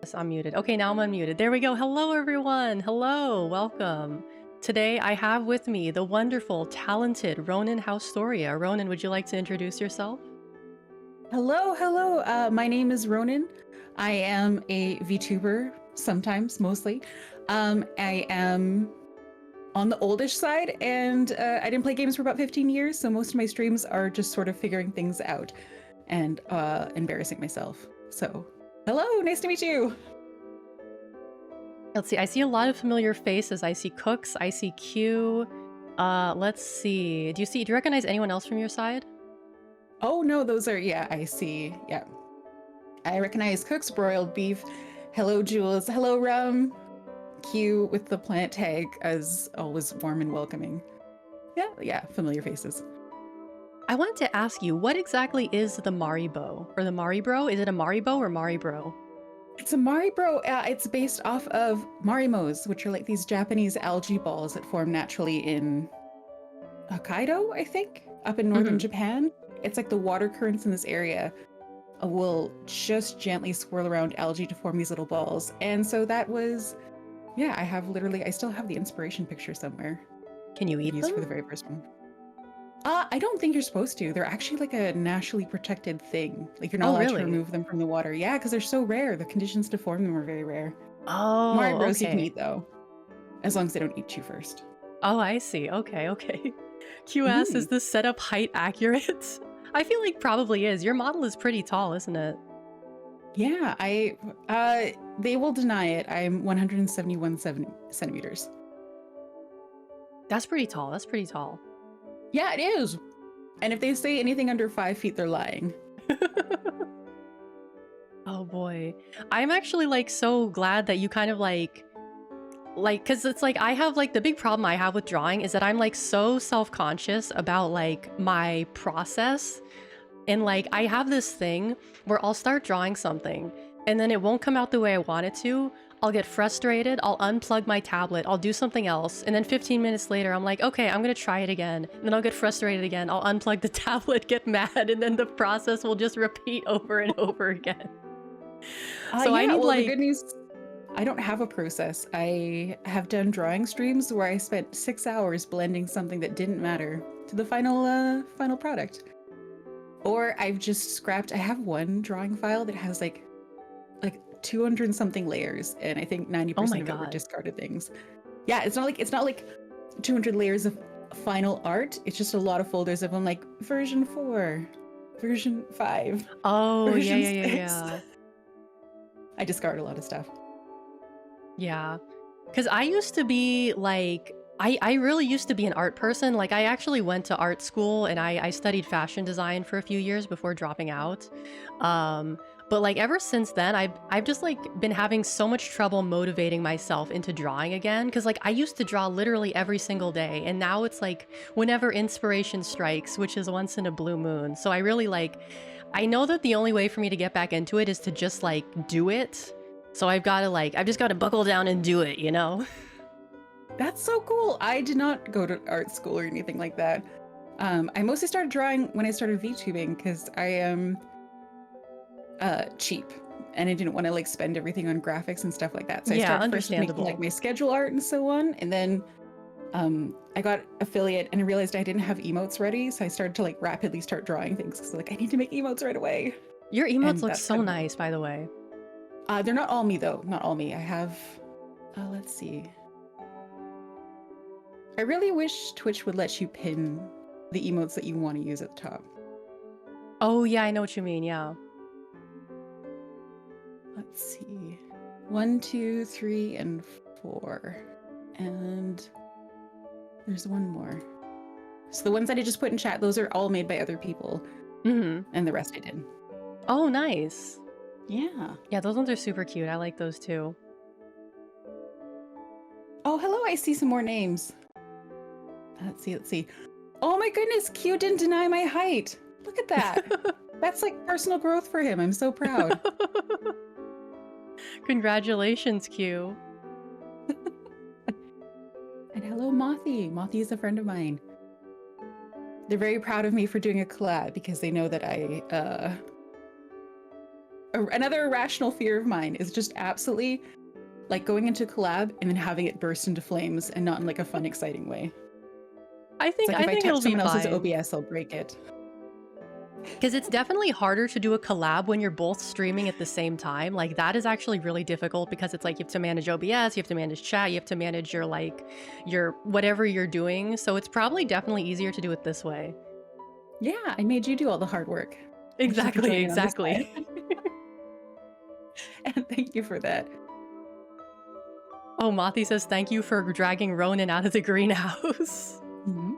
Yes, I'm muted. Okay, now I'm unmuted. There we go. Hello, everyone. Hello, welcome. Today, I have with me the wonderful, talented Ronenn Haustoria. Ronenn, would you like to introduce yourself? Hello. My name is Ronenn. I am a VTuber, sometimes, mostly. I am on the oldish side, and I didn't play games for about 15 years, so most of my streams are just sort of figuring things out and embarrassing myself. So, hello, nice to meet you. Let's see. I see a lot of familiar faces. I see Cooks. I see Q. Let's see. Do you recognize anyone else from your side? Oh no, those are, yeah, I see. Yeah. I recognize Cook's broiled beef. Hello, Jules. Hello, Rum. Q with the plant tag, as always, warm and welcoming. Yeah, familiar faces. I wanted to ask you, what exactly is the Maribo? Or the Maribro? Is it a Maribo or Maribro? It's a Maribro. It's based off of Marimos, which are like these Japanese algae balls that form naturally in Hokkaido, I think, up in northern Japan. It's like the water currents in this area will just gently swirl around algae to form these little balls. And so that was, yeah, I still have the inspiration picture somewhere. Can you eat Used them? for the very first one. I don't think you're supposed to. They're actually like a nationally protected thing. Like you're not Oh, allowed to really? remove them from the water. Yeah, because they're so rare. The conditions to form them are very rare. Oh, Maribros you can okay. eat though, as long as they don't eat you first. Oh, I see. Okay. QS, Hmm. is this setup height accurate? I feel like probably is. Your model is pretty tall, isn't it? Yeah, they will deny it. I'm 171 centimeters. That's pretty tall. That's pretty tall. Yeah, it is. And if they say anything under 5 feet, they're lying. Oh boy. I'm actually like so glad that you kind of like because it's like I have like the big problem I have with drawing is that I'm like so self-conscious about like my process. And like I have this thing where I'll start drawing something and then it won't come out the way I want it to. I'll get frustrated, I'll unplug my tablet, I'll do something else, and then 15 minutes later I'm like, okay, I'm gonna try it again. And then I'll get frustrated again, I'll unplug the tablet, get mad, and then the process will just repeat over and over again. So I Yeah, need well, the good like, news, I don't have a process. I have done drawing streams where I spent 6 hours blending something that didn't matter to the final product. Or I've just scrapped. I have one drawing file that has like 200 and something layers, and I think oh my 90% of it were god. discarded things. Yeah, it's not like 200 layers of final art. It's just a lot of folders of them, like version 4, version 5, Oh, yeah, version yeah, yeah, 6. yeah. I discard a lot of stuff. Yeah. Because I used to be like, I really used to be an art person. Like, I actually went to art school and I studied fashion design for a few years before dropping out. But like ever since then, I've just like been having so much trouble motivating myself into drawing again. Because like I used to draw literally every single day, and now it's like whenever inspiration strikes, which is once in a blue moon. So I really like, I know that the only way for me to get back into it is to just like do it. So I've just got to buckle down and do it, you know? That's so cool. I did not go to art school or anything like that. I mostly started drawing when I started VTubing because I am cheap and I didn't want to like spend everything on graphics and stuff like that. So I Yeah, started first with making like understandable. my schedule art and so on, and then I got affiliate and I realized I didn't have emotes ready, so I started to like rapidly start drawing things because like I need to make emotes right away. Your emotes And look that's so kind of nice, by the way. they're not all me though, not all me. I have let's see. I really wish Twitch would let you pin the emotes that you want to use at the top. Oh, yeah, I know what you mean, yeah. Let's see. 1, 2, 3, and 4. And there's one more. So the ones that I just put in chat, those are all made by other people. Mm-hmm. And the rest I did. Oh, nice. Yeah. Yeah, those ones are super cute. I like those too. Oh, hello. I see some more names. Let's see. Oh my goodness. Q didn't deny my height. Look at that. That's like personal growth for him. I'm so proud. Congratulations, Q. And hello, Mothy. Mothy is a friend of mine. They're very proud of me for doing a collab because they know that Another irrational fear of mine is just absolutely like going into collab and then having it burst into flames and not in like a fun, exciting way. I It's think like I if I think touch it'll be someone else's fine. OBS, I'll break it. Because it's definitely harder to do a collab when you're both streaming at the same time. Like that is actually really difficult because it's like you have to manage OBS, you have to manage chat, you have to manage your like your whatever you're doing. So it's probably definitely easier to do it this way. Yeah, I made you do all the hard work. I just have to Exactly, join in on the exactly. side. And thank you for that. Oh, Mathi says thank you for dragging Ronenn out of the greenhouse. Mhm.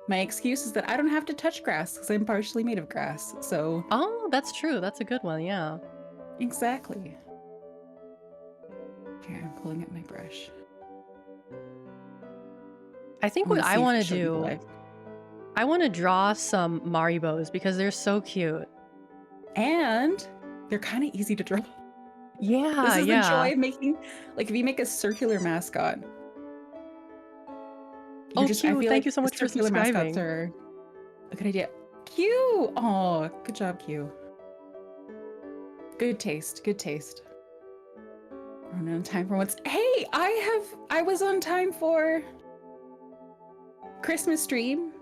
My excuse is that I don't have to touch grass because I'm partially made of grass. So Oh, that's true. That's a good one, yeah. exactly. Here, I'm pulling up my brush. I think I what wanna I see if want it to showed you do, live. I want to draw some Maribos because they're so cute. And they're kind of easy to draw. Yeah, This is the yeah. joy of making, like if you make a circular mascot, you're Oh, just, I cute. feel Thank like you so the much for circular mascots subscribing. are a good idea. Q! Oh, good job, Q. Good taste, good taste. Running on time for once. Hey, I was on time for Christmas stream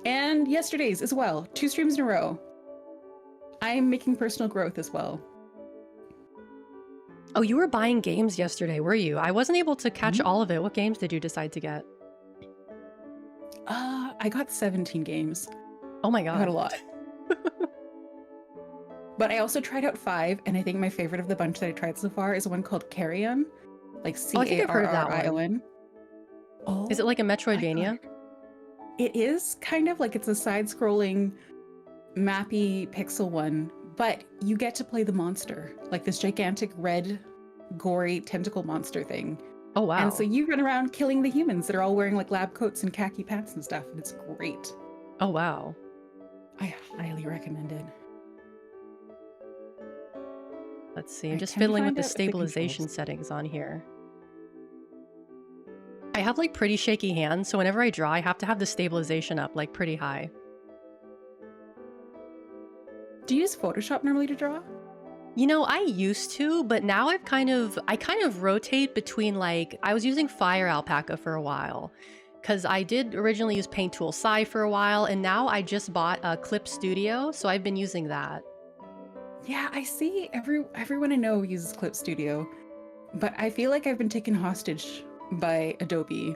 and yesterday's as well. 2 streams in a row. I'm making personal growth as well. Oh, you were buying games yesterday, were you? I wasn't able to catch Mhm. all of it. What games did you decide to get? I got 17 games. Oh my I got god. a lot. But I also tried out 5, and I think my favorite of the bunch that I tried so far is one called Carrion, like Oh, I think I've heard of that one. Carrion. Oh Is it like a my Metroidvania? God. It is kind of like it's a side-scrolling, mappy pixel one, but you get to play the monster, like this gigantic red, gory tentacle monster thing. Oh wow. And so you run around killing the humans that are all wearing like lab coats and khaki pants and stuff, and it's great. Oh wow. I highly recommend it. Let's see. I'm I just can fiddling with find the out if the stabilization controls. settings on here. I have like pretty shaky hands, so whenever I draw, I have to have the stabilization up like pretty high. Do you use Photoshop normally to draw? You know, I used to, but now I kind of rotate between like, I was using Fire Alpaca for a while because I did originally use Paint Tool Sai for a while, and now I just bought a Clip Studio, so I've been using that. Yeah, I see everyone I know uses Clip Studio, but I feel like I've been taken hostage by Adobe.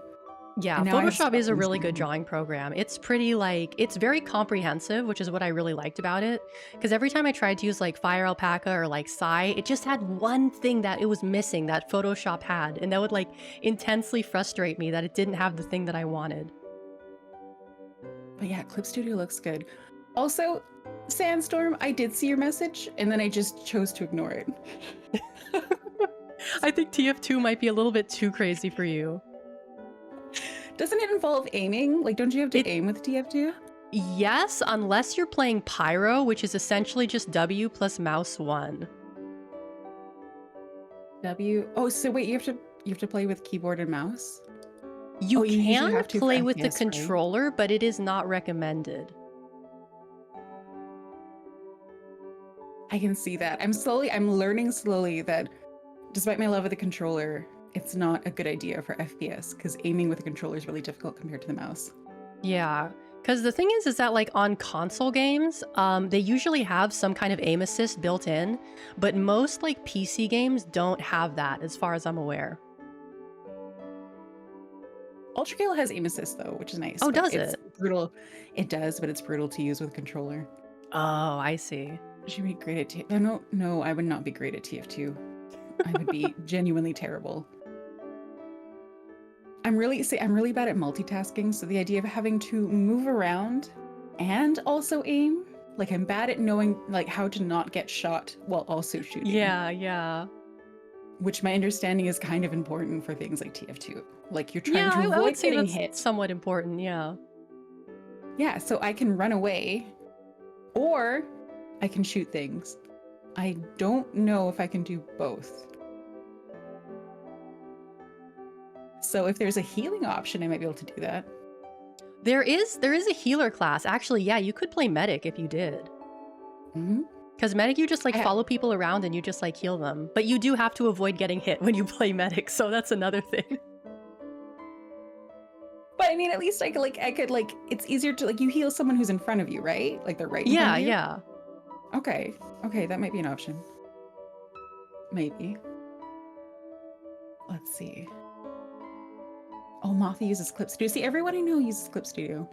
Yeah, And now I have Photoshop is stopped a using really good them. drawing program. It's pretty like, it's very comprehensive, which is what I really liked about it. Because every time I tried to use like Fire Alpaca or like Sai, it just had one thing that it was missing that Photoshop had. And that would like intensely frustrate me that it didn't have the thing that I wanted. But yeah, Clip Studio looks good. Also, Sandstorm, I did see your message and then I just chose to ignore it. I think TF2 might be a little bit too crazy for you. Doesn't it involve aiming? Like, don't you have to It- aim with TF2? Yes, unless you're playing Pyro, which is essentially just W plus mouse 1. W. Oh, so wait, you have to play with keyboard and mouse? You Oh, you usually can have to for play with the FPS, right? controller, but it is not recommended. I can see that. I'm learning slowly that despite my love of the controller, it's not a good idea for FPS because aiming with a controller is really difficult compared to the mouse. Yeah, because the thing is that like on console games, they usually have some kind of aim assist built in, but most like PC games don't have that as far as I'm aware. Ultra Kill has aim assist though, which is nice. Oh, but does it's it? brutal. It does, but it's brutal to use with a controller. Oh, I see. Should be great at TF2. No, I would not be great at TF2. I would be genuinely terrible. I'm really bad at multitasking, so the idea of having to move around and also aim, like I'm bad at knowing like how to not get shot while also shooting. Yeah, yeah. Which my understanding is kind of important for things like TF2. Like you're trying Yeah, to I avoid would say getting that's hit. somewhat important, yeah. Yeah, so I can run away or I can shoot things. I don't know if I can do both. So if there's a healing option, I might be able to do that. There is a healer class. Actually, yeah, you could play medic if you did. Mm-hmm. Because medic, you just like I ha- follow people around and you just like heal them. But you do have to avoid getting hit when you play medic, so that's another thing. But I mean, at least I could it's easier to like you heal someone who's in front of you, right? Like they're right in front Yeah, of you. yeah. Okay. Okay, that might be an option. Maybe. Let's see. Oh, Mothi uses Clip Studio. See, everyone I know uses Clip Studio.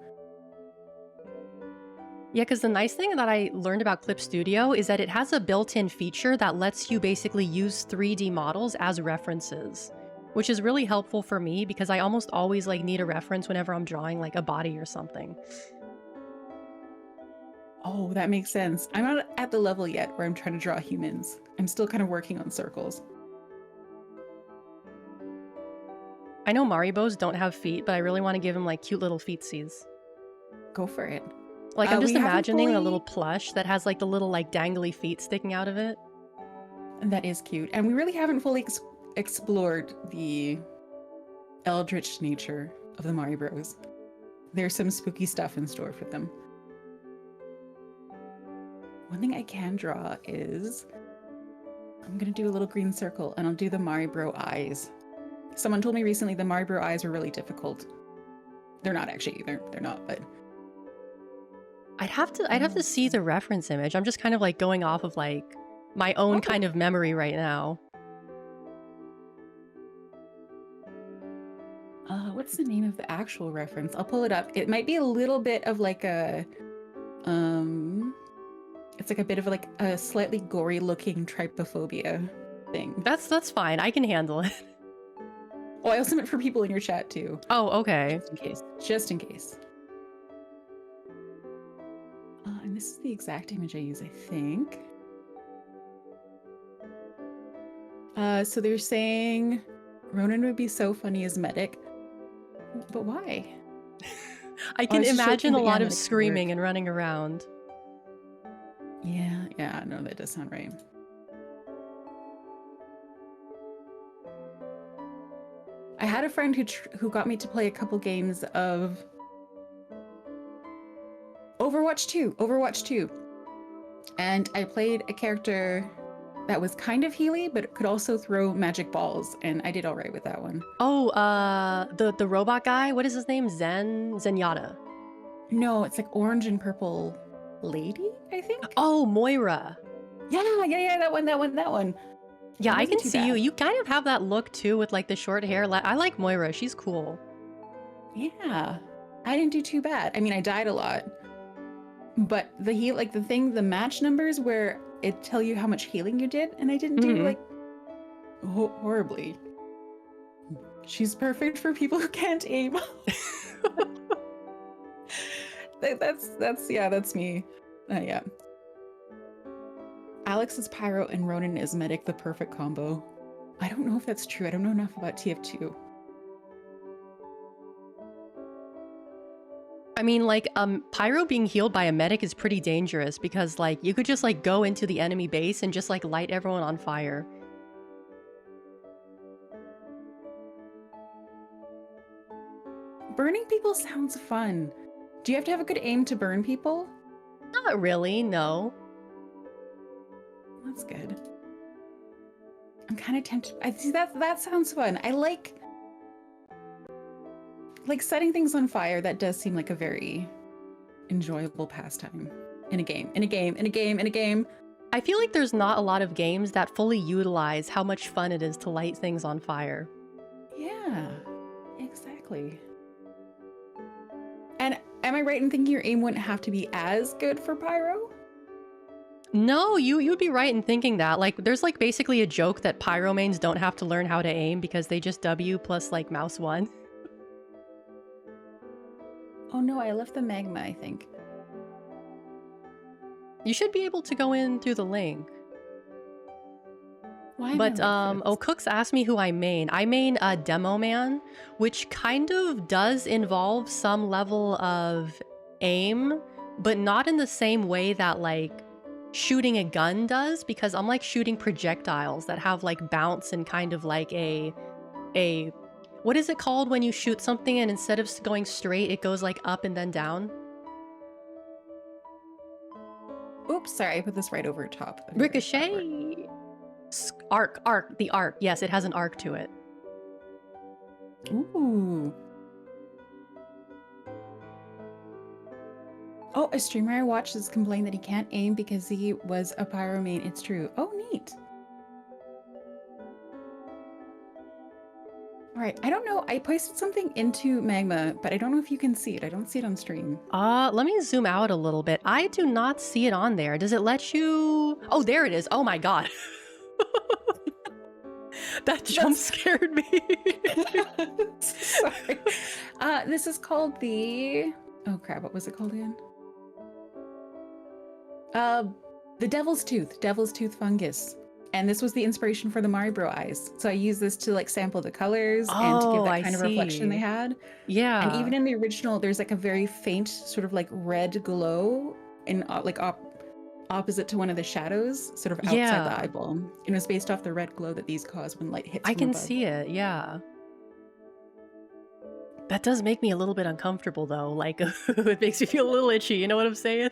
Yeah, because the nice thing that I learned about Clip Studio is that it has a built-in feature that lets you basically use 3D models as references, which is really helpful for me because I almost always like need a reference whenever I'm drawing like a body or something. Oh, that makes sense. I'm not at the level yet where I'm trying to draw humans. I'm still kind of working on circles. I know Maribos don't have feet, but I really want to give him like cute little feetsies. Go for it. Like I'm just We haven't imagining a fully- little plush that has like the little like dangly feet sticking out of it. That is cute. And we really haven't fully explored the eldritch nature of the Mari Bros. There's some spooky stuff in store for them. One thing I can draw is I'm gonna do a little green circle and I'll do the Mari Bro eyes. Someone told me recently the Mari Bro eyes were really difficult. They're not actually, they're not, but I'd have to see the reference image. I'm just kind of like going off of like my own kind of memory right now. What's the name of the actual reference? I'll pull it up. It might be a little bit of like a, it's like a bit of like a slightly gory looking trypophobia thing. That's fine. I can handle it. Oh, I also meant for people in your chat too. Oh, okay. Just in case. And this is the exact image I use, I think. So they're saying Ronenn would be so funny as medic. But why? I can imagine a lot of animatics screaming work. and running around. Yeah, no, that does sound right. I had a friend who got me to play a couple games of Overwatch 2. And I played a character that was kind of healy, but could also throw magic balls, and I did all right with that one. Oh, the robot guy. What is his name? Zenyatta. No, it's like orange and purple lady, I think. Oh, Moira. Yeah, that one. Yeah, I can too see bad. you. You kind of have that look too with like the short hair. I like Moira. She's cool. Yeah, I didn't do too bad. I mean, I died a lot, but the match numbers where it tell you how much healing you did, and I didn't do like horribly. She's perfect for people who can't aim. That's me. Yeah. Alex is pyro and Ronenn is medic, the perfect combo. I don't know if that's true. I don't know enough about TF2. I mean, like, Pyro being healed by a medic is pretty dangerous because, like, you could just, like, go into the enemy base and just, like, light everyone on fire. Burning people sounds fun. Do you have to have a good aim to burn people? Not really, no. That's good. I'm kind of tempted. I see that sounds fun. I like setting things on fire. That does seem like a very enjoyable pastime in a game. I feel like there's not a lot of games that fully utilize how much fun it is to light things on fire. Yeah, exactly. And am I right in thinking your aim wouldn't have to be as good for pyro? No, you'd be right in thinking that. Like, there's like basically a joke that pyro mains don't have to learn how to aim because they just W plus like mouse 1. Oh no, I left the magma, I think. You should be able to go in through the link. Why? But Cooks asked me who I main. I main a Demo Man, which kind of does involve some level of aim, but not in the same way that like shooting a gun does, because I'm like shooting projectiles that have like bounce and kind of like a what is it called when you shoot something and instead of going straight, it goes like up and then down? Oops, sorry, I put this right over top of your artwork. Ricochet. Arc. The arc. Yes, it has an arc to it. Ooh. Oh, a streamer I watched has complained that he can't aim because he was a pyro main. It's true. Oh, neat. All right, I don't know. I posted something into Magma, but I don't know if you can see it. I don't see it on stream. Let me zoom out a little bit. I do not see it on there. Does it let you? Oh, there it is. Oh my god. That jump scared me. Sorry. This is called the... Oh crap, what was it called again? The Devil's Tooth fungus. And this was the inspiration for the Maribro eyes. So I used this to like sample the colors and to give that kind of reflection they had. Yeah. And even in the original, there's like a very faint sort of like red glow in like opposite to one of the shadows, sort of outside the eyeball. And it was based off the red glow that these cause when light hits. I can see it, yeah. That does make me a little bit uncomfortable though. Like it makes me feel a little itchy, you know what I'm saying?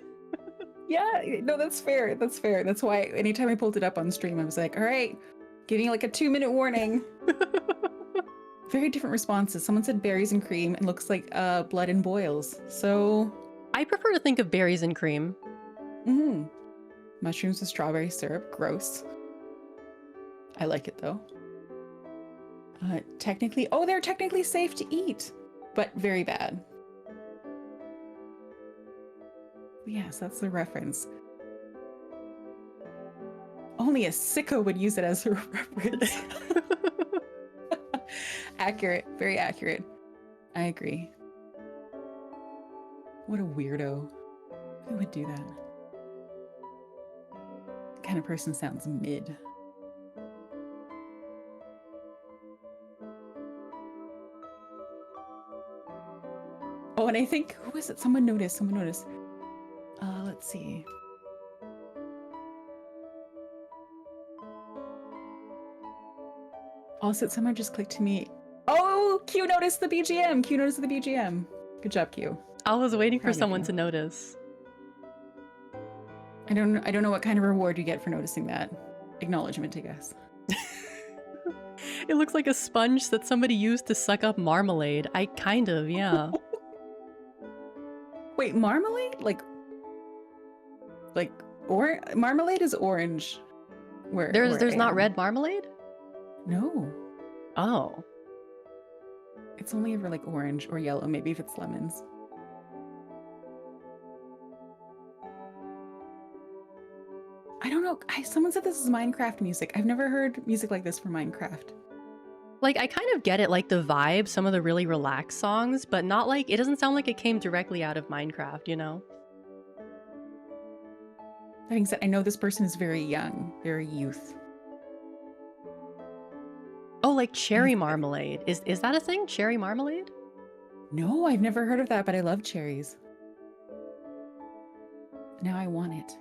Yeah, no, that's fair. That's fair. That's why anytime I pulled it up on stream, I was like, all right, giving like a 2-minute warning. Very different responses. Someone said berries and cream and looks like blood and boils. So I prefer to think of berries and cream. Mm-hmm. Mushrooms with strawberry syrup. Gross. I like it though. They're technically safe to eat, but very bad. Yes, that's the reference. Only a sicko would use it as a reference. Accurate, very accurate. I agree. What a weirdo. Who would do that? That kind of person sounds mid. Oh, and I think, who was it? Someone noticed. Let's see. Also, someone just clicked to me. Oh, Q noticed the BGM. Good job, Q. I was waiting for someone to notice. I don't know what kind of reward you get for noticing that. Acknowledgement, I guess. It looks like a sponge that somebody used to suck up marmalade. Yeah. Wait, marmalade? Marmalade is orange. There's not red marmalade? No. Oh. It's only ever like orange or yellow, maybe if it's lemons. I don't know. Someone said this is Minecraft music. I've never heard music like this for Minecraft. Like, I kind of get it, like the vibe, some of the really relaxed songs, but not like, it doesn't sound like it came directly out of Minecraft, you know? That being said, I know this person is very young. They're a youth. Oh, like cherry marmalade. Is that a thing? Cherry marmalade? No, I've never heard of that, but I love cherries. Now I want it.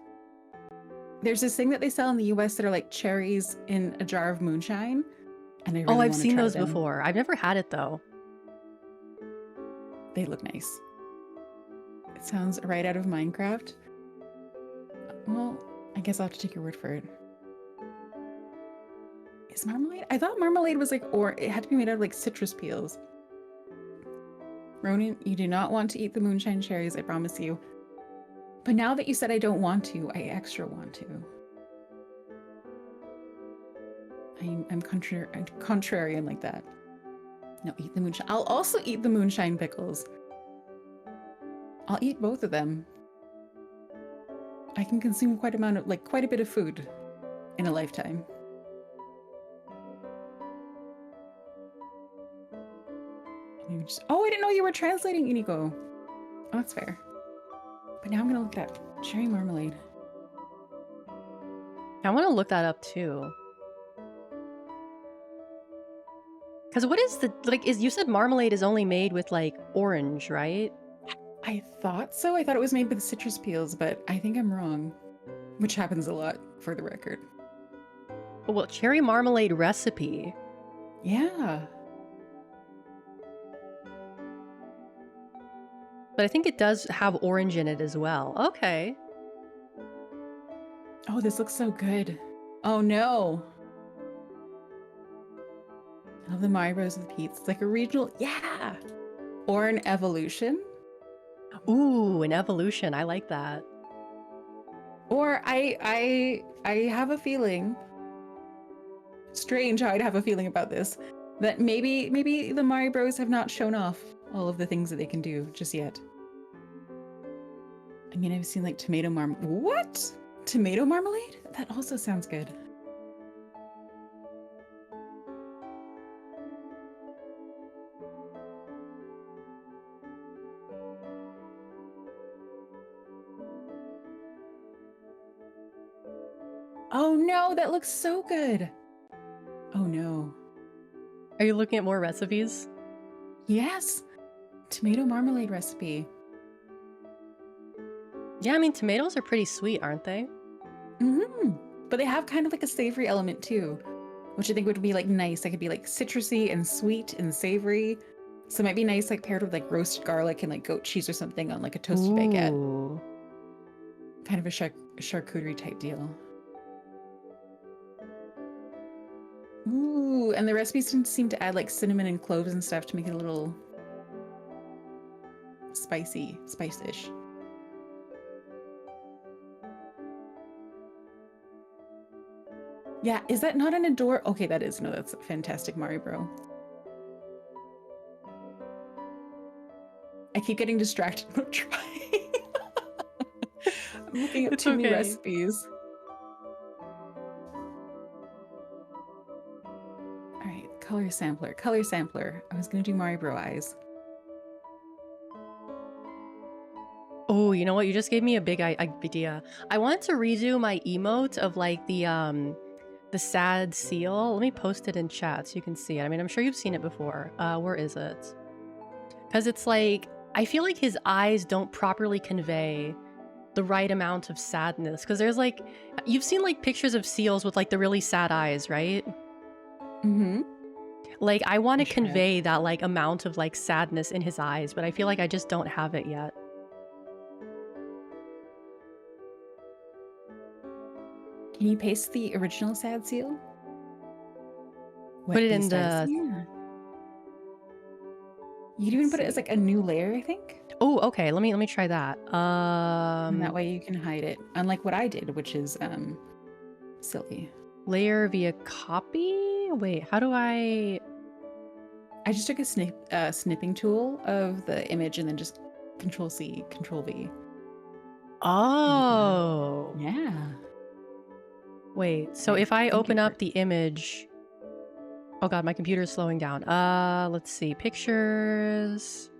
There's this thing that they sell in the US that are like cherries in a jar of moonshine. And I really I've seen those them. before. I've never had it though. They look nice. It sounds right out of Minecraft. Well, I guess I'll have to take your word for it. Is marmalade? I thought marmalade was like, or it had to be made out of like citrus peels. Ronenn, you do not want to eat the moonshine cherries, I promise you. But now that you said I don't want to, I extra want to. I'm contrarian like that. No, eat the moonshine. I'll also eat the moonshine pickles. I'll eat both of them. I can consume quite a bit of food in a lifetime. Maybe oh, I didn't know you were translating, Iniko. Oh, that's fair. But now I'm gonna look it up. Cherry marmalade. I want to look that up too. Because what is you said marmalade is only made with like orange, right? I thought so. I thought it was made with citrus peels, but I think I'm wrong. Which happens a lot, for the record. Well, cherry marmalade recipe. Yeah. But I think it does have orange in it as well. Okay. Oh, this looks so good. Oh no. I love the Maribros with Pete's. It's like a regional, yeah. Or an evolution. Ooh, an evolution. I like that. Or I have a feeling, strange how I'd have a feeling about this, that maybe the Maribros have not shown off all of the things that they can do just yet. I mean, I've seen like what? Tomato marmalade? That also sounds good. Oh no, that looks so good. Oh no. Are you looking at more recipes? Yes. Tomato marmalade recipe. Yeah, I mean, tomatoes are pretty sweet, aren't they? Mm-hmm. But they have kind of like a savory element too, which I think would be like nice. It could be like citrusy and sweet and savory. So it might be nice like paired with like roasted garlic and like goat cheese or something on like a toasted baguette. Ooh. Kind of a charcuterie type deal. Ooh, and the recipes seem to add like cinnamon and cloves and stuff to make it a little spice-ish. Yeah, is that not an adore? Okay, that is. No, that's a fantastic Maribro. I keep getting distracted from trying. I'm looking up too many recipes. All right, color sampler. I was gonna do Maribro eyes. Oh, you know what? You just gave me a big idea. I wanted to redo my emote of like the sad seal. Let me post it in chat so you can see it. I mean, I'm sure you've seen it before. Where is it? Because it's like, I feel like his eyes don't properly convey the right amount of sadness. Because there's like, you've seen like pictures of seals with like the really sad eyes, right? Mm-hmm. Like, I want to convey that like amount of like sadness in his eyes, but I feel like I just don't have it yet. Can you paste the original sad seal? Put it in the... Yeah. You can even put it as like a new layer, I think. Oh, okay. Let me try that. And that way you can hide it. Unlike what I did, which is silly. Layer via copy? Wait, how do I just took a snipping tool of the image and then just Control-C, Control-V. Oh. Yeah. Wait, so if I open up the image... Oh god, my computer is slowing down. Let's see. Pictures...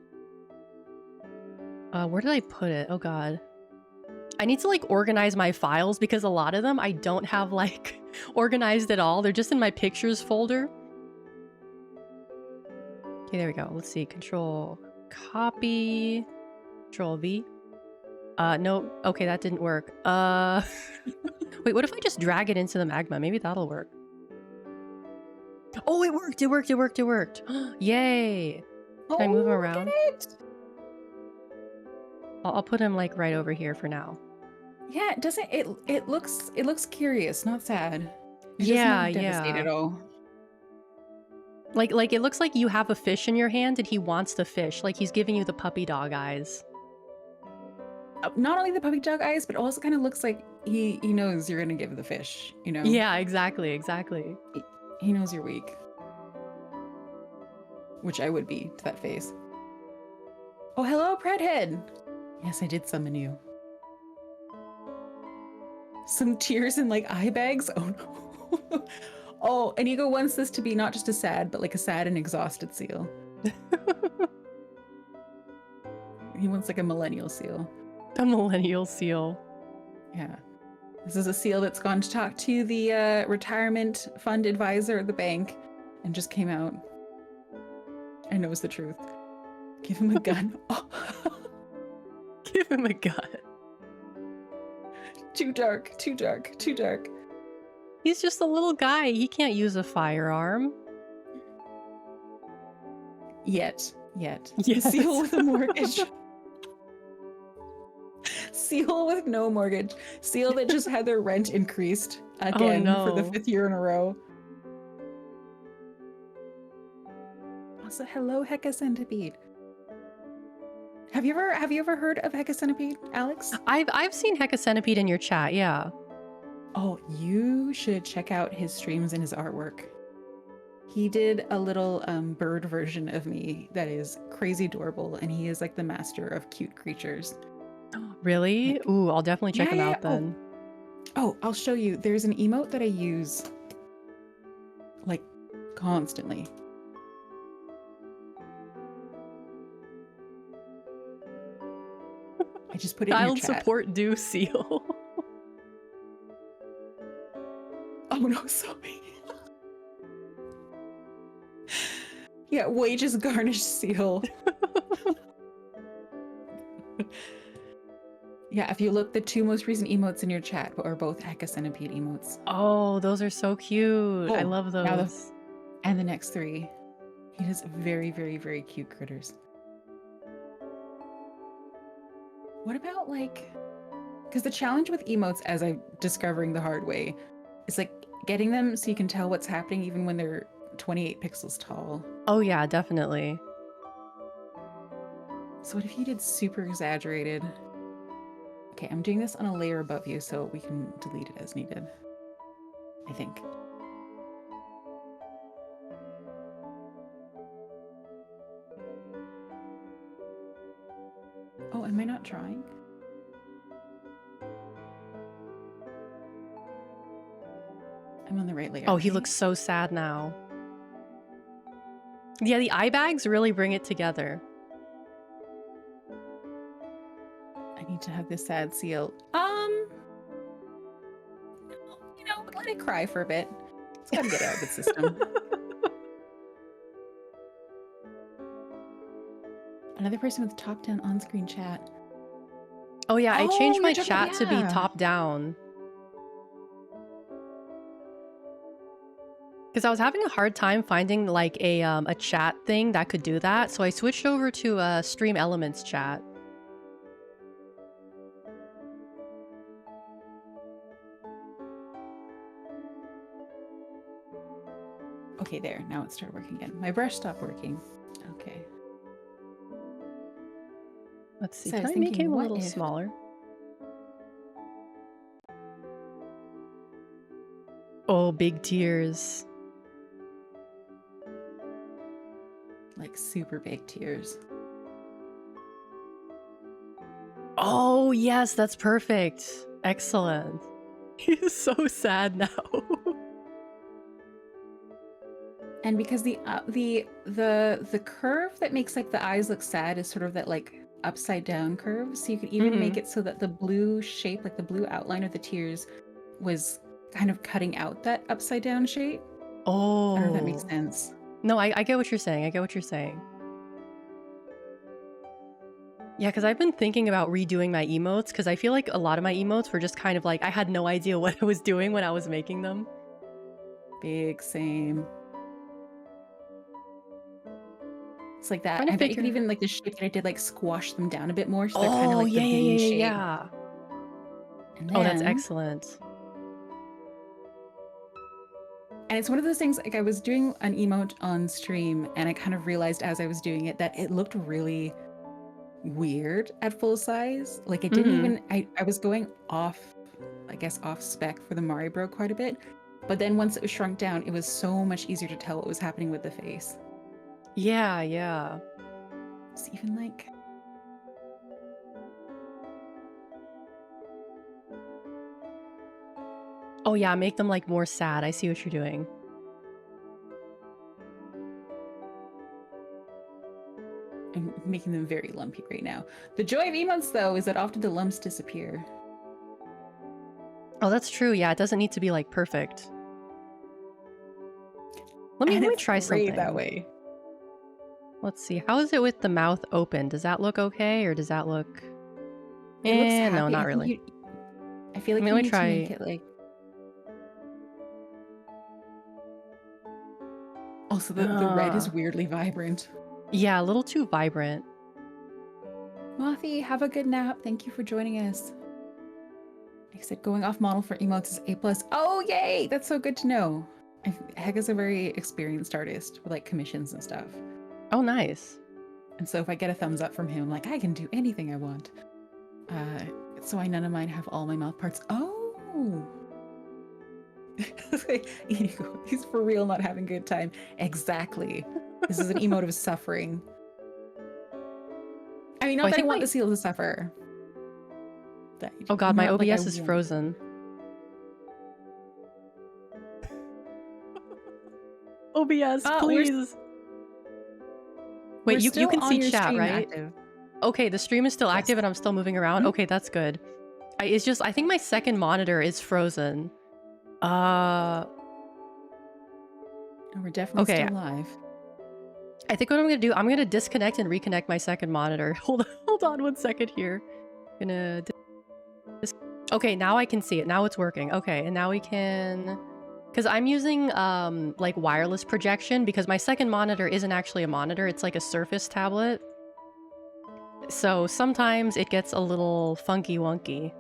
where did I put it? Oh god. I need to like organize my files because a lot of them I don't have like organized at all. They're just in my pictures folder. Okay, there we go. Let's see. Control copy. Control V. No. Okay, that didn't work. Wait, what if I just drag it into the magma? Maybe that'll work. Oh, it worked! It worked! It worked! It worked! Yay! Can I move him around? I'll put him like right over here for now. Yeah, it doesn't. It looks curious, not sad. It yeah, doesn't look devastated at all. Like it looks like you have a fish in your hand and he wants the fish. Like he's giving you the puppy dog eyes. Not only the puppy dog eyes, but also kind of looks like he knows you're gonna give the fish. You know? Yeah, exactly. He knows you're weak. Which I would be to that face. Oh, hello, Predhead. Yes, I did summon you. Some tears in like eye bags. Oh no. Oh, and Ego wants this to be not just a sad, but like a sad and exhausted seal. He wants like a millennial seal. A millennial seal. Yeah. This is a seal that's gone to talk to the retirement fund advisor at the bank and just came out and knows the truth. Give him a gun. Oh. Give him a gun. Too dark, too dark, too dark. He's just a little guy. He can't use a firearm. Yet. Seal with a mortgage. Seal with no mortgage. Seal that just had their rent increased Oh again for the no. 5th year in a row. Also, hello, Hecka Centipede. Have you ever heard of Hecka Centipede, Alex? I've seen Hecka Centipede in your chat, yeah. Oh, you should check out his streams and his artwork. He did a little bird version of me that is crazy adorable, and he is like the master of cute creatures. Really? Like, Ooh, I'll definitely check him out Oh, then. I'll show you. There's an emote that I use like constantly. I just put it in your Child chat. support due Seal. Oh no, sorry. Yeah, wages garnished Seal. Yeah, if you look, the 2 most recent emotes in your chat are both Hecka Centipede emotes. Oh, those are so cute. I Oh, love now those. And the next 3. He does very, very, very cute critters. What about like, because the challenge with emotes, as I'm discovering the hard way, is like getting them so you can tell what's happening even when they're 28 pixels tall. Oh yeah, definitely. So what if you did super exaggerated? Okay, I'm doing this on a layer above you so we can delete it as needed, I think. Oh, am I not trying? I'm on the right layer. Oh, he right? looks so sad now. Yeah, the eye bags really bring it together. I need to have this sad Seal. You know, let it cry for a bit. It's got to get out of its system. Another person with top-down on-screen chat. Oh yeah, I Oh, changed you're my talking- chat to be yeah. top down. Because I was having a hard time finding like a chat thing that could do that, so I switched over to a Stream Elements chat. Okay, there. Now it started working again. My brush stopped working. Okay. Let's see, So I can was I make thinking, him a what little if- smaller? Oh, big tears. Like super big tears. Oh, yes, that's perfect. Excellent. He's so sad now. And because the curve that makes like the eyes look sad is sort of that like upside down curve, so you could even make it so that the blue shape, like the blue outline of the tears, was kind of cutting out that upside down shape. Oh. I don't know if that makes sense. No, I get what you're saying. I get what you're saying. Yeah, because I've been thinking about redoing my emotes, because I feel like a lot of my emotes were just kind of like, I had no idea what I was doing when I was making them. Big same. It's like that. Trying to I bet you figure- could even like the shape that I did, like squash them down a bit more, so they're kind of Oh, like yeah, the yeah, V yeah, shape. yeah. And Oh, that's then- excellent. And it's one of those things, like I was doing an emote on stream and I kind of realized as I was doing it that it looked really weird at full size. Like it didn't even, I was going off, I guess off spec for the Mari Bro quite a bit. But then once it was shrunk down, it was so much easier to tell what was happening with the face. Yeah, yeah. It's even like... Oh yeah, make them like more sad. I see what you're doing. I'm making them very lumpy right now. The joy of emotes though is that often the lumps disappear. Oh, that's true. Yeah, it doesn't need to be like perfect. Let me it's try great something that way. Let's see. How is it with the mouth open? Does that look okay, or does that look? It looks No, happy. not I think really. I feel like Let you me need try- to make it like... Also, the red is weirdly vibrant. Yeah, a little too vibrant. Mothy, have a good nap. Thank you for joining us. I said going off model for emotes is A+. Oh, yay! That's so good to know. Hecka's a very experienced artist with like commissions and stuff. Oh, nice. And so if I get a thumbs up from him, like I can do anything I want. So I none of mine have all my mouth parts. Oh. He's for real not having a good time. Exactly. This is an emote of suffering. I mean, not that I want the seal to suffer. Oh god, my OBS is frozen. OBS, please. Wait, you can see chat, right? Active. Okay, the stream is still active and I'm still moving around. Okay, that's good. It's just, I think my second monitor is frozen. Oh, we're definitely still live. I think what I'm gonna do, I'm gonna disconnect and reconnect my second monitor. Hold on 1 second here. Okay, now I can see it. Now it's working. Okay, and now we can... Because I'm using like wireless projection because my second monitor isn't actually a monitor. It's like a Surface tablet. So sometimes it gets a little funky wonky.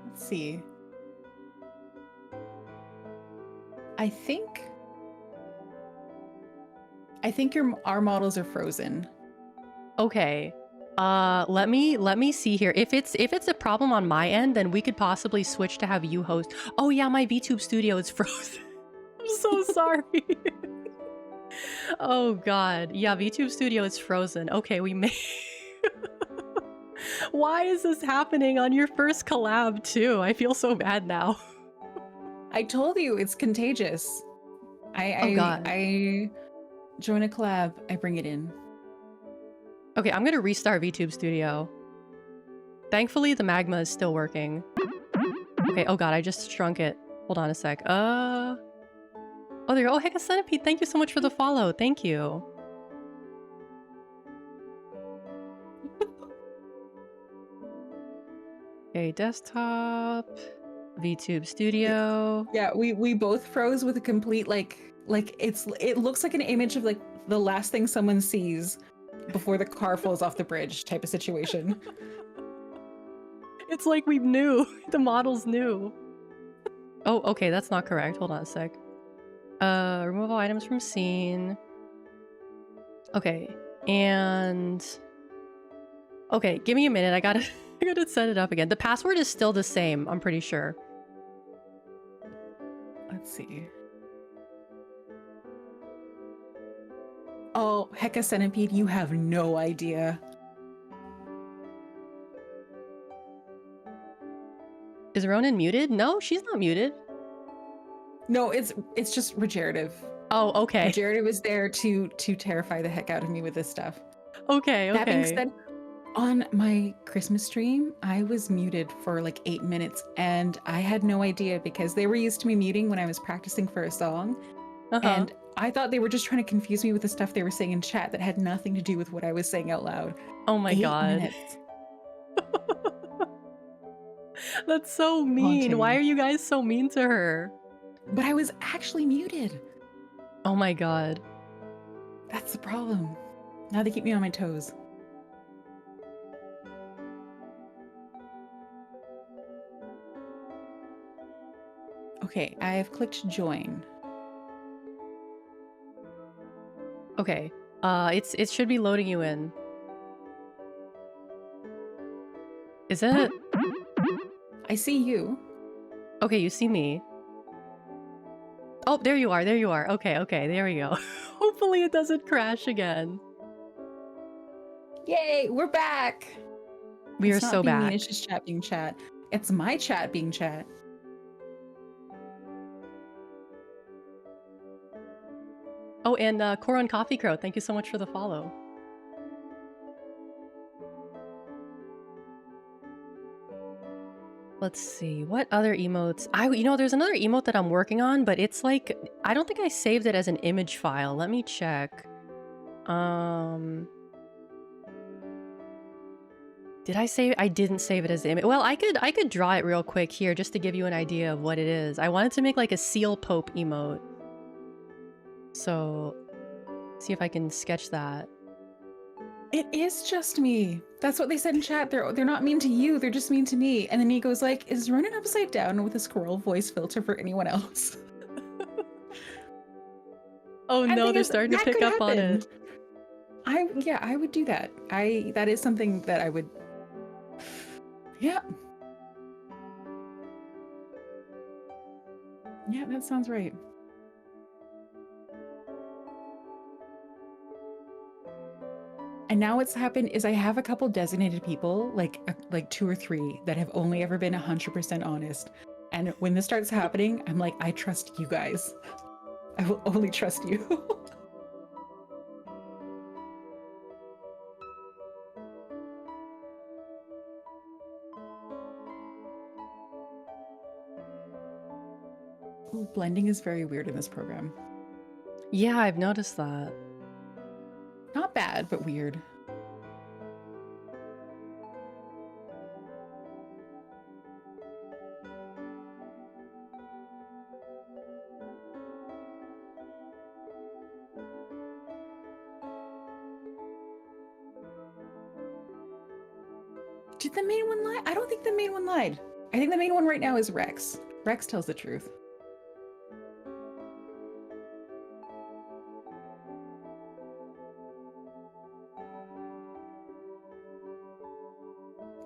Let's see. I think our models are frozen. Okay. Let me see here. If it's a problem on my end, then we could possibly switch to have you host. Oh yeah, my VTube studio is frozen. I'm so sorry. Oh god. Yeah, VTube studio is frozen. Okay, we may... Why is this happening on your first collab too? I feel so bad now. I told you it's contagious. I join a collab, I bring it in. Okay, I'm gonna restart VTube Studio. Thankfully, the magma is still working. Okay, oh god, I just shrunk it. Hold on a sec. Oh, there you go. Oh, Hecka Centipede, thank you so much for the follow. Thank you. Okay, desktop, VTube Studio. Yeah, we both froze with a complete it looks like an image of like the last thing someone sees before the car falls off the bridge type of situation. It's like we knew. The models knew. Oh, okay, that's not correct. Hold on a sec. Remove all items from scene. Okay, and... Okay, give me a minute. I gotta set it up again. The password is still the same, I'm pretty sure. Let's see. Oh, Hecka Centipede, you have no idea. Is Ronenn muted? No, she's not muted. No, it's just regenerative. Oh, okay. Regenerative is there to terrify the heck out of me with this stuff. Okay, okay. That being said, on my Christmas stream, I was muted for like 8 minutes and I had no idea because they were used to me muting when I was practicing for a song. And I thought they were just trying to confuse me with the stuff they were saying in chat that had nothing to do with what I was saying out loud. Oh my god. That's so mean. Haunting. Why are you guys so mean to her? But I was actually muted. Oh my god. That's the problem. Now they keep me on my toes. Okay, I have clicked join. Okay. It should be loading you in. Is it? I see you. Okay, you see me. Oh, there you are. There you are. Okay, okay. There we go. Hopefully it doesn't crash again. Yay, we're back. We are so back. It's just chat being chat. It's my chat being chat. Oh, and Coron Coffee Crow, thank you so much for the follow. Let's see, what other emotes? You know, there's another emote that I'm working on, but it's like, I don't think I saved it as an image file. Let me check. Did I save it? I didn't save it as an image. Well, I could draw it real quick here just to give you an idea of what it is. I wanted to make like a seal pope emote. So, see if I can sketch that. It is just me. That's what they said in chat. They're not mean to you. They're just mean to me. And then he goes like, "Is Ronenn upside down with a squirrel voice filter for anyone else?" Oh And the no, thing they're is, starting to that pick could up on happen. it. I would do that. That is something that I would. Yeah. Yeah, that sounds right. And now what's happened is I have a couple designated people, like 2 or 3 that have only ever been 100% honest. And when this starts happening, I'm like, I trust you guys. I will only trust you. Ooh, blending is very weird in this program. Yeah, I've noticed that. Not bad, but weird. Did the main one lie? I don't think the main one lied. I think the main one right now is Rex. Rex tells the truth.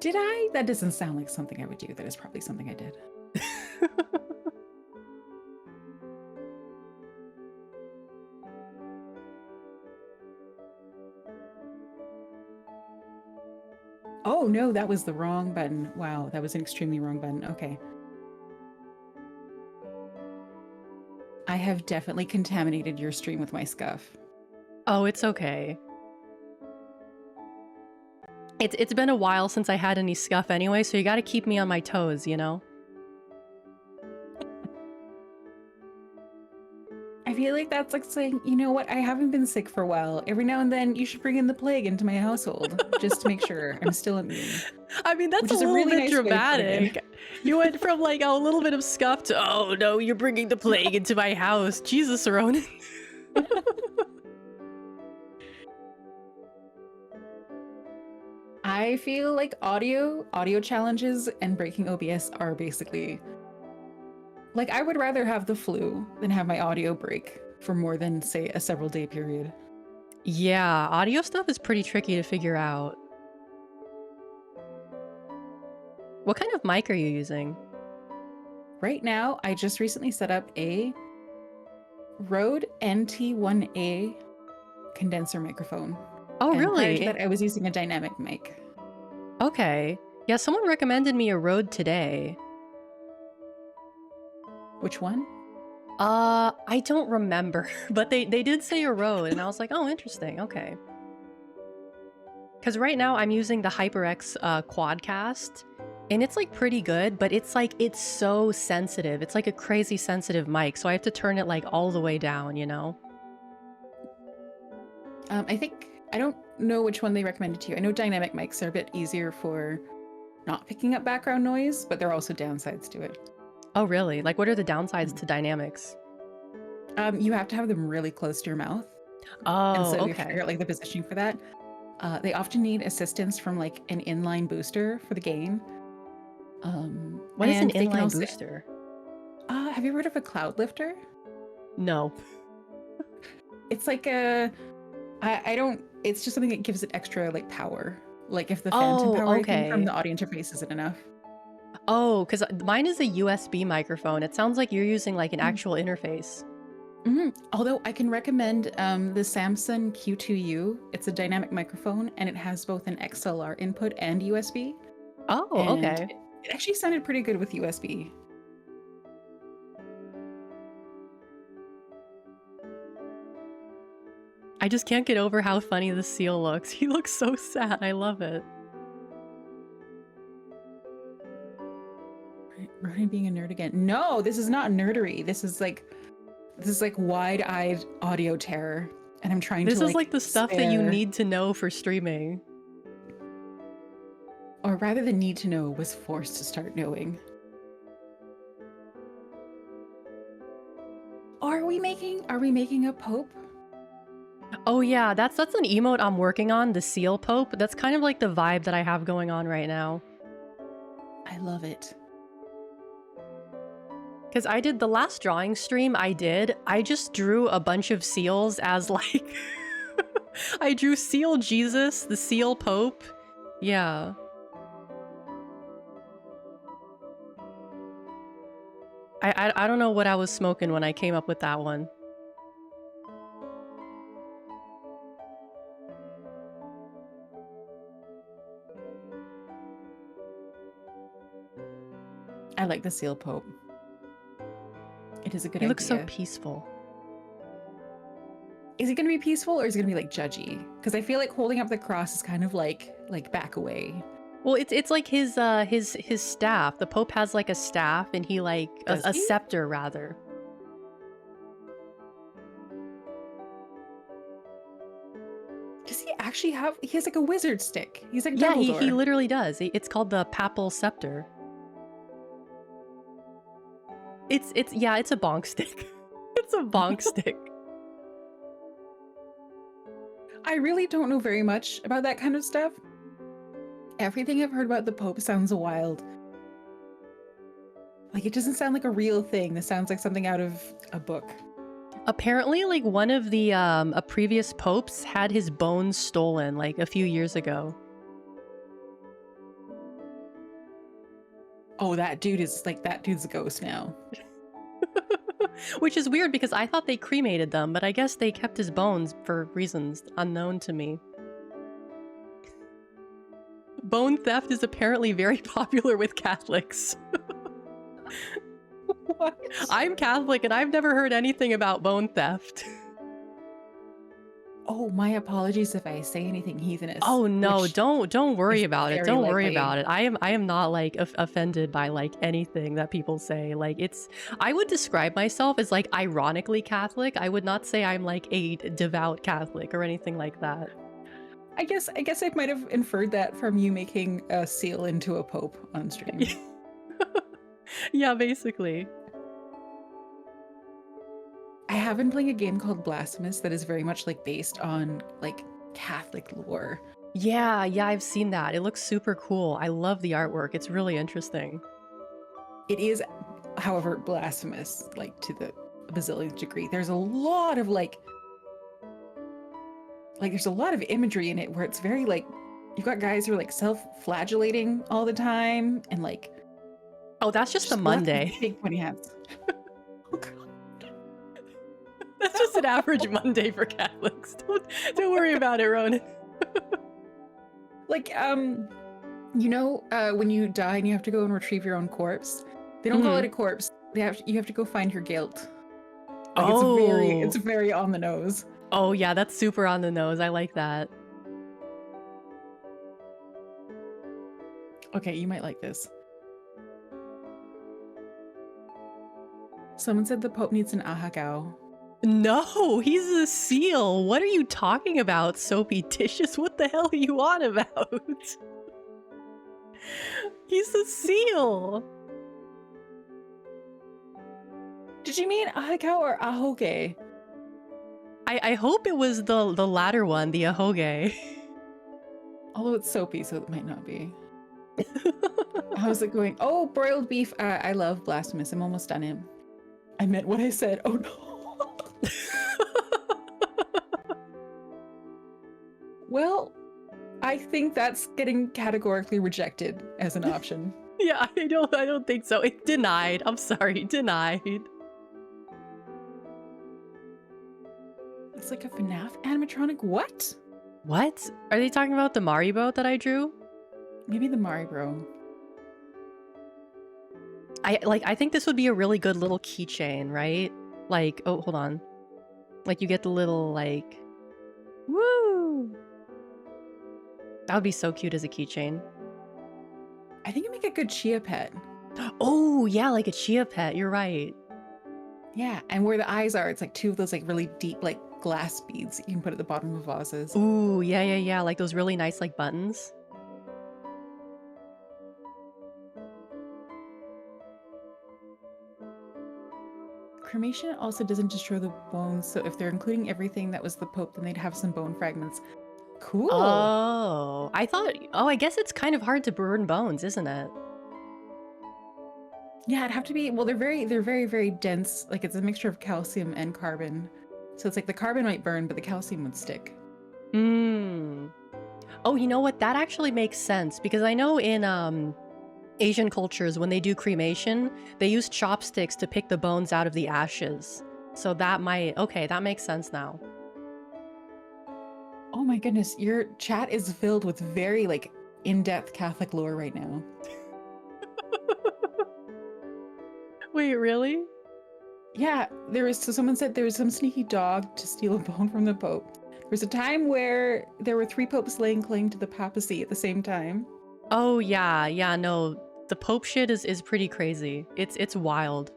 Did I? That doesn't sound like something I would do. That is probably something I did. Oh no, that was the wrong button. Wow, that was an extremely wrong button. Okay. I have definitely contaminated your stream with my scuff. Oh, it's okay. It's been a while since I had any scuff anyway, so you gotta keep me on my toes, you know? I feel like that's like saying, you know what, I haven't been sick for a while. Every now and then you should bring in the plague into my household just to make sure I'm still immune. I mean, that's Which a is a little really bit nice way of putting it. dramatic. You went from like a little bit of scuff to, oh no, you're bringing the plague into my house. Jesus, Ronenn. I feel like audio challenges and breaking OBS are basically like I would rather have the flu than have my audio break for more than say a several day period. Yeah, audio stuff is pretty tricky to figure out. What kind of mic are you using? Right now, I just recently set up a Rode NT1A condenser microphone. Oh, And prior to really? that, I was using a dynamic mic. Okay. Yeah, someone recommended me a Rode today. Which one? I don't remember, but they did say a Rode, and I was like, oh, interesting, okay. Because right now I'm using the HyperX Quadcast, and it's like pretty good, but it's like, it's so sensitive. It's like a crazy sensitive mic, so I have to turn it like all the way down, you know? I don't know which one they recommended to you. I know dynamic mics are a bit easier for not picking up background noise, but there are also downsides to it. Oh, really? Like, what are the downsides to dynamics? You have to have them really close to your mouth. Oh, and so you have to okay. figure out like the positioning for that. They often need assistance from like an inline booster for the gain. What is an and they can inline also- booster? Have you heard of a cloud lifter? No. It's like a, I don't. It's just something that gives it extra like power. Like if the phantom Oh, power thing from okay. the audio interface isn't enough. Oh, because mine is a USB microphone. It sounds like you're using like an actual interface. Although I can recommend the Samsung Q2U. It's a dynamic microphone and it has both an XLR input and USB. Oh, And okay. it actually sounded pretty good with USB. I just can't get over how funny the seal looks. He looks so sad. I love it. Ronenn being a nerd again. No, this is not nerdery. This is like wide-eyed audio terror. And I'm trying This to is like the stuff that you spare- need to know for streaming. Or rather than need to know, was forced to start knowing. Are we making a pope? Oh yeah, that's an emote I'm working on, the seal pope. That's kind of like the vibe that I have going on right now. I love it. Because I did the last drawing stream I just drew a bunch of seals as like... I drew Seal Jesus, the Seal Pope. Yeah. I don't know what I was smoking when I came up with that one. I like the seal pope. It is a good idea. He looks so peaceful. Is he going to be peaceful or is he going to be like judgy? Because I feel like holding up the cross is kind of like back away. Well, it's like his staff. The Pope has like a staff, and he like a scepter rather. Does he actually have? He has like a wizard stick. He's like yeah, Dumbledore. he literally does. It's called the papal scepter. It's a bonk stick. It's a bonk stick. I really don't know very much about that kind of stuff. Everything I've heard about the Pope sounds wild. Like, it doesn't sound like a real thing. This sounds like something out of a book. Apparently, like, one of the a previous popes had his bones stolen like a few years ago. Oh, that dude's a ghost now. Which is weird because I thought they cremated them, but I guess they kept his bones for reasons unknown to me. Bone theft is apparently very popular with Catholics. What? I'm Catholic and I've never heard anything about bone theft. Oh, my apologies if I say anything heathenist. Oh no, don't worry about it. Don't worry likely. about it. I am not like offended by like anything that people say. Like I would describe myself as like ironically Catholic. I would not say I'm like a devout Catholic or anything like that. I guess I might have inferred that from you making a seal into a pope on stream. Yeah, basically. I have been playing a game called Blasphemous that is very much like based on like Catholic lore. Yeah, I've seen that. It looks super cool. I love the artwork. It's really interesting. It is, however, blasphemous, like to the bazillionth degree. There's a lot of there's a lot of imagery in it where it's very like, you've got guys who are like self-flagellating all the time and like. Oh, that's just a Monday. Big pointy hats. Oh, God. That's just an average Monday for Catholics. Don't worry about it, Ronenn. Like, when you die and you have to go and retrieve your own corpse, they don't call it a corpse. You have to go find your guilt. Like, it's very on the nose. Oh yeah, that's super on the nose. I like that. Okay, you might like this. Someone said the Pope needs an ahakao. No, he's a seal. What are you talking about, Soapy Dishes? What the hell are you on about? He's a seal. Did you mean ahakao or ahoge? I hope it was the latter one, the ahoge. Although it's soapy, so it might not be. How's it going? Oh, broiled beef. I love Blasphemous. I'm almost done him. I meant what I said. Oh no. Well, I think that's getting categorically rejected as an option. Yeah, I don't think so. It's denied. I'm sorry, denied. It's like a FNAF animatronic. What? What? Are they talking about the Maribo that I drew? Maybe the Maribro. I think this would be a really good little keychain, right? Like, oh, hold on. Like you get the little like, woo! That would be so cute as a keychain. I think it'd make a good chia pet. Oh yeah, like a chia pet. You're right. Yeah, and where the eyes are, it's like two of those like really deep like glass beads that you can put at the bottom of vases. Ooh, yeah. Like those really nice like buttons. cremation also doesn't destroy the bones, so if they're including everything that was the Pope, then they'd have some bone fragments. Cool. Oh, I thought. Oh, I guess it's kind of hard to burn bones, isn't it? Yeah, it'd have to be. Well, they're very dense. Like it's a mixture of calcium and carbon. So it's like the carbon might burn, but the calcium would stick. Hmm. Oh, you know what? That actually makes sense because I know in Asian cultures when they do cremation, they use chopsticks to pick the bones out of the ashes. So that might. Okay, that makes sense now. Oh my goodness, your chat is filled with very like in-depth Catholic lore right now. Wait, really? Yeah, someone said there was some sneaky dog to steal a bone from the Pope. There was a time where there were 3 popes laying claim to the papacy at the same time. Oh yeah, no. The Pope shit is pretty crazy. It's wild.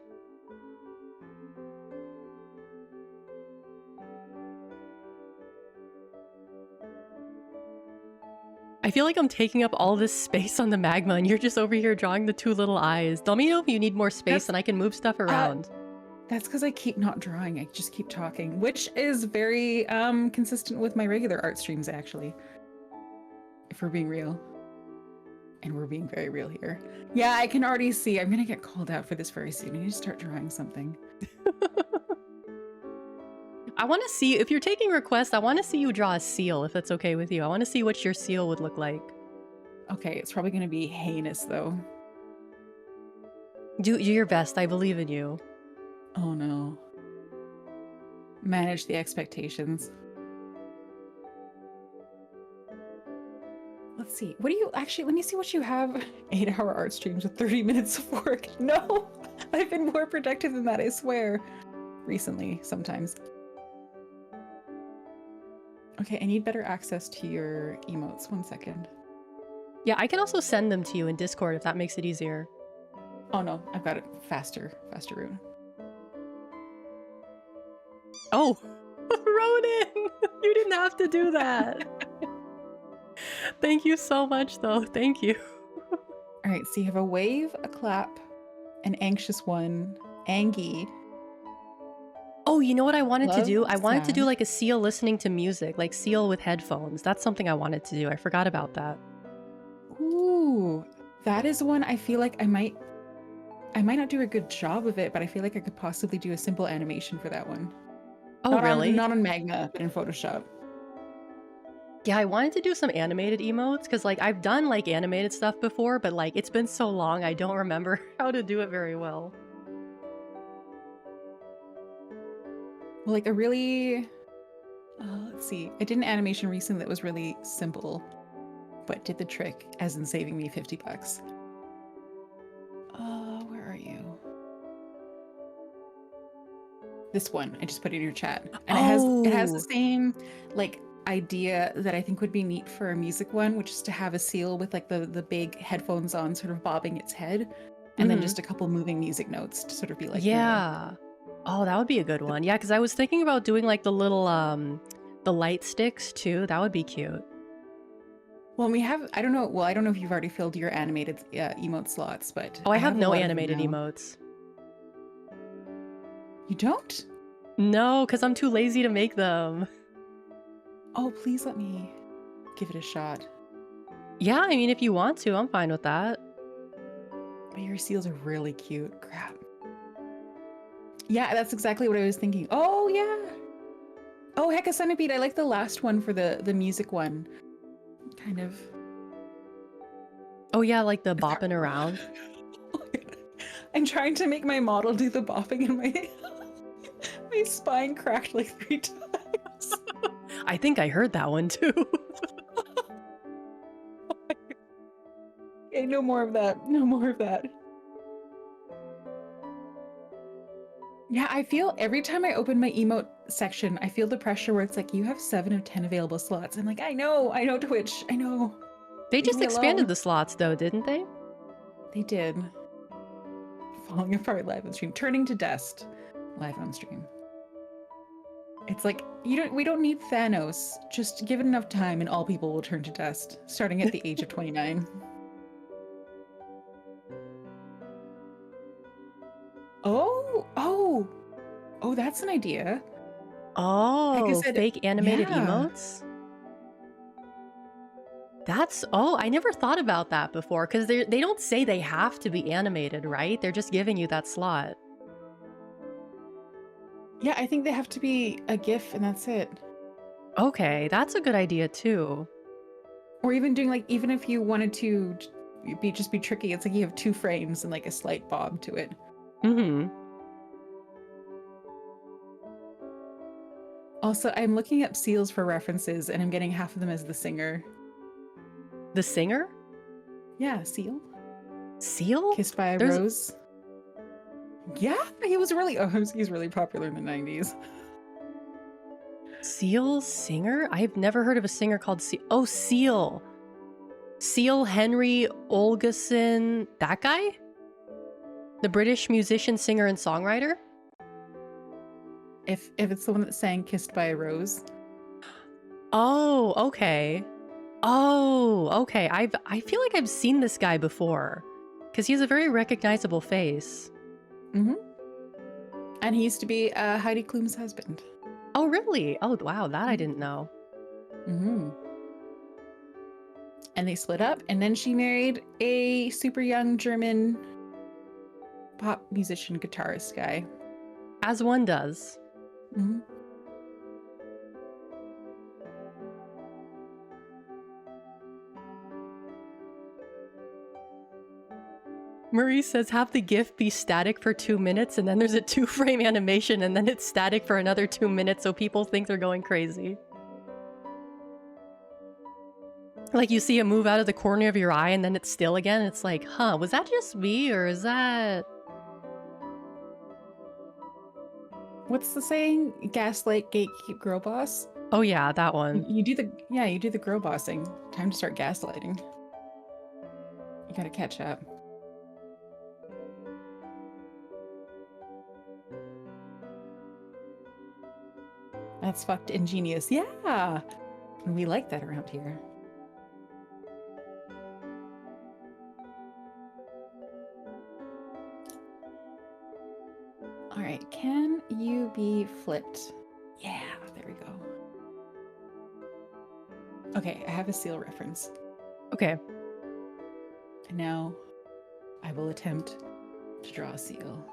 I feel like I'm taking up all this space on the magma and you're just over here drawing the 2 little eyes. Let me know if you need more space and I can move stuff around. That's because I keep not drawing. I just keep talking, which is very consistent with my regular art streams, actually. If we're being real. And we're being very real here. Yeah, I can already see. I'm going to get called out for this very soon. I need to start drawing something. I want to see, if you're taking requests, I want to see you draw a seal, if that's okay with you. I want to see what your seal would look like. Okay, it's probably going to be heinous, though. Do your best. I believe in you. Oh, no. Manage the expectations. Let's see. What do you actually, let me see what you have. 8-hour art streams with 30 minutes of work. No, I've been more productive than that, I swear. Recently, sometimes. Okay, I need better access to your emotes. 1 second. Yeah, I can also send them to you in Discord if that makes it easier. Oh no, I've got it faster route. Oh, Ronenn! You didn't have to do that. Thank you so much, though. Thank you. All right, so you have a wave, a clap, an anxious one, Angie. Oh, you know what I wanted to do? I wanted to do Sad. like a seal listening to music, like seal with headphones. That's something I wanted to do. I forgot about that. Ooh, that is one I feel like I might not do a good job of it, but I feel like I could possibly do a simple animation for that one. Oh, really? Not on Magma, but in Photoshop. Yeah, I wanted to do some animated emotes because like I've done like animated stuff before, but like it's been so long I don't remember how to do it very well. Well, like a really, let's see. I did an animation recently that was really simple, but did the trick, as in saving me $50. Where are you? This one, I just put it in your chat. And it has the same like idea that I think would be neat for a music one, which is to have a seal with like the big headphones on, sort of bobbing its head, and then just a couple moving music notes to sort of be like, yeah. Oh, that would be a good one. Yeah, because I was thinking about doing like the little the light sticks too. That would be cute. Well, we have, I don't know if you've already filled your animated emote slots, but Oh, I have a no lot of them animated now. emotes. You don't? No, because I'm too lazy to make them. Oh, please let me give it a shot. Yeah, I mean, if you want to, I'm fine with that. But your seals are really cute. Crap. Yeah, that's exactly what I was thinking. Oh, yeah. Oh, heck, a centipede. I like the last one for the music one. Kind of. Oh, yeah, like the bopping around. I'm trying to make my model do the bopping and my spine cracked like 3 times. I think I heard that one too. Okay, no more of that. No more of that. Yeah, I feel every time I open my emote section, I feel the pressure where it's like, you have 7 of 10 available slots. I'm like, I know Twitch, I know. They Leave just me expanded alone. the slots though, didn't they? They did. Falling apart live on stream, turning to dust live on stream. It's like, we don't need Thanos. Just give it enough time and all people will turn to dust, starting at the age of 29. Oh, that's an idea. Like I Oh, said, fake animated yeah. emotes? Oh, I never thought about that before because they don't say they have to be animated, right? They're just giving you that slot. Yeah, I think they have to be a GIF and that's it. Okay, that's a good idea too. Or even doing like, even if you wanted to just be tricky, it's like you have 2 frames and like a slight bob to it. Mm-hmm. Also, I'm looking up seals for references and I'm getting half of them as the singer. The singer? Yeah, Seal. Seal? Kissed by a There's Rose. Yeah, he's really popular in the 90s. Seal singer? I've never heard of a singer called Seal. Oh, Seal. Seal Henry Olgeson. That guy? The British musician, singer, and songwriter? If it's the one that sang Kissed by a Rose. Oh, okay. Oh, okay. I feel like I've seen this guy before because he has a very recognizable face. Mm-hmm. And he used to be Heidi Klum's husband. Oh, really? Oh, wow. That I didn't know. Mm-hmm. And they split up, and then she married a super young German pop musician guitarist guy. As one does. Mm-hmm. Marie says, have the GIF be static for 2 minutes, and then there's a 2-frame animation, and then it's static for another 2 minutes, so people think they're going crazy. Like you see a move out of the corner of your eye, and then it's still again. It's like, huh, was that just me, or is that... What's the saying? Gaslight, gatekeep, girl boss? Oh yeah, that one. You do the girl bossing. Time to start gaslighting. You gotta catch up. That's fucked ingenious. Yeah! We like that around here. All right, can you be flipped? Yeah, there we go. Okay, I have a seal reference. Okay. And now I will attempt to draw a seal.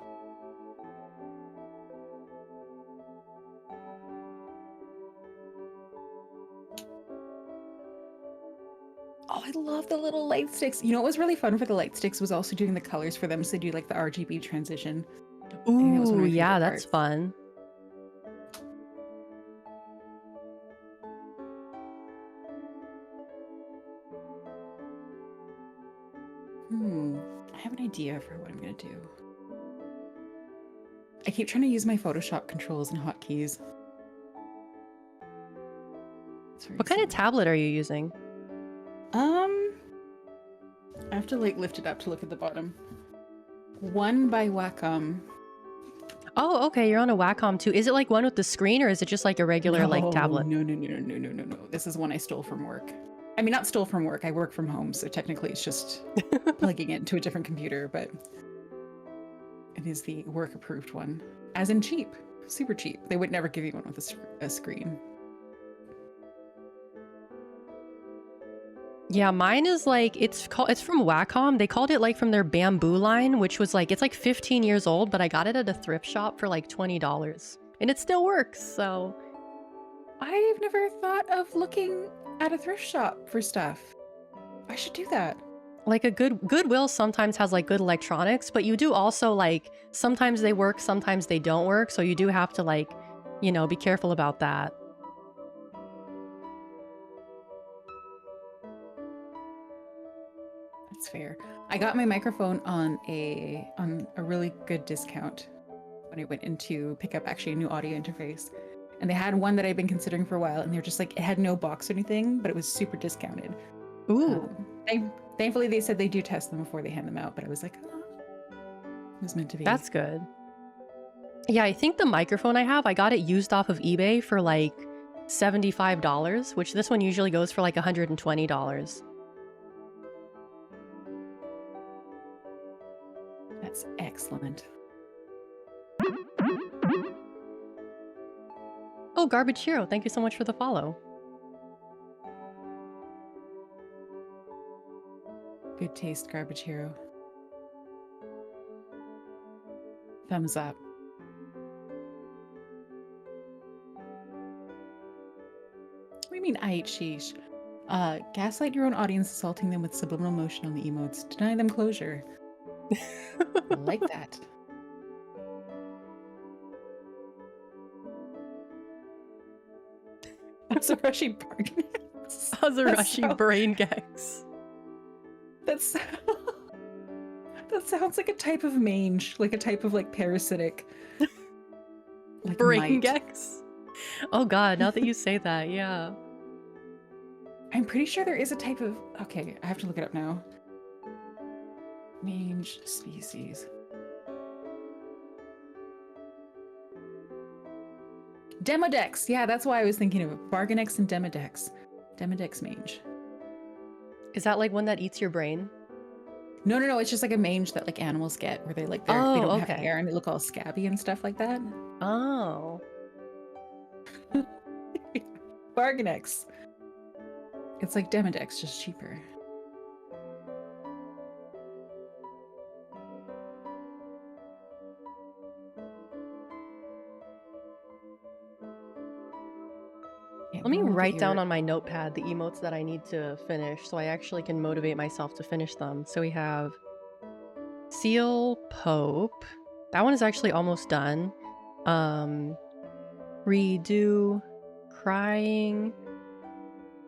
Oh, I love the little light sticks. You know what was really fun for the light sticks was also doing the colors for them. So they do like the RGB transition. I think that was one Ooh, of my yeah, favorite that's parts. fun. I have an idea for what I'm gonna do. I keep trying to use my Photoshop controls and hotkeys. What kind of tablet are you using? I have to like lift it up to look at the bottom. One by Wacom. Oh, okay, you're on a Wacom too. Is it like one with the screen, or is it just like a regular like tablet? No. This is one I stole from work. I mean, not stole from work. I work from home, so technically it's just plugging it into a different computer, but it is the work-approved one. As in cheap. Super cheap. They would never give you one with a screen. Yeah, mine is like, it's from Wacom. They called it like from their bamboo line, which was like, it's like 15 years old, but I got it at a thrift shop for like $20. And it still works, so. I've never thought of looking at a thrift shop for stuff. I should do that. Like a Goodwill sometimes has like good electronics, but you do also like, sometimes they work, sometimes they don't work. So you do have to like, you know, be careful about that. That's fair. I got my microphone on a really good discount when I went in to pick up actually a new audio interface. And they had one that I've been considering for a while, and they're just like, it had no box or anything, but it was super discounted. Ooh. Thankfully, they said they do test them before they hand them out, but I was like, oh, it was meant to be. That's good. Yeah, I think the microphone I have, I got it used off of eBay for like $75, which this one usually goes for like $120. That's excellent. Oh, Garbage Hero, thank you so much for the follow. Good taste, Garbage Hero. Thumbs up. What do you mean, I ate sheesh? Gaslight your own audience, assaulting them with subliminal motion on the emotes. Deny them closure. Like that. Azarashi Barganex. Azarashi Brain Gex. That's that sounds like a type of mange, like a type of like parasitic like Brain mite. Gex. Oh god, now that you say that, yeah. I'm pretty sure there is a type of... Okay, I have to look it up now. Mange species. Demodex. Yeah, that's why I was thinking of it. Barganex and Demodex. Demodex mange. Is that like one that eats your brain? No. It's just like a mange that like animals get, where they like they don't have hair and they look all scabby and stuff like that. Oh. Barganex. It's like Demodex, just cheaper. Let me write down on my notepad the emotes that I need to finish so I actually can motivate myself to finish them. So we have Seal Pope. That one is actually almost done. Redo Crying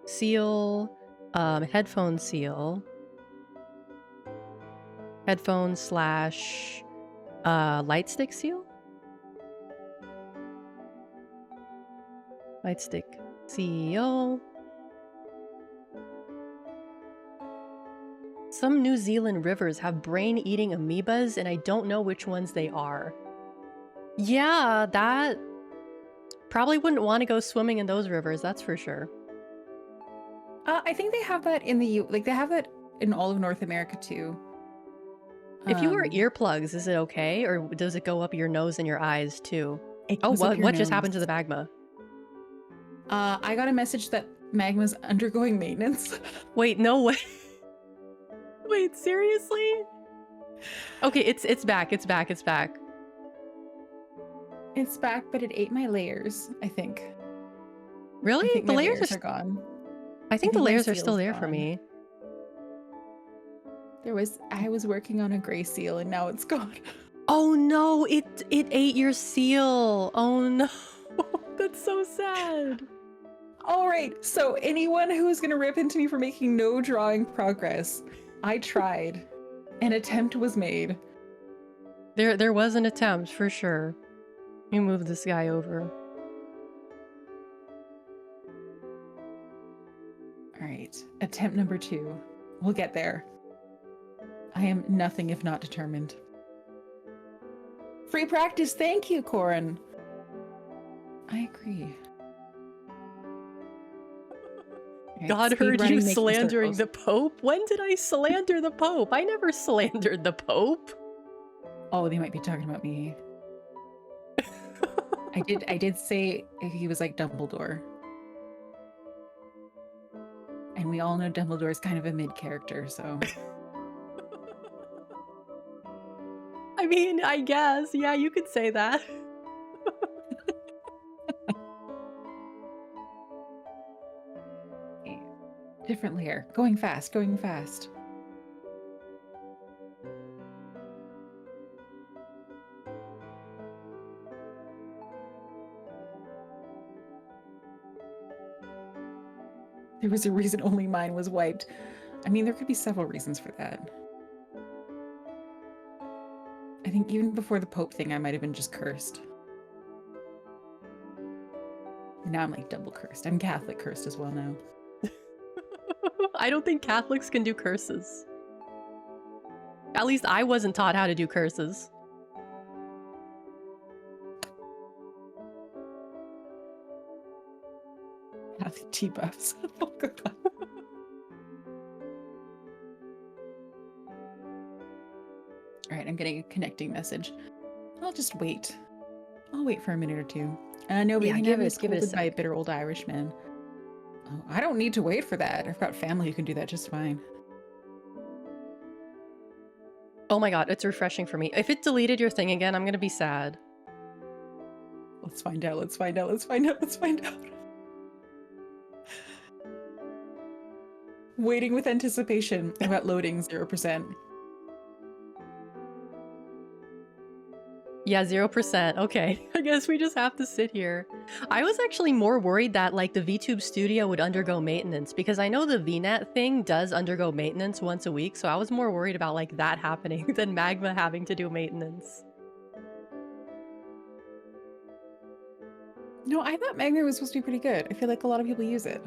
Seal, Headphone Seal. Headphone slash Lightstick Seal? Lightstick Seal. Some New Zealand rivers have brain-eating amoebas, and I don't know which ones they are. Yeah, that... Probably wouldn't want to go swimming in those rivers, that's for sure. I think they have that in the... Like, they have that in all of North America, too. If you wear earplugs, is it okay? Or does it go up your nose and your eyes, too? Oh, what just happened to the magma? I got a message that magma's undergoing maintenance. Wait, no way. Wait, seriously? Okay, it's back. It's back. It's back. It's back, but it ate my layers, I think. Really? I think the my layers are gone. I think the layers are still there for me. I was working on a gray seal and now it's gone. Oh no, it ate your seal. Oh no. That's so sad. All right, so anyone who is going to rip into me for making no drawing progress, I tried. An attempt was made. There was an attempt, for sure. Let me move this guy over. All right, attempt number 2. We'll get there. I am nothing if not determined. Free practice, thank you, Corin. I agree. Right, God heard you slandering circles. the Pope? When did I slander the Pope? I never slandered the Pope. Oh, they might be talking about me. I did say he was like Dumbledore. And we all know Dumbledore is kind of a mid character, so. I mean, I guess. Yeah, you could say that. Different layer. Going fast, going fast. There was a reason only mine was wiped. I mean, there could be several reasons for that. I think even before the Pope thing, I might have been just cursed. Now I'm like double cursed. I'm Catholic cursed as well now. I don't think Catholics can do curses. At least I wasn't taught how to do curses. Catholic T-buffs. Oh, God. All right, I'm getting a connecting message. I'll just wait. I'll wait for a minute or two. No, but Yeah, you can give have me it a scolded by a sec. bitter old Irishman. Oh, I don't need to wait for that. I've got family who can do that just fine. Oh my god, it's refreshing for me. If it deleted your thing again, I'm gonna be sad. Let's find out. Let's find out. Let's find out. Let's find out. Waiting with anticipation about loading 0%. Yeah, 0%. Okay. I guess we just have to sit here. I was actually more worried that like the VTube studio would undergo maintenance because I know the VNet thing does undergo maintenance once a week, so I was more worried about like that happening than Magma having to do maintenance. No, I thought Magma was supposed to be pretty good. I feel like a lot of people use it.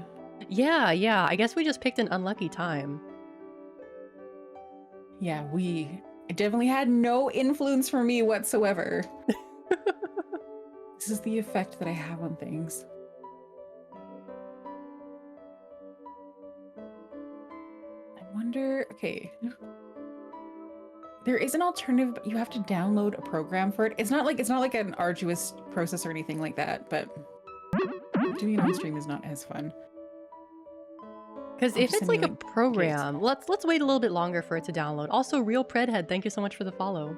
Yeah, yeah. I guess we just picked an unlucky time. Yeah, it definitely had no influence for me whatsoever. This is the effect that I have on things. I wonder, okay. There is an alternative, but you have to download a program for it. It's not like an arduous process or anything like that, but doing it on stream is not as fun. Because I'll if just it's send you like a a link in case. program, let's wait a little bit longer for it to download. Also, Real Predhead, thank you so much for the follow.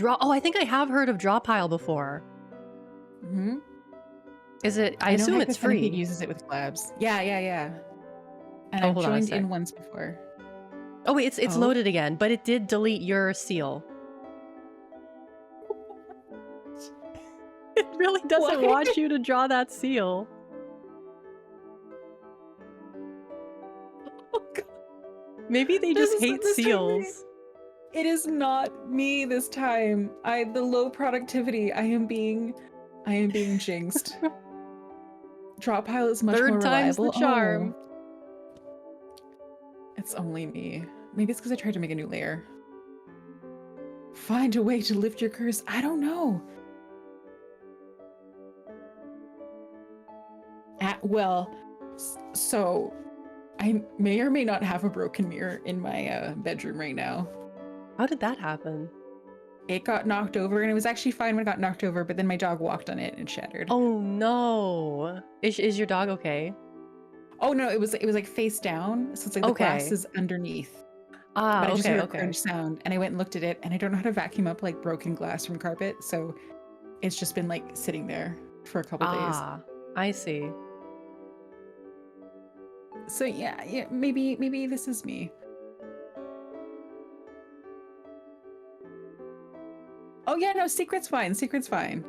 Oh, I think I have heard of Drawpile before. Mm-hmm. Is it? I know assume it's free. Hypothetically uses it with collabs. Yeah. And Oh, I've hold on a joined sec. in once before. Oh wait, it's Oh. loaded again, but it did delete your seal. It really doesn't What? want you to draw that seal. Oh, God. Maybe they just hate This time seals. it is not me this time. The low productivity. I am being jinxed. Drawpile is much more Third time's reliable. the charm. Oh. It's only me. Maybe it's because I tried to make a new layer. Find a way to lift your curse. I don't know. Well, so I may or may not have a broken mirror in my bedroom right now. How did that happen? It got knocked over, and it was actually fine when it got knocked over, but then my dog walked on it and it shattered. Oh no. Is your dog okay? Oh no, it was like face down, so it's like the glass is underneath. Ah, But I just okay, heard a okay. crunch sound, and I went and looked at it, and I don't know how to vacuum up like broken glass from carpet, so it's just been like sitting there for a couple days. Ah, I see. So yeah, maybe this is me. Oh yeah, no, Secret's fine. Secret's fine.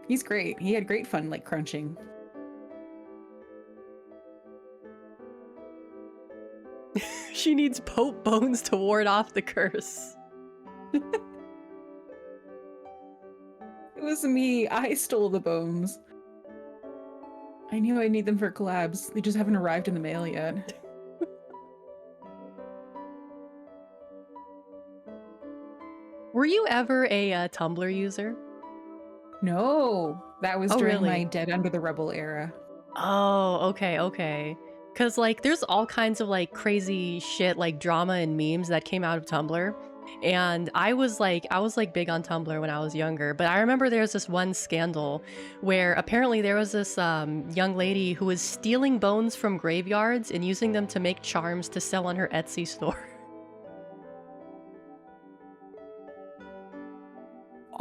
He's great. He had great fun like crunching. She needs Pope bones to ward off the curse. It was me. I stole the bones. I knew I need them for collabs. They just haven't arrived in the mail yet. Were you ever a Tumblr user? No, that was during really? my Dead Under the Rubble era. Oh, okay. Cause like there's all kinds of like crazy shit like drama and memes that came out of Tumblr. And I was like big on Tumblr when I was younger, but I remember there was this one scandal where apparently there was this young lady who was stealing bones from graveyards and using them to make charms to sell on her Etsy store.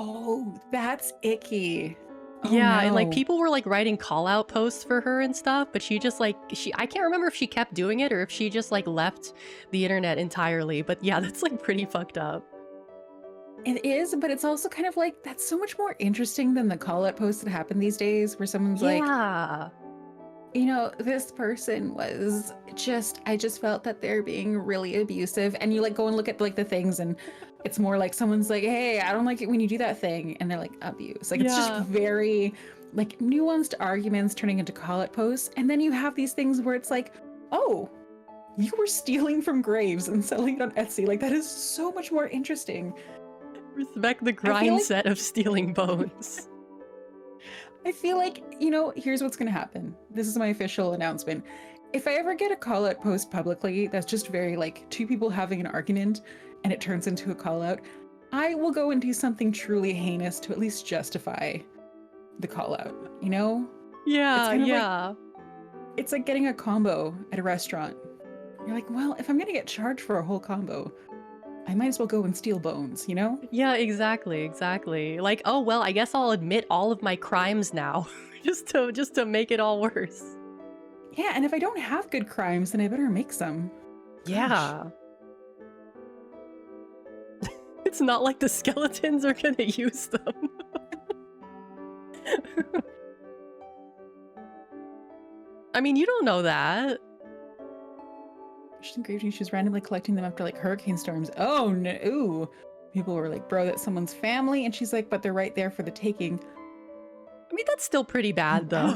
Oh, that's icky. Oh, Yeah, and like no. people were like writing call out posts for her and stuff, but she just like I can't remember if she kept doing it or if she just like left the internet entirely. But yeah, that's like pretty fucked up. It is, but it's also kind of like that's so much more interesting than the call out posts that happen these days where someone's like, Yeah. you know, this person was just, I just felt that they're being really abusive. And you like go and look at like the things and it's more like someone's like, hey, I don't like it when you do that thing. And they're like, abuse. Like it's Yeah. just very like nuanced arguments turning into call it posts. And then you have these things where it's like, oh, you were stealing from graves and selling it on Etsy. Like that is so much more interesting. Respect the grind like- set of stealing bones. I feel like, you know, here's what's going to happen. This is my official announcement. If I ever get a call out post publicly that's just very like two people having an argument and it turns into a call out, I will go and do something truly heinous to at least justify the call out, you know? Yeah, kind of like yeah. It's like getting a combo at a restaurant. You're like, well, if I'm gonna get charged for a whole combo, I might as well go and steal bones, you know? Yeah, exactly, exactly. Like, oh well, I guess I'll admit all of my crimes now, just to make it all worse. Yeah, and if I don't have good crimes, then I better make some. Gosh. Yeah. It's not like the skeletons are gonna use them. I mean, you don't know that. She's engraved and she's randomly collecting them after like hurricane storms. Oh no! Ooh. People were like, bro, that's someone's family. And she's like, but they're right there for the taking. I mean, that's still pretty bad, though.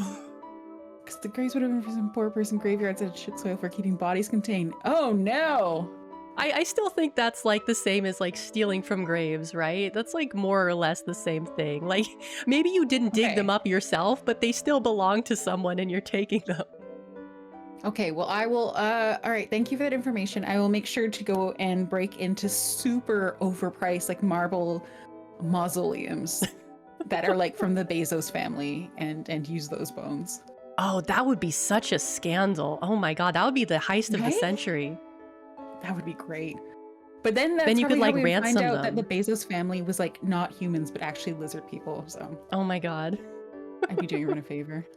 Because the graves would have been for some poor person graveyards at shit soil for keeping bodies contained. Oh no! I still think that's like the same as like stealing from graves, right? That's like more or less the same thing. Like, maybe you didn't dig them up yourself, but they still belong to someone and you're taking them. Okay, well, I will, all right, thank you for that information. I will make sure to go and break into super overpriced, like marble mausoleums that are like from the Bezos family and use those bones. Oh, that would be such a scandal. Oh my God, that would be the heist of the century. That would be great. But then that's you could like ransom find out them. that the Bezos family was like not humans, but actually lizard people, so. Oh my God. I'd be doing everyone a favor.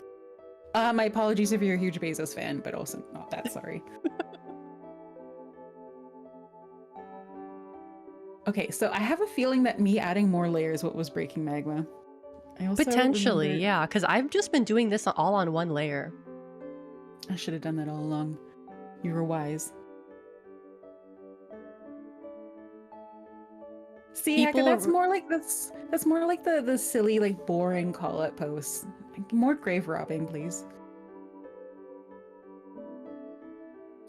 My apologies if you're a huge Bezos fan, but also not that sorry. Okay, so I have a feeling that me adding more layers what was breaking magma. I also Potentially, yeah, because I've just been doing this all on one layer. I should have done that all along. You were wise. See, Hecka, that's more like the silly, like boring call-out posts. More grave robbing, please.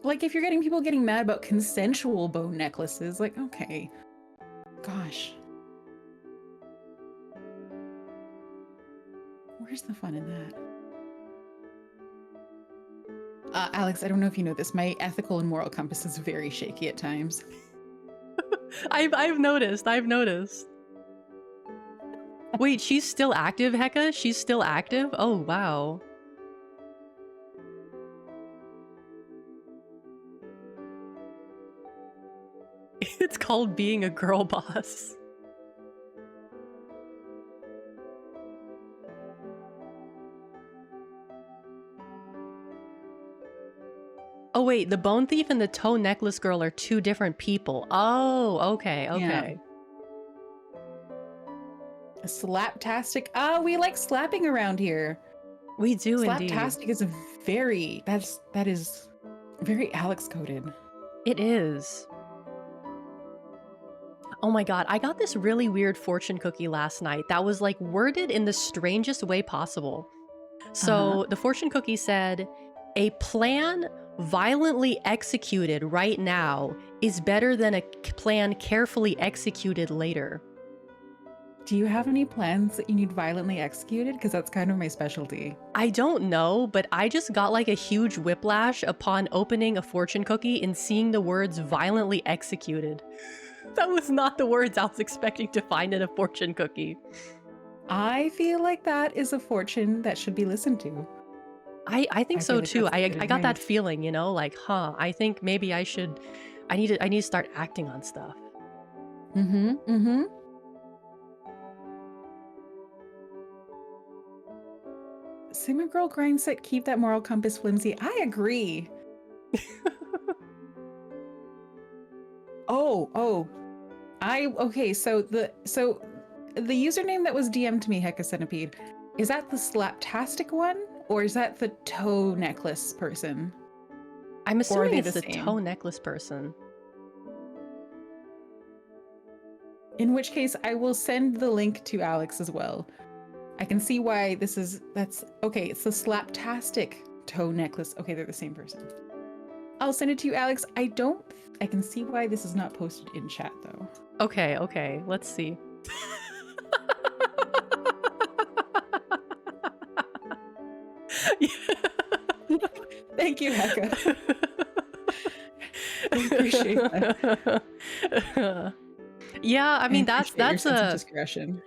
Like if you're getting people getting mad about consensual bone necklaces, like okay. Gosh. Where's the fun in that? Alex, I don't know if you know this. My ethical and moral compass is very shaky at times. I've noticed. Wait, she's still active, Hecka? She's still active? Oh, wow. It's called being a girl boss. Oh wait, the bone thief and the toe necklace girl are two different people. Oh, okay. Yeah. A slaptastic. Oh, we like slapping around here. We do indeed. Slaptastic is that is very Alex coded. It is. Oh my God, I got this really weird fortune cookie last night that was like worded in the strangest way possible. So the fortune cookie said, "A plan violently executed right now is better than a plan carefully executed later." Do you have any plans that you need violently executed? Because that's kind of my specialty. I don't know, but I just got like a huge whiplash upon opening a fortune cookie and seeing the words violently executed. That was not the words I was expecting to find in a fortune cookie. I feel like that is a fortune that should be listened to. I think so too. I got that feeling, you know, like, I think maybe I need to start acting on stuff. Sigma Girl grind set, keep that moral compass flimsy. I agree. Okay, so the username that was DM'd to me, Hecka Centipede, is that the slaptastic one? Or is that the toe necklace person? I'm assuming it's the toe necklace person. In which case, I will send the link to Alex as well. I can see why that's okay. It's the slaptastic toe necklace. Okay, they're the same person. I'll send it to you, Alex. I can see why this is not posted in chat though. Okay, let's see. Thank you, Hecka. I appreciate that. Yeah, I mean that's a discretion.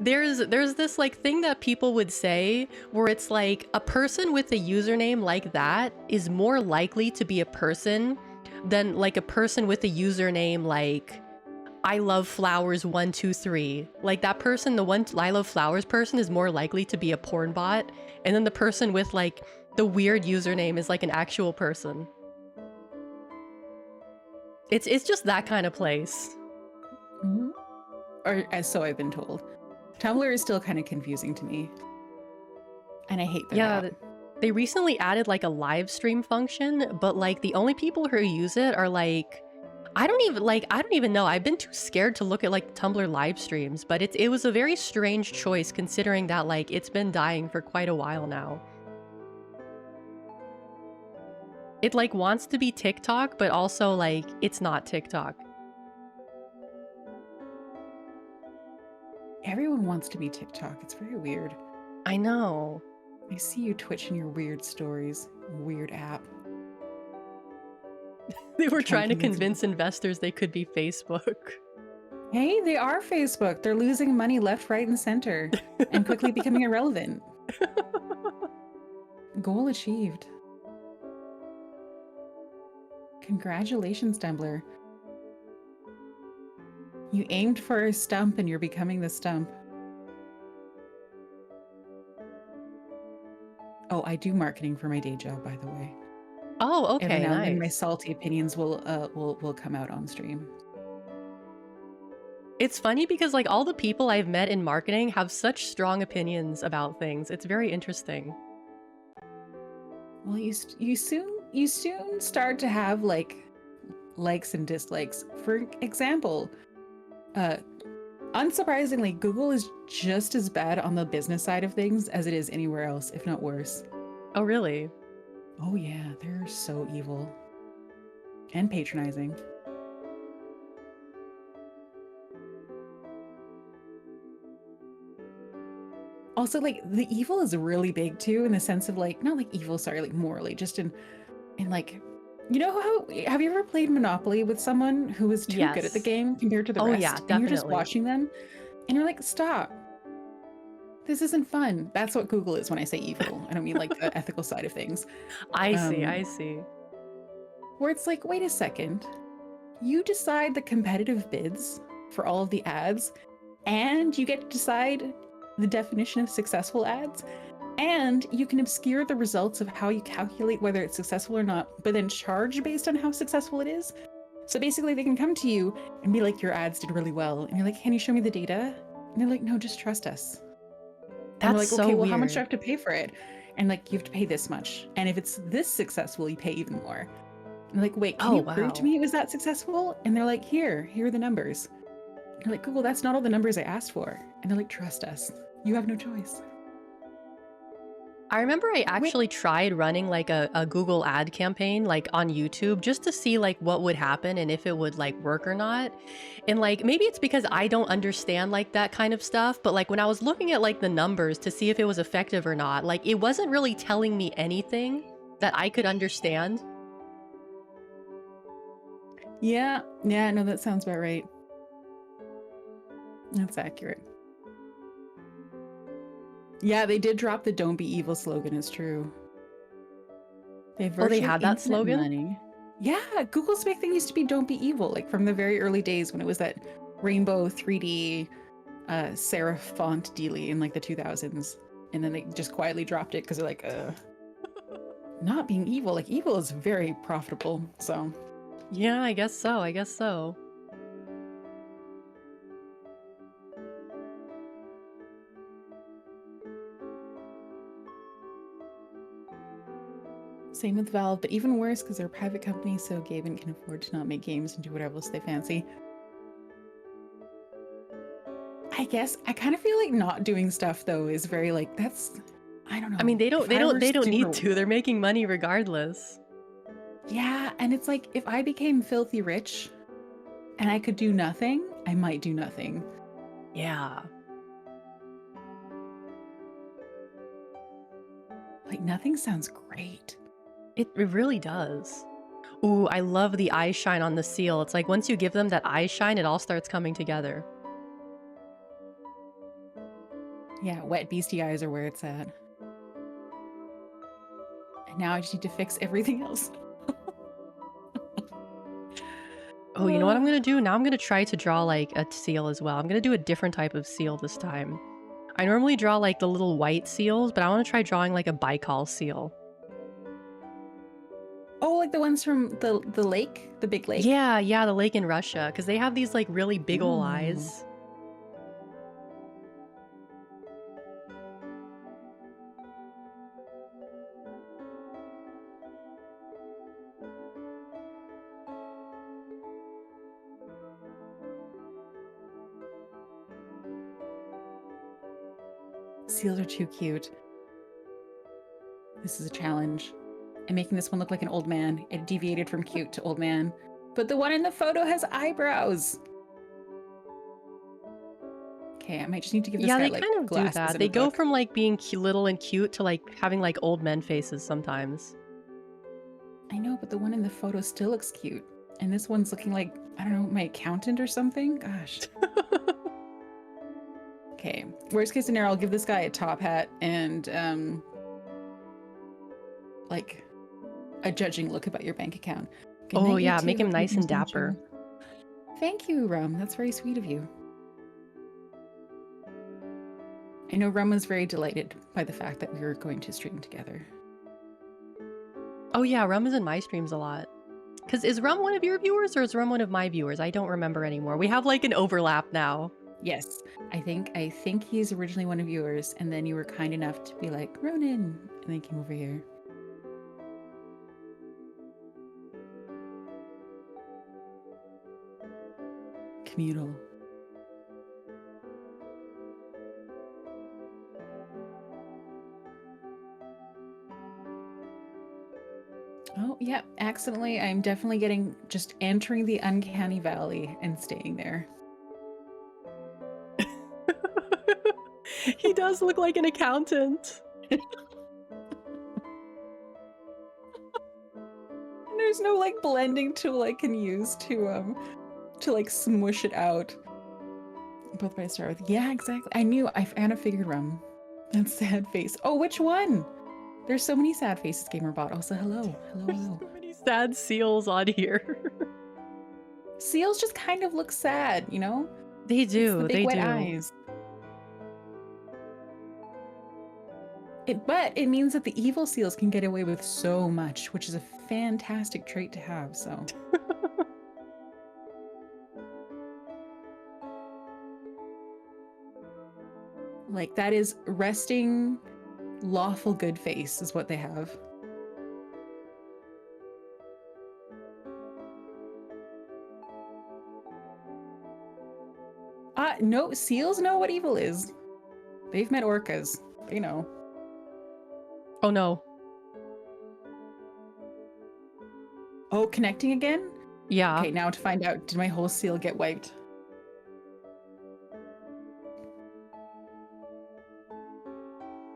There's this like thing that people would say where it's like a person with a username like that is more likely to be a person than like a person with a username like I love flowers 123. Like that person, the one I love flowers person is more likely to be a porn bot, and then the person with like the weird username is like an actual person. It's just that kind of place. Mhm. Or as so I've been told. Tumblr is still kind of confusing to me. And I hate their app. They recently added like a live stream function, but like the only people who use it are like I don't even know. I've been too scared to look at like Tumblr live streams, but it was a very strange choice considering that like it's been dying for quite a while now. It like wants to be TikTok, but also like it's not TikTok. Everyone wants to be TikTok. It's very weird. I know. I see you twitching your weird stories. Weird app. They were trying to convince investors they could be Facebook. Hey, they are Facebook. They're losing money left, right, and center and quickly becoming irrelevant. Goal achieved. Congratulations, Tumblr. You aimed for a stump and you're becoming the stump. Oh, I do marketing for my day job, by the way. Oh, okay, Every now and then nice. my salty opinions will come out on stream. It's funny because like all the people I've met in marketing have such strong opinions about things. It's very interesting. Well, you soon start to have like likes and dislikes. For example, unsurprisingly, Google is just as bad on the business side of things as it is anywhere else, if not worse. Oh, really? Oh yeah, they're so evil and patronizing. Also, like the evil is really big too, in the sense of like not like evil, sorry, like morally, just in like, you know how have you ever played Monopoly with someone who is too good at the Yes. game compared to the Oh, rest? yeah, And you're just definitely. watching them, and you're like, stop. This isn't fun. That's what Google is when I say evil. I don't mean like the ethical side of things. I see. Where it's like, wait a second. You decide the competitive bids for all of the ads, and you get to decide the definition of successful ads, and you can obscure the results of how you calculate whether it's successful or not, but then charge based on how successful it is. So basically they can come to you and be like, your ads did really well. And you're like, can you show me the data? And they're like, no, just trust us. And That's they're like, so okay, well, weird. how much do I have to pay for it? And like, you have to pay this much. And if it's this successful, you pay even more. And they're like, wait, can you prove to me it was that successful? And they're like, here are the numbers. And you're like, Google, that's not all the numbers I asked for. And they're like, trust us. You have no choice. I remember I actually tried running like a Google ad campaign like on YouTube just to see like what would happen and if it would like work or not. And like maybe it's because I don't understand like that kind of stuff, but like when I was looking at like the numbers to see if it was effective or not, like it wasn't really telling me anything that I could understand. Yeah, no, that sounds about right. That's accurate. Yeah, they did drop the "Don't be evil" slogan. It's true. They had that slogan? Money. Yeah, Google's big thing used to be "Don't be evil," like from the very early days when it was that rainbow 3D serif font dealy in like the 2000s, and then they just quietly dropped it because they're like, not being evil. Like evil is very profitable. So yeah, I guess so. Same with Valve, but even worse because they're a private company, so Gaben can afford to not make games and do whatever else they fancy. I guess I kind of feel like not doing stuff though is very like that's I don't know. I mean, they don't need to. They're making money regardless. Yeah, and it's like if I became filthy rich and I could do nothing, I might do nothing. Yeah. Like nothing sounds great. It really does. Ooh, I love the eye shine on the seal. It's like once you give them that eye shine, it all starts coming together. Yeah, wet beastie eyes are where it's at. And now I just need to fix everything else. Oh, you know what I'm gonna do? Now I'm gonna try to draw like a seal as well. I'm gonna do a different type of seal this time. I normally draw like the little white seals, but I want to try drawing like a Baikal seal. Oh, like the ones from the lake, the big lake? Yeah, yeah, the lake in Russia, because they have these like really big ol' Ooh. eyes. Seals are too cute. This is a challenge. I'm making this one look like an old man. It deviated from cute to old man. But the one in the photo has eyebrows. Okay, I might just need to give this Yeah, guy they like kind of do glasses that. and They a go book. from like being little and cute to like having like old men faces sometimes. I know, but the one in the photo still looks cute. And this one's looking like, I don't know, my accountant or something? Gosh. Okay, worst case scenario, I'll give this guy a top hat and like a judging look about your bank account. Good Oh night, you yeah, make two. him nice Nothing's and gonna dapper. change. Thank you, Rum. That's very sweet of you. I know Rum was very delighted by the fact that we were going to stream together. Oh yeah, Rum is in my streams a lot. Because is Rum one of your viewers or is Rum one of my viewers? I don't remember anymore. We have like an overlap now. Yes, I think he's originally one of yours, and then you were kind enough to be like, Ronenn, and then came over here. Communal. Oh, yeah, accidentally. I'm definitely just entering the uncanny valley and staying there. He does look like an accountant. There's no like blending tool I can use to like smush it out. Both by start with, yeah, exactly. Anna figured Rum. That sad face. Oh, which one? There's so many sad faces, Gamerbot. Also, hello. There's so many sad seals on here. Seals just kind of look sad, you know? They It's the do, big they wet do. eyes. But it means that the evil seals can get away with so much, which is a fantastic trait to have, so. Like, that is resting, lawful good face is what they have. No, seals know what evil is. They've met orcas. They know. Oh no. Oh, connecting again? Yeah. Okay, now to find out, did my whole seal get wiped?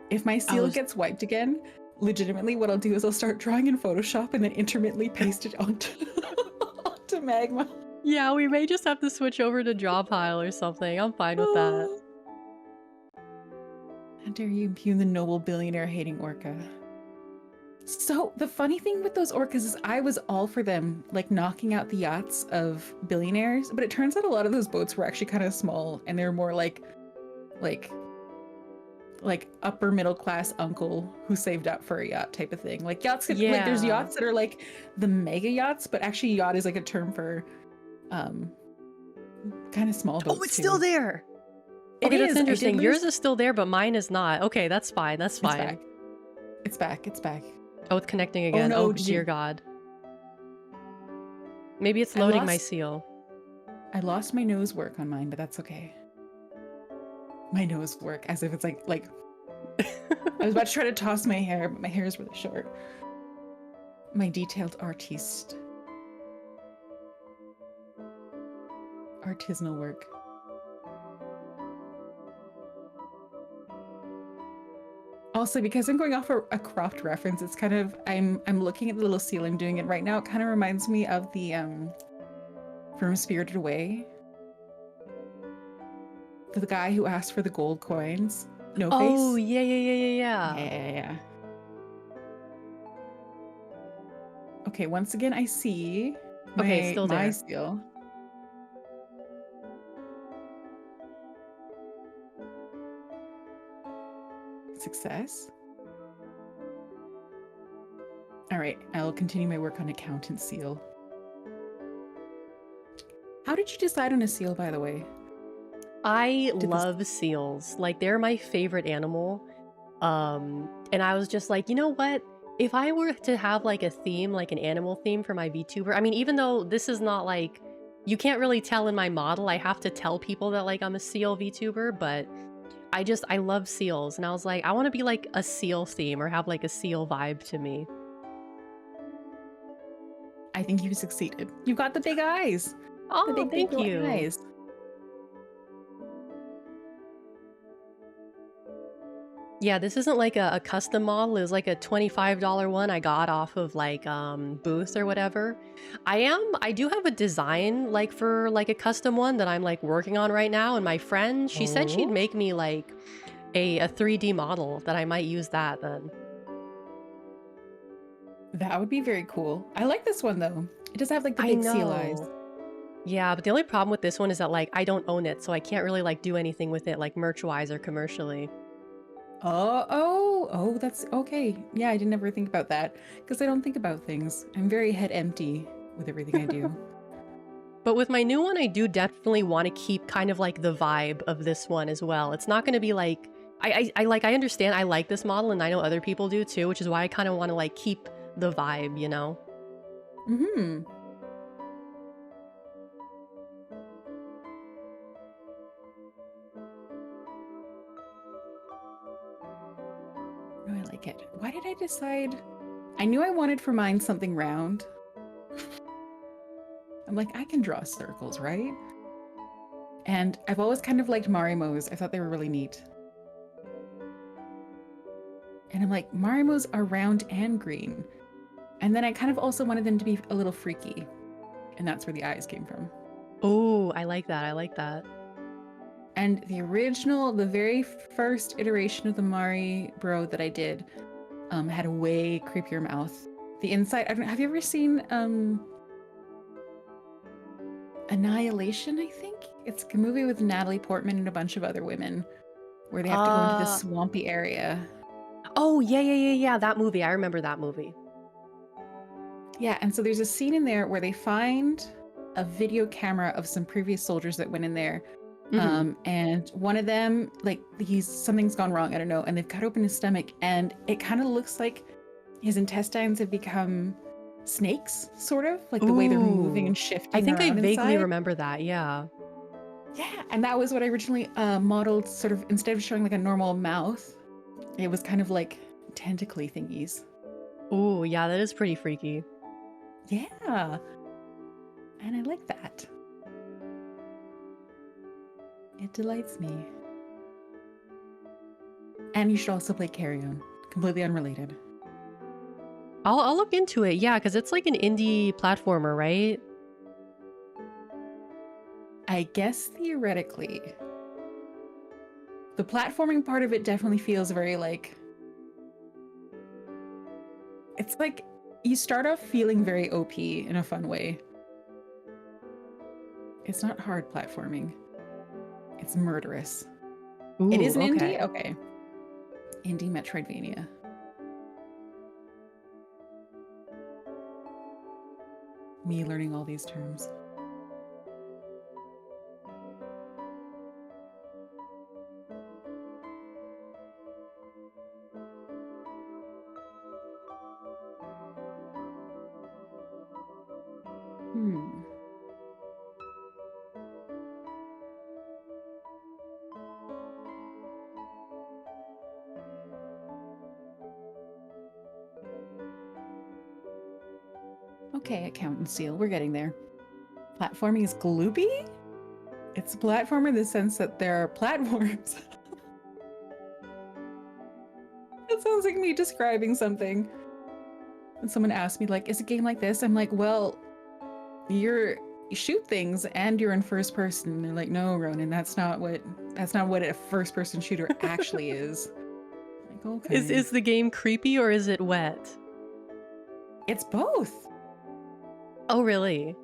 If my seal gets wiped again, legitimately what I'll do is I'll start drawing in Photoshop and then intermittently paste it onto Magma. Yeah, we may just have to switch over to draw pile or something. I'm fine with that. How dare you impugn the noble billionaire hating orca? So the funny thing with those orcas is I was all for them like knocking out the yachts of billionaires, but it turns out a lot of those boats were actually kind of small and they're more like upper middle class uncle who saved up for a yacht type of thing. Like yachts, like there's yachts that are like the mega yachts, but actually yacht is like a term for kind of small boats. Oh, it's still there. Okay, that's interesting. Yours is still there, but mine is not. Okay, that's fine. That's fine. It's back. It's back. Oh, it's connecting again. Oh, no, oh dear God. Maybe it's loading my seal. I lost my nose work on mine, but that's okay. My nose work, as if it's like I was about to try to toss my hair, but my hair is really short. My detailed artiste. Artisanal work. Also, because I'm going off a cropped reference, it's kind of I'm looking at the little seal I'm doing it right now. It kind of reminds me of the from Spirited Away. The guy who asked for the gold coins No Oh, face. yeah, yeah, yeah, yeah, Yeah, yeah. yeah, yeah. Okay, once again, I see Okay, it's still my there. seal. Success. All right, I'll continue my work on accountant seal. How did you decide on a seal, by the way? I Did this? love seals. Like, they're my favorite animal. And I was just like, you know what? If I were to have like a theme, like an animal theme for my VTuber, I mean, even though this is not like, you can't really tell in my model, I have to tell people that like I'm a seal VTuber, but I love seals. And I was like, I want to be like a seal theme or have like a seal vibe to me. I think you succeeded. You got the big eyes, the Oh, big thank little you. eyes. Yeah, this isn't like a custom model. It was like a $25 one I got off of like Booth or whatever. I do have a design like for like a custom one that I'm like working on right now. And my friend, she said she'd Oh, make me like a 3D model that I might use that then. that would be very cool. I like this one though. It does have like the I big seal eyes. know. Yeah, but the only problem with this one is that like I don't own it, so I can't really like do anything with it like merch-wise or commercially. Oh, that's okay. Yeah, I didn't ever think about that because I don't think about things. I'm very head empty with everything I do. But with my new one, I do definitely want to keep kind of like the vibe of this one as well. It's not going to be like I understand I like this model and I know other people do too, which is why I kind of want to like keep the vibe, you know? Hmm. Oh, I like it. Why did I decide? I knew I wanted for mine something round. I'm like, I can draw circles, right? And I've always kind of liked Marimos. I thought they were really neat. And I'm like, Marimos are round and green. And then I kind of also wanted them to be a little freaky. And that's where the eyes came from. Oh, I like that. I like that. And the original, the very first iteration of the Mari Bro that I did, had a way creepier mouth. The inside, I don't have you ever seen Annihilation, I think? It's a movie with Natalie Portman and a bunch of other women where they have to go into this Uh swampy area. oh, yeah, yeah, yeah, yeah, that movie. I remember that movie. Yeah, and so there's a scene in there where they find a video camera of some previous soldiers that went in there. Mhm. And one of them, like, something's gone wrong, I don't know, and they've cut open his stomach, and it kind of looks like his intestines have become snakes, sort of, like the way they're moving Ooh. and I shifting think I around vaguely inside. remember that. Yeah. Yeah, and that was what I originally modeled, sort of, instead of showing like a normal mouth, it was kind of like tentacly thingies. Ooh, yeah, that is pretty freaky. Yeah, and I like that. It delights me. And you should also play Carry On, completely unrelated. I'll look into it. Yeah, because it's like an indie platformer, right? I guess theoretically, the platforming part of it definitely feels very like, it's like you start off feeling very OP in a fun way. It's not hard platforming, it's murderous. It Ooh, is an indie? okay. Okay. Indie Metroidvania. Me learning all these terms. Hmm. Okay, Accountant Seal, we're getting there. Platforming is gloopy? It's a platformer in the sense that there are platforms. That sounds like me describing something. When someone asks me, like, is a game like this? I'm like, well, you're you shoot things and you're in first person. And they're like, no, Ronenn, that's not what a first person shooter actually is. Like, okay. Is the game creepy or is it wet? It's both. Oh, really?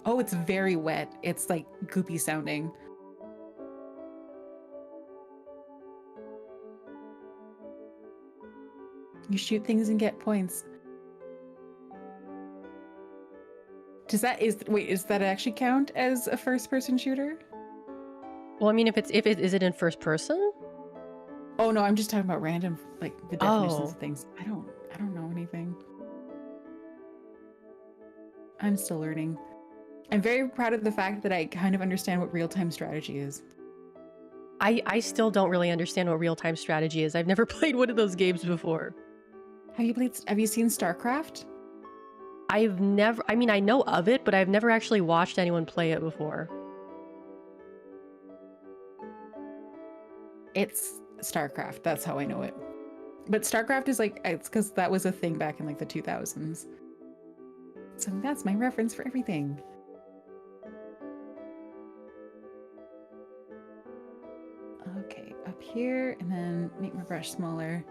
Oh, it's very wet. It's like goopy sounding. You shoot things and get points. Does that actually count as a first person shooter? Well, I mean, is it in first person? Oh no, I'm just talking about random, like the definitions of Oh. things. I don't know anything. I'm still learning. I'm very proud of the fact that I kind of understand what real-time strategy is. I still don't really understand what real-time strategy is. I've never played one of those games before. Have you seen StarCraft? I mean, I know of it, but I've never actually watched anyone play it before. It's StarCraft. That's how I know it. But StarCraft is like, it's because that was a thing back in like the 2000s. So that's my reference for everything. Okay, up here, and then make my brush smaller.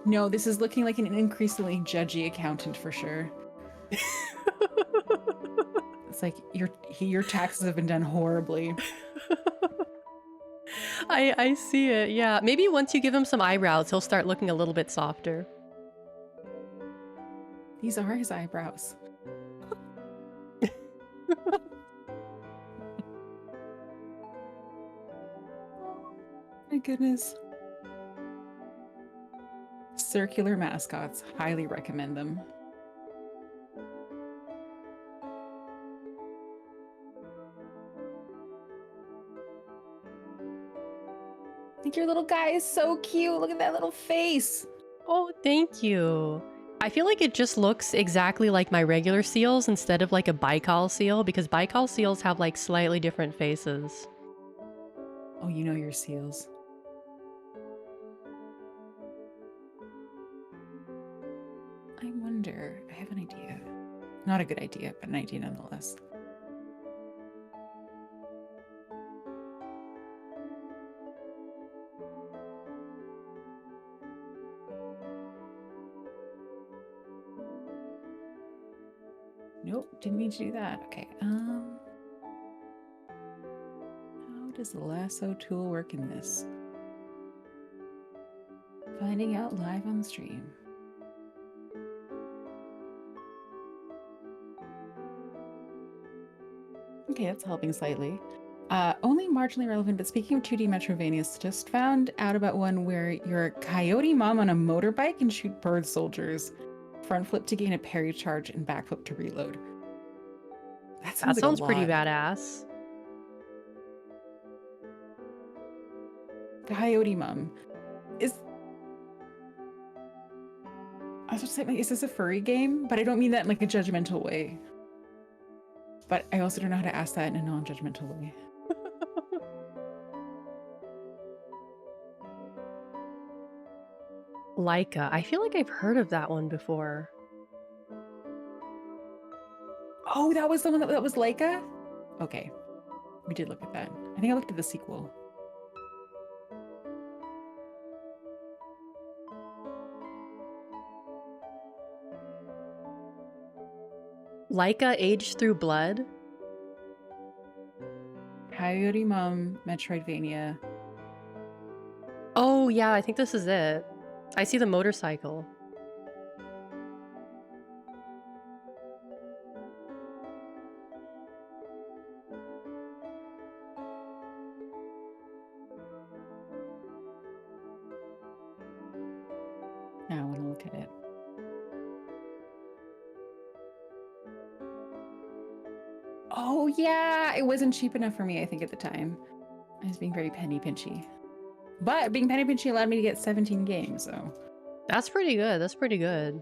No, this is looking like an increasingly judgy accountant for sure. It's like your taxes have been done horribly. I see it, yeah. Maybe once you give him some eyebrows, he'll start looking a little bit softer. These are his eyebrows. My goodness. Circular mascots. Highly recommend them. I think your little guy is so cute. Look at that little face. Oh, thank you. I feel like it just looks exactly like my regular seals instead of like a Baikal seal, because Baikal seals have like slightly different faces. Oh, you know your seals. I wonder, I have an idea. Not a good idea, but an idea nonetheless. Nope, didn't mean to do that. Okay, how does the lasso tool work in this? Finding out live on stream. Okay, that's helping slightly. Only marginally relevant, but speaking of 2D Metrovanias, just found out about one where you're a coyote mom on a motorbike and shoot bird soldiers. Front flip to gain a parry charge and back flip to reload. That sounds like a lot. Pretty badass. Coyote mom. I was just saying, is this a furry game? But I don't mean that in like a judgmental way. But I also don't know how to ask that in a non-judgmental way. Laika. I feel like I've heard of that one before. Oh, that was the one that was Laika? Okay. We did look at that. I think I looked at the sequel. Laika Aged Through Blood? Coyote Mom, Metroidvania. Oh, yeah, I think this is it. I see the motorcycle. Now I want to look at it. Oh, yeah. It wasn't cheap enough for me, I think, at the time. I was being very penny pinchy. But being penny pinchy allowed me to get 17 games, so. That's pretty good. That's pretty good.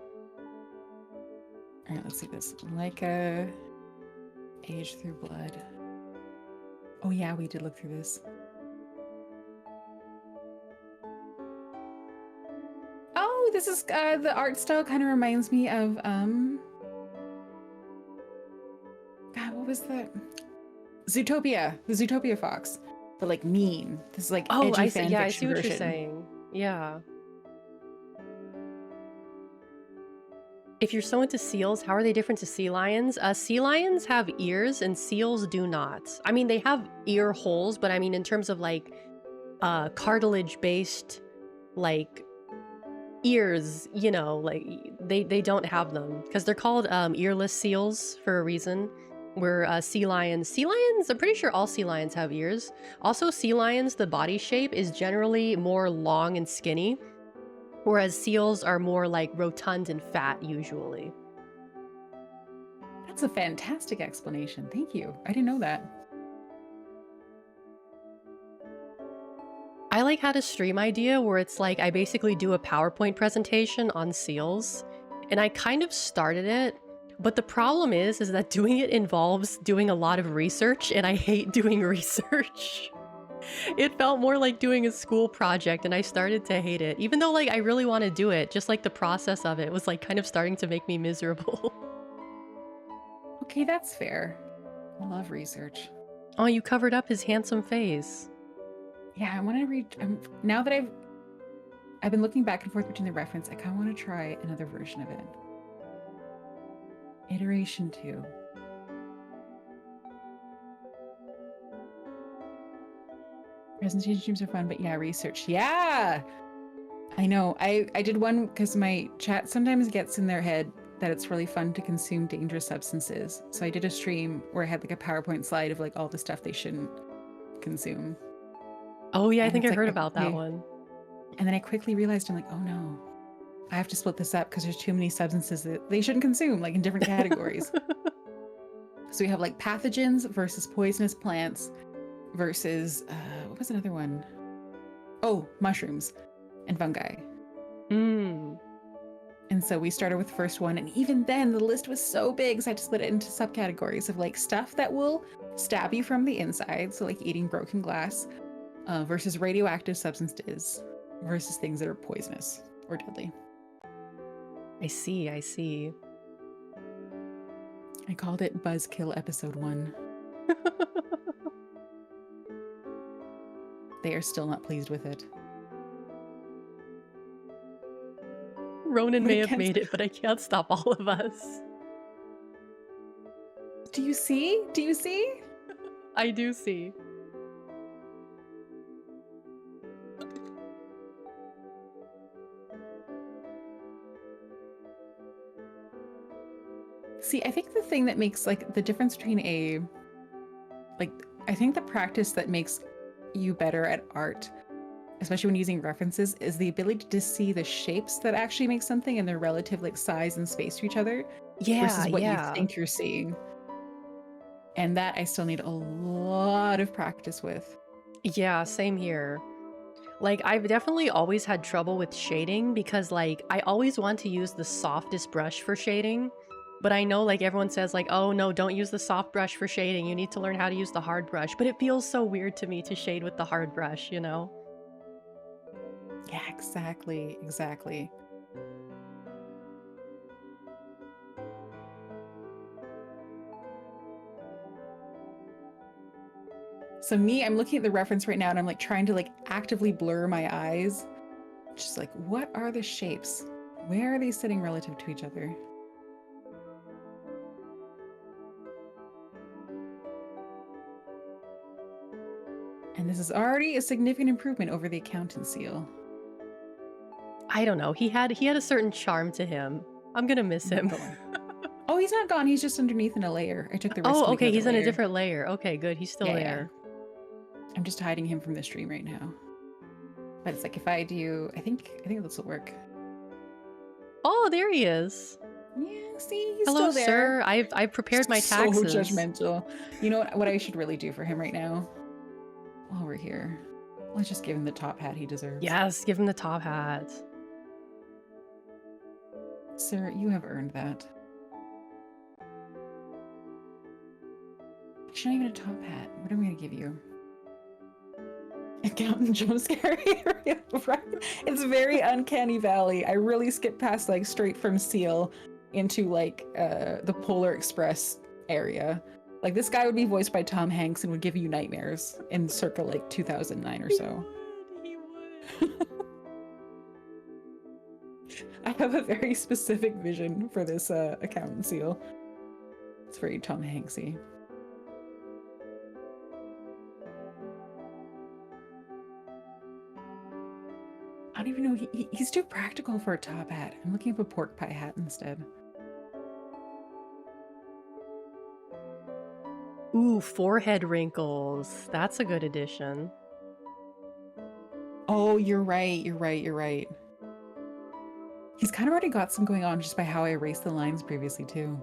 All right, let's see this. Leica, age through blood. Oh yeah, we did look through this. Oh, this is the art style kind of reminds me of God, what was that? Zootopia, the Zootopia fox, but like mean. This is like Oh, edgy I see. fan Yeah, I fiction see what you're version. saying. Yeah. If you're so into seals, how are they different to sea lions? Sea lions have ears and seals do not. I mean, they have ear holes, but I mean, in terms of like cartilage-based like ears, you know, like they don't have them because they're called earless seals for a reason. Where sea lions, I'm pretty sure all sea lions have ears. Also, sea lions, the body shape is generally more long and skinny, whereas seals are more like rotund and fat usually. That's a fantastic explanation. Thank you. I didn't know that. I like had a stream idea where it's like I basically do a PowerPoint presentation on seals, and I kind of started it, but the problem is that doing it involves doing a lot of research, and I hate doing research. It felt more like doing a school project, and I started to hate it. Even though like I really want to do it, just like the process of it was like kind of starting to make me miserable. Okay, that's fair. I love research. Oh, you covered up his handsome face. Yeah, I want to read. Now that I've been looking back and forth between the reference, I kind of want to try another version of it. Iteration 2. Presentation streams are fun, but yeah, research. Yeah! I know. I did one because my chat sometimes gets in their head that it's really fun to consume dangerous substances. So I did a stream where I had like a PowerPoint slide of like all the stuff they shouldn't consume. Oh yeah, I And think it's I like, heard about that okay. one. And then I quickly realized, I'm like, oh no, I have to split this up because there's too many substances that they shouldn't consume, like in different categories. So we have like pathogens versus poisonous plants versus, what was another one? Oh, mushrooms and fungi. Mm. And so we started with the first one. And even then the list was so big. So I had to split it into subcategories of like stuff that will stab you from the inside. So like eating broken glass versus radioactive substances versus things that are poisonous or deadly. I see, I see. I called it Buzzkill Episode 1. They are still not pleased with it. Ronenn may have made it, but I can't stop all of us. Do you see? Do you see? I do see. See, I think the thing that makes like the difference between I think the practice that makes you better at art, especially when using references, is the ability to see the shapes that actually make something and their relative like size and space to each other versus what you think you're seeing. And that I still need a lot of practice with. Yeah, same here. Like, I've definitely always had trouble with shading because, like, I always want to use the softest brush for shading. But I know, like, everyone says, like, oh, no, don't use the soft brush for shading. You need to learn how to use the hard brush. But it feels so weird to me to shade with the hard brush, you know? Yeah, exactly. Exactly. So me, I'm looking at the reference right now and I'm like trying to like actively blur my eyes. Just like, what are the shapes? Where are they sitting relative to each other? And this is already a significant improvement over the accountant seal. I don't know. He had a certain charm to him. I'm gonna miss him. Oh, he's not gone. He's just underneath in a layer. I took the risk. Oh, okay. He's in a different layer. Okay, good. He's still there. Yeah. I'm just hiding him from the stream right now. But it's like if I do, I think this will work. Oh, there he is. Yeah, see, he's Hello, still there. sir. I've prepared my taxes. So judgmental. You know what I should really do for him right now? While we're here, let's just give him the top hat he deserves. Yes, give him the top hat. Sir, you have earned that. Actually, not even a top hat. What am I gonna give you? Accountant jump scare area, right? It's very uncanny valley. I really skipped past like straight from Seal into like the Polar Express area. Like this guy would be voiced by Tom Hanks and would give you nightmares in circa like 2009 or so. He would. I have a very specific vision for this accountant Seal. It's very Tom Hanksy. I don't even know. He's too practical for a top hat. I'm looking up a pork pie hat instead. Ooh, forehead wrinkles. That's a good addition. Oh, you're right. You're right. You're right. He's kind of already got some going on just by how I erased the lines previously, too.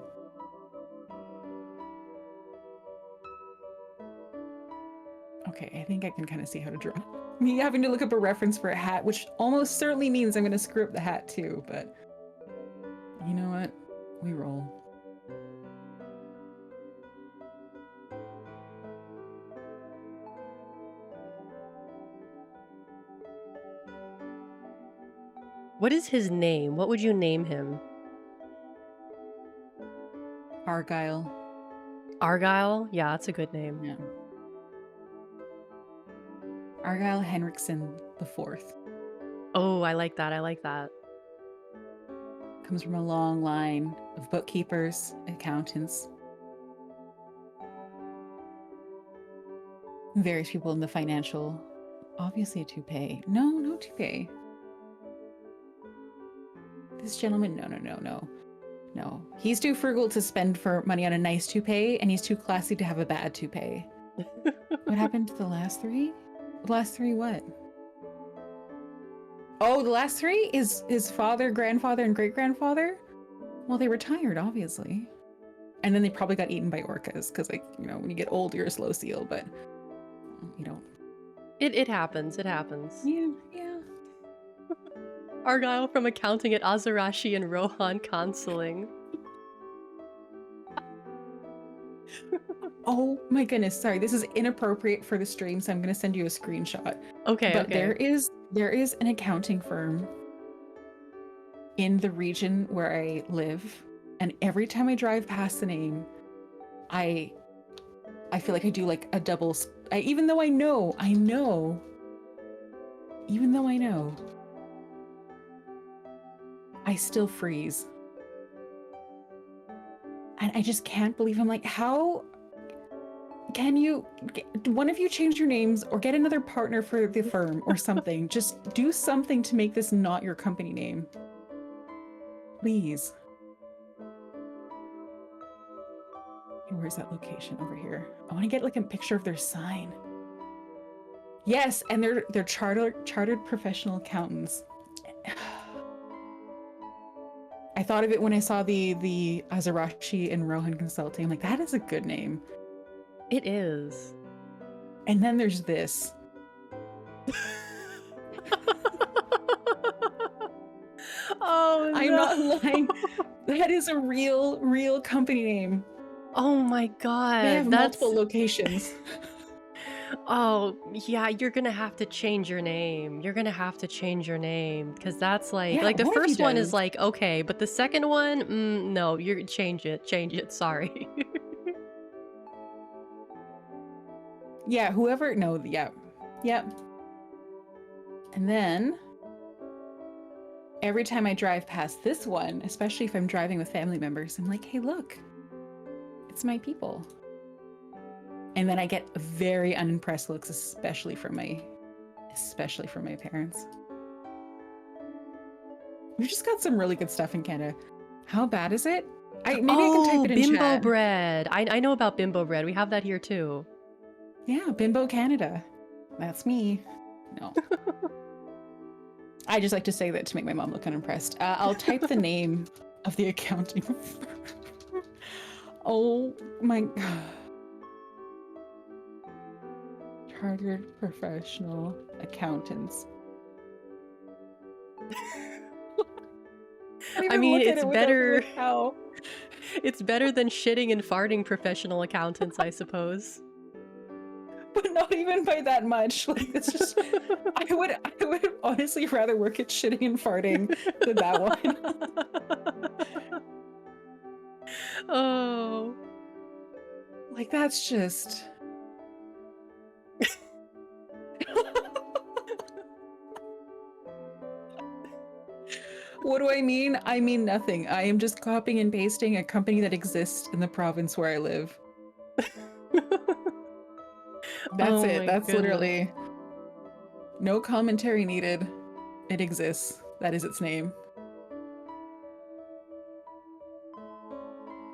Okay, I think I can kind of see how to draw. Me having to look up a reference for a hat, which almost certainly means I'm going to screw up the hat too, but you know what? We roll. What is his name? What would you name him? Argyle. Argyle? Yeah, that's a good name. Yeah. Argyle Henriksen the Fourth. Oh, I like that. I like that. Comes from a long line of bookkeepers, accountants, various people in the financial. Obviously a toupee. No toupee. This gentleman, no. He's too frugal to spend for money on a nice toupee, and he's too classy to have a bad toupee. What happened to the last three? The last three what? Oh, the last three is his father, grandfather, and great-grandfather? Well, they retired, obviously. And then they probably got eaten by orcas, because, like, you know, when you get old, you're a slow seal, but you don't. It happens. It happens. Yeah. Argyle from accounting at Azarashi and Rohan Consuling. Oh my goodness, sorry, this is inappropriate for the stream, so I'm gonna send you a screenshot. Okay, But okay. there is an accounting firm in the region where I live, and every time I drive past the name, I feel like I do like a double. Even though I know, I still freeze, and I just can't believe. I'm like, how can you? One of you change your names or get another partner for the firm or something. Just do something to make this not your company name, please. Where's that location? Over here. I want to get like a picture of their sign. Yes, and they're chartered professional accountants. I thought of it when I saw the Azarashi and Rohan Consulting. I'm like, that is a good name. It is. And then there's this. Oh, I'm no. not lying. That is a real company name. Oh my god. They have multiple locations. Oh, yeah, you're gonna have to change your name. Because that's like the first one is like, okay, but the second one, no, you're change it, sorry. Yeah, whoever, no, yeah. Yep. And then, every time I drive past this one, especially if I'm driving with family members, I'm like, hey, look, it's my people. And then I get very unimpressed looks, especially from my parents. We've just got some really good stuff in Canada. How bad is it? Maybe I can type it in Bimbo chat. bread. I know about Bimbo bread. We have that here too. Yeah, Bimbo Canada. That's me. No. I just like to say that to make my mom look unimpressed. I'll type the name of the accounting firm. Oh my god. Chartered professional accountants. I mean, it's better. It's better than shitting and farting professional accountants, I suppose. But not even by that much. Like, it's just, I would honestly rather work at shitting and farting than that one. Oh. Like, that's just... What do I mean? I mean nothing. I am just copying and pasting a company that exists in the province where I live. That's it. That's literally... No commentary needed. It exists. That is its name.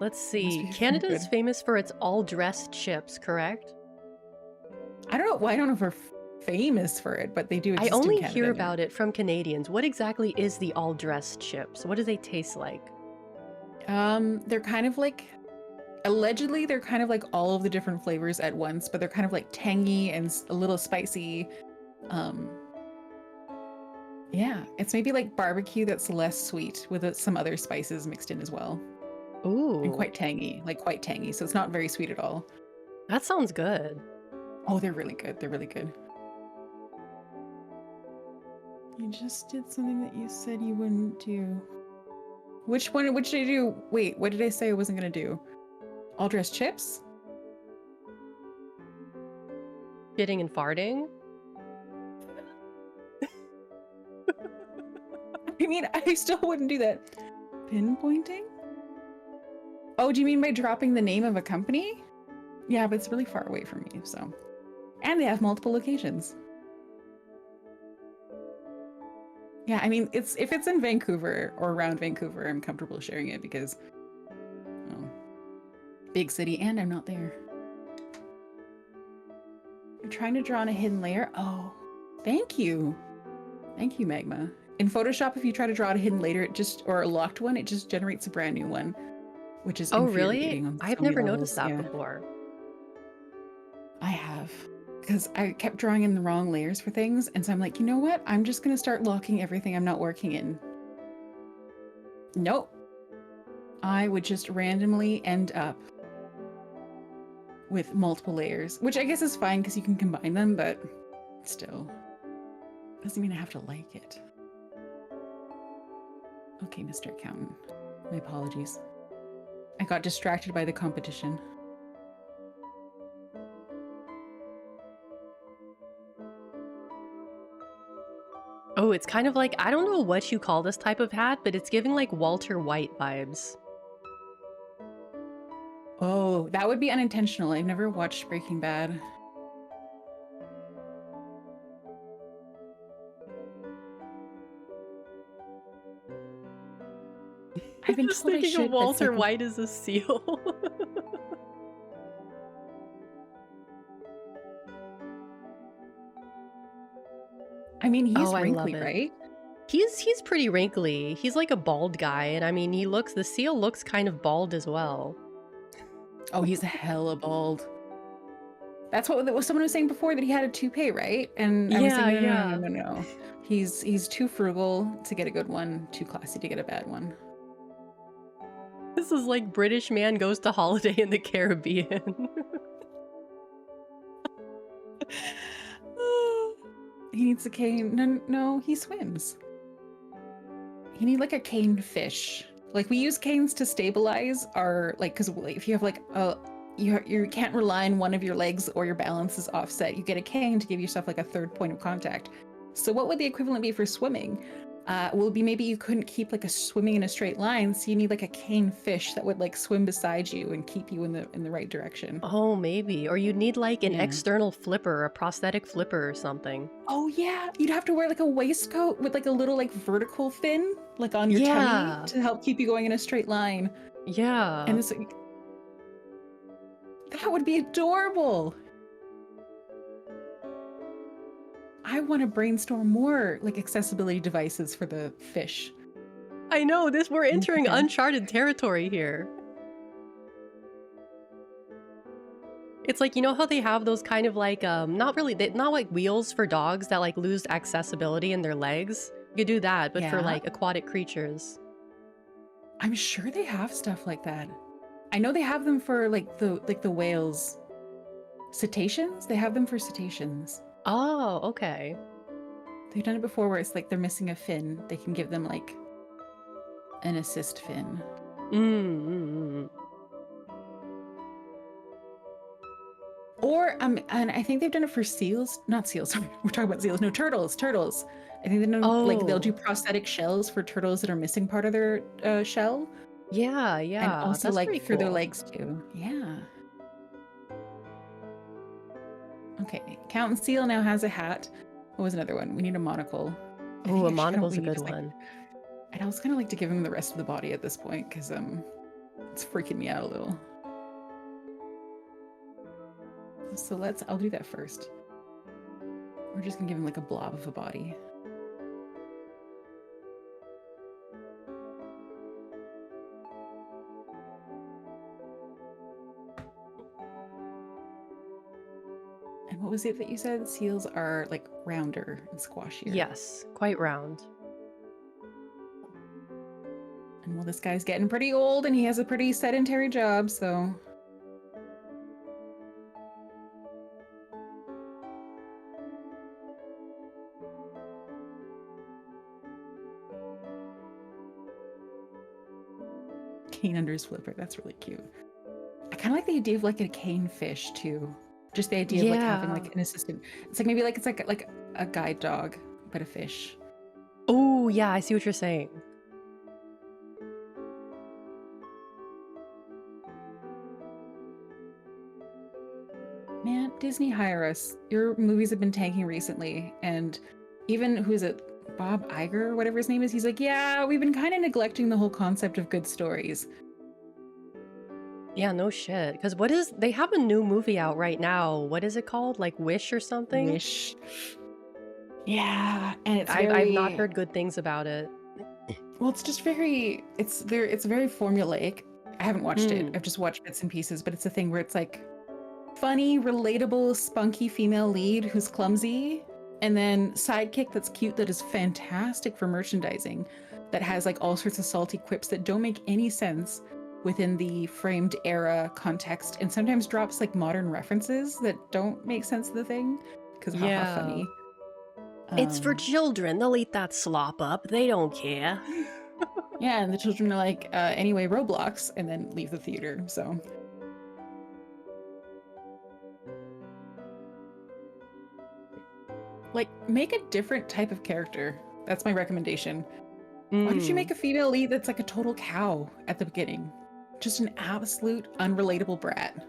Let's see. Canada's famous for its all-dressed chips, correct? I don't know. Well, I don't know if we're famous for it, but they do exist I only in Canada, hear about it from Canadians. What exactly is the all-dressed chips? What do they taste like? They're kind of like... Allegedly, they're kind of like all of the different flavors at once, but they're kind of like tangy and a little spicy. Yeah, it's maybe like barbecue that's less sweet with some other spices mixed in as well. Ooh. And quite tangy, so it's not very sweet at all. That sounds good. Oh, they're really good. They're really good. You just did something that you said you wouldn't do. Which one? Which did I do? Wait, what did I say I wasn't gonna do? All dressed chips? Shitting and farting? I mean, I still wouldn't do that. Pinpointing? Oh, do you mean by dropping the name of a company? Yeah, but it's really far away from me, so. And they have multiple locations. Yeah, I mean, if it's in Vancouver or around Vancouver, I'm comfortable sharing it because, well, big city and I'm not there. I'm trying to draw on a hidden layer. Oh, thank you. Thank you, Magma. In Photoshop, if you try to draw a hidden layer, or a locked one, it just generates a brand new one, which is infuriating. Oh, really? I've never noticed that before. I have, because I kept drawing in the wrong layers for things, and so I'm like, you know what? I'm just gonna start locking everything I'm not working in. Nope. I would just randomly end up with multiple layers, which I guess is fine because you can combine them, but still. Doesn't mean I have to like it. Okay, Mr. Accountant. My apologies. I got distracted by the competition. Oh, it's kind of like, I don't know what you call this type of hat, but it's giving like Walter White vibes. Oh, that would be unintentional. I've never watched Breaking Bad. I've been just thinking of Walter White as a seal. I mean, he's wrinkly, right? He's pretty wrinkly. He's like a bald guy, and I mean, the seal looks kind of bald as well. Oh, he's hella bald. That's what someone was saying before, that he had a toupee, right? And I was saying, no. He's too frugal to get a good one, too classy to get a bad one. This is like British man goes to holiday in the Caribbean. He needs a cane. No, he swims. He needs like a caned fish. Like, we use canes to stabilize our, like, because if you have like you can't rely on one of your legs or your balance is offset, you get a cane to give yourself like a third point of contact. So what would the equivalent be for swimming? Will be maybe you couldn't keep like swimming in a straight line, so you need like a cane fish that would like swim beside you and keep you in the right direction. Oh, maybe. Or you'd need like an external flipper, a prosthetic flipper or something. Oh yeah, you'd have to wear like a waistcoat with like a little like vertical fin like on your tummy to help keep you going in a straight line. Yeah. And that would be adorable. I want to brainstorm more like accessibility devices for the fish. I know, we're entering uncharted territory here. It's like, you know how they have those kind of like, not like wheels for dogs that like lose accessibility in their legs? You could do that, but for like aquatic creatures. I'm sure they have stuff like that. I know they have them for like the whales. Cetaceans? They have them for cetaceans. Oh, okay. They've done it before where it's like they're missing a fin. They can give them like an assist fin. Mm. Or and I think they've done it for seals. Not seals. We're talking about seals. No, turtles. Turtles. I think they know like they'll do prosthetic shells for turtles that are missing part of their shell. Yeah, And also that's like pretty for their cool. legs too. Yeah. Okay. Captain Seal now has a hat. What was another one? We need a monocle. Oh, a monocle's a good like, one. I'd also kind of like to give him the rest of the body at this point because it's freaking me out a little. So I'll do that first. We're just gonna give him like a blob of a body. And what was it that you said? Seals are like rounder and squashier. Yes, quite round. And well, this guy's getting pretty old and he has a pretty sedentary job, so. Cane under his flipper, that's really cute. I kind of like the idea of like a cane fish too. Just the idea of like having like an assistant. It's like maybe like it's like a guide dog, but a fish. Oh, yeah, I see what you're saying. Man, Disney, hire us. Your movies have been tanking recently, and even who is it, Bob Iger or whatever his name is, he's like, yeah, we've been kind of neglecting the whole concept of good stories. Yeah, no shit. Because they have a new movie out right now. What is it called? Like Wish or something? Wish. Yeah, and I've not heard good things about it. Well, it's just it's very formulaic. I haven't watched it. I've just watched bits and pieces, but it's a thing where it's like funny, relatable, spunky female lead who's clumsy, and then sidekick that's cute, that is fantastic for merchandising, that has like all sorts of salty quips that don't make any sense within the framed era context, and sometimes drops like modern references that don't make sense of the thing because haha funny. It's for children. They'll eat that slop up. They don't care. Yeah, and the children are like, anyway, Roblox, and then leave the theater, so. Like, make a different type of character. That's my recommendation. Why don't you make a female lead that's like a total cow at the beginning? Just an absolute unrelatable brat.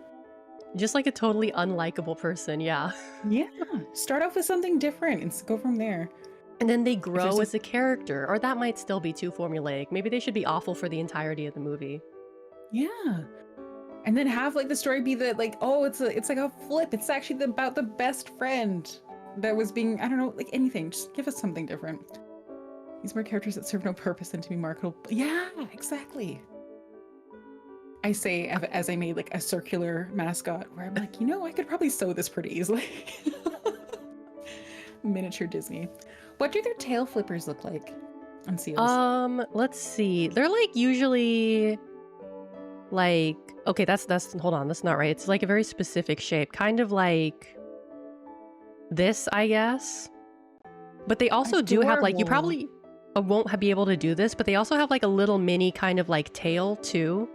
Just like a totally unlikable person, yeah. Yeah, start off with something different and go from there. And then they grow as a character, or that might still be too formulaic. Maybe they should be awful for the entirety of the movie. Yeah. And then have like the story be that like, oh, it's like a flip. It's actually about the best friend that was being, I don't know, like anything. Just give us something different. These more characters that serve no purpose than to be marketable. Yeah, exactly. I say as I made like a circular mascot where I'm like, I could probably sew this pretty easily. Miniature Disney. What do their tail flippers look like on seals? Let's see. They're like usually like, okay, that's hold on, that's not right. It's like a very specific shape, kind of like this, I guess. But they also do have like, you probably won't be able to do this, but they also have like a little mini kind of like tail too.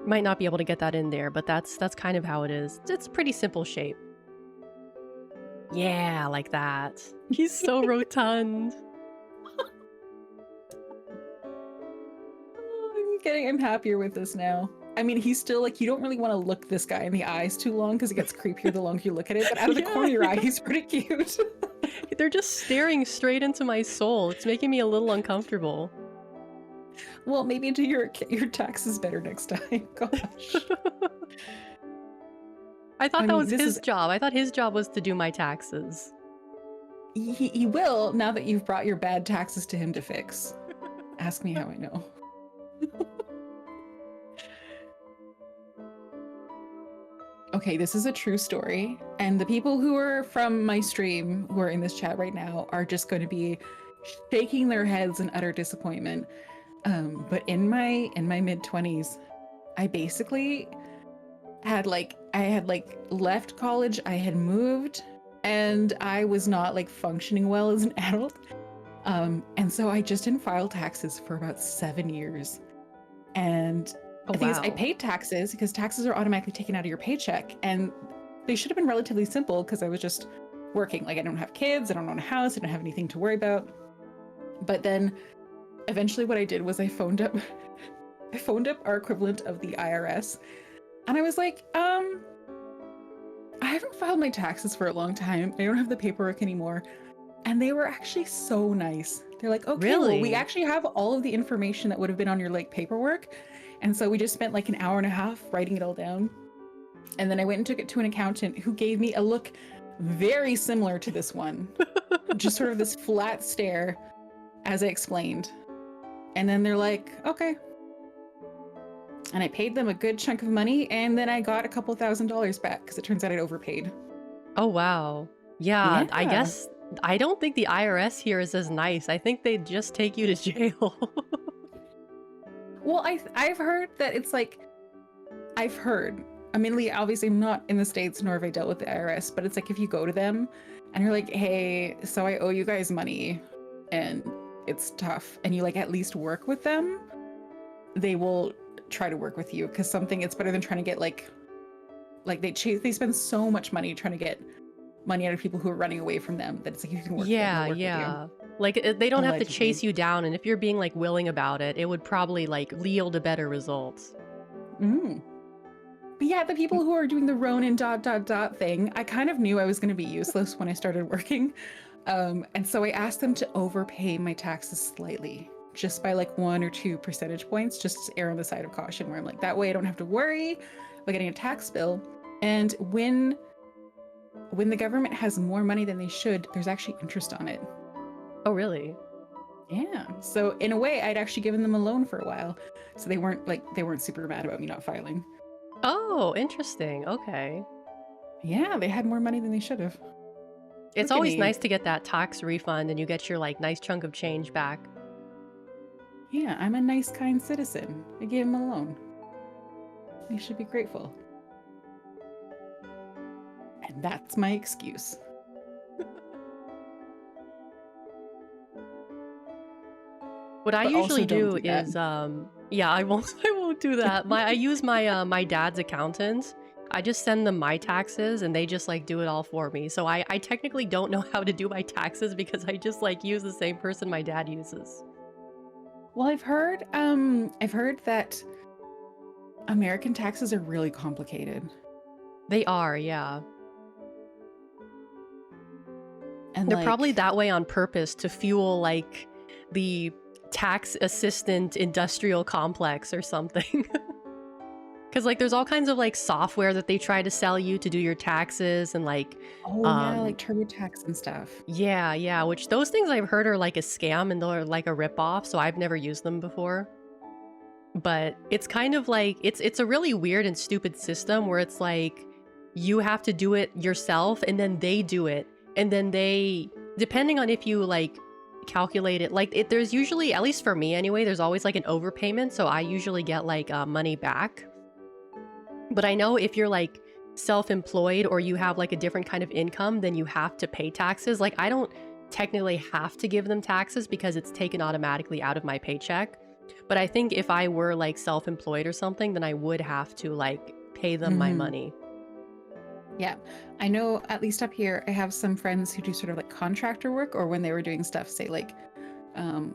Might not be able to get that in there, but that's kind of how it is. It's a pretty simple shape. Yeah, like that. He's so rotund. I'm happier with this now. I mean, he's still like, you don't really want to look this guy in the eyes too long because it gets creepier the longer you look at it, but out of the corner of your eye, he's pretty cute. They're just staring straight into my soul. It's making me a little uncomfortable. Well, maybe do your taxes better next time. Gosh. I thought that was his job. I thought his job was to do my taxes. He will, now that you've brought your bad taxes to him to fix. Ask me how I know. Okay, this is a true story. And the people who are from my stream, who are in this chat right now, are just going to be shaking their heads in utter disappointment. But in my mid-20s, I basically I had like left college, I had moved, and I was not like functioning well as an adult. And so I just didn't file taxes for about 7 years. And Oh, the thing is, I wow. paid taxes because taxes are automatically taken out of your paycheck, and they should have been relatively simple because I was just working. Like, I don't have kids, I don't own a house, I don't have anything to worry about. But then eventually what I did was I phoned up I phoned up our equivalent of the IRS, and I was like, I haven't filed my taxes for a long time. I don't have the paperwork anymore. And they were actually so nice. They're like, okay, well, we Really? actually have all of the information that would have been on your like paperwork. And so we just spent like an hour and a half writing it all down. And then I went and took it to an accountant who gave me a look very similar to this one, just sort of this flat stare as I explained. And then they're like, okay. And I paid them a good chunk of money, and then I got a couple $1,000s back because it turns out I'd overpaid. Oh, wow. Yeah, I Yeah. guess I don't think the IRS here is as nice. I think they'd just take you to jail. Well, I've heard that it's like, I've heard. I mean, obviously I'm not in the States nor have I dealt with the IRS, but it's like if you go to them and you're like, hey, so I owe you guys money and it's tough, and you like at least work with them, they will try to work with you, because it's better than trying to get like they spend so much money trying to get money out of people who are running away from them that it's like, you can work, they'll Yeah, work with you. yeah. Like they don't have to Allegedly. chase you down, and if you're being like willing about it, it would probably like yield a better results. Mm. But yeah, the people M- who are doing the Ronin ... thing, I kind of knew I was going to be useless when I started working. And so I asked them to overpay my taxes slightly, just by like 1 or 2 percentage points, just to err on the side of caution, where I'm like, that way I don't have to worry about getting a tax bill. And when the government has more money than they should, there's actually interest on it. Oh, really? Yeah. So in a way, I'd actually given them a loan for a while. So they weren't super mad about me not filing. Oh, interesting. Okay. Yeah, they had more money than they should have. It's Look at always me. nice to get that tax refund and you get your like nice chunk of change back. Yeah, I'm a nice, kind citizen. I gave him a loan. You should be grateful. And that's my excuse. What I But also usually don't do do that. is yeah, I won't I won't do that. I use my my dad's accountant. I just send them my taxes and they just like do it all for me. So I technically don't know how to do my taxes because I just like use the same person my dad uses. Well, I've heard that American taxes are really complicated. They are, yeah. And They're probably like, that way on purpose to fuel like the tax assistant industrial complex or something. Because like there's all kinds of like software that they try to sell you to do your taxes and like oh yeah, like TurboTax and stuff. yeah, yeah, which those things I've heard are like a scam and they're like a ripoff, so I've never used them before. But it's kind of like it's a really weird and stupid system where it's like you have to do it yourself and then they do it. And then they, depending on if you like calculate it, like there's usually, at least for me anyway, there's always like an overpayment. So I usually get like money back. But I know if you're like self-employed or you have like a different kind of income, then you have to pay taxes. Like I don't technically have to give them taxes because it's taken automatically out of my paycheck. But I think if I were like self-employed or something, then I would have to like pay them my Hmm. money. Yeah, I know at least up here, I have some friends who do sort of like contractor work, or when they were doing stuff, say like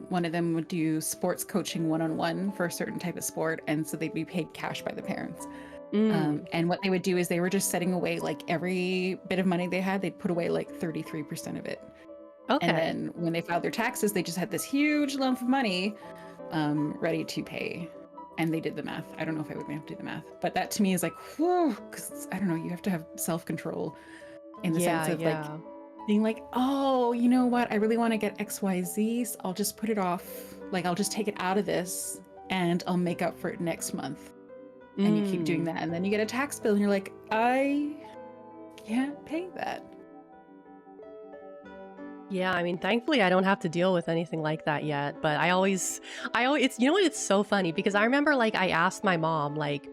one of them would do sports coaching one-on-one for a certain type of sport, and so they'd be paid cash by the parents. Mm, And what they would do is they were just setting away like every bit of money they had, they'd put away like 33% of it. And okay. then when they filed their taxes, they just had this huge lump of money ready to pay. And they did the math. I don't know if I would have to do the math, but that to me is like, whew, because I don't know, you have to have self-control in the sense Yeah, of like yeah. being like, oh, you know what? I really want to get XYZ. So I'll just put it off. Like, I'll just take it out of this and I'll make up for it next month. And you keep doing Mm. that. And then you get a tax bill and you're like, I can't pay that. Yeah, I mean, thankfully I don't have to deal with anything like that yet, but it's, you know what, it's so funny because I remember like I asked my mom like,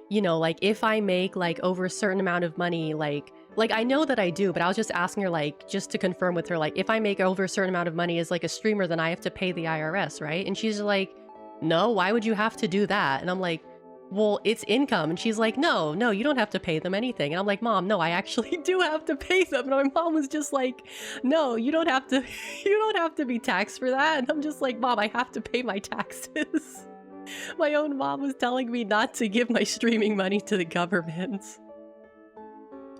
you know, like if I make like over a certain amount of money, like I know that I do, but I was just asking her like just to confirm with her, like if I make over a certain amount of money as like a streamer, then I have to pay the IRS, right? And she's like, no, why would you have to do that? And I'm like, well, it's income. And she's like, no, no, you don't have to pay them anything. And I'm like, Mom, no, I actually do have to pay them. And my mom was just like, no, you don't have to, you don't have to be taxed for that. And I'm just like, Mom, I have to pay my taxes. My own mom was telling me not to give my streaming money to the government.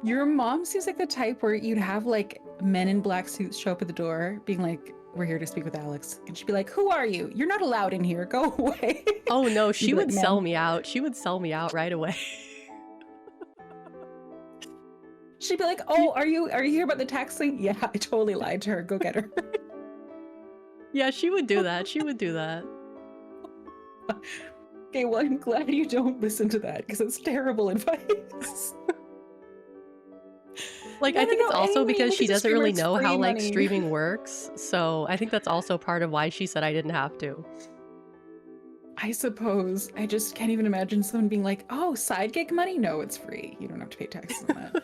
Your mom seems like the type where you'd have like men in black suits show up at the door being like, we're here to speak with Alex. And she'd be like, who are you? You're not allowed in here. Go away. Oh no, she would like, sell me out. She would sell me out right away. She'd be like, oh, are you here about the tax thing? Yeah, I totally lied to her. Go get her. Yeah, she would do that. She would do that. Okay, well, I'm glad you don't listen to that because it's terrible advice. Like, I think it's also anyway, because she doesn't really know how like money. streaming works. So I think that's also part of why she said I didn't have to. I suppose. I just can't even imagine someone being like, oh, side gig money? No, it's free. You don't have to pay taxes on that.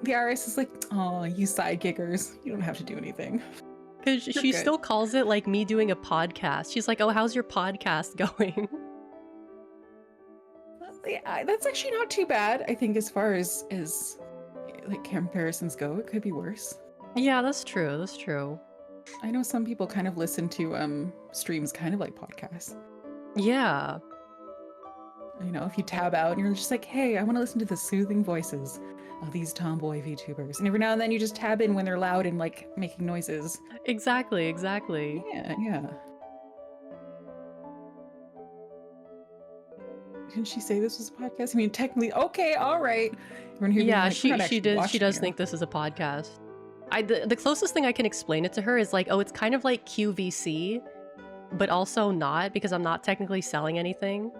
The IRS is like, oh, you side giggers. You don't have to do anything. Because she still calls it like me doing a podcast. She's like, oh, how's your podcast going? Yeah, that's actually not too bad. I think as far as like comparisons go, it could be worse. Yeah, that's true. That's true. I know some people kind of listen to streams kind of like podcasts. Yeah. You know, if you tab out and you're just like, hey, I want to listen to the soothing voices of these tomboy VTubers. And every now and then you just tab in when they're loud and like making noises. Exactly, exactly. Yeah. Didn't she say this was a podcast? I mean, technically, okay, all right. Yeah, she does think this is a podcast. The closest thing I can explain it to her is like, oh, it's kind of like QVC, but also not because I'm not technically selling anything.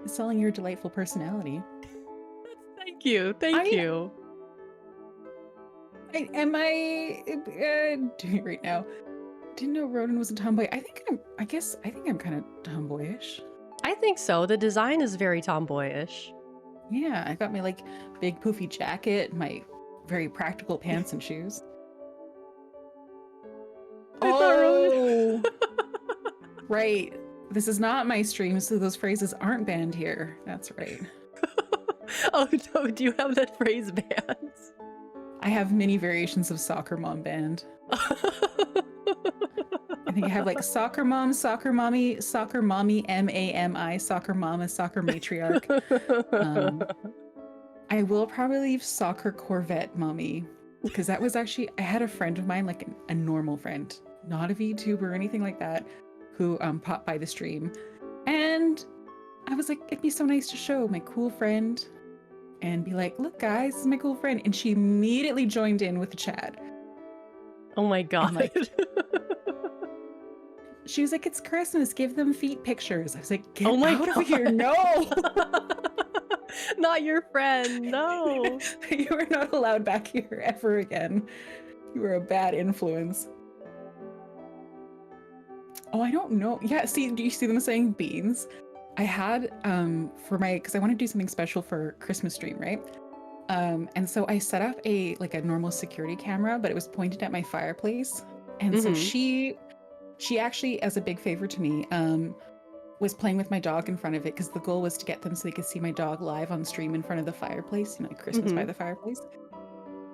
Selling your delightful personality. Thank you. Thank you. Am I doing it right now? Didn't know Ronenn was a tomboy. I think I'm kind of tomboyish. I think so. The design is very tomboyish. Yeah, I got my like big poofy jacket, my very practical pants and shoes. Oh, right. This is not my stream, so those phrases aren't banned here. That's right. Oh no, do you have that phrase banned? I have many variations of soccer mom banned. I think I have like soccer mom, soccer mommy, MAMI, soccer mama, soccer matriarch. I will probably leave soccer Corvette mommy because that was actually, I had a friend of mine, like a normal friend, not a VTuber or anything like that, who popped by the stream. And I was like, it'd be so nice to show my cool friend and be like, look guys, this is my cool friend. And she immediately joined in with the chat. Oh my god. Like, she was like, it's Christmas, give them feet pictures. I was like, get out of here, no! Not your friend, no! You are not allowed back here ever again. You are a bad influence. Oh, I don't know. Yeah, see, do you see them saying beans? I had, because I want to do something special for Christmas stream, right? And so I set up a normal security camera, but it was pointed at my fireplace. And so she actually, as a big favor to me, was playing with my dog in front of it because the goal was to get them so they could see my dog live on stream in front of the fireplace, you know, like Christmas by the fireplace.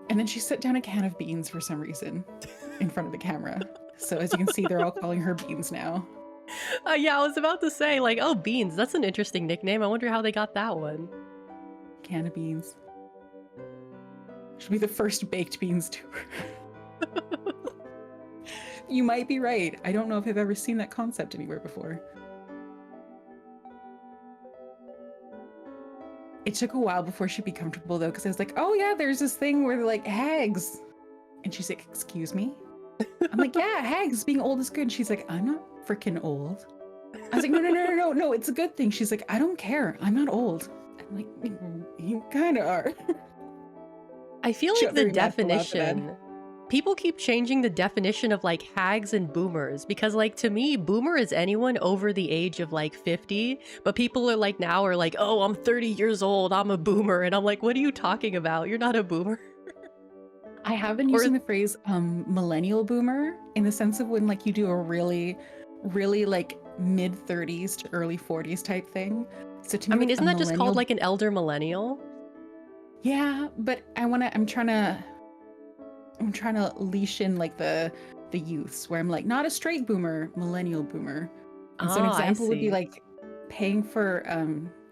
And then she set down a can of beans for some reason in front of the camera. So as you can see, they're all calling her Beans now. Yeah, I was about to say, like, oh, Beans, that's an interesting nickname. I wonder how they got that one. Can of beans. She'll be the first baked beans tuber. You might be right. I don't know if I've ever seen that concept anywhere before. It took a while before she'd be comfortable though, because I was like, oh yeah, there's this thing where they're like hags. And she's like, excuse me? I'm like, yeah, hags, being old is good. And she's like, I'm not freaking old. I was like, no, it's a good thing. She's like, I don't care. I'm not old. I'm like, you kind of are. I feel She like got the very mad for laughing at. definition, people keep changing the definition of like hags and boomers because like to me, boomer is anyone over the age of like 50, but people are like now are like, oh, I'm 30 years old, I'm a boomer. And I'm like, what are you talking about? You're not a boomer. I have been Or using the phrase millennial boomer in the sense of when like you do a really, really like mid 30s to early 40s type thing. So to I me, mean, like a isn't that just called millennial, like an elder millennial? yeah, but I'm trying to leash in like the youths where I'm like not a straight boomer, millennial boomer. And so an Ah, I example would be see. like paying for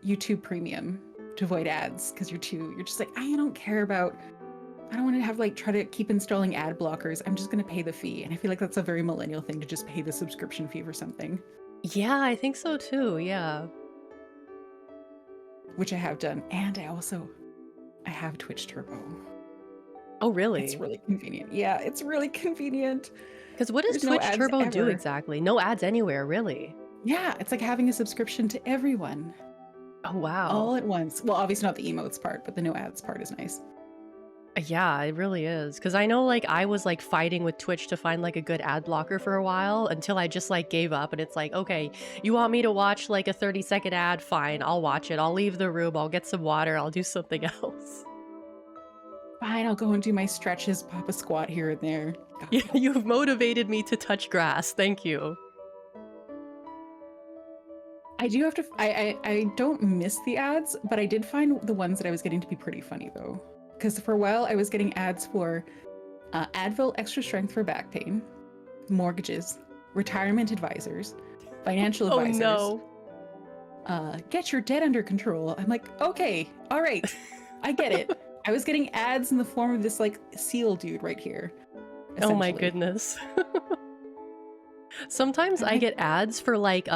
YouTube Premium to avoid ads because you're just like I don't care about. I don't want to have like try to keep installing ad blockers. I'm just going to pay the fee. And I feel like that's a very millennial thing to just pay the subscription fee for something, Yeah, I think so too. Yeah. which I have done. And I have Twitch Turbo. Oh, It's really? really convenient. Yeah, it's really convenient. Because what does There's no Twitch ads Turbo do ever. exactly? No ads anywhere, really. Yeah, it's like having a subscription to everyone Oh, wow. all at once. Well, obviously not the emotes part, but the no ads part is nice. Yeah, it really is. Because I know, like, I was, like, fighting with Twitch to find, like, a good ad blocker for a while until I just, like, gave up. And it's like, okay, you want me to watch, like, a 30-second ad? Fine, I'll watch it. I'll leave the room. I'll get some water. I'll do something else. Fine, I'll go and do my stretches, pop a squat here and there. Yeah, God. you've motivated me to touch grass. Thank you. I do have to. I don't miss the ads, but I did find the ones that I was getting to be pretty funny though. Because for a while I was getting ads for Advil Extra Strength for back pain, mortgages, retirement advisors, financial Oh, advisors. no. Get your debt under control. I'm like, okay, all right, I get it. I was getting ads in the form of this like seal dude right here. Oh, my Essentially. goodness. Sometimes I'm I like, get ads for like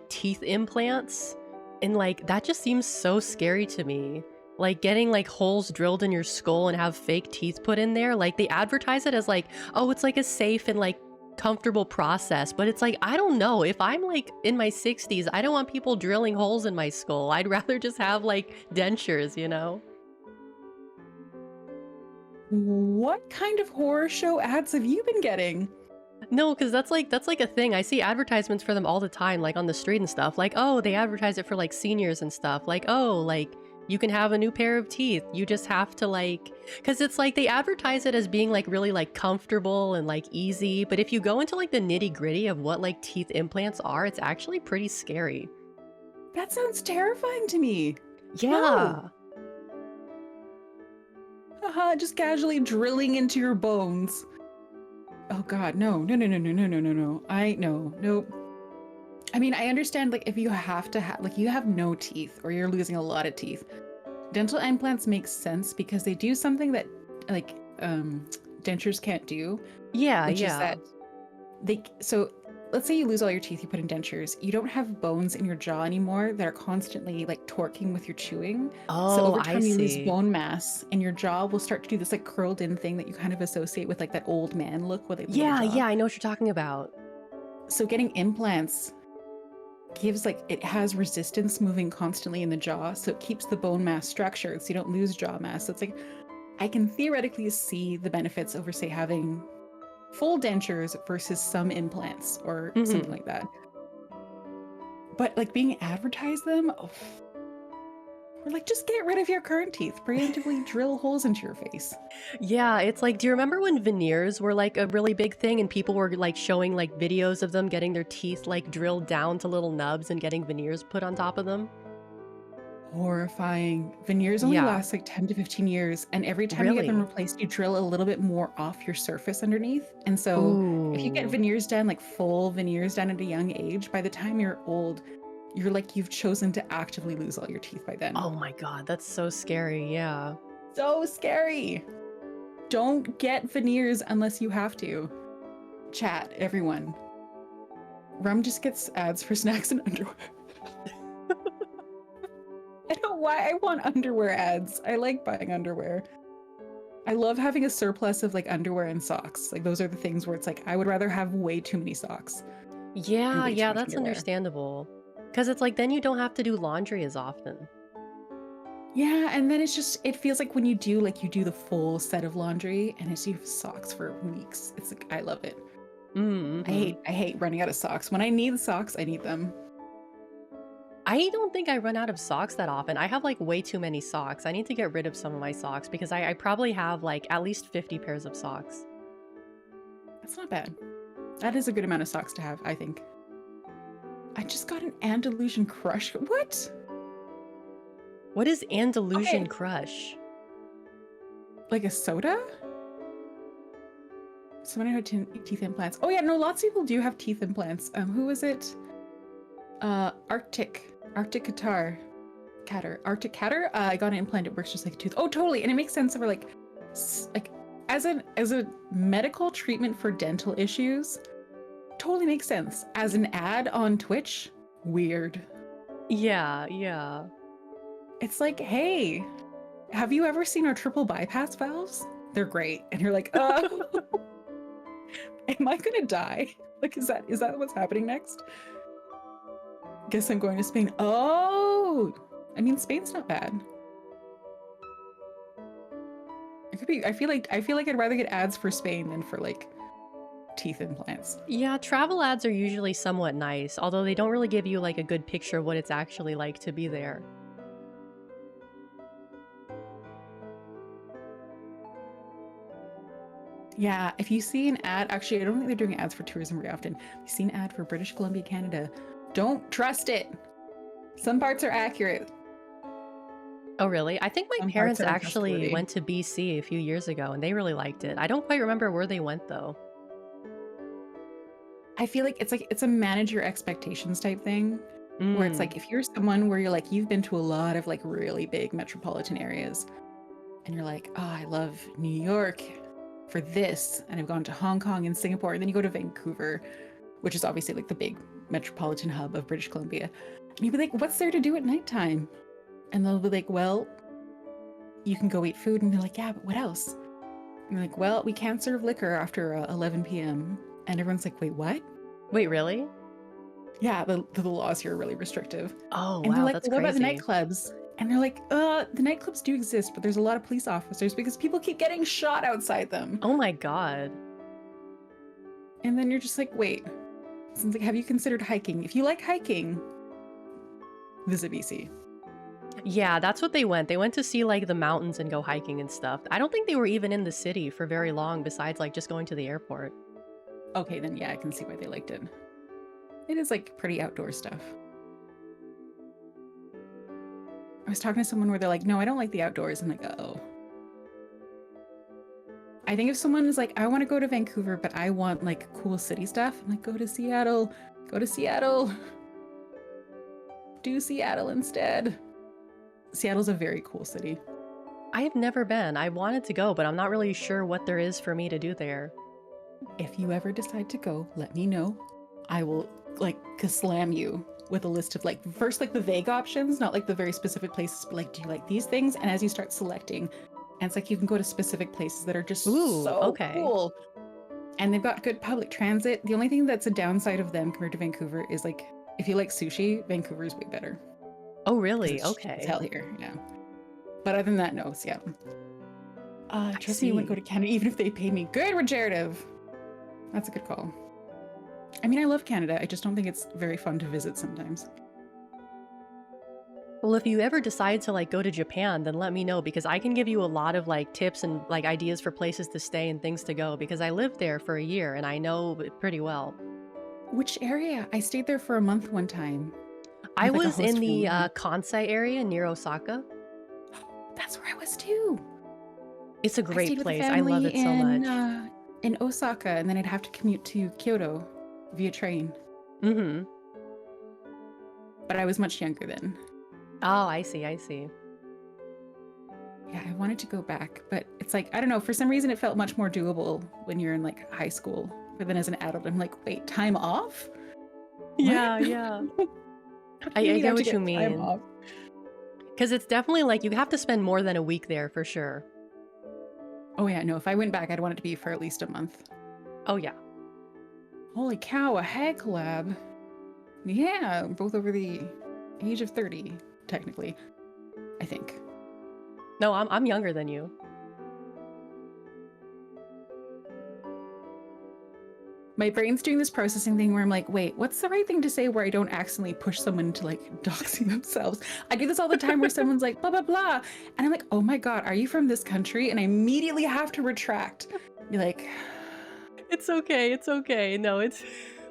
teeth implants and like that just seems so scary to me. Like getting like holes drilled in your skull and have fake teeth put in there. Like they advertise it as like, oh, it's like a safe and like comfortable process, but it's like I don't know. If I'm like in my 60s, I don't want people drilling holes in my skull. I'd rather just have like dentures, you know? what kind of horror show ads have you been getting? No, because that's like a thing. I see advertisements for them all the time, like on the street and stuff. Like, oh, they advertise it for like seniors and stuff. Like, oh, like you can have a new pair of teeth. You just have to like, because it's like they advertise it as being like really like comfortable and like easy. But if you go into like the nitty gritty of what like teeth implants are, it's actually pretty scary. That sounds terrifying to me. Yeah. Haha, just casually drilling into your bones. Oh god, no, no, no, no, no, no, no, no, no. Nope. I mean, I understand like if you have to have like you have no teeth or you're losing a lot of teeth. Dental implants make sense because they do something that like dentures can't do, Yeah, which is yeah. that so let's say you lose all your teeth, you put in dentures, you don't have bones in your jaw anymore that are constantly like torquing with your chewing. So Oh, over I time you lose see. bone mass and your jaw will start to do this like curled in thing that you kind of associate with like that old man look with a little Yeah, jaw. yeah, I know what you're talking about. So getting implants gives like it has resistance moving constantly in the jaw, so it keeps the bone mass structured so you don't lose jaw mass. So it's like I can theoretically see the benefits over say having full dentures versus some implants or something Mhm. like that. But like being advertised them, we're like just get rid of your current teeth, preemptively drill holes into your face. Yeah, it's like, do you remember when veneers were like a really big thing and people were like showing like videos of them getting their teeth like drilled down to little nubs and getting veneers put on top of them? Horrifying. Veneers only Yeah, last like 10 to 15 years, and every time you get them really? replaced, you drill a little bit more off your surface underneath. And so, if you get Ooh. veneers done, like full veneers done at a young age, by the time you're old, you're like you've chosen to actively lose all your teeth by then. Oh my God, that's so scary. Yeah. So scary. Don't get veneers unless you have to. Chat, everyone. Rum just gets ads for snacks and underwear. I don't know why I want underwear ads. I like buying underwear. I love having a surplus of like underwear and socks. Like those are the things where it's like I would rather have way too many socks and Yeah, way too yeah, much that's underwear. understandable. Because it's like then you don't have to do laundry as often. Yeah, and then it's just, it feels like when you do the full set of laundry and it's you have socks for weeks. It's like, I love it. Mm-hmm. I hate running out of socks. When I need socks, I need them. I don't think I run out of socks that often. I have like way too many socks. I need to get rid of some of my socks because I probably have like at least 50 pairs of socks. That's not bad. That is a good amount of socks to have, I think. I just got an Andalusian crush. What? What is Andalusian Okay, Crush? like a soda? Someone who had teeth implants. Oh yeah, no, lots of people do have teeth implants. Who was it? Arctic Catter. I got an implant. It works just like a tooth. Oh, totally, and it makes sense for like as a medical treatment for dental issues. Totally makes sense. As an ad on Twitch, weird. Yeah, yeah. It's like, hey, have you ever seen our triple bypass valves? They're great, and you're like, am I gonna die? Like, is that what's happening next? Guess I'm going to Spain. Oh, I mean, Spain's not bad. It could be. I feel like I'd rather get ads for Spain than for like teeth implants. Yeah, travel ads are usually somewhat nice, although they don't really give you like a good picture of what it's actually like to be there. Yeah, if you see an ad, actually, I don't think they're doing ads for tourism very often. If you see an ad for British Columbia, Canada, don't trust it. Some parts are accurate. Oh, really? I think my Some parts parents are actually untrustworthy. went to BC a few years ago and they really liked it. I don't quite remember where they went though. I feel like it's a manage your expectations type thing, where it's Mm. like if you're someone where you're like you've been to a lot of like really big metropolitan areas, and you're like, oh, I love New York for this, and I've gone to Hong Kong and Singapore, and then you go to Vancouver, which is obviously like the big metropolitan hub of British Columbia, and you'd be like, what's there to do at nighttime? And they'll be like, well, you can go eat food, and they're like, yeah, but what else? And they're like, well, we can't serve liquor after 11 p.m. And everyone's like, wait, what? Wait, really? Yeah, the laws here are really restrictive. Oh, And they're wow, like, that's well, what about the crazy. nightclubs? And they're like, the nightclubs do exist, but there's a lot of police officers because people keep getting shot outside them. Oh my God. And then you're just like, wait. So it's like, have you considered hiking? If you like hiking, visit BC. Yeah, that's what they went. They went to see like the mountains and go hiking and stuff. I don't think they were even in the city for very long besides like just going to the airport. Okay, then yeah, I can see why they liked it. It is like pretty outdoor stuff. I was talking to someone where they're like, no, I don't like the outdoors. I'm like, oh. I think if someone is like, I want to go to Vancouver, but I want like cool city stuff, I'm like, go to Seattle. Go to Seattle. Do Seattle instead. Seattle's a very cool city. I have never been. I wanted to go, but I'm not really sure what there is for me to do there. If you ever decide to go, let me know. I will like slam you with a list of like first like the vague options, not like the very specific places, but like, do you like these things? And as you start selecting, and it's like you can go to specific places that are just Ooh, so okay. cool. And they've got good public transit. The only thing that's a downside of them compared to Vancouver is like if you like sushi, Vancouver's way better. Oh, 'Cause really? it's cheap as Okay. hell here, yeah. But other than that, no, Seattle. I Trust me, I wouldn't go see. to Canada even if they paid me. Good regenerative. That's a good call. I mean, I love Canada. I just don't think it's very fun to visit sometimes. Well, if you ever decide to like go to Japan, then let me know because I can give you a lot of like tips and like ideas for places to stay and things to go because I lived there for a year and I know it pretty well. Which area? I stayed there for a month one time I with like a was in host the family. Kansai area near Osaka. That's where I was too. It's a I great stayed with a place. I love family it so much. in Osaka, and then I'd have to commute to Kyoto via train. Mm-hmm. But I was much younger then. Oh, I see. I see. Yeah, I wanted to go back, but it's like I don't know. For some reason, it felt much more doable when you're in like high school. But then as an adult, I'm like, wait, time off? What? Yeah, yeah. How do I, you I mean I get have to what you get time mean. off? Because it's definitely like you have to spend more than a week there for sure. Oh yeah, no. If I went back, I'd want it to be for at least a month. Oh, yeah. Holy cow, a hag collab. Yeah, both over the age of 30, technically. I think. No, I'm younger than you. My brain's doing this processing thing where I'm like, wait, what's the right thing to say where I don't accidentally push someone to like doxing themselves? I do this all the time where someone's like, blah, blah, blah. And I'm like, oh my God, are you from this country? And I immediately have to retract. You're like, It's okay. It's okay. No, it's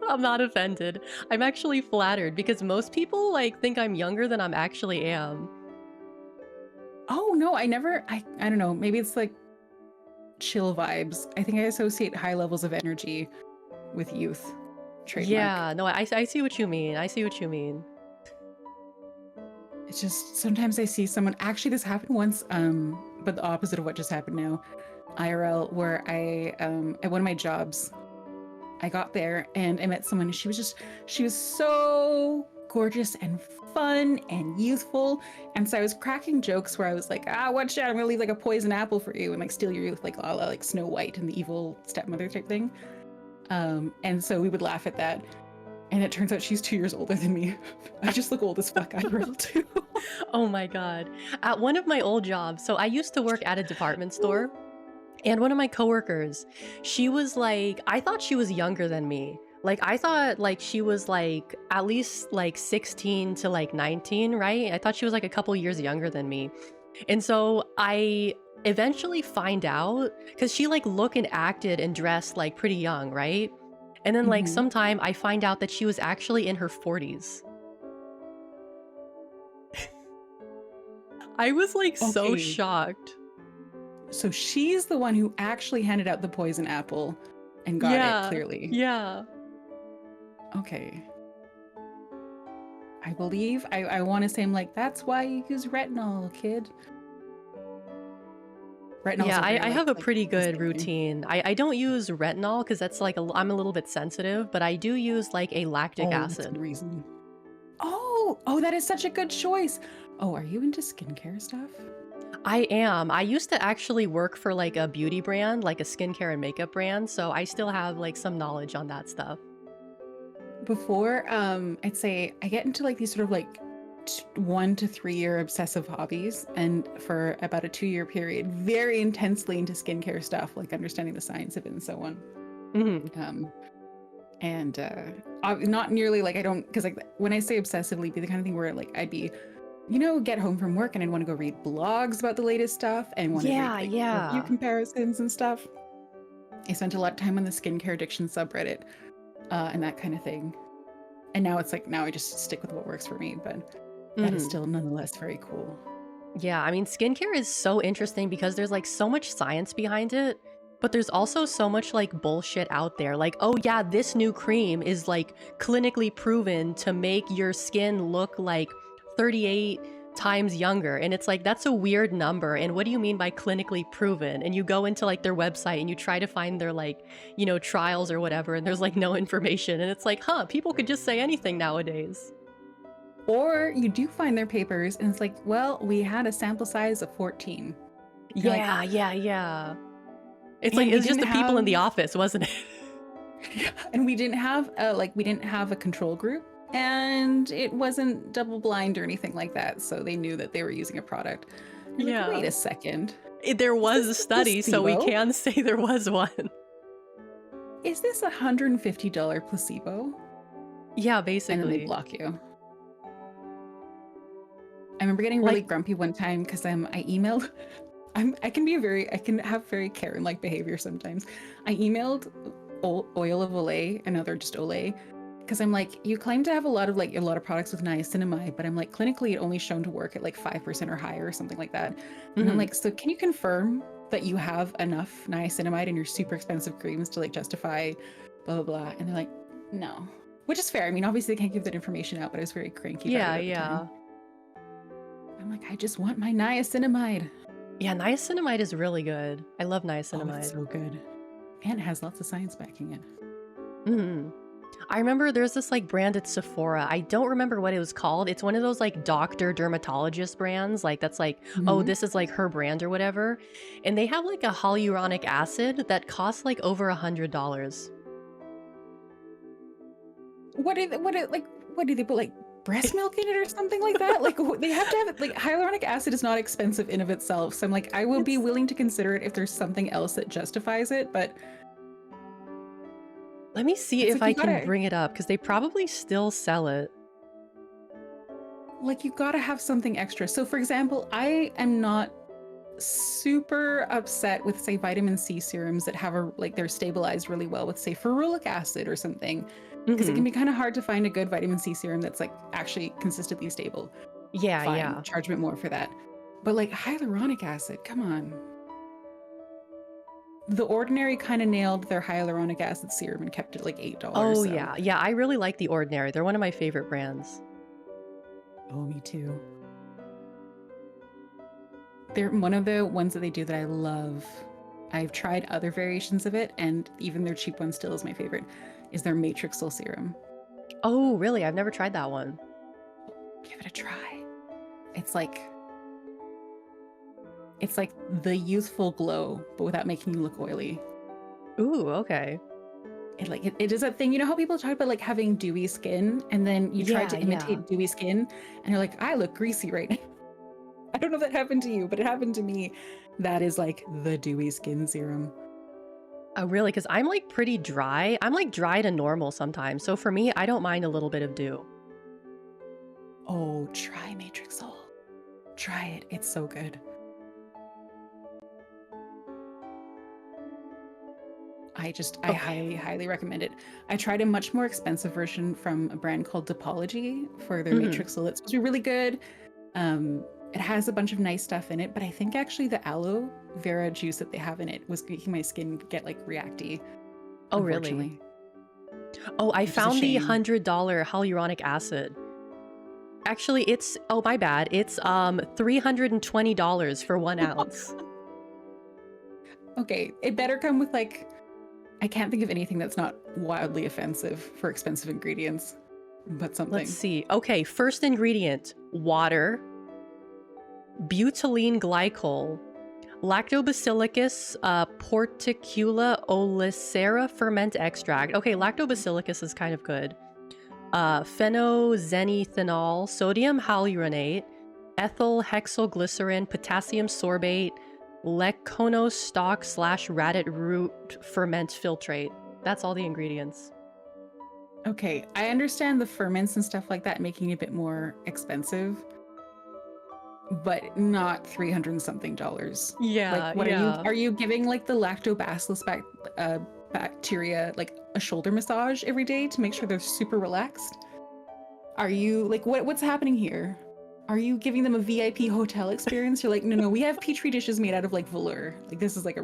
I'm not offended. I'm actually flattered because most people like think I'm younger than I'm actually am. oh no, I don't know. Maybe it's like chill vibes. I think I associate high levels of energy with youth. Trademark. Yeah, no, I see what you mean. I see what you mean. It's just sometimes I see someone, actually this happened once, but the opposite of what just happened now. IRL, where I at one of my jobs, I got there and I met someone and she was so gorgeous and fun and youthful. And so I was cracking jokes where I was like, watch out, I'm gonna leave like a poison apple for you and like steal your youth, like a la like Snow White and the evil stepmother type thing. And so we would laugh at that. And it turns out she's 2 years older than me. I just look old as fuck IRL too. Oh my God. At one of my old jobs, so I used to work at a department store, and one of my coworkers, she was like, I thought she was younger than me. Like, I thought like she was like at least like 16 to like 19, right? I thought she was like a couple years younger than me. And so I eventually find out, because she like looked and acted and dressed like pretty young, right? And then like Mhm. sometime I find out that she was actually in her 40s. I was like so Okay. shocked. So she's the one who actually handed out the poison apple and got it clearly. Yeah. Okay. I believe, I want to say, I'm like, that's why you use retinol, kid. Retinol's Yeah, a very, I have a pretty good holistic thing. routine. I don't use retinol because that's like I'm a little bit sensitive, but I do use like a lactic That's a acid. good reason. Oh, that is such a good choice. Oh, are you into skincare stuff? I am. I used to actually work for like a beauty brand, like a skincare and makeup brand, so I still have like some knowledge on that stuff. Before, I'd say I get into like these sort of like 1 to 3 year obsessive hobbies, and for about a 2-year period, very intensely into skincare stuff, like understanding the science of it and so on. Hmm. And not nearly like I don't, because like when I say obsessively, be the kind of thing where like I'd be, get home from work and I'd want to go read blogs about the latest stuff and want to read Yeah, like review yeah. comparisons and stuff. I spent a lot of time on the skincare addiction subreddit and that kind of thing. And now it's like, now I just stick with what works for me, but that is Mhm. still nonetheless very cool. Yeah, I mean, skincare is so interesting because there's like so much science behind it, but there's also so much like bullshit out there. Like, oh yeah, this new cream is like clinically proven to make your skin look like 38 times younger. And it's like, that's a weird number. And what do you mean by clinically proven? And you go into like their website and you try to find their like, trials or whatever, and there's like no information. And it's like, huh, people could just say anything nowadays. Or you do find their papers and it's like, well, we had a sample size of 14. You're like, Yeah. It's like, and it was just the people in the office, wasn't it? and we didn't have a control group, and it wasn't double blind or anything like that, so they knew that they were using a product. You're Yeah. like, wait a second, There was a this a study, so we placebo? can say there was one. is this $150 placebo? Yeah, And then they basically. block you. I remember getting really Like, grumpy one time because I emailed. I can have very Karen-like behavior sometimes. I emailed oil of Olay, another just Olay, because I'm like, you claim to have a lot of products with niacinamide, but I'm like, clinically it only shown to work at like 5% or higher or something like that. And I'm mhm. like, so can you confirm that you have enough niacinamide in your super expensive creams to like justify blah blah blah? And they're like, no, which is fair. I mean, obviously they can't give that information out, but I was very cranky about it at the time. I'm like, I just want my niacinamide. Yeah, niacinamide is really good. I love Oh, it's niacinamide. so good. And it has lots of science backing it. Mhm. I remember there's this like brand at Sephora. I don't remember what it was called. It's one of those like doctor dermatologist brands. Like that's like, oh, Mhm. this is like her brand or whatever. And they have like a hyaluronic acid that costs like over $100. What do they put, like breast milk in it or something like that. Like they have to have it. Like hyaluronic acid is not expensive in of itself. So I'm like, I will be It's willing to consider it if there's something else that justifies it. But Let me see it's if like I can bring it up because they probably still sell it. you gotta have something extra. So for example, I am not super upset with say vitamin C serums that have a they're stabilized really well with say ferulic acid or something, because it Hmm. can be kind of hard to find a good vitamin C serum that's like actually consistently stable. Yeah, Fine, yeah. charge a bit more for that. But like hyaluronic acid, come on. The Ordinary kind of nailed their hyaluronic acid serum and kept it like $8. Oh, So, yeah. Yeah, I really like The Ordinary. They're one of my favorite brands. oh, me too. They're one of the ones that they do that I love. I've tried other variations of it, and even their cheap one still is my favorite, is their Matrixyl serum. Oh, really? I've never tried that one. Give it a try. It's like the youthful glow, but without making you look oily. Ooh, okay. It is that thing. You know how people talk about like having dewy skin, and then you try Yeah, to yeah. imitate dewy skin, and you're like, I look greasy right now. I don't know if that happened to you, but it happened to me. That is like the dewy skin serum. Oh, really? Because I'm like pretty dry. I'm like dry to normal sometimes. So for me, I don't mind a little bit of dew. Oh, try Matrixyl. Try it. It's so good. I Okay. highly, highly recommend it. I tried a much more expensive version from a brand called Dopology for their Hmm. Matrixyl. It's supposed to be really good. It has a bunch of nice stuff in it, but I think actually the aloe vera juice that they have in it was making my skin get like reacty, Oh, really? unfortunately, Oh, I which is a found the shame. $100 hyaluronic acid. Actually, it's, oh, my bad. It's $320 for 1 ounce. Okay, it better come with like, I can't think of anything that's not wildly offensive for expensive ingredients, but Let's something. see. Okay, first ingredient, water, butylene glycol, Lactobacillus porticula olicera ferment extract. Okay, lactobacillus is kind of good. Phenoxyethanol, sodium hyaluronate, ethyl hexylglycerin, potassium sorbate, lecono stalk / radit root ferment filtrate. That's all the ingredients. Okay, I understand the ferments and stuff like that making it a bit more expensive, but not 300 and something dollars. Like, Yeah, what yeah. are you giving like the lactobacillus bacteria like a shoulder massage every day to make sure they're super relaxed? Are you like what's happening here? Are you giving them a VIP hotel experience? You're like, no, we have petri dishes made out of like velour. Like this is like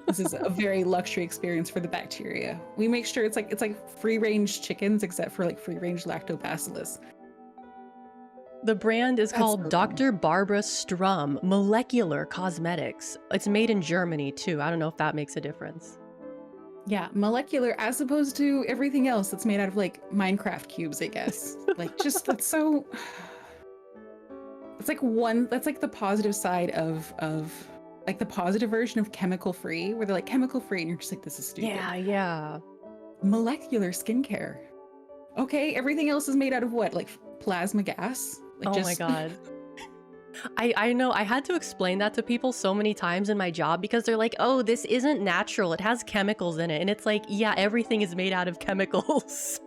this is a very luxury experience for the bacteria. We make sure it's like free range chickens except for like free range lactobacillus. The brand is That's called so dumb. Dr. Barbara Strum Molecular Cosmetics. It's made in Germany too. I don't know if that makes a difference. Yeah, molecular as opposed to everything else that's made out of like Minecraft cubes, I guess. Like just that's so it's like that's like the positive side of like the positive version of chemical free, where they're like chemical free and you're just like, this is stupid. Yeah, yeah. Molecular skincare. Okay, everything else is made out of what? Like plasma gas? Like Oh my just God. I know I had to explain that to people so many times in my job because they're like, oh, this isn't natural. It has chemicals in it. And it's like, yeah, everything is made out of chemicals.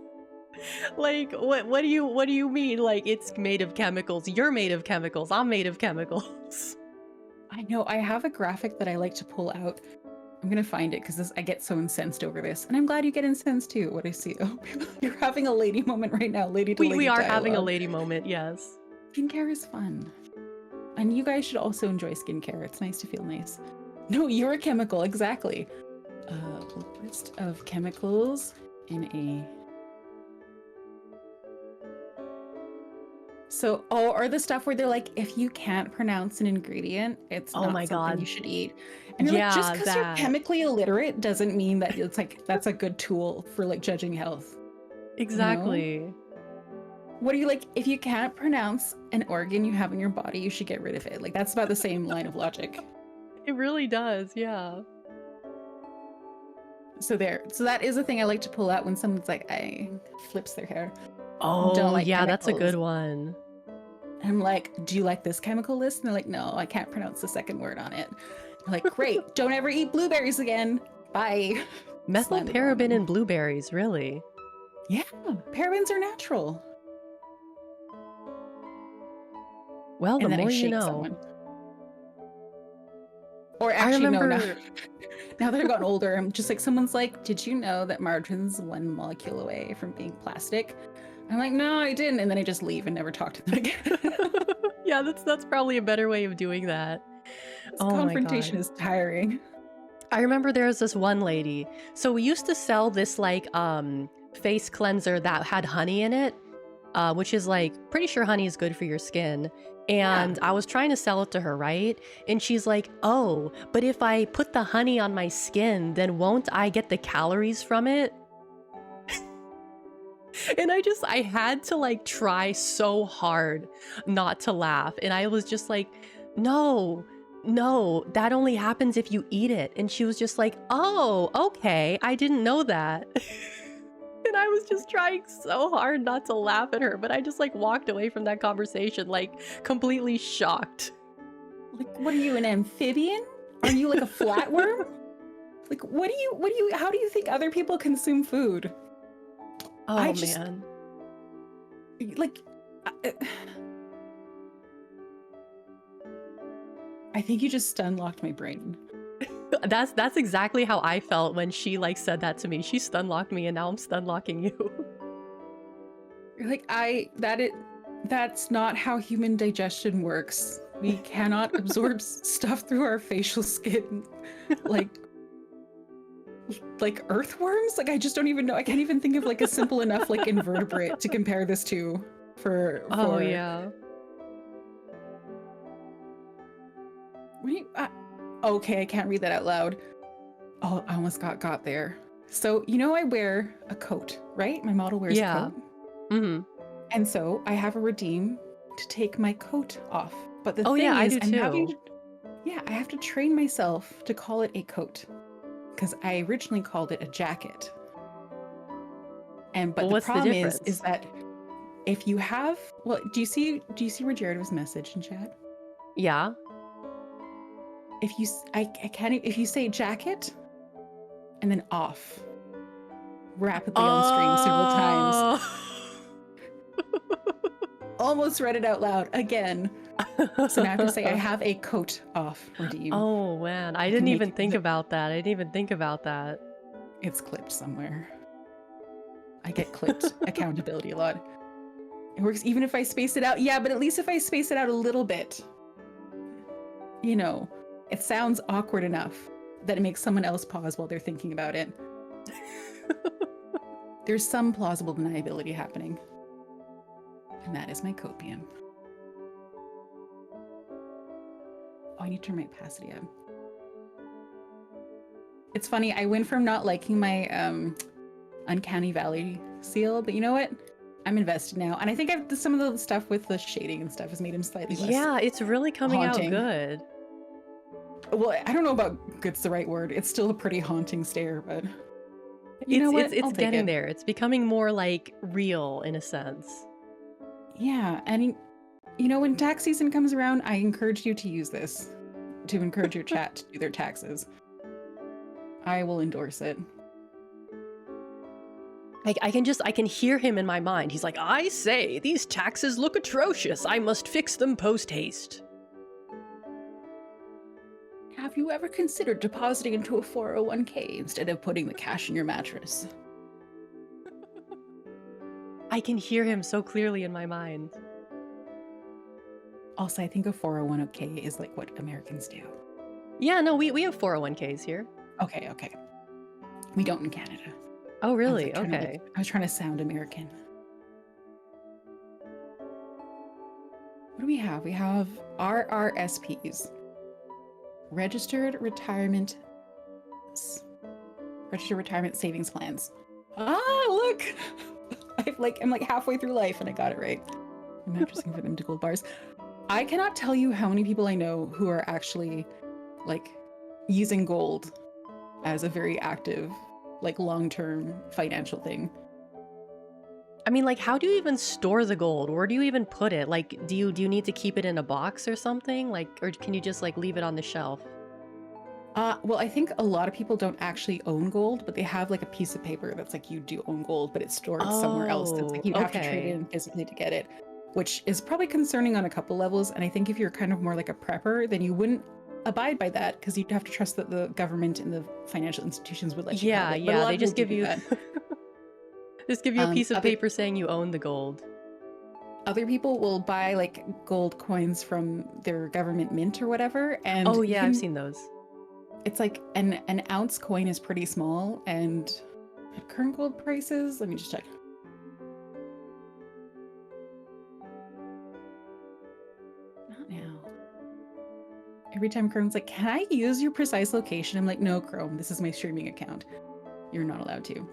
Like, what do you mean? Like, it's made of chemicals. You're made of chemicals. I'm made of chemicals. I know I have a graphic that I like to pull out. I'm gonna find it because I get so incensed over this, and I'm glad you get incensed too. What I see, oh, you're having a lady moment right now, lady to We lady are having a dialogue. lady moment, yes. Skincare is fun, and you guys should also enjoy skincare. It's nice to feel nice. No, you're a chemical, exactly. List of chemicals in a. So, oh, or the stuff where they're like, if you can't pronounce an ingredient, it's Oh not my something God. you should eat. And you're like, just Yeah, because you're that. chemically illiterate doesn't mean that it's like that's a good tool for like judging health. You know? Exactly. What are you like? If you can't pronounce an organ you have in your body, you should get rid of it. Like that's about the same line of logic. It really does, yeah. So there. So that is a thing I like to pull out when someone's like, I flips their hair. Oh, Don't like yeah, that's a chemicals. good one. And I'm like, do you like this chemical list? And they're like, no, I can't pronounce the second word on it. I'm like, great. Don't ever eat blueberries again. Bye. Slam the door on Methylparaben them. in blueberries, really? Yeah, parabens are natural. Well, the And then I more you shake know. someone. Or I actually, no, remember. now that I've gotten older, I'm just like, someone's like, did you know that margarine's 1 molecule away from being plastic? I'm like, no, I didn't. And then I just leave and never talk to them again. Yeah, that's probably a better way of doing that. This Oh my confrontation God. is tiring. I remember there was this one lady. So we used to sell this like face cleanser that had honey in it, which is like pretty sure honey is good for your skin. And I was trying to sell it to her, right? And she's like, "Oh, but if I put the honey on my skin, then won't I get the calories from it?" And I had to like try so hard not to laugh. And I was just like, no, that only happens if you eat it. And she was just like, oh, okay, I didn't know that. And I was just trying so hard not to laugh at her, but I just like walked away from that conversation like completely shocked. Like, what are you, an amphibian? Are you like a flatworm? Like, how do you think other people consume food? Oh man. Like, I think you just stun-locked my brain. That's exactly how I felt when she like said that to me. She stun-locked me and now I'm stun-locking you. You're like, that's not how human digestion works. We cannot absorb stuff through our facial skin. Like earthworms? Like, I just don't even know. I can't even think of like a simple enough like invertebrate to compare this to for Oh yeah. What do you, okay, I can't read that out loud. Oh, I almost got there. So, you know, I wear a coat, right? My model wears a coat. Mm-hmm. And so I have a redeem to take my coat off. But the thing yeah, I is, do too. I have to train myself to call it a coat. Because I originally called it a jacket. But the problem is that if you have, well, do you see where Jared was messaged in chat? Yeah. If you say jacket and then off rapidly on stream several times. Almost read it out loud again. So now I have to say I have a coat off redeem. Oh man, I didn't even think about that. It's clipped somewhere. I get clipped accountability a lot. It works even if I space it out. Yeah, but at least if I space it out a little bit, you know, it sounds awkward enough that it makes someone else pause while they're thinking about it. There's some plausible deniability happening. And that is my copium. Oh, I need to turn my opacity up. It's funny, I went from not liking my Uncanny Valley seal, but you know what? I'm invested now. And I think some of the stuff with the shading and stuff has made him slightly less Yeah, it's really coming haunting. out good. Well, I don't know about good's the right word. It's still a pretty haunting stare, but it's getting there. It's becoming more like real in a sense. Yeah, and you know, when tax season comes around, I encourage you to use this to encourage your chat to do their taxes. I will endorse it. I can hear him in my mind. He's like, I say, these taxes look atrocious. I must fix them post-haste. Have you ever considered depositing into a 401k instead of putting the cash in your mattress? I can hear him so clearly in my mind. Also, I think a 401k is like what Americans do. Yeah, no, we have 401ks here. Okay. We don't in Canada. Oh, really? Okay. I was trying to sound American. What do we have? We have RRSPs. Registered Retirement Savings Plans. Ah, look! I'm like halfway through life and I got it right. I'm matching for them to gold bars. I cannot tell you how many people I know who are actually like using gold as a very active like long-term financial thing. I mean, like, how do you even store the gold? Where do you even put it? Like, do you need to keep it in a box or something? Like, or can you just like leave it on the shelf? Well, I think a lot of people don't actually own gold, but they have like a piece of paper that's like you do own gold, but it's stored somewhere else. That's Oh, like you'd have to trade it okay. in physically to get it, which is probably concerning on a couple levels. And I think if you're kind of more like a prepper, then you wouldn't abide by that because you'd have to trust that the government and the financial institutions would let you have Yeah, it. But a yeah, lot they of people just do give do you that. just give you a piece of Other paper saying you own the gold. other people will buy like gold coins from their government mint or whatever, and Oh you yeah, I've can. seen those. It's like an ounce coin is pretty small, and at current gold prices, let me just check. Not now. Every time Chrome's like, "Can I use your precise location?" I'm like, "No, Chrome. This is my streaming account. You're not allowed to."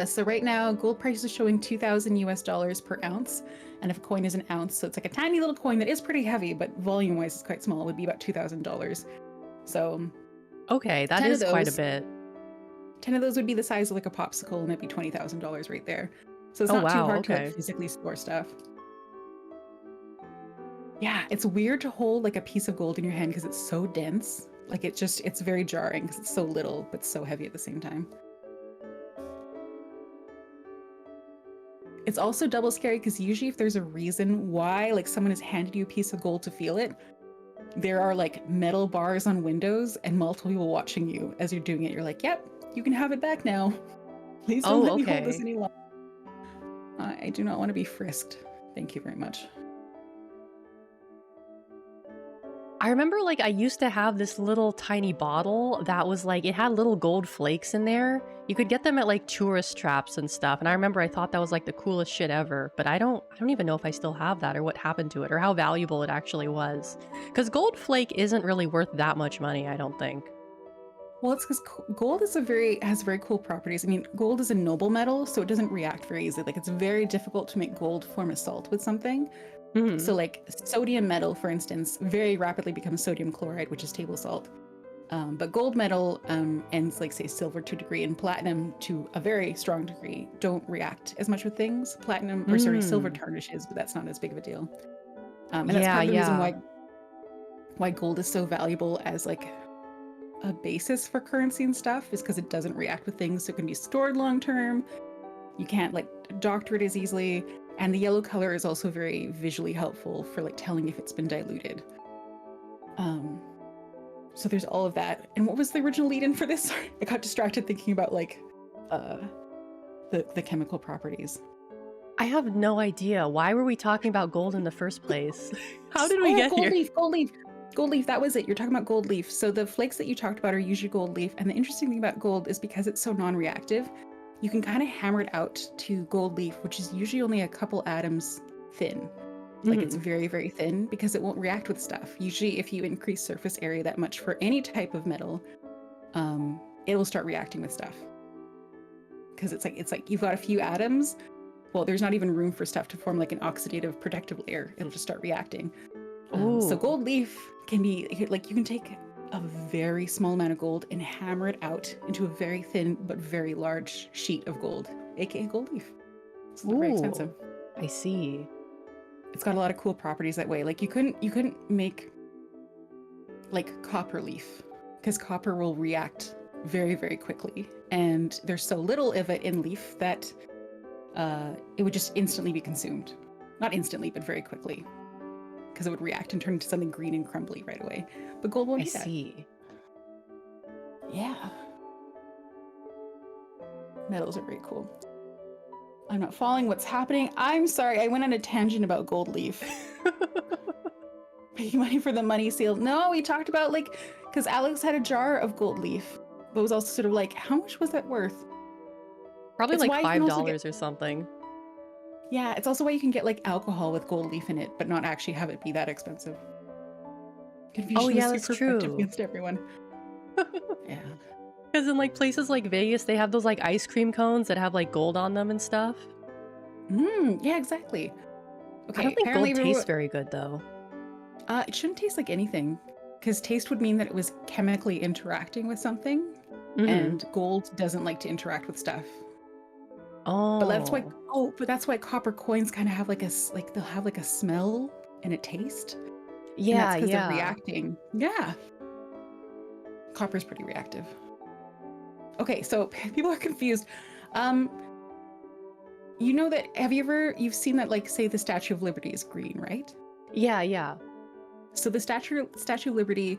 So right now, gold price is showing 2,000 US dollars per ounce, and if a coin is an ounce, so it's like a tiny little coin that is pretty heavy, but volume-wise, it's quite small. It would be about $2,000. So Okay, that 10 of is quite a those bit. 10 of those would be the size of like a popsicle, and that'd be $20,000 right there. So it's Oh not too wow, hard to like okay. physically store stuff. Yeah, it's weird to hold like a piece of gold in your hand because it's so dense. Like it's very jarring because it's so little but so heavy at the same time. It's also double scary because usually if there's a reason why like someone has handed you a piece of gold to feel it, there are like metal bars on windows and multiple people watching you as you're doing it. You're like, "Yep, you can have it back now. Please don't Oh, let me hold this okay. any longer. I do not want to be frisked. Thank you very much." I remember like I used to have this little tiny bottle that was like it had little gold flakes in there. You could get them at like tourist traps and stuff. And I remember I thought that was like the coolest shit ever, but I don't even know if I still have that or what happened to it or how valuable it actually was. Cuz gold flake isn't really worth that much money, I don't think. Well, it's because gold is has very cool properties. I mean, gold is a noble metal, so it doesn't react very easily. Like it's very difficult to make gold form a salt with something. So Mhm. like sodium metal, for instance, very rapidly becomes sodium chloride, which is table salt. But gold metal and like say silver to a degree and platinum to a very strong degree don't react as much with things. Platinum or sorry, silver Mm. tarnishes, but that's not as big of a deal. And that's Yeah, part of the reason yeah. why gold is so valuable as like a basis for currency and stuff is because it doesn't react with things, so it can be stored long term. You can't like doctor it as easily, and the yellow color is also very visually helpful for like telling if it's been diluted. Um, so there's all of that. And what was the original lead in for this? Sorry, I got distracted thinking about like uh, the chemical properties. I have no idea. Why were we talking about gold in the first place? How did we Oh, get gold here? leaf, gold leaf. Gold leaf, that was it. You're talking about gold leaf. So the flakes that you talked about are usually gold leaf. And the interesting thing about gold is because it's so non-reactive, you can kind of hammer it out to gold leaf, which is usually only a couple atoms thin. Like it's Mhm. very, very thin because it won't react with stuff. Usually if you increase surface area that much for any type of metal, it will start reacting with stuff. Because it's like you've got a few atoms. Well, there's not even room for stuff to form like an oxidative protective layer. It'll just start reacting. So Ooh. gold leaf can be like you can take a very small amount of gold and hammer it out into a very thin but very large sheet of gold, aka gold leaf. It's not very expensive. Ooh. I see. It's got a lot of cool properties that way. Like you couldn't make like copper leaf because copper will react very, very quickly. And there's so little of it in leaf that it would just instantly be consumed. Not instantly, but very quickly. Because it would react and turn into something green and crumbly right away. But gold won't I do that. see. Yeah. Metals are very cool. I'm not following what's happening. I'm sorry, I went on a tangent about gold leaf. Paying money for the money seal. No, we talked about like, because Alex had a jar of gold leaf, but was also sort of like, how much was that worth? Probably It's like why you can five also get, dollars or something. yeah, it's also why you can get like alcohol with gold leaf in it, but not actually have it be that expensive. Oh Confusion is yeah, that's super effective true. against everyone. Yeah. Because in like places like Vegas, they have those like ice cream cones that have like gold on them and stuff. Yeah, exactly. I don't Okay, think apparently gold tastes everyone, very good though. it shouldn't taste like anything, because taste would mean that it was chemically interacting with something. Mm-hmm. and gold doesn't like to interact with stuff. Oh. But that's why copper coins kind of have like like they'll have like a smell and a taste, and that's Yeah, because they're yeah. reacting. Yeah, copper's pretty reactive. Okay, so people are confused. Um, you know that you've seen that, like, say the Statue of Liberty is green, right? Yeah, yeah. So the Statue of Liberty,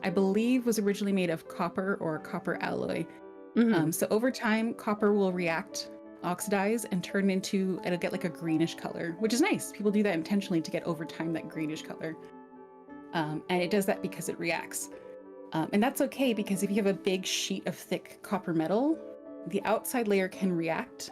I believe, was originally made of copper or copper alloy. Mm-hmm. So over time, copper will react, oxidize, and turn into, it'll get like a greenish color, which is nice. People do that intentionally to get over time that greenish color. And it does that because it reacts. And that's okay, because if you have a big sheet of thick copper metal, the outside layer can react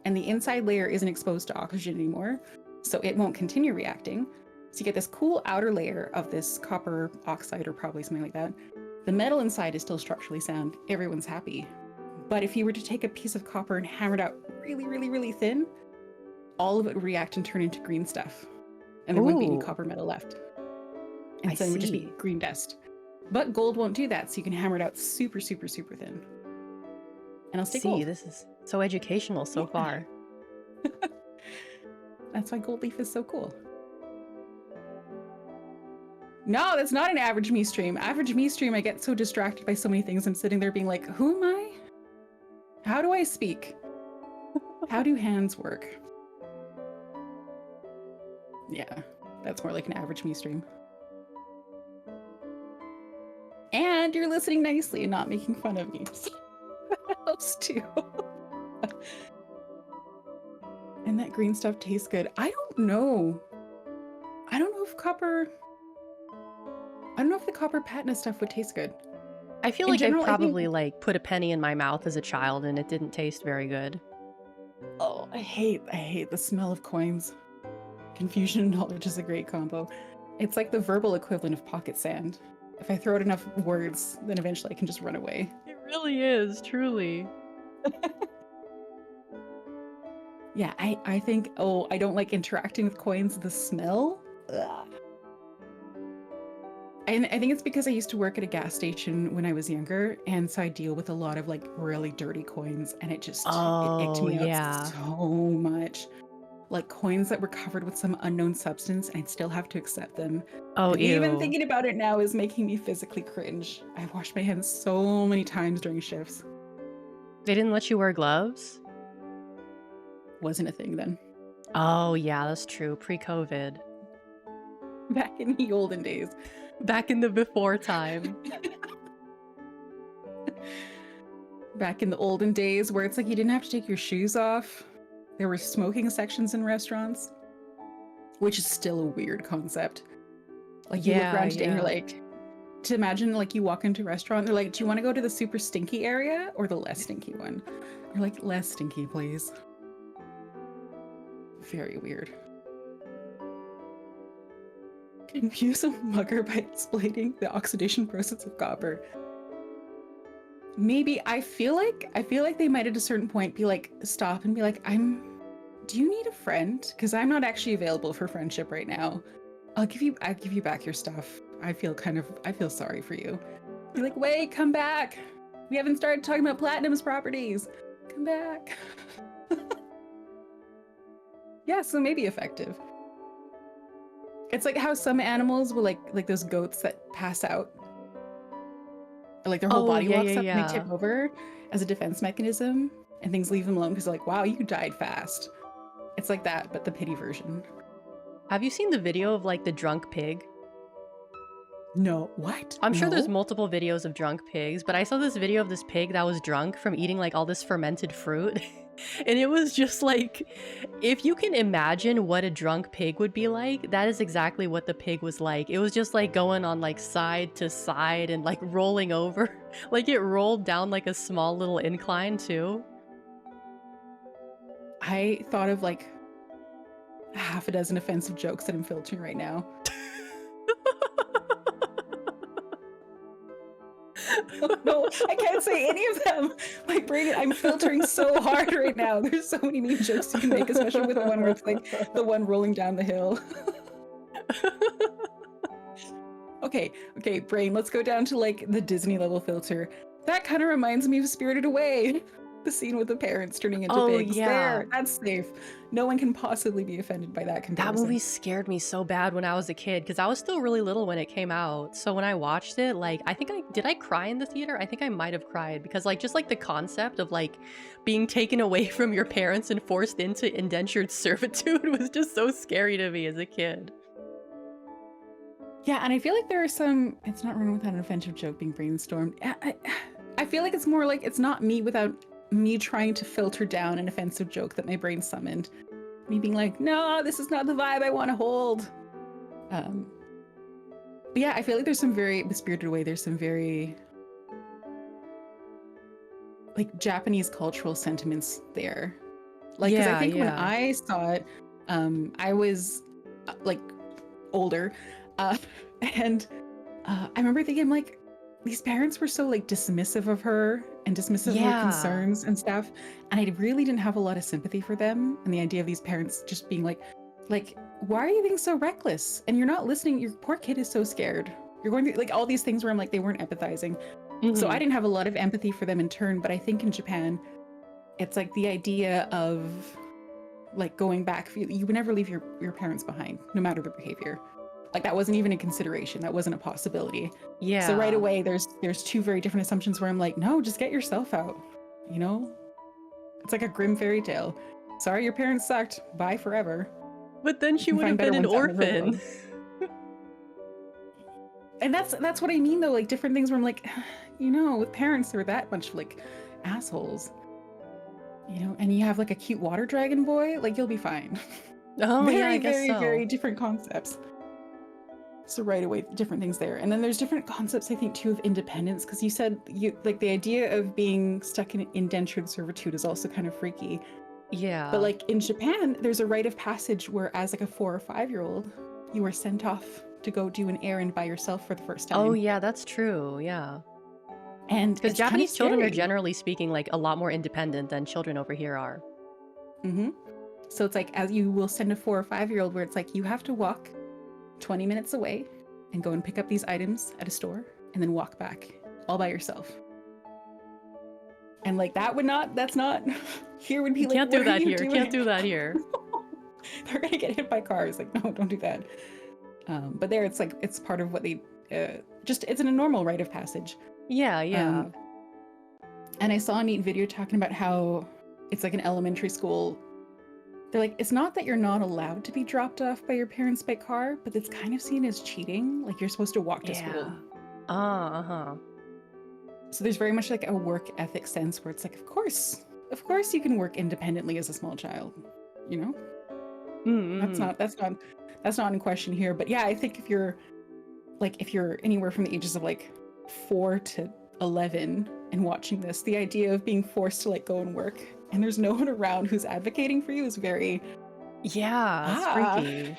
and the inside layer isn't exposed to oxygen anymore, so it won't continue reacting. So you get this cool outer layer of this copper oxide, or probably something like that. The metal inside is still structurally sound. Everyone's happy. But if you were to take a piece of copper and hammer it out really, really, really thin, all of it would react and turn into green stuff. And there wouldn't be any Ooh, copper metal left. And I so it would just be see. green dust. But gold won't do that, so you can hammer it out super, super, super thin. And it'll stay See, gold. this is so educational so Yeah. far. That's why gold leaf is so cool. No, that's not an average me stream. Average me stream, I get so distracted by so many things. I'm sitting there being like, who am I? How do I speak? How do hands work? Yeah, that's more like an average me stream. And you're listening nicely and not making fun of me. So that helps too. And that green stuff tastes good. I don't know. I don't know if the copper patina stuff would taste good. I feel In like I general, I think, probably like put a penny in my mouth as a child and it didn't taste very good. oh, I hate the smell of coins. Confusion and knowledge is a great combo. It's like the verbal equivalent of pocket sand. If I throw out enough words, then eventually I can just run away. It really is, truly. Yeah, I think, I don't like interacting with coins. The smell? Ugh. And I think it's because I used to work at a gas station when I was younger, and so I deal with a lot of like really dirty coins, and it icked Oh, me out yeah. so much. Like coins that were covered with some unknown substance, and I'd still have to accept them. Oh, And even ew. thinking about it now is making me physically cringe. I've washed my hands so many times during shifts. They didn't let you wear gloves? Wasn't a thing then. Oh, yeah, that's true. Pre-COVID. Back in the olden days. Back in the before time. Back in the olden days where it's like you didn't have to take your shoes off. There were smoking sections in restaurants, which is still a weird concept. Like you look Yeah, around today and you're yeah. like, to imagine like you walk into a restaurant, they're like, do you want to go to the super stinky area or the less stinky one? You're like, less stinky, please. Very weird. Confuse a mugger by explaining the oxidation process of copper. Maybe I feel like they might at a certain point be like, stop and be like, do you need a friend? Because I'm not actually available for friendship right now. I'll give you back your stuff. I feel sorry for you. Be like, wait, come back. We haven't started talking about Platinum's properties. Come back. Yeah, so maybe effective. It's like how some animals will like those goats that pass out. Like their whole Oh, body yeah, walks yeah, up and they yeah. tip over as a defense mechanism, and things leave them alone because they're like, wow, you died fast. It's like that, but the pity version. Have you seen the video of like the drunk pig? No, what? I'm sure there's No? multiple videos of drunk pigs, but I saw this video of this pig that was drunk from eating like all this fermented fruit. And it was just like, if you can imagine what a drunk pig would be like, that is exactly what the pig was like. It was just like going on like side to side and like rolling over. Like it rolled down like a small little incline too. I thought of like half a dozen offensive jokes that I'm filtering right now. No, I can't say any of them. My brain, I'm filtering so hard right now. There's so many mean jokes you can make, especially with the one where it's like the one rolling down the hill. Okay, brain, let's go down to like the Disney level filter. That kind of reminds me of Spirited Away. The scene with the parents turning into Oh, pigs. yeah. There, that's safe. No one can possibly be offended by that That comparison. movie scared me so bad when I was a kid because I was still really little when it came out. So when I watched it, like, did I cry in the theater? I think I might have cried because, like, just like the concept of like being taken away from your parents and forced into indentured servitude was just so scary to me as a kid. Yeah, and I feel like there are some. It's not Running Without an Offensive Joke being brainstormed. I feel like it's more like it's not me without me trying to filter down an offensive joke that my brain summoned. Me being like, no, this is not the vibe I want to hold. But yeah, I feel like there's some very, with Spirited Away, there's some very like Japanese cultural sentiments there. Like, because I think when I saw it, I was like older, and I remember thinking like, these parents were so like dismissive of her and dismissive of her concerns and stuff, and I really didn't have a lot of sympathy for them. And the idea of these parents just being like, why are you being so reckless? And you're not listening. Your poor kid is so scared. You're going through like all these things where I'm like, they weren't empathizing. So I didn't have a lot of empathy for them in turn. But I think in Japan, it's like the idea of like going back. You would never leave your parents behind, no matter their behavior. Like that wasn't even a consideration. That wasn't a possibility. Yeah. So right away, there's two very different assumptions where I'm like, no, just get yourself out. You know, it's like a grim fairy tale. Sorry, your parents sucked. Bye forever. But then she would have been an orphan. And that's what I mean though. Like different things where I'm like, you know, with parents, they're that much like assholes. You know, and you have like a cute water dragon boy, like you'll be fine. Oh very, yeah, I guess very, so. very different concepts. So right away, different things there. And then there's different concepts, I think, too, of independence. Because you said like the idea of being stuck in indentured servitude is also kind of freaky. Yeah. But like in Japan, there's a rite of passage where as like a 4 or 5-year-old, you are sent off to go do an errand by yourself for the first time. Oh yeah, that's true. Yeah. And because Japanese children are generally speaking like a lot more independent than children over here are. So it's like as you will send a 4 or 5-year-old where it's like you have to walk 20 minutes away and go and pick up these items at a store and then walk back all by yourself. And like that's not here would be like, can't do that here. Can't do that here. They're gonna get hit by cars. Like, no, don't do that. But there it's like it's part of what they it's in a normal rite of passage. Yeah. And I saw a neat video talking about how it's like an elementary school. They're like, it's not that you're not allowed to be dropped off by your parents by car, but it's kind of seen as cheating. Like you're supposed to walk to school. So there's very much like a work ethic sense where it's like, of course you can work independently as a small child, you know? That's not in question here. But yeah, I think if you're anywhere from the ages of like 4 to 11 and watching this, the idea of being forced to like go and work and there's no one around who's advocating for you is very freaky.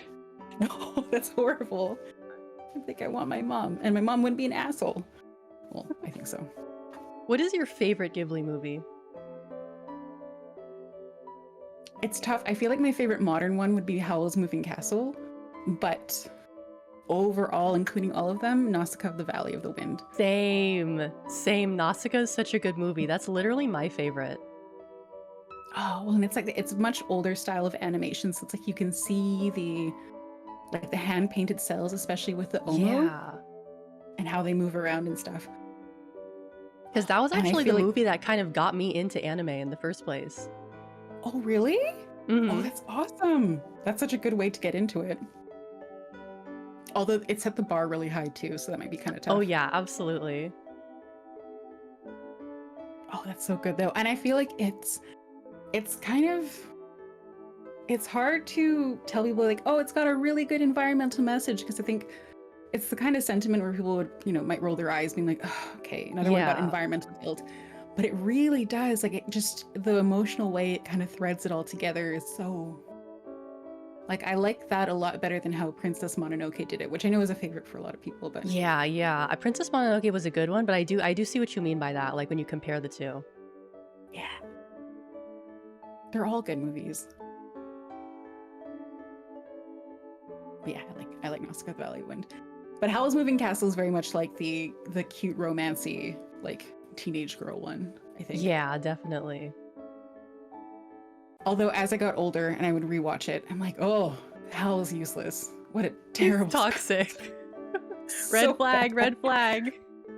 No, that's horrible. I think I want my mom, and my mom wouldn't be an asshole. Well, I think so. What is your favorite Ghibli movie? It's tough. I feel like my favorite modern one would be Howl's Moving Castle, but overall, including all of them, Nausicaa of the Valley of the Wind. Same. Nausicaa is such a good movie. That's literally my favorite. Oh, well, and it's like it's a much older style of animation, so it's like you can see the hand painted cells, especially with the Omo, and how they move around and stuff. Because that was actually the movie that kind of got me into anime in the first place. Oh, really? Oh, that's awesome. That's such a good way to get into it. Although it set the bar really high too, so that might be kind of tough. Oh yeah, absolutely. Oh, that's so good though. And I feel like it's hard to tell people like, oh, it's got a really good environmental message, because I think it's the kind of sentiment where people would, might roll their eyes being like, oh, okay, another one about environmental guilt. But it really does, like, it just, the emotional way it kind of threads it all together is so, like, I like that a lot better than how Princess Mononoke did it, which I know is a favorite for a lot of people, but yeah. Princess Mononoke was a good one, but I do see what you mean by that, like when you compare the two. Yeah. They're all good movies. But yeah, I like Nausicaa of the Valley of the Wind. But Howl's Moving Castle is very much like the cute romancy, like teenage girl one, I think. Yeah, definitely. Although as I got older and I would rewatch it, I'm like, oh, hell's useless. What a terrible Toxic. so Red flag, bad. red flag.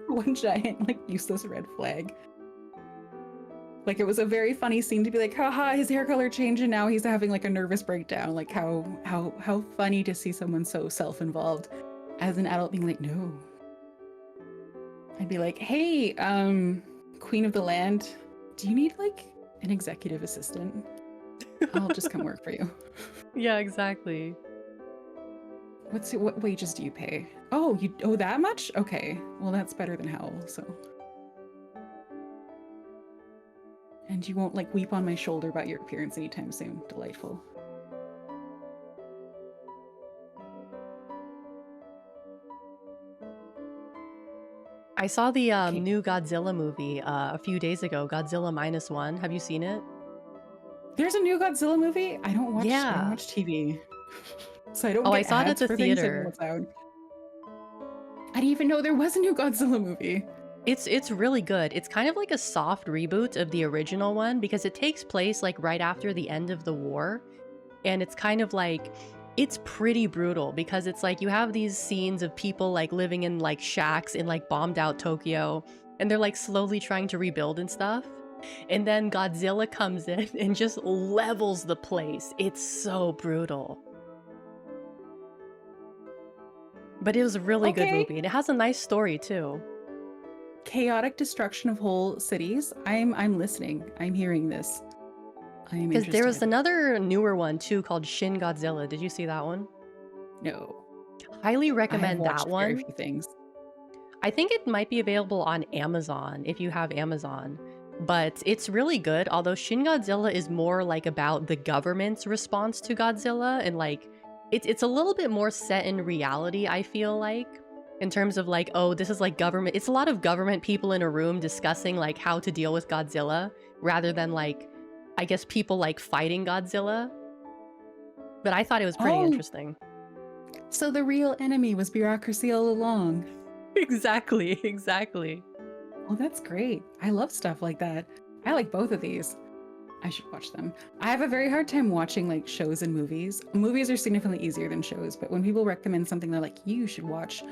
One giant, like, useless red flag. Like, it was a very funny scene to be like, haha, his hair color changed and now he's having like a nervous breakdown. Like, how funny to see someone so self-involved. As an adult being like, no. I'd be like, hey, Queen of the Land, do you need like an executive assistant? I'll just come work for you. Yeah, exactly. What wages do you pay? Oh, you owe that much? Okay. Well, that's better than Howl, so. And you won't like weep on my shoulder about your appearance anytime soon. Delightful. I saw the new Godzilla movie a few days ago, Godzilla -1. Have you seen it? There's a new Godzilla movie? I don't watch Yeah. TV. So I don't Oh, get I saw it at ads the for things I know theater. what's out. I didn't even know there was a new Godzilla movie. It's really good. It's kind of like a soft reboot of the original one because it takes place like right after the end of the war. And it's kind of like, it's pretty brutal because it's like you have these scenes of people like living in like shacks in like bombed out Tokyo and they're like slowly trying to rebuild and stuff. And then Godzilla comes in and just levels the place. It's so brutal. But it was a really good Okay. movie and it has a nice story too. Chaotic destruction of whole cities. I'm listening. I'm hearing this. I'm Because there was interested. another newer one too called Shin Godzilla. Did you see that one? No. Highly I have recommend watched that very one. few things. I think it might be available on Amazon if you have Amazon. But it's really good, although Shin Godzilla is more like about the government's response to Godzilla and like it's a little bit more set in reality, I feel like. In terms of like, oh, this is like government. It's a lot of government people in a room discussing like how to deal with Godzilla rather than like, I guess people like fighting Godzilla. But I thought it was pretty interesting. So the real enemy was bureaucracy all along. Exactly, exactly. Oh, that's great. I love stuff like that. I like both of these. I should watch them. I have a very hard time watching like shows and movies. Movies are significantly easier than shows, but when people recommend something, they're like, you should watch.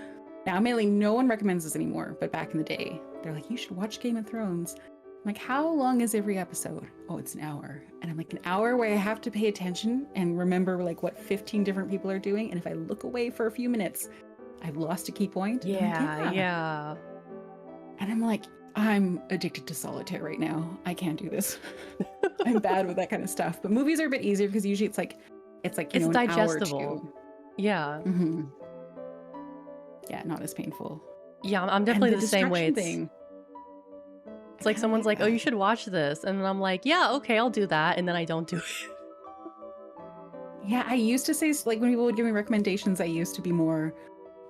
Now, mainly no one recommends this anymore, but back in the day, they're like, you should watch Game of Thrones. I'm like, how long is every episode? Oh, it's an hour. And I'm like, an hour where I have to pay attention and remember like what 15 different people are doing. And if I look away for a few minutes, I've lost a key point. Yeah. And I'm like, I'm addicted to solitaire right now. I can't do this. I'm bad with that kind of stuff. But movies are a bit easier because usually it's like you know, an digestible. hour or two. Yeah. Mm-hmm. Yeah, not as painful. Yeah, I'm definitely the same way. Thing. It's like someone's like, oh, you should watch this. And I'm like, yeah, okay, I'll do that. And then I don't do it. Yeah, I used to say, like, when people would give me recommendations, I used to be more,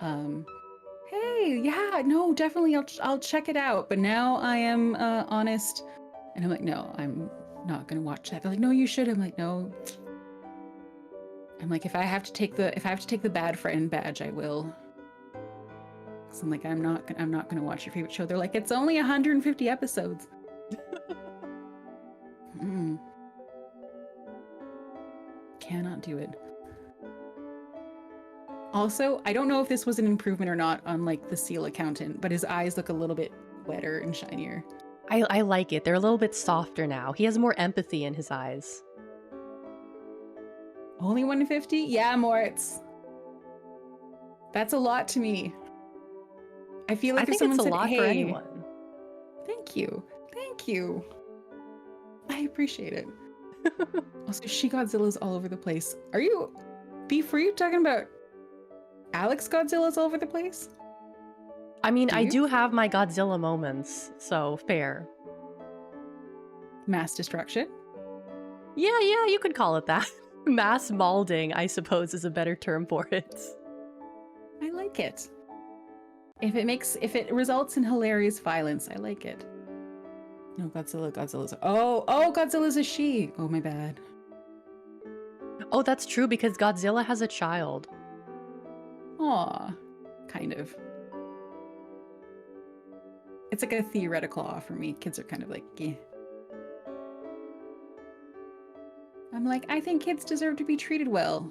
hey, yeah, no, definitely, I'll check it out. But now I am honest. And I'm like, no, I'm not going to watch that. They're like, no, you should. I'm like, no. I'm like, if I have to take the bad friend badge, I will. So I'm like, I'm not gonna watch your favorite show. They're like, it's only 150 episodes. Cannot do it. Also, I don't know if this was an improvement or not on like the Seal Accountant, but his eyes look a little bit wetter and shinier. I like it. They're a little bit softer now. He has more empathy in his eyes. Only 150? Yeah, Moritz. That's a lot to me. I feel like I think it's a lot for anyone. Thank you. Thank you. I appreciate it. Also, She-Godzilla's all over the place. Are you talking about Alex Godzilla's all over the place? I mean, I do have my Godzilla moments, so fair. Mass destruction? Yeah, you could call it that. Mass maulding, I suppose, is a better term for it. I like it. If it results in hilarious violence, I like it. No, Godzilla's. Oh, Godzilla's a she. Oh, my bad. Oh, that's true because Godzilla has a child. Aw, kind of. it's like a theoretical awe for me. Kids are kind of like, yeah. I'm like, I think kids deserve to be treated well.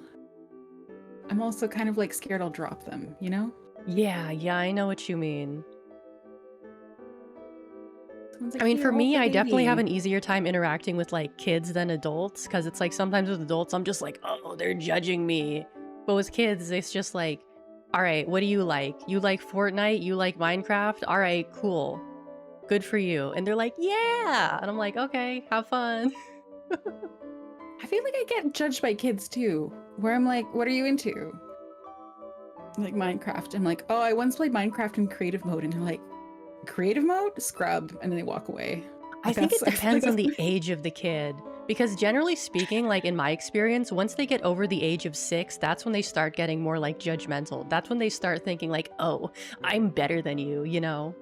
I'm also kind of like scared I'll drop them, you know? Yeah, I know what you mean. Someone's I like, mean, here, for hold me, the I definitely have baby. an easier time interacting with like kids than adults because it's like sometimes with adults, I'm just like, oh, they're judging me. But with kids, it's just like, all right, what do you like? You like Fortnite? You like Minecraft? All right, cool. Good for you. And they're like, yeah. And I'm like, okay, have fun. I feel like I get judged by kids too, where I'm like, what are you into? Like Minecraft. I'm like, oh, I once played Minecraft in creative mode, and they're like, creative mode? Scrub. And then they walk away. I Like think that's, it I feel like depends on that's the age of the kid. Because generally speaking, like in my experience, once they get over the age of 6, that's when they start getting more like judgmental. That's when they start thinking like, oh, I'm better than you, you know?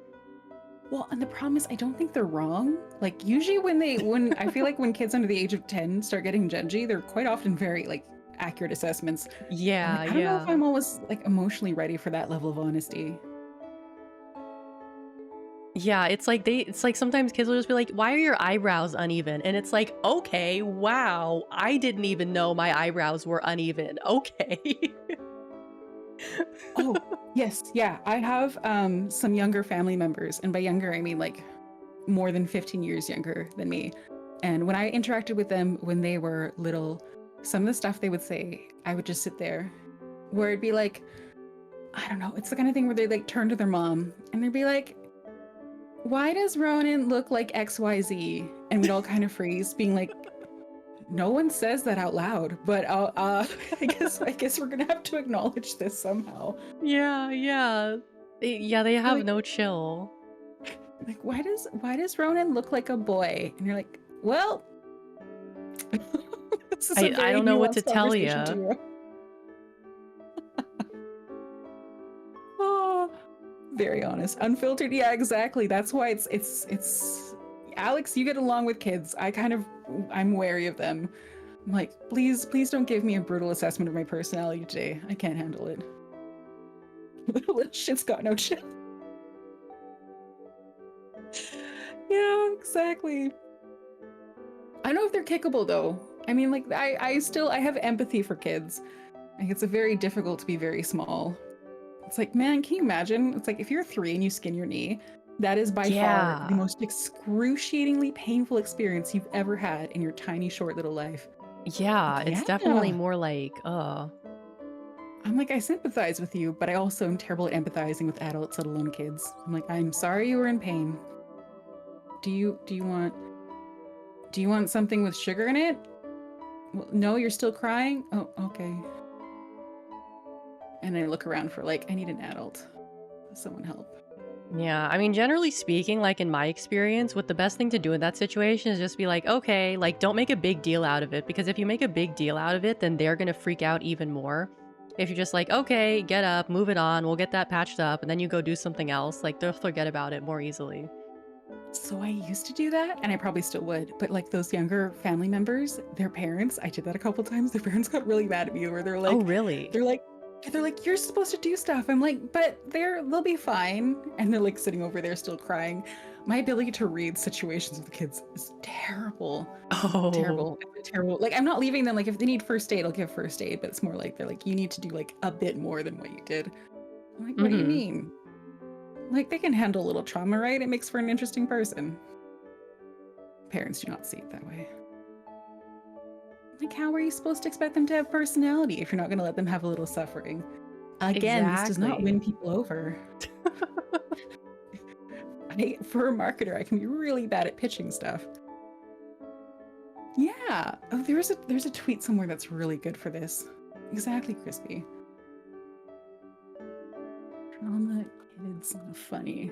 well, and the problem is I don't think they're wrong. Like usually when I feel like when kids under the age of 10 start getting judgy, they're quite often very like accurate assessments. I'm Yeah, like, I don't know if yeah. I'm always like emotionally ready for that level of honesty. Yeah, it's like sometimes kids will just be like, "Why are your eyebrows uneven?" And it's like, "Okay, wow. I didn't even know my eyebrows were uneven." Okay. Oh, yes, yeah. I have some younger family members, and by younger I mean like more than 15 years younger than me. And when I interacted with them when they were little, some of the stuff they would say, I would just sit there where it'd be like, I don't know, it's the kind of thing where they like turn to their mom and they'd be like, why does Ronenn look like XYZ? And we'd all kind of freeze, being like, no one says that out loud, but I guess we're gonna have to acknowledge this somehow. Yeah, yeah. Yeah, they You're have like, no chill. why does Ronenn look like a boy? And you're like, well, this is a I very don't know what to nuanced tell conversation you. to. Oh, very honest, unfiltered. Yeah, exactly. That's why it's. Alex, you get along with kids. I'm wary of them. I'm like, please don't give me a brutal assessment of my personality today. I can't handle it. Little shit's got no chill. Yeah, exactly. I don't know if they're kickable though. I mean, like I have empathy for kids. Like it's a very difficult to be very small. It's like, man, can you imagine? It's like if you're 3 and you skin your knee, that is by far the Yeah. most excruciatingly painful experience you've ever had in your tiny, short little life. Yeah, Like, it's definitely yeah. more like, I'm like, I sympathize with you, but I also am terrible at empathizing with adults, let alone kids. I'm like, I'm sorry you were in pain. Do you want something with sugar in it? Well, no, you're still crying? Oh, okay. And I look around for like, I need an adult. Someone help. yeah. I mean, generally speaking, like in my experience, what the best thing to do in that situation is just be like, okay, like don't make a big deal out of it. Because if you make a big deal out of it, then they're gonna freak out even more. If you're just like, okay, get up, move it on, we'll get that patched up, and then you go do something else, like they'll forget about it more easily. So I used to do that, and I probably still would. But like those younger family members, their parents, I did that a couple times. Their parents got really mad at me, where Oh, really? they're like, you're supposed to do stuff. I'm like, but they'll be fine. And they're like sitting over there still crying. My ability to read situations with kids is terrible. Oh. Terrible. Terrible. Like I'm not leaving them. Like if they need first aid, I'll give first aid. But it's more like they're like, you need to do like a bit more than what you did. I'm like, what do you Mm-hmm. mean? Like they can handle a little trauma, right? It makes for an interesting person. Parents do not see it that way. Like, how are you supposed to expect them to have personality if you're not going to let them have a little suffering? Again, this does not Exactly. win people over. For a marketer, I can be really bad at pitching stuff. Yeah. Oh, there's a tweet somewhere that's really good for this. Exactly, Crispy. Trauma kids funny.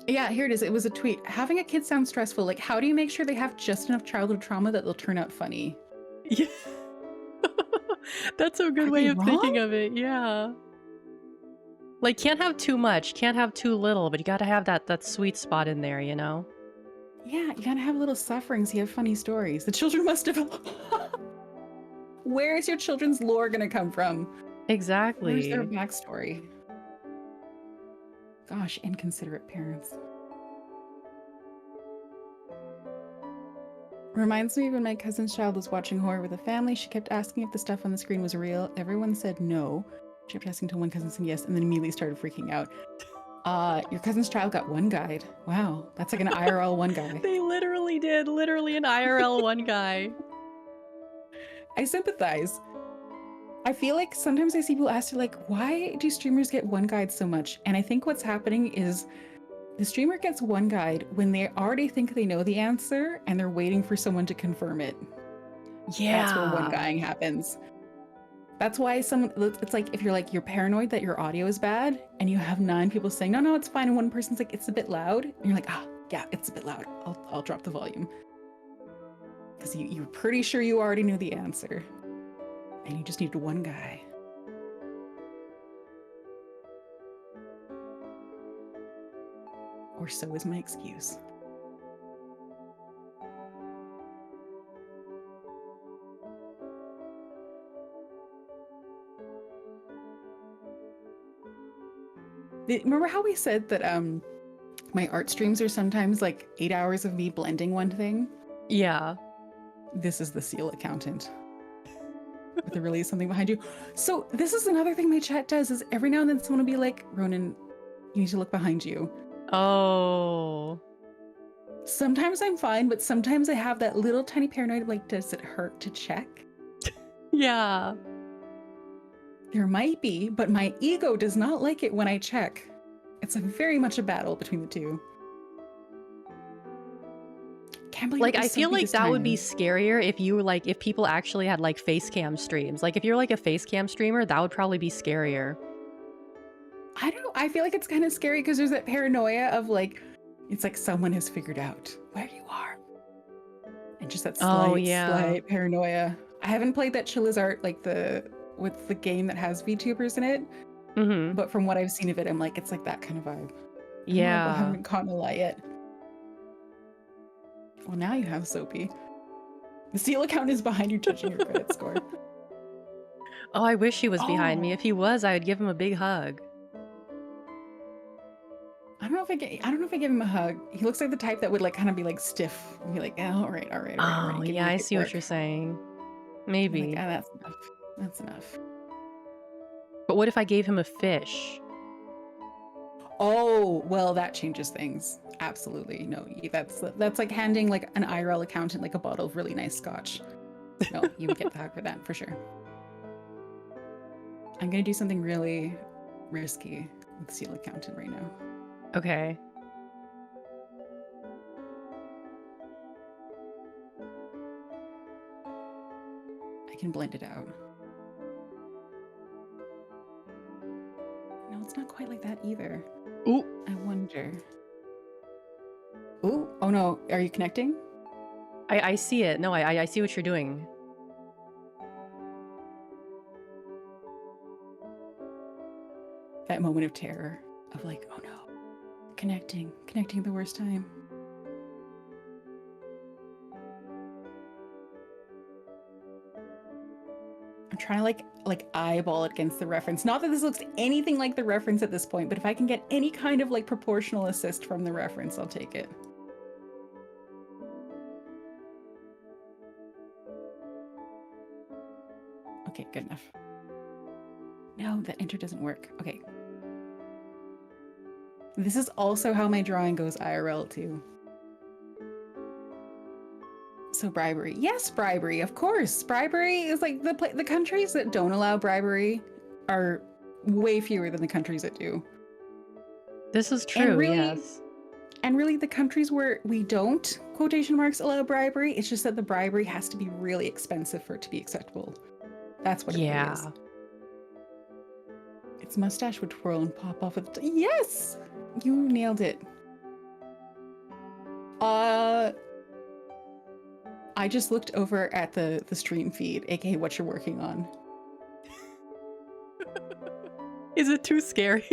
Yeah, here it is. It was a tweet. Having a kid sounds stressful. Like, how do you make sure they have just enough childhood trauma that they'll turn out funny? Yeah. That's a good Are way they of thinking wrong? of it, yeah. Like, can't have too much, can't have too little, but you gotta have that sweet spot in there, you know? Yeah, you gotta have little sufferings. You have funny stories. The children must have. Where is your children's lore gonna come from? Where's their Exactly. backstory? Gosh, inconsiderate parents. Reminds me of when my cousin's child was watching horror with a family. She kept asking if the stuff on the screen was real. Everyone said no. She kept asking until one cousin said yes, and then immediately started freaking out. Your cousin's child got one guide. Wow, that's like an IRL one guy. They literally did. Literally an IRL one guy. I sympathize. I feel like sometimes I see people ask, like, why do streamers get one guide so much? And I think what's happening is the streamer gets one guide when they already think they know the answer and they're waiting for someone to confirm it. Yeah. That's where one guying happens. That's why it's like if you're paranoid that your audio is bad and you have 9 people saying, no, it's fine. And one person's like, it's a bit loud. And you're like, yeah, it's a bit loud. I'll drop the volume. Because you're pretty sure you already knew the answer. And you just needed one guy. Or so is my excuse. Remember how we said that my art streams are sometimes like 8 hours of me blending one thing? Yeah. This is the seal accountant. With there really is something behind you. So this is another thing my chat does is every now and then someone will be like, Ronenn, you need to look behind you. Oh. Sometimes I'm fine, but sometimes I have that little tiny paranoid of like, does it hurt to check? Yeah. There might be, but my ego does not like it when I check. It's very much a battle between the two. Can't believe Like, it was I feel Sophie like this that would be time. scarier if you were like, if people actually had like face cam streams. Like, if you're like a face cam streamer, that would probably be scarier. I don't know. I feel like it's kind of scary because there's that paranoia of like, it's like someone has figured out where you are. And just that Oh, yeah. slight paranoia. I haven't played that Chillizart with the game that has VTubers in it. Mm-hmm. But from what I've seen of it, I'm like, it's like that kind of vibe. Yeah. I haven't caught a lie yet. Well, now you have Soapy. The seal account is behind you judging your credit score. Oh, I wish he was behind me. Oh. If he was, I would give him a big hug. I don't know if I give him a hug. He looks like the type that would like kind of be like stiff and be like, all right. Oh, give me yeah, the I see what paperwork." you're saying. I'm Maybe. like, that's enough. That's enough. But what if I gave him a fish? Oh, well, that changes things. Absolutely. No, that's like handing like an IRL accountant like a bottle of really nice scotch. No, you would get the hug for that for sure. I'm gonna do something really risky with seal accountant right now. Okay. I can blend it out. No, it's not quite like that either. Ooh. I wonder. Ooh, oh no, are you connecting? I see it. No, I see what you're doing. That moment of terror of like, oh no, connecting at the worst time. I'm trying to like eyeball it against the reference. Not that this looks anything like the reference at this point, but if I can get any kind of like proportional assist from the reference, I'll take it. Okay, good enough. No, that enter doesn't work. Okay. This is also how my drawing goes IRL too. So bribery. Yes, bribery, of course. Bribery is like the countries that don't allow bribery are way fewer than the countries that do. This is true, yes. And really the countries where we don't, quotation marks, allow bribery, it's just that the bribery has to be really expensive for it to be acceptable. That's what it really is. Its mustache would twirl and pop off with yes! You nailed it. I just looked over at the stream feed, aka what you're working on. Is it too scary?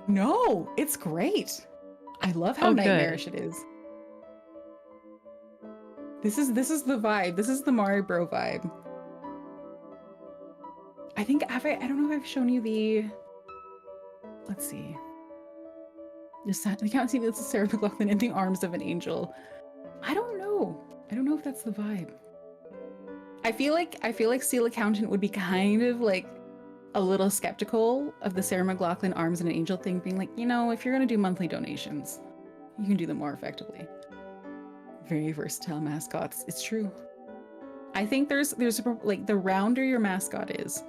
No, it's great. I love how nightmarish it is. This is the vibe. This is the Mario Bro vibe. I think I don't know if I've shown you the. Let's see. I can't see this is Sarah McLachlan in the arms of an angel. I don't know. I don't know if that's the vibe. I feel like Seal Accountant would be kind of like a little skeptical of the Sarah McLachlan arms and an angel thing, being like, you know, if you're gonna do monthly donations, you can do them more effectively. Very versatile mascots. It's true. I think there's like the rounder your mascot is,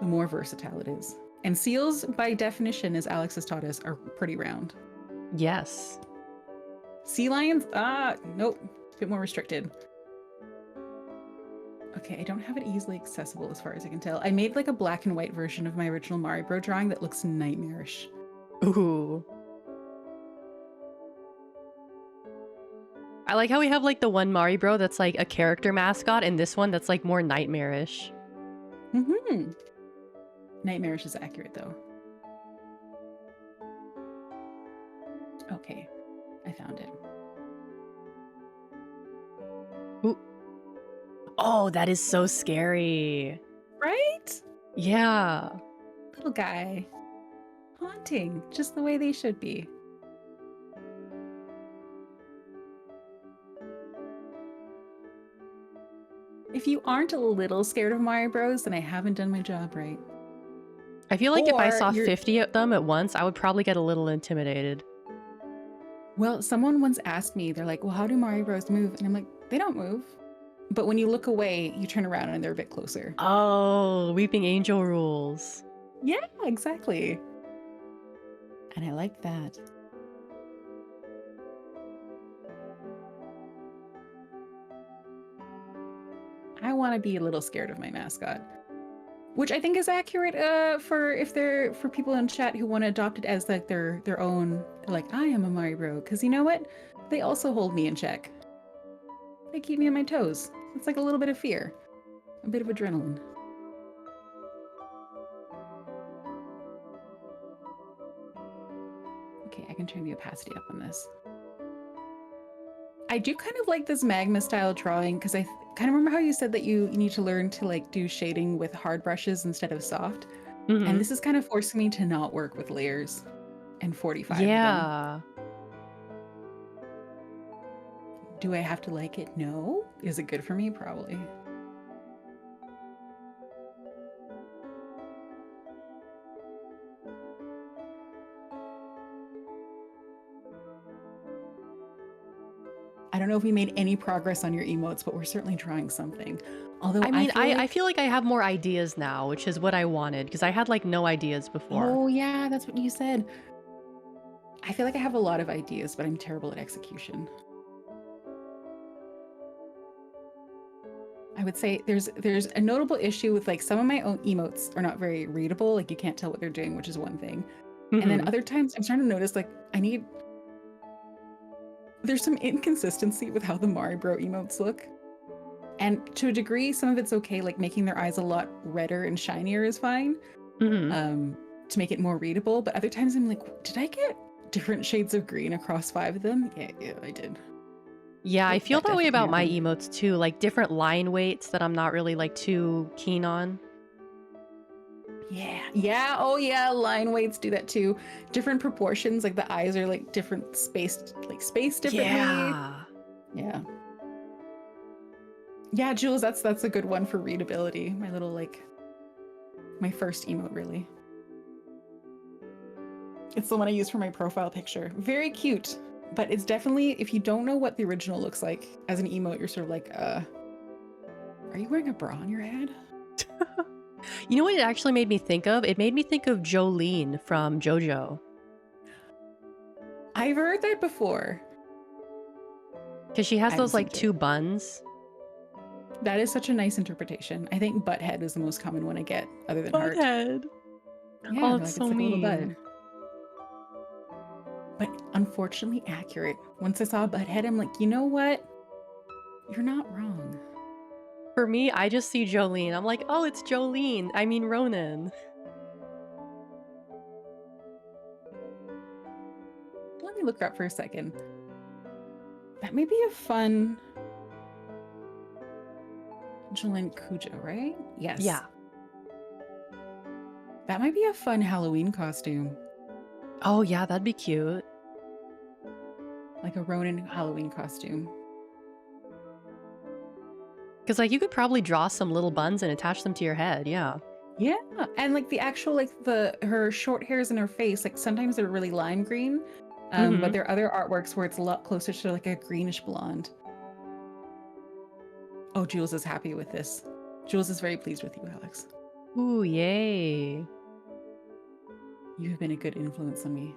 the more versatile it is. And seals, by definition, as Alex has taught us, are pretty round. Yes. Sea lions? Nope. A bit more restricted. Okay, I don't have it easily accessible as far as I can tell. I made like a black and white version of my original Maribro drawing that looks nightmarish. Ooh. I like how we have like the one Maribro that's like a character mascot and this one that's like more nightmarish. Mm-hmm. Nightmarish is accurate though. Okay, I found it. Ooh. Oh, that is so scary. Right? Yeah. Little guy. Haunting, just the way they should be. If you aren't a little scared of Maribros, then I haven't done my job right. I feel like if I saw you're- 50 of them at once, I would probably get a little intimidated. Well, someone once asked me, they're like, well, how do Maribros move? And I'm like, they don't move. But when you look away, you turn around and they're a bit closer. Oh, Weeping Angel rules. Yeah, exactly. And I like that. I want to be a little scared of my mascot, which I think is accurate for people in chat who want to adopt it as like their own, like, I am a Maribro, because you know what? They also hold me in check. They keep me on my toes. It's like a little bit of fear, a bit of adrenaline. Okay, I can turn the opacity up on this. I do kind of like this magma style drawing because I kind of remember how you said that you need to learn to like do shading with hard brushes instead of soft. Mm-hmm. And this is kind of forcing me to not work with layers and 45 Yeah. of them. Do I have to like it? No. Is it good for me? Probably. I don't know if we made any progress on your emotes, but we're certainly trying something. Although I mean, I feel like I have more ideas now, which is what I wanted, because I had like no ideas before. Oh yeah, that's what you said. I feel like I have a lot of ideas, but I'm terrible at execution. I would say there's a notable issue with like some of my own emotes are not very readable. Like you can't tell what they're doing, which is one thing. Mm-hmm. And then other times I'm starting to notice like there's some inconsistency with how the Maribro emotes look. And to a degree, some of it's okay, like making their eyes a lot redder and shinier is fine. Mm-hmm. To make it more readable. But other times I'm like, did I get different shades of green across 5 of them? Yeah, I did. Yeah, I feel that way about my happened. emotes too, like different line weights that I'm not really like too keen on. Yeah. Oh yeah, line weights do that too. Different proportions, like the eyes are like different spaced differently. Yeah. Yeah, Jules, that's a good one for readability. My little my first emote really. It's the one I use for my profile picture. Very cute. But it's definitely, if you don't know what the original looks like as an emote, you're sort of like, are you wearing a bra on your head? You know what it actually made me think of? It made me think of Jolene from JoJo. I've heard that before. Because she has I those haven't like seen 2 buns. That is such a nice interpretation. I think butthead is the most common one I get, other than heart. Butthead. Yeah, Oh, like, it's it's so like a little mean. butt. But unfortunately accurate. Once I saw butthead, I'm like, you know what? You're not wrong. For me, I just see Jolene. I'm like, oh, it's Jolene. I mean, Ronenn. Let me look her up for a second. That may be a fun Jolene Cujo, right? Yes. Yeah. That might be a fun Halloween costume. Oh yeah, that'd be cute. Like a Ronenn Halloween costume. Because like you could probably draw some little buns and attach them to your head. Yeah. Yeah, and like the actual like her short hairs in her face, like sometimes they're really lime green, but there are other artworks where it's a lot closer to like a greenish blonde. Oh, Jules is happy with this. Jules is very pleased with you, Alex. Ooh, yay. You have been a good influence on me.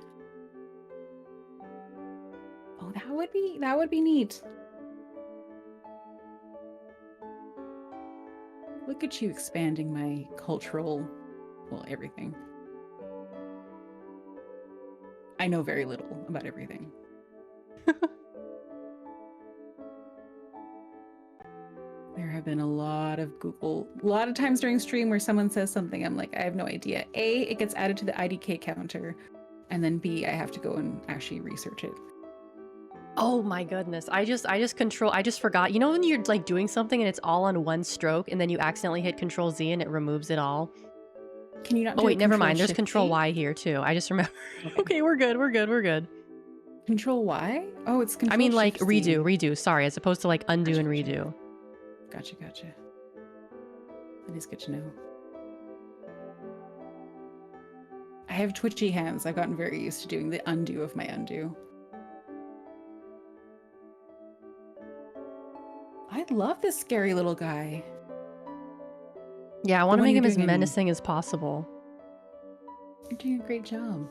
Oh, that would be neat. Look at you expanding my cultural, well, everything. I know very little about everything. There have been a lot of times during stream where someone says something, I'm like, I have no idea. A, it gets added to the IDK counter, and then B, I have to go and actually research it. Oh my goodness. I just forgot. You know when you're like doing something and it's all on one stroke and then you accidentally hit Control Z and it removes it all? Can you not Oh wait, never mind. There's Shift Control Z? Y here too. I just remember. Okay. Okay, we're good. Control Y? Oh, it's Control I mean like Shift Z. redo, sorry, as opposed to like undo and redo. Gotcha. That is good to know. I have twitchy hands. I've gotten very used to doing the undo of my undo. I love this scary little guy. Yeah, I want to one make you're him as doing in- menacing as possible. You're doing a great job.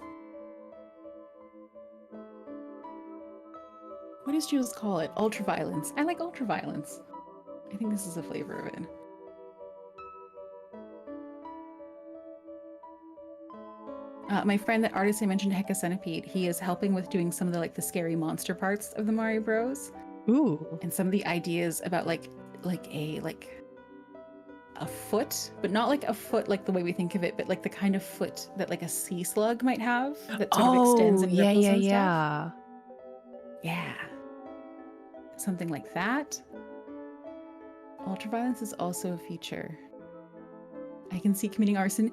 What does Jules call it? Ultraviolence. I like ultraviolence. I think this is a flavor of it. My friend, that artist I mentioned, Hecka Centipede, he is helping with doing some of the scary monster parts of the Mario Bros. Ooh. And some of the ideas about like a foot, but not like a foot like the way we think of it, but like the kind of foot that like a sea slug might have that sort of extends and ripples and stuff. Yeah. Something like that. Ultraviolence is also a feature. I can see committing arson.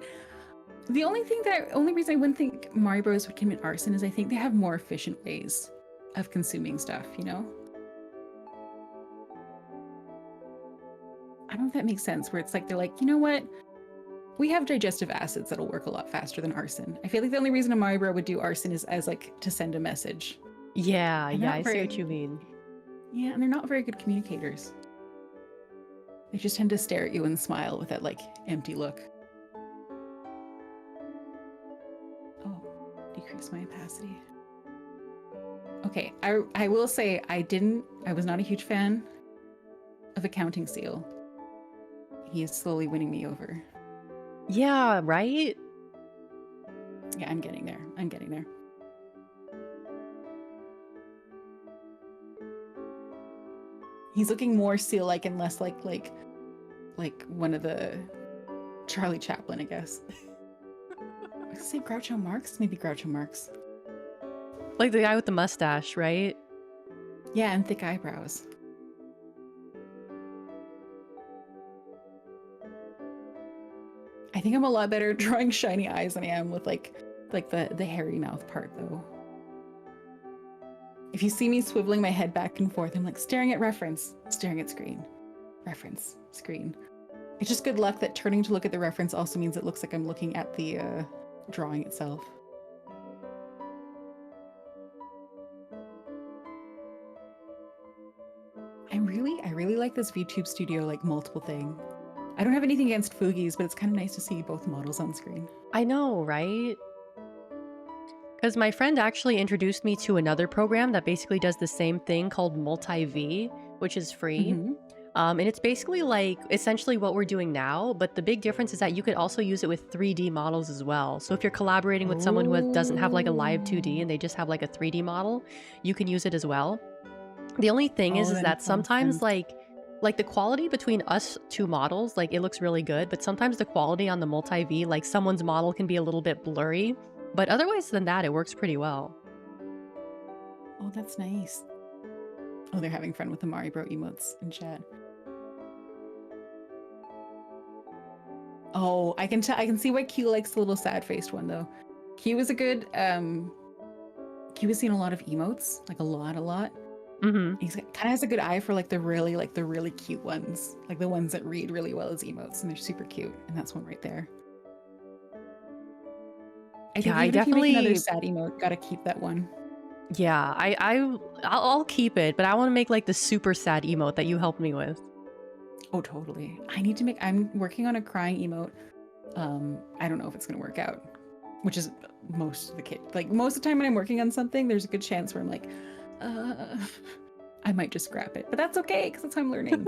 The only reason I wouldn't think Mario Bros would commit arson is I think they have more efficient ways of consuming stuff, you know? I don't know if that makes sense, where it's like, they're like, you know what? We have digestive acids that'll work a lot faster than arson. I feel like the only reason a Mario Bro would do arson is as like to send a message. Yeah, I see what you mean. Yeah, and they're not very good communicators. They just tend to stare at you and smile with that like empty look. Oh, decrease my opacity. Okay, I will say I was not a huge fan of Accounting Seal. He is slowly winning me over. Yeah, right? Yeah, I'm getting there. He's looking more Seal-like and less like one of the Charlie Chaplin, I guess. I was gonna say Groucho Marx? Maybe Groucho Marx. Like the guy with the mustache, right? Yeah, and thick eyebrows. I think I'm a lot better at drawing shiny eyes than I am with like the hairy mouth part though. If you see me swiveling my head back and forth, I'm like staring at reference, staring at screen, reference, screen. It's just good luck that turning to look at the reference also means it looks like I'm looking at the drawing itself. I really like this VTube Studio like multiple thing. I don't have anything against Fugies, but it's kind of nice to see both models on screen. I know, right? Because my friend actually introduced me to another program that basically does the same thing called Multi-V, which is free. And it's basically like essentially what we're doing now, but the big difference is that you could also use it with 3D models as well. So if you're collaborating with someone who doesn't have like a live 2D and they just have like a 3D model, you can use it as well. The only thing is that sometimes like the quality between us two models, like it looks really good, but sometimes the quality on the Multi-V, like someone's model can be a little bit blurry. But otherwise than that, it works pretty well. Oh, that's nice. Oh, they're having fun with the Mario Bro emotes in chat. Oh, I can tell. I can see why Q likes the little sad faced one though. Q is a good. Q has seen a lot of emotes, like a lot. Mm-hmm. He's kind of has a good eye for like the really cute ones, like the ones that read really well as emotes, and they're super cute. And that's one right there. I Yeah, think I even if you make another definitely. sad emote, gotta keep that one. Yeah, I'll keep it, but I want to make like the super sad emote that you helped me with. Oh, totally. I need to make. I'm working on a crying emote. I don't know if it's gonna work out, which is most of the kid. Like most of the time when I'm working on something, there's a good chance where I'm like, uh, I might just scrap it, but that's okay because that's how I'm learning.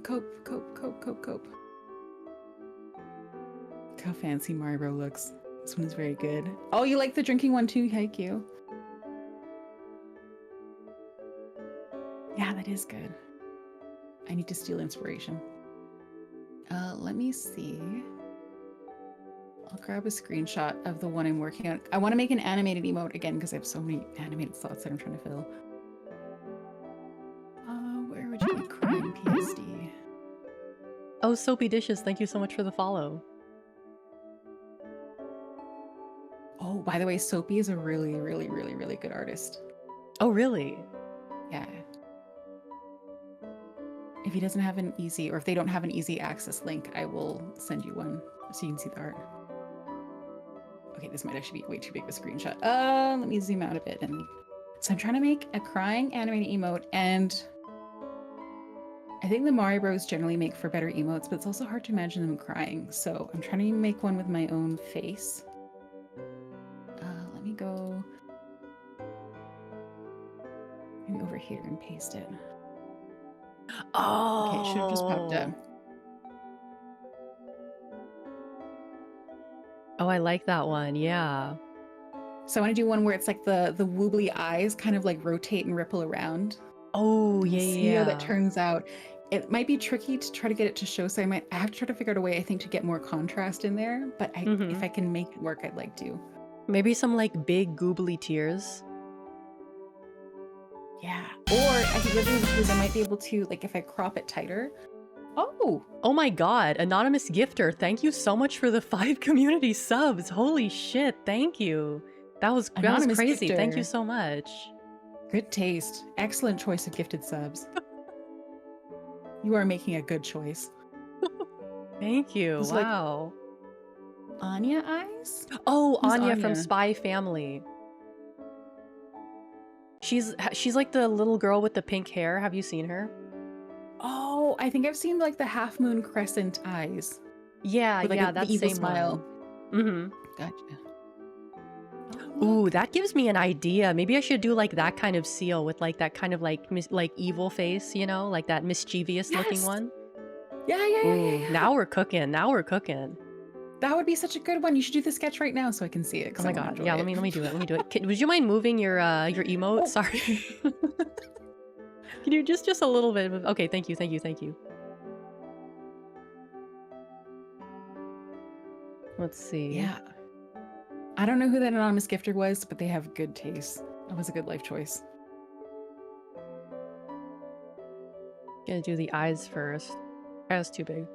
Cope. Look how fancy Mario looks. This one is very good. Oh, you like the drinking one too? Thank you. Yeah, that is good. I need to steal inspiration. Let me see. I'll grab a screenshot of the one I'm working on. I want to make an animated emote again because I have so many animated slots that I'm trying to fill. Where would you be crying PSD? Oh, Soapy Dishes, thank you so much for the follow. Oh, by the way, Soapy is a really good artist. Oh, really? Yeah. If he doesn't have an easy, or if they don't have an easy access link, I will send you one so you can see the art. Okay, this might actually be way too big of a screenshot. Let me zoom out a bit. And so I'm trying to make a crying animated emote, and I think the Mario Bros generally make for better emotes, but it's also hard to imagine them crying. So I'm trying to make one with my own face. Let me go maybe over here and paste it. Oh. Okay, it should have just popped up. Oh, I like that one. Yeah. So I want to do one where it's like the woobly eyes kind of like rotate and ripple around. Oh, And yeah, we'll see how that yeah. turns out. It might be tricky to try to get it to show, so I have to try to figure out a way, I think, to get more contrast in there. But if I can make it work, I'd like to. Maybe some like big googly tears. Yeah. Or I think what is I might be able to, like, if I crop it tighter. Oh, Oh my god, anonymous gifter, thank you so much for the 5 community subs. Holy shit, thank you. That was anonymous crazy. Thank you gifter. so much. Good taste. Excellent choice of gifted subs. You are making a good choice. Thank you. Those Wow. like Anya eyes? Oh, Who's Anya from Anya? Spy Family. She's like the little girl with the pink hair. Have you seen her? Oh, I think I've seen like the half moon crescent eyes. Yeah, With like yeah, the that evil same smile. one. Mm-hmm. Gotcha. Ooh, that gives me an idea. Maybe I should do like that kind of seal with like that kind of like like evil face, you know, like that mischievous looking Yes. one. Yeah. Now we're cooking. Now we're cooking. That would be such a good one. You should do the sketch right now so I can see it. Oh I my want to god. enjoy Yeah, it. let me do it. Let me do it. Would you mind moving your emote? Oh. Sorry. Can you just a little bit of, okay, thank you. Let's see. Yeah. I don't know who that anonymous gifter was, but they have good taste. That was a good life choice. Gonna do the eyes first. That's too big.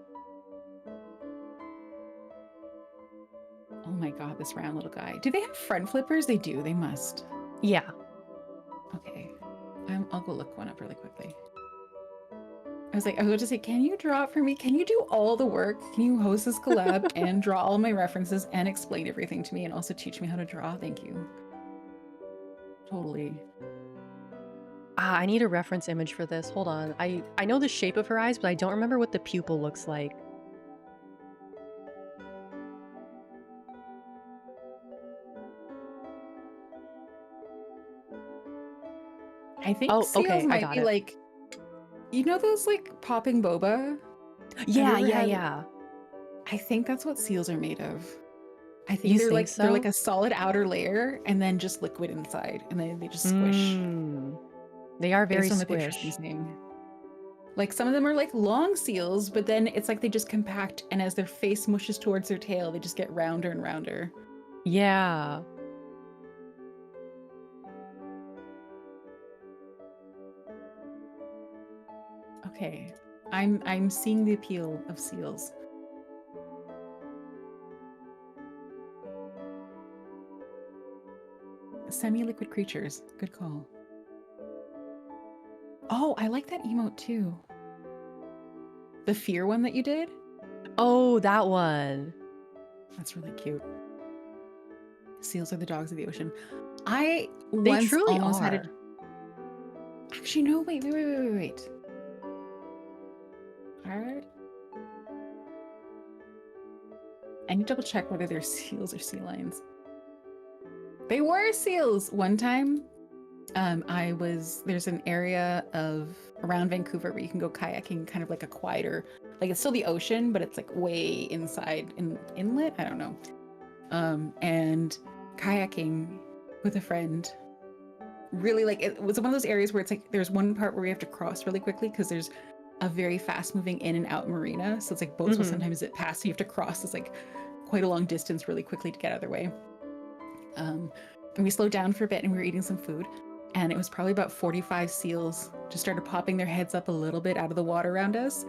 Oh my god, this round little guy. Do they have front flippers? They do. They must. Yeah. Okay. I'll go look one up really quickly. I was about to say, can you draw it for me? Can you do all the work? Can you host this collab and draw all my references and explain everything to me and also teach me how to draw? Thank you. Totally. I need a reference image for this. Hold on. I know the shape of her eyes, but I don't remember what the pupil looks like. I think Oh, seals okay, I might got be it. like, you know those like popping boba? Yeah. I think that's what seals are made of. I think You they're think they're like so? a solid outer layer and then just liquid inside, and then they just squish. They are very Based on the pictures I'm squish. seeing. Like some of them are like long seals, but then it's like they just compact, and as their face mushes towards their tail, they just get rounder and rounder. Yeah. Okay. I'm seeing the appeal of seals. semi-liquid creatures. Good call. Oh, I like that emote too. The fear one that you did? Oh, that one. That's really cute. Seals are the dogs of the ocean. I They once truly almost had are. a... Actually, no, wait. All right. I need to double check whether they're seals or sea lions. They were seals. One time, there's an area around Vancouver where you can go kayaking, kind of like a quieter, like it's still the ocean, but it's like way inside in inlet. I don't know. And kayaking with a friend, really, like, it was one of those areas where it's like there's one part where we have to cross really quickly because there's a very fast moving in and out marina. So it's like boats will sometimes zip past, so you have to cross this like quite a long distance really quickly to get out of their way. And we slowed down for a bit and we were eating some food. And it was probably about 45 seals just started popping their heads up a little bit out of the water around us.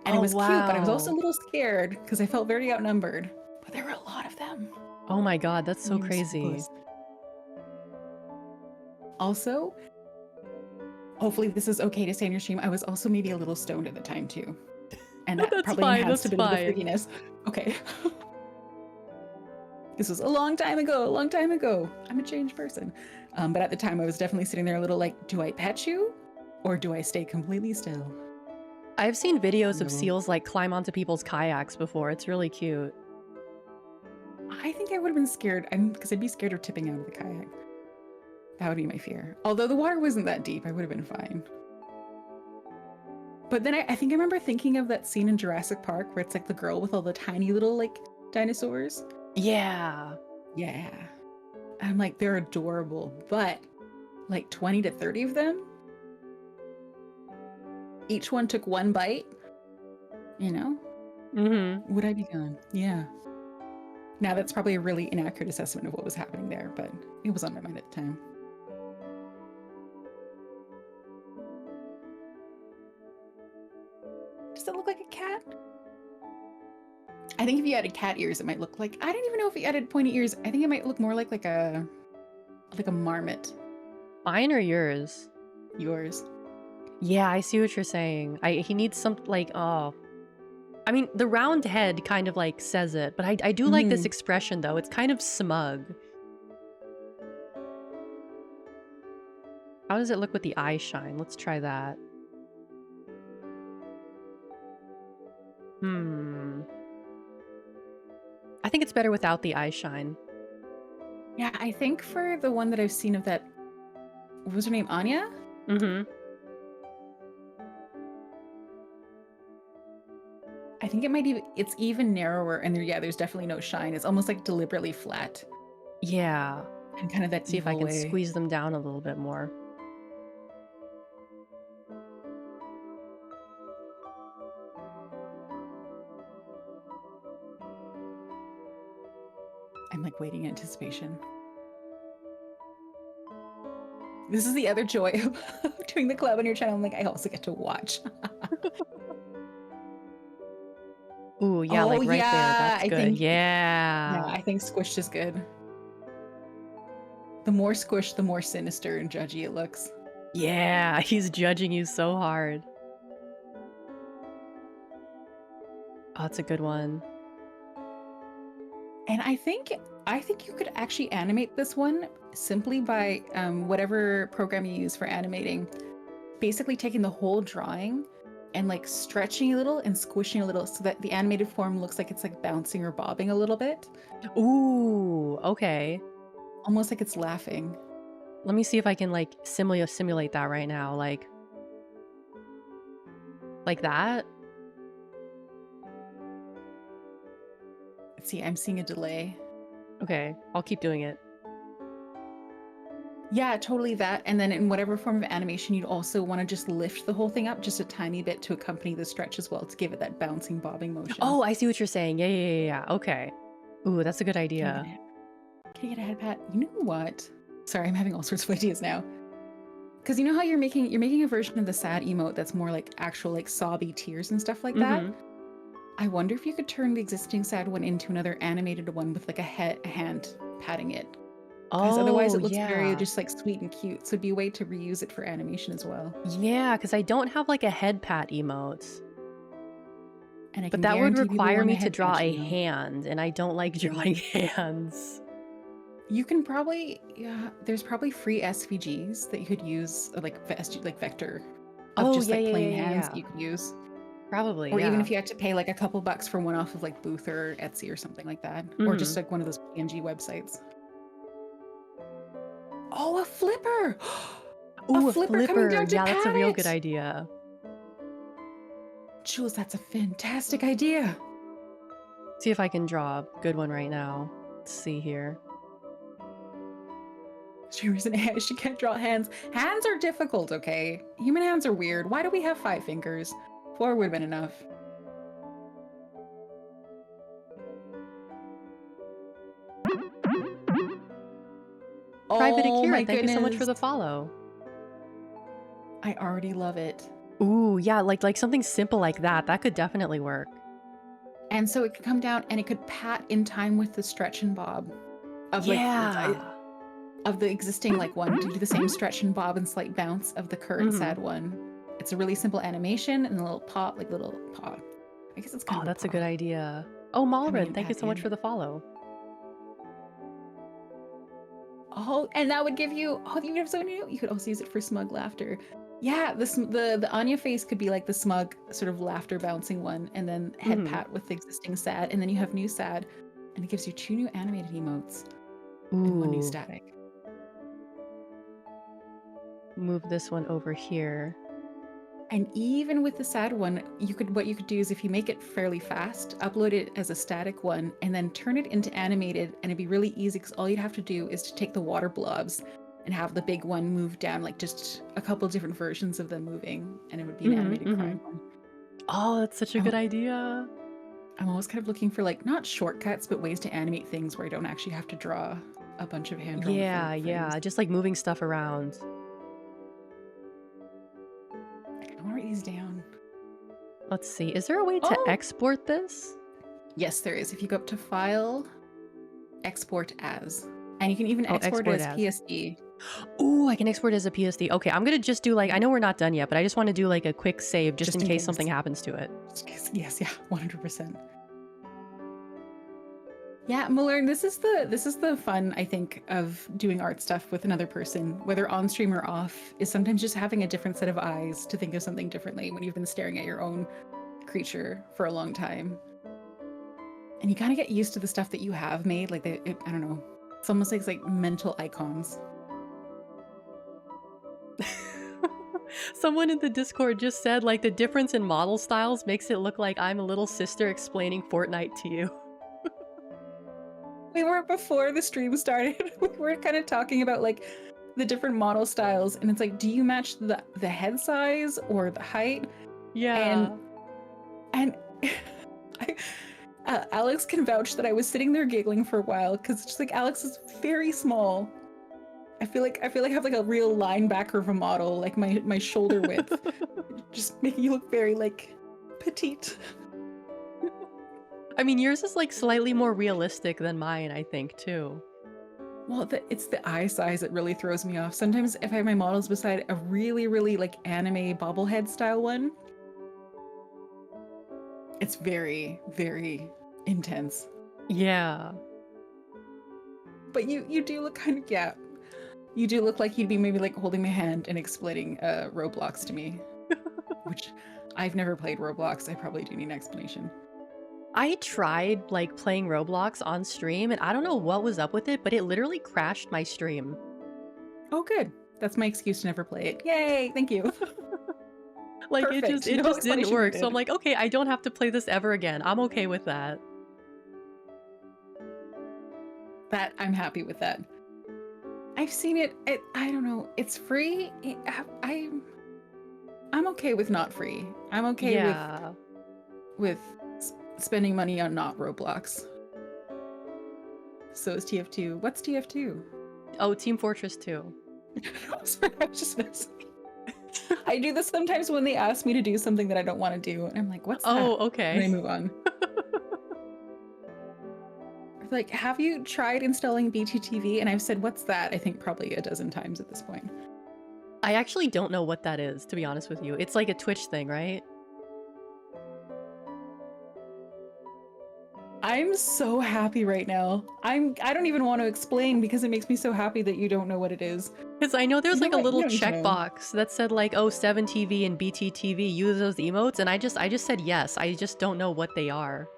And it was cute, but I was also a little scared because I felt very outnumbered. But there were a lot of them. Oh my God, that's so crazy. Also, hopefully this is okay to say on your stream, I was also maybe a little stoned at the time too. And that probably enhanced a bit of the freakiness. Okay. This was a long time ago. I'm a changed person. But at the time I was definitely sitting there a little like, do I pet you or do I stay completely still? I've seen videos of seals like climb onto people's kayaks before. It's really cute. I think I would have been scared because I'd be scared of tipping out of the kayak. That would be my fear. Although the water wasn't that deep, I would have been fine. But then I think I remember thinking of that scene in Jurassic Park where it's like the girl with all the tiny little like dinosaurs. Yeah. Yeah. I'm like, they're adorable, but like 20 to 30 of them, each one took one bite, you know? Would I be gone? Yeah. Now that's probably a really inaccurate assessment of what was happening there, but it was on my mind at the time. Does it look like a cat? I think if you added cat ears, it might look like, I don't even know if you added pointy ears. I think it might look more like a marmot. Mine or yours? Yours. Yeah, I see what you're saying. He needs some like, oh. I mean, the round head kind of like says it, but I do like this expression though. It's kind of smug. How does it look with the eye shine? Let's try that. I think it's better without the eye shine. Yeah, I think for the one that I've seen of that, what was her name? Anya? I think it's even narrower and there's definitely no shine. It's almost like deliberately flat. Yeah. And kind of that See if I can squeeze them down a little bit more. I'm like waiting in anticipation. This is the other joy of doing the collab on your channel. I'm like, I also get to watch. Ooh, yeah, like right there. That's good. Yeah, I think squished is good. The more squished, the more sinister and judgy it looks. Yeah, he's judging you so hard. Oh, that's a good one. And I think you could actually animate this one simply by whatever program you use for animating. Basically taking the whole drawing and like stretching a little and squishing a little so that the animated form looks like it's like bouncing or bobbing a little bit. Ooh, okay. Almost like it's laughing. Let me see if I can like simulate that right now. Like that. Let's see, I'm seeing a delay. Okay, I'll keep doing it. Yeah, totally that. And then in whatever form of animation, you'd also want to just lift the whole thing up just a tiny bit to accompany the stretch as well to give it that bouncing, bobbing motion. Oh, I see what you're saying. Yeah. Okay. Ooh, that's a good idea. Can you get a head pat? You know what? Sorry, I'm having all sorts of ideas now. Because you know how you're making a version of the sad emote that's more like actual like sobby tears and stuff like that? I wonder if you could turn the existing sad one into another animated one with like a hand patting it. because otherwise Oh, it looks very yeah. just like sweet and cute. So it'd be a way to reuse it for animation as well. Yeah, because I don't have like a head pat emote. And I But can that would guarantee people require want a me to head draw patch a emote. hand, and I don't like drawing hands. You can probably, yeah, there's probably free SVGs that you could use, like vector of Oh, just yeah, like yeah, plain yeah, yeah, hands that yeah. you could use. Probably, Or even yeah. if you had to pay like a couple bucks for one off of like Booth or Etsy or something like that. Or just Mhm. like one of those PNG websites. Oh, a flipper! A Ooh, a flipper coming flipper. down to Yeah, that's a pat real good it! idea. Jules, that's a fantastic idea. See if I can draw a good one right now. Let's see here. She can't draw hands. Hands are difficult, okay? Human hands are weird. Why do we have 5 fingers? 4 would have been enough. Private Oh Akira, my thank you so much for goodness. the follow. I already love it. Ooh, yeah, like something simple like that. That could definitely work. And so it could come down and it could pat in time with the stretch and bob of like Yeah. of the existing like one to do the same stretch and bob and slight bounce of the current Mhm. sad one. It's a really simple animation and a little pop, like little paw. I guess it's kind Oh, of a that's a paw good idea. Oh, coming Malred, in thank you at so the much end. for the follow. Oh, and that would give you, oh, you have so new. You could also use it for smug laughter. Yeah, the Anya face could be like the smug sort of laughter bouncing one, and then head Mhm. pat with the existing sad, and then you have new sad, and it gives you 2 new animated emotes and 1 new Ooh. static. Move this one over here. And even with the sad one, what you could do is if you make it fairly fast, upload it as a static one, and then turn it into animated, and it'd be really easy because all you'd have to do is to take the water blobs and have the big one move down, like just a couple different versions of them moving, and it would be an Mhm, animated mhm. crying one. Oh, that's such a I'm, good idea. I'm always kind of looking for like not shortcuts, but ways to animate things where I don't actually have to draw a bunch of hand-drawn Yeah, things. yeah, just like moving stuff around. I kind of want to write these down. Let's see. Is there a way to Oh, export this? yes, there is. If you go up to File, Export As, and you can even Oh, export it export as as. PSD. Ooh, I can export it as a PSD. Okay, I'm gonna just do like, I know we're not done yet, but I just want to do like a quick save just in Just in case case. something happens to it. Yes, yeah, 100%. Yeah, Malern, this is the fun, I think, of doing art stuff with another person, whether on stream or off, is sometimes just having a different set of eyes to think of something differently when you've been staring at your own creature for a long time. And you kind of get used to the stuff that you have made, like I don't know. It's almost like it's like mental icons. Someone in the Discord just said like the difference in model styles makes it look like I'm a little sister explaining Fortnite to you. We were before the stream started. We were kind of talking about like the different model styles, and it's like, do you match the head size or the height? And Yeah. and I, Alex can vouch that I was sitting there giggling for a while because it's just like Alex is very small. I feel like I have like a real linebacker of a model, like my shoulder width, just making you look very like petite. I mean, yours is like slightly more realistic than mine, I think, too. Well, it's the eye size that really throws me off. Sometimes if I have my models beside a really, really like anime bobblehead style one, it's very, very intense. Yeah. But you do look kind of, yeah. You do look like you'd be maybe like holding my hand and explaining Roblox to me, which I've never played Roblox. I probably do need an explanation. I tried like playing Roblox on stream and I don't know what was up with it, but it literally crashed my stream. Oh, good. That's my excuse to never play it. Yay! Thank you. Like Perfect. it No just didn't explanation work. So I'm needed. like, okay, I don't have to play this ever again. I'm okay with that. That I'm happy with that. I've seen it. I don't know. It's free. I'm okay with not free. I'm okay Yeah. with spending money on not Roblox. So is TF2. What's TF2? Oh, Team Fortress 2. Sorry, I was just messing. I do this sometimes when they ask me to do something that I don't want to do, and I'm like, "What's Oh, that?" And I okay. move on. like, have you tried installing BTTV? And I've said, what's that? I think probably a dozen times at this point. I actually don't know what that is, to be honest with you. It's like a Twitch thing, right? I'm so happy right now. I don't even want to explain because it makes me so happy that you don't know what it is. Because I know there's You know like a what? little You don't need to know. checkbox that said like, oh, 7TV and BTTV use those emotes, and I just said yes. I just don't know what they are.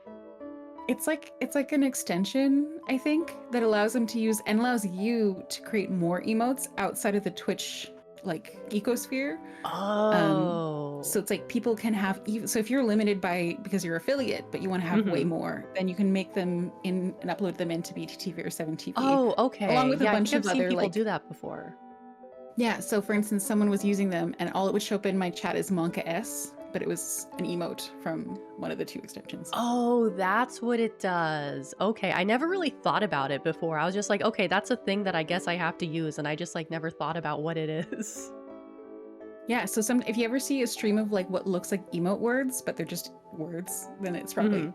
It's like an extension, I think, that allows them to use and allows you to create more emotes outside of the Twitch like ecosphere. Oh. So it's like people can have even so if you're limited by because you're affiliate, but you want to have way more, then you can make them in and upload them into BTTV or 7TV. Oh, okay. Along with a Yeah, bunch I've of seen other people like do that before. yeah. So for instance, someone was using them, and all it would show up in my chat is Monka S, but it was an emote from one of the two extensions. Oh, that's what it does. Okay, I never really thought about it before. I was just like, okay, that's a thing that I guess I have to use, and I just like never thought about what it is. Yeah, so if you ever see a stream of like what looks like emote words, but they're just words, then it's probably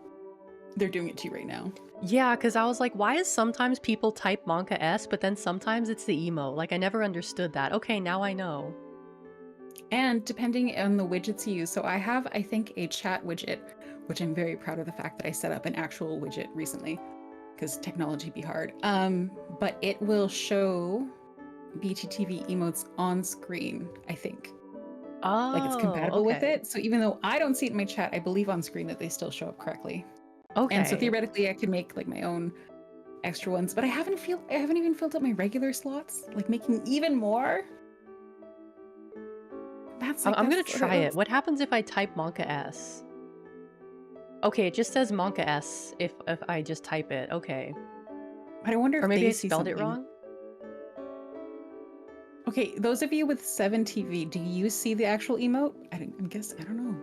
they're doing it to you right now. Yeah, because I was like, why is sometimes people type Monka S, but then sometimes it's the emo? Like, I never understood that. Okay, now I know. And depending on the widgets you use, so I have, I think, a chat widget, which I'm very proud of the fact that I set up an actual widget recently, because technology be hard. But it will show BTTV emotes on screen, I think. Oh, Like it's compatible with okay. it. So even though I don't see it in my chat, I believe on screen that they still show up correctly. Okay. And so theoretically I could make like my own extra ones, but I haven't even filled up my regular slots, like making even more. That's like I'm gonna try it. What happens if I type Monka S? Okay, it just says Monka S if I just type it. Okay. But I wonder if Or maybe they I see spelled it something. wrong? Okay, those of you with 7TV, do you see the actual emote? I don't know.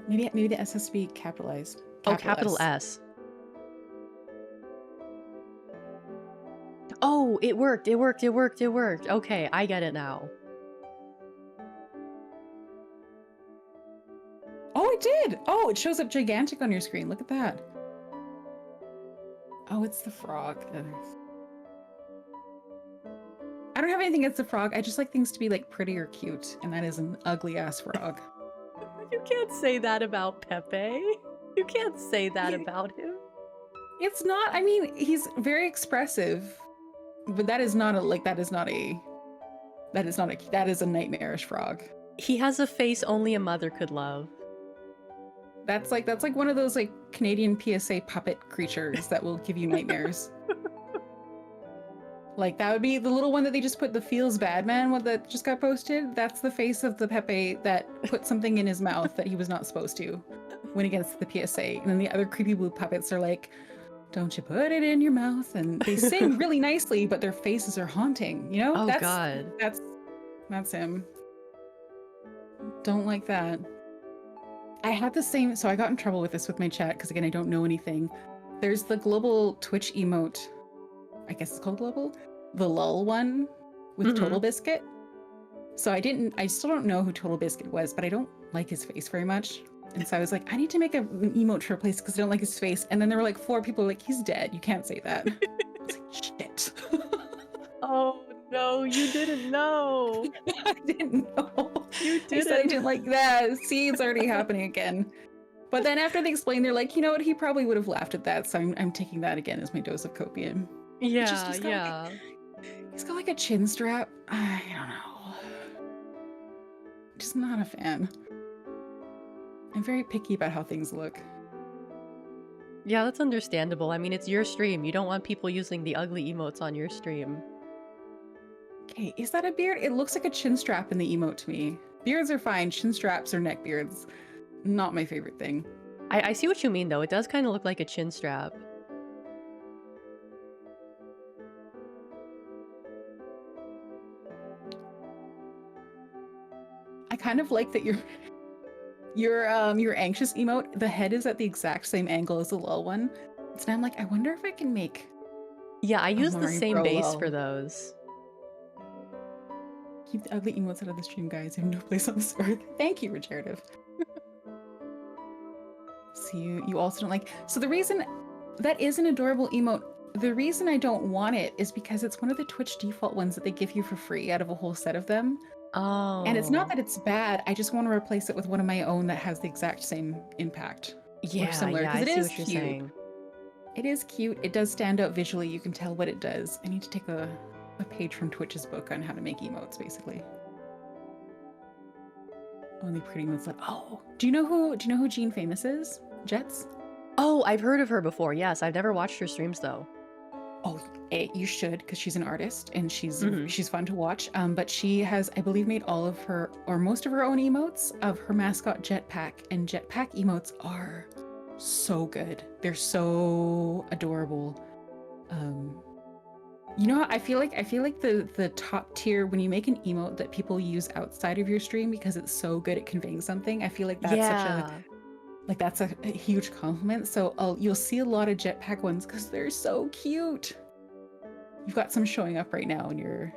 Maybe the S has to be capitalized. Oh, capital S. Oh, it worked. Okay, I get it now. Oh, it did! Oh, it shows up gigantic on your screen. Look at that. Oh, it's the frog. I don't have anything against the frog. I just like things to be like pretty or cute, and that is an ugly ass frog. You can't say that about Pepe. You can't say that about him. It's not. I mean, he's very expressive, but that is not a that is a nightmarish frog. He has a face only a mother could love. That's like one of those like Canadian PSA puppet creatures that will give you nightmares. Like that would be the little one that they just put the feels bad man one that just got posted. That's the face of the Pepe that put something in his mouth that he was not supposed to. Went against the PSA. And then the other creepy blue puppets are like, don't you put it in your mouth. And they sing really nicely, but their faces are haunting, you know? Oh, God. That's him. Don't like that. I had the same, so I got in trouble with this with my chat because again, I don't know anything. There's the global Twitch emote. I guess it's called global. The lull one with Total Biscuit. So I still don't know who Total Biscuit was, but I don't like his face very much. And so I was like, I need to make an emote to replace because I don't like his face. And then there were like 4 people like, he's dead. You can't say that. I was like, shit. Oh no, you didn't know. I didn't know. You I said I didn't like that. See, it's already happening again. But then after they explained, they're like, you know what? He probably would have laughed at that. So I'm taking that again as my dose of copium. Yeah, He's got like a chin strap. I don't know. Just not a fan. I'm very picky about how things look. Yeah, that's understandable. I mean, it's your stream. You don't want people using the ugly emotes on your stream. Okay, is that a beard? It looks like a chin strap in the emote to me. Beards are fine. Chin straps or neck beards, not my favorite thing. I see what you mean, though. It does kind of look like a chin strap. I kind of like that your anxious emote, the head is at the exact same angle as the lull one. So now I'm like, I wonder if I can make. Yeah, I use the Mari same Bro base lull. for those. Keep the ugly emotes out of the stream, guys. I have no place on this earth. Thank you, Regenerative. So you also don't like. So the reason that is an adorable emote. The reason I don't want it is because it's one of the Twitch default ones that they give you for free out of a whole set of them. And it's not Oh. that it's bad. I just want to replace it with one of my own that has the exact same impact or Yeah, similar yeah, because I it see is what you're cute. saying. It is cute. It does stand out visually. You can tell what it does. I need to take a page from Twitch's book on how to make emotes, basically. Only pretty ones like, oh, do you know who Jean Famous is? Jets? Oh, I've heard of her before. Yes, I've never watched her streams though. Oh, you should, because she's an artist and she's Mhm. fun to watch. But she has, I believe, made all of her or most of her own emotes of her mascot Jetpack, and Jetpack emotes are so good. They're so adorable. You know, I feel like the top tier when you make an emote that people use outside of your stream because it's so good at conveying something. I feel like that's Yeah. that's a huge compliment. So you'll see a lot of Jetpack ones because they're so cute. You've got some showing up right now in your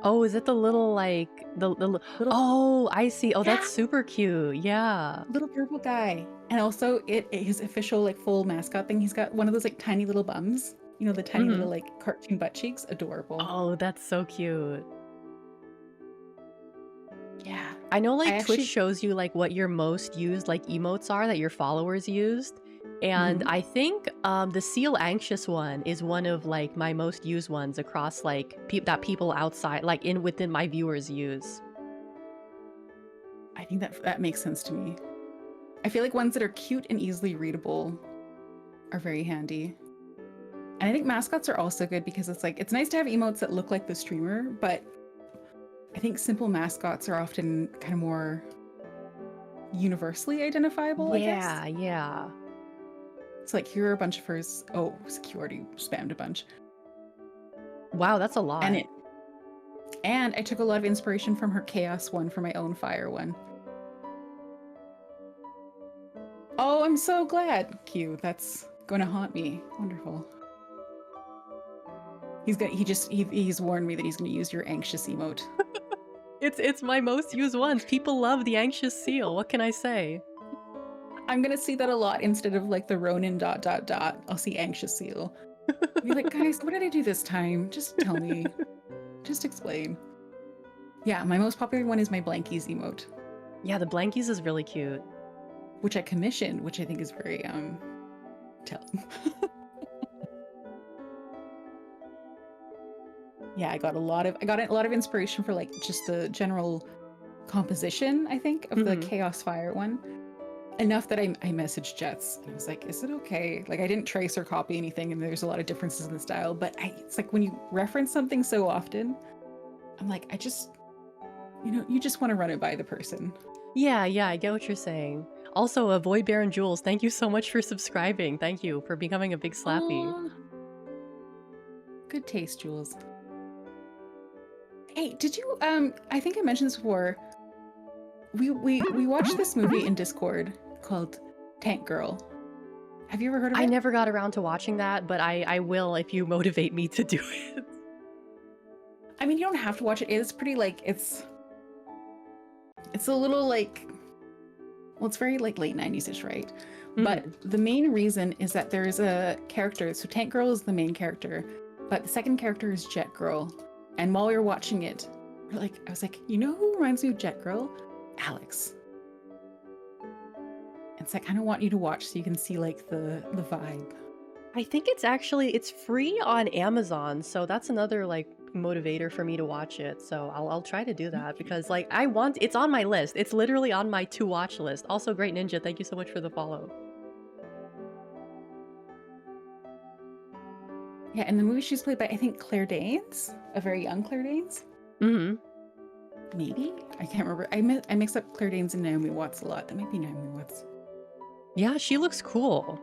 Oh, is it the little like the little Oh, I see. Oh, yeah that's super cute. Yeah. little purple guy. And also his official like full mascot thing. He's got one of those like tiny little bums. You know, the tiny Mhm. little like cartoon butt cheeks. Adorable. Oh, that's so cute. Yeah. I know I like Twitch actually shows you like what your most used like emotes are that your followers used. And mhm. I think the seal anxious one is one of like my most used ones across like that people outside like within my viewers use. I think that makes sense to me. I feel like ones that are cute and easily readable are very handy. And I think mascots are also good because it's like it's nice to have emotes that look like the streamer, but I think simple mascots are often kind of more universally identifiable, I guess. Yeah, yeah. It's like here are a bunch of hers. Oh, security spammed a bunch. Wow, that's a And lot. it and I took a lot of inspiration from her chaos one for my own fire one. Oh, I'm so glad. Q, that's going to haunt me. Wonderful. He's warned me that he's going to use your anxious emote. It's my most used ones. People love the anxious seal. What can I say? I'm going to see that a lot instead of like the Ronenn ... I'll see anxious seal. Be like, guys, what did I do this time? Just tell me. Just explain. Yeah, my most popular one is my Blankies emote, Yeah, the blankies is really cute. which I commissioned, which I think is very telling. Yeah, I got a lot of inspiration for like just the general composition, I think, of the Mhm. Chaos Fire one. Enough that I messaged Jets and I was like, is it okay? Like I didn't trace or copy anything and there's a lot of differences in the style, but it's like when you reference something so often, I'm like, you just want to run it by the person. Yeah, yeah, I get what you're saying. Also, Avoid Baron Jules, thank you so much for subscribing. Thank you for becoming a big slappy. Oh, good taste, Jules. Hey, did you I think I mentioned this before. We watched this movie in Discord called Tank Girl. Have you ever heard of I it? never got around to watching that, but I will if you motivate me to do it. I mean, you don't have to watch it. It's pretty like it's a little like well, it's very like late 90s-ish, right? But the main reason is that there's a character. So Tank Girl is the main character, but the second character is Jet Girl. And while we were watching it, I was like, you know who reminds me of Jet Girl? Alex. And so I kind of want you to watch so you can see like the vibe. I think it's free on Amazon, so that's another like motivator for me to watch it. So I'll try to do that because like it's on my list. It's literally on my to watch list. Also, Great Ninja, thank you so much for the follow. Yeah, in the movie she's played by I think Claire Danes, a very young Claire Danes. Mm-hmm. Maybe I can't remember. I mix up Claire Danes and Naomi Watts a lot. That might be Naomi Watts. Yeah, she looks cool.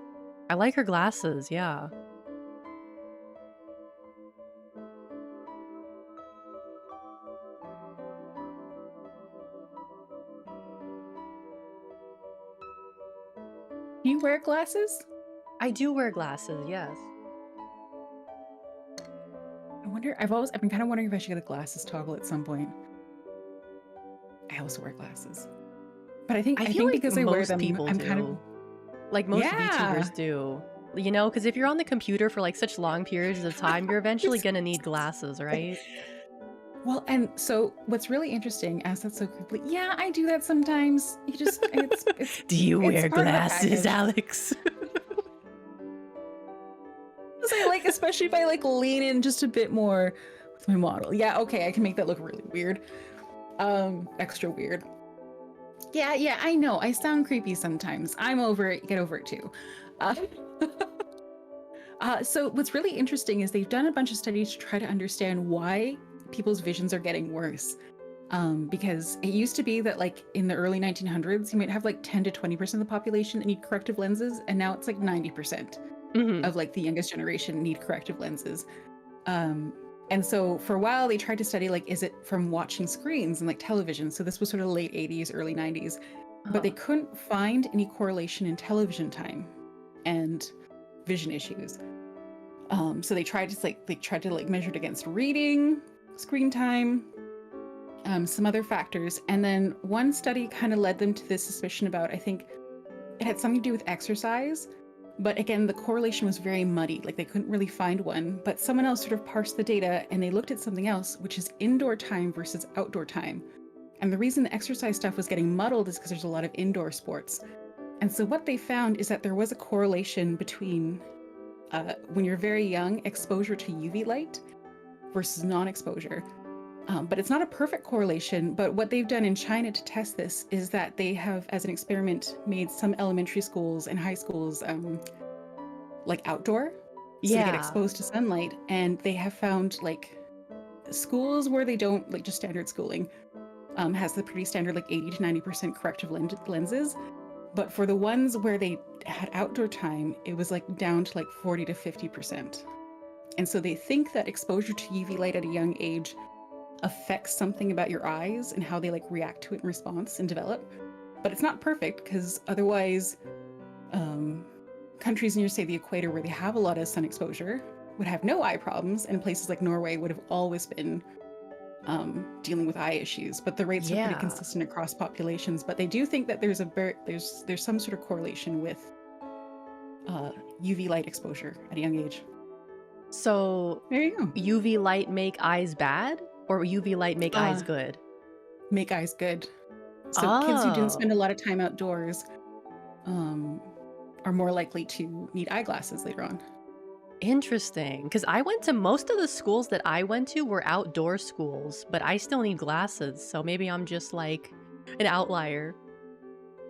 I like her glasses, yeah. Do you wear glasses? I do wear glasses, yes. I wonder. I've been kind of wondering if I should get a glasses toggle at some point. I also wear glasses, but I I feel think like because I wear most them, people I'm kind of do. like most Yeah. VTubers do. You know, because if you're on the computer for like such long periods of time, you're eventually gonna need glasses, right? Well, and so what's really interesting, as that's so creepy, yeah, I do that sometimes. You just, Do you it's wear part of the glasses, package. Alex? I like, especially if I like lean in just a bit more with my model. Yeah, okay, I can make that look really weird. Extra weird. Yeah, I know. I sound creepy sometimes. I'm over it. Get over it too. Uh, so what's really interesting is they've done a bunch of studies to try to understand why people's visions are getting worse. Because it used to be that like in the early 1900s, you might have like 10 to 20% of the population that need corrective lenses, and now it's like 90% Hmm. of like the youngest generation need corrective lenses. And so for a while they tried to study like, is it from watching screens and like television? So this was sort of late 80s, early 90s, but they couldn't find any correlation in television time and vision issues. So they tried to like measure it against reading, screen time, some other factors. And then one study kind of led them to this suspicion about, I think it had something to do with exercise. But again, the correlation was very muddy. Like they couldn't really find one. But someone else sort of parsed the data and they looked at something else, which is indoor time versus outdoor time. And the reason the exercise stuff was getting muddled is because there's a lot of indoor sports. And so what they found is that there was a correlation between when you're very young, exposure to UV light versus non-exposure. But it's not a perfect correlation. But what they've done in China to test this is that they have, as an experiment, made some elementary schools and high schools like outdoor. So they get Yeah. exposed to sunlight. And they have found like schools where they don't, like just standard schooling, has the pretty standard like 80 to 90% corrective lenses. But for the ones where they had outdoor time, it was like down to like 40 to 50%. And so they think that exposure to UV light at a young age affects something about your eyes and how they like react to it in response and develop. But it's not perfect because otherwise countries near, say, the equator where they have a lot of sun exposure would have no eye problems, and places like Norway would have always been dealing with eye issues. But the rates are pretty Yeah. consistent across populations. But they do think that there's some sort of correlation with UV light exposure at a young age. So There you go. UV light make eyes bad or UV light make eyes good? Make eyes good. So kids who didn't spend Oh, a lot of time outdoors are more likely to need eyeglasses later on. interesting. Because I went to most of the schools that I went to were outdoor schools, but I still need glasses. So maybe I'm just like an outlier.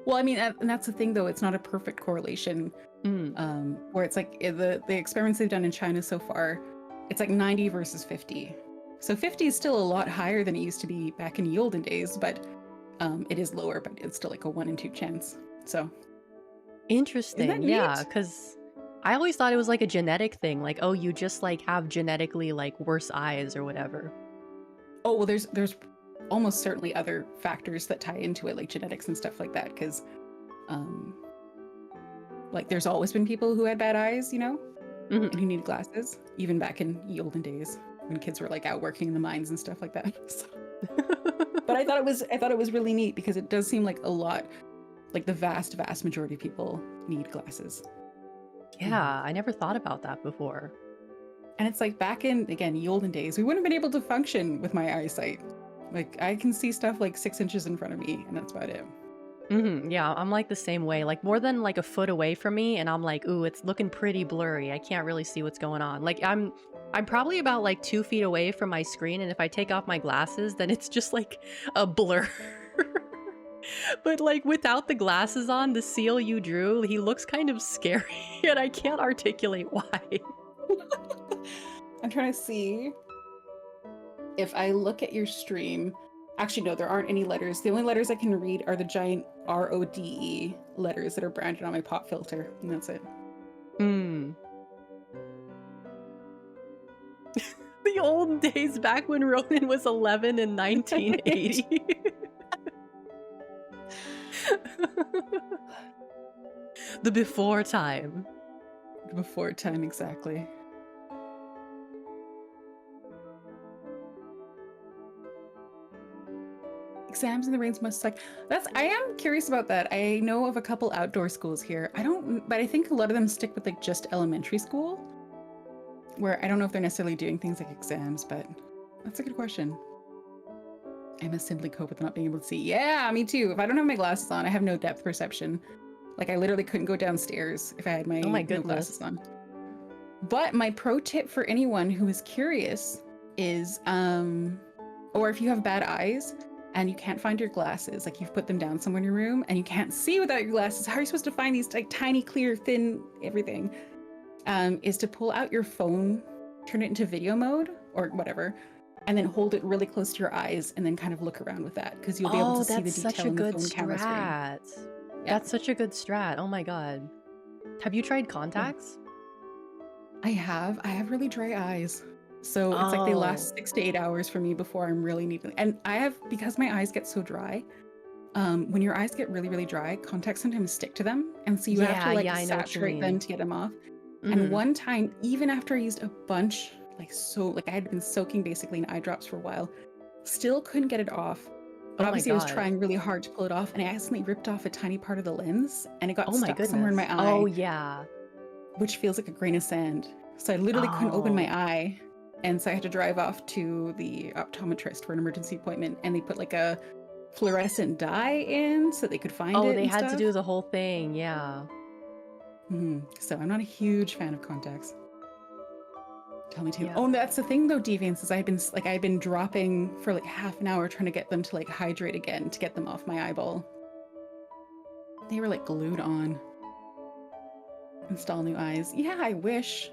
Well, I mean, and that's the thing, though. It's not a perfect correlation. Mm. Where it's like the experiments they've done in China so far, it's like 90 versus 50. So 50 is still a lot higher than it used to be back in the olden days, but it is lower, but it's still like a 1 in 2 chance. So isn't that Interesting. Yeah. neat? Because I always thought it was like a genetic thing. Like, oh, you just like have genetically like worse eyes or whatever. Oh, well, there's almost certainly other factors that tie into it, like genetics and stuff like that, because like there's always been people who had bad eyes, you know, Hmm. and who needed glasses, even back in the olden days when kids were like out working in the mines and stuff like that. So, but I thought it was really neat because it does seem like a lot, like the vast majority of people need glasses. Yeah, I never thought about that before. And it's like back in, again, the olden days, we wouldn't have been able to function with my eyesight. Like I can see stuff like 6 inches in front of me, and that's about it. Yeah, I'm like the same way. Like more than like a foot away from me, and I'm like, ooh, it's looking pretty blurry. I can't really see what's going on. Like I'm probably about like 2 feet away from my screen, and if I take off my glasses, then it's just like a blur. But like without the glasses on, the seal you drew, he looks kind of scary, and I can't articulate why. I'm trying to see if I look at your stream. Actually, no, there aren't any letters. The only letters I can read are the giant RODE letters that are branded on my pop filter, and that's it. Mm. The old days back when Ronan was 11 in 1980. The before time. Before time, exactly. exams in the rains must suck. I am curious about that. I know of a couple outdoor schools here. But I think a lot of them stick with like just elementary school, where I don't know if they're necessarily doing things like exams, but that's a good question. I must simply cope with not being able to see. Yeah, me too. If I don't have my glasses on, I have no depth perception. Like I literally couldn't go downstairs if I had my, Oh my no goodness. glasses on. But my pro tip for anyone who is curious is, or if you have bad eyes and you can't find your glasses, like you've put them down somewhere in your room and you can't see without your glasses, how are you supposed to find these like tiny, clear, thin everything? Is to pull out your phone, turn it into video mode or whatever, and then hold it really close to your eyes and then kind of look around with that because you'll be able to see the that's such detail a in the good phone camera screen. strat. Yeah. That's such a good strat. Oh my god. Have you tried contacts? I have really dry eyes. So it's like they last 6 to 8 hours for me before I'm really needing. And because my eyes get so dry, when your eyes get really, really dry, contacts sometimes stick to them. And so you have to like I know what you saturate them mean. to get them off. Mhm. And one time, even after I used a bunch, like I had been soaking basically in eye drops for a while, still couldn't get it off. But Oh my obviously I was god. trying really hard to pull it off and I accidentally ripped off a tiny part of the lens and it got Oh my stuck somewhere in my goodness. eye, Oh yeah. which feels like a grain of sand. So I literally couldn't open my Oh. eye. And so I had to drive off to the optometrist for an emergency appointment and they put like a fluorescent dye in so they could find Oh, it they and had to stuff. do the whole thing. Yeah. So I'm not a huge fan of contacts. Tell me too. Yeah. Oh, and that's the thing though, Deviants, is I've been dropping for like half an hour trying to get them to like hydrate again to get them off my eyeball. They were like glued on. Install new eyes. Yeah, I wish.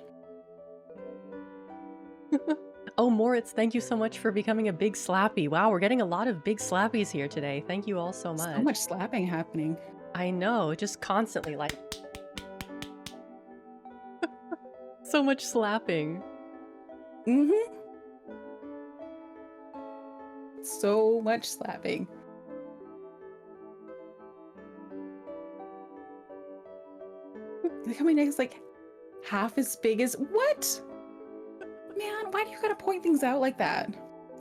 Oh, Moritz, thank you so much for becoming a big slappy. Wow, we're getting a lot of big slappies here today. Thank you all so much. So much slapping happening. I know, just constantly like so much slapping. So much slapping. Look how my neck is like half as big as what? Man, why do you gotta point things out like that?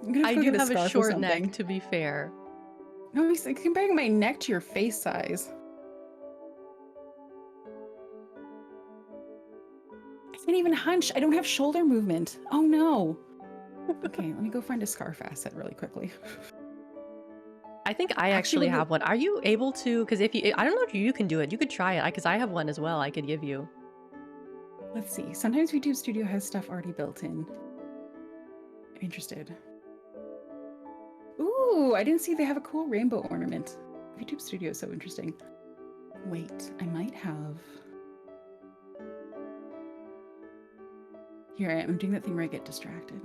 I'm gonna I go do get have a scarf or short something. neck, to be fair. No, he's comparing my neck to your face size. I can't even hunch. I don't have shoulder movement. Oh no. Okay, let me go find a scarf asset really quickly. I think I actually have one. Are you able to? Because I don't know if you can do it. You could try it because I have one as well. I could give you. Let's see. Sometimes YouTube Studio has stuff already built in. I'm interested. Ooh, I didn't see they have a cool rainbow ornament. YouTube Studio is so interesting. Wait, I might have. Here I am. I'm doing that thing where I get distracted.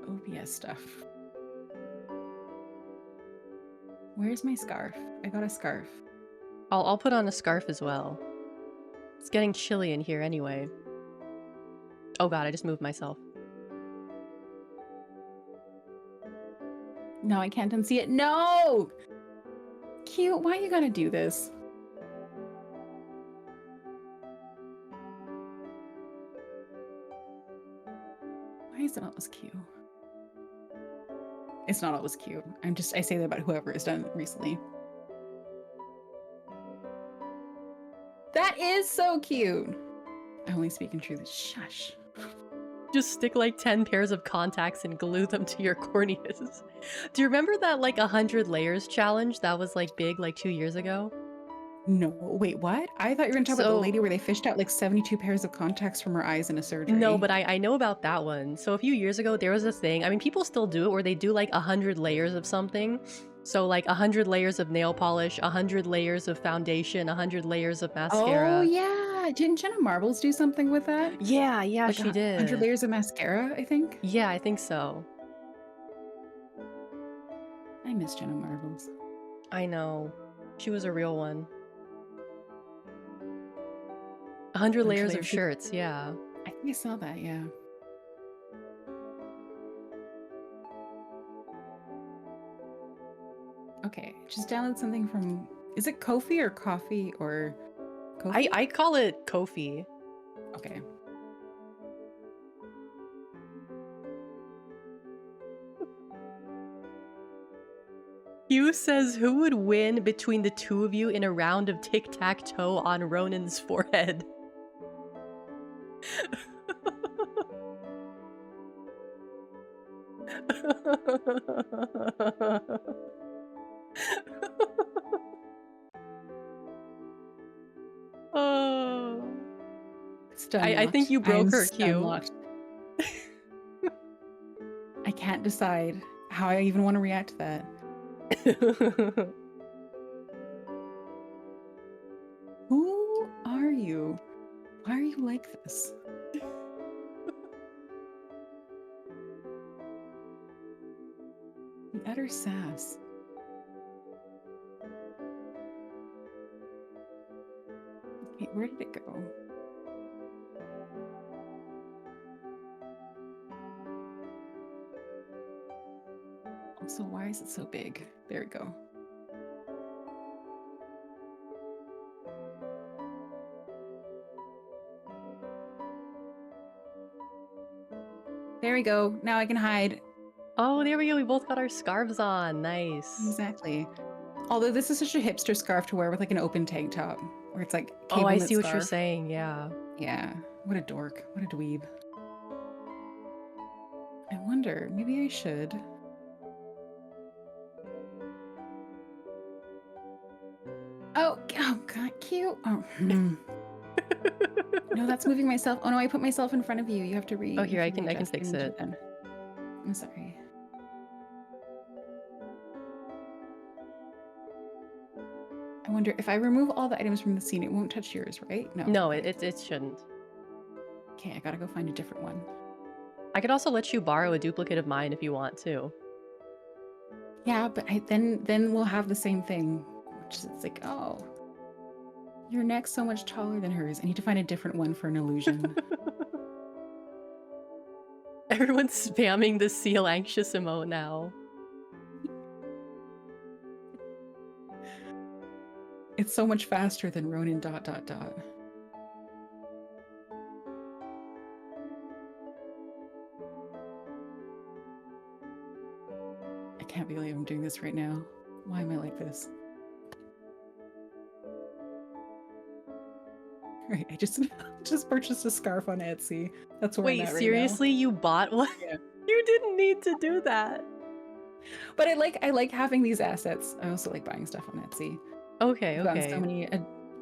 OBS stuff. Where's my scarf? I got a scarf. I'll put on a scarf as well. It's getting chilly in here anyway. Oh god, I just moved myself. No, I can't unsee it. No! Cute, why you gotta do this? Why is it always cute? It's not always cute. I say that about whoever has done it recently. That is so cute! I only speak in truth. Shush. Just stick like 10 pairs of contacts and glue them to your corneas. Do you remember that like 100 layers challenge that was like big like 2 years ago? No, wait, what? I thought you were gonna talk about the lady where they fished out like 72 pairs of contacts from her eyes in a surgery. No, but I know about that one. So a few years ago, there was a thing. I mean, people still do it where they do like 100 layers of something. So like 100 layers of nail polish, 100 layers of foundation, 100 layers of mascara. Oh yeah, didn't Jenna Marbles do something with that? Yeah, Like she did. 100 layers of mascara, I think. Yeah, I think so. I miss Jenna Marbles. I know. She was a real one. 100 layers of shirts, yeah. I think I saw that, yeah. Okay, just download something from... Is it Ko-fi or coffee or... Ko-fi? I call it Ko-fi. Okay. Q says, who would win between the two of you in a round of tic-tac-toe on Ronen's forehead? Oh. I think you broke her, Q. I can't decide how I even want to react to that. Who are you? Why are you like this? The utter sass. Okay, where did it go? Also, why is it so big? There we go. There we go. Now I can hide. Oh, there we go. We both got our scarves on. Nice. Exactly. Although this is such a hipster scarf to wear with like an open tank top, where it's like oh, I cable-knit see what you're scarf. saying. Yeah. Yeah. What a dork. What a dweeb. I wonder, maybe I should. Oh God, cute. Oh. No, that's moving myself. Oh no, I put myself in front of you. You have to read. Oh, here I can fix it. I'm sorry. I wonder if I remove all the items from the scene, it won't touch yours, right? No. No, it shouldn't. Okay, I gotta go find a different one. I could also let you borrow a duplicate of mine if you want to. Yeah, but then we'll have the same thing, which is it's like, oh, your neck's so much taller than hers. I need to find a different one for an illusion. Everyone's spamming the seal anxious emote now. It's so much faster than Ronenn ... I can't believe I'm doing this right now. Why am I like this? Right, I just purchased a scarf on Etsy. That's where I'm at right seriously? now. You bought one? Yeah. You didn't need to do that. But I like having these assets. I also like buying stuff on Etsy. Okay, I've gotten okay. so many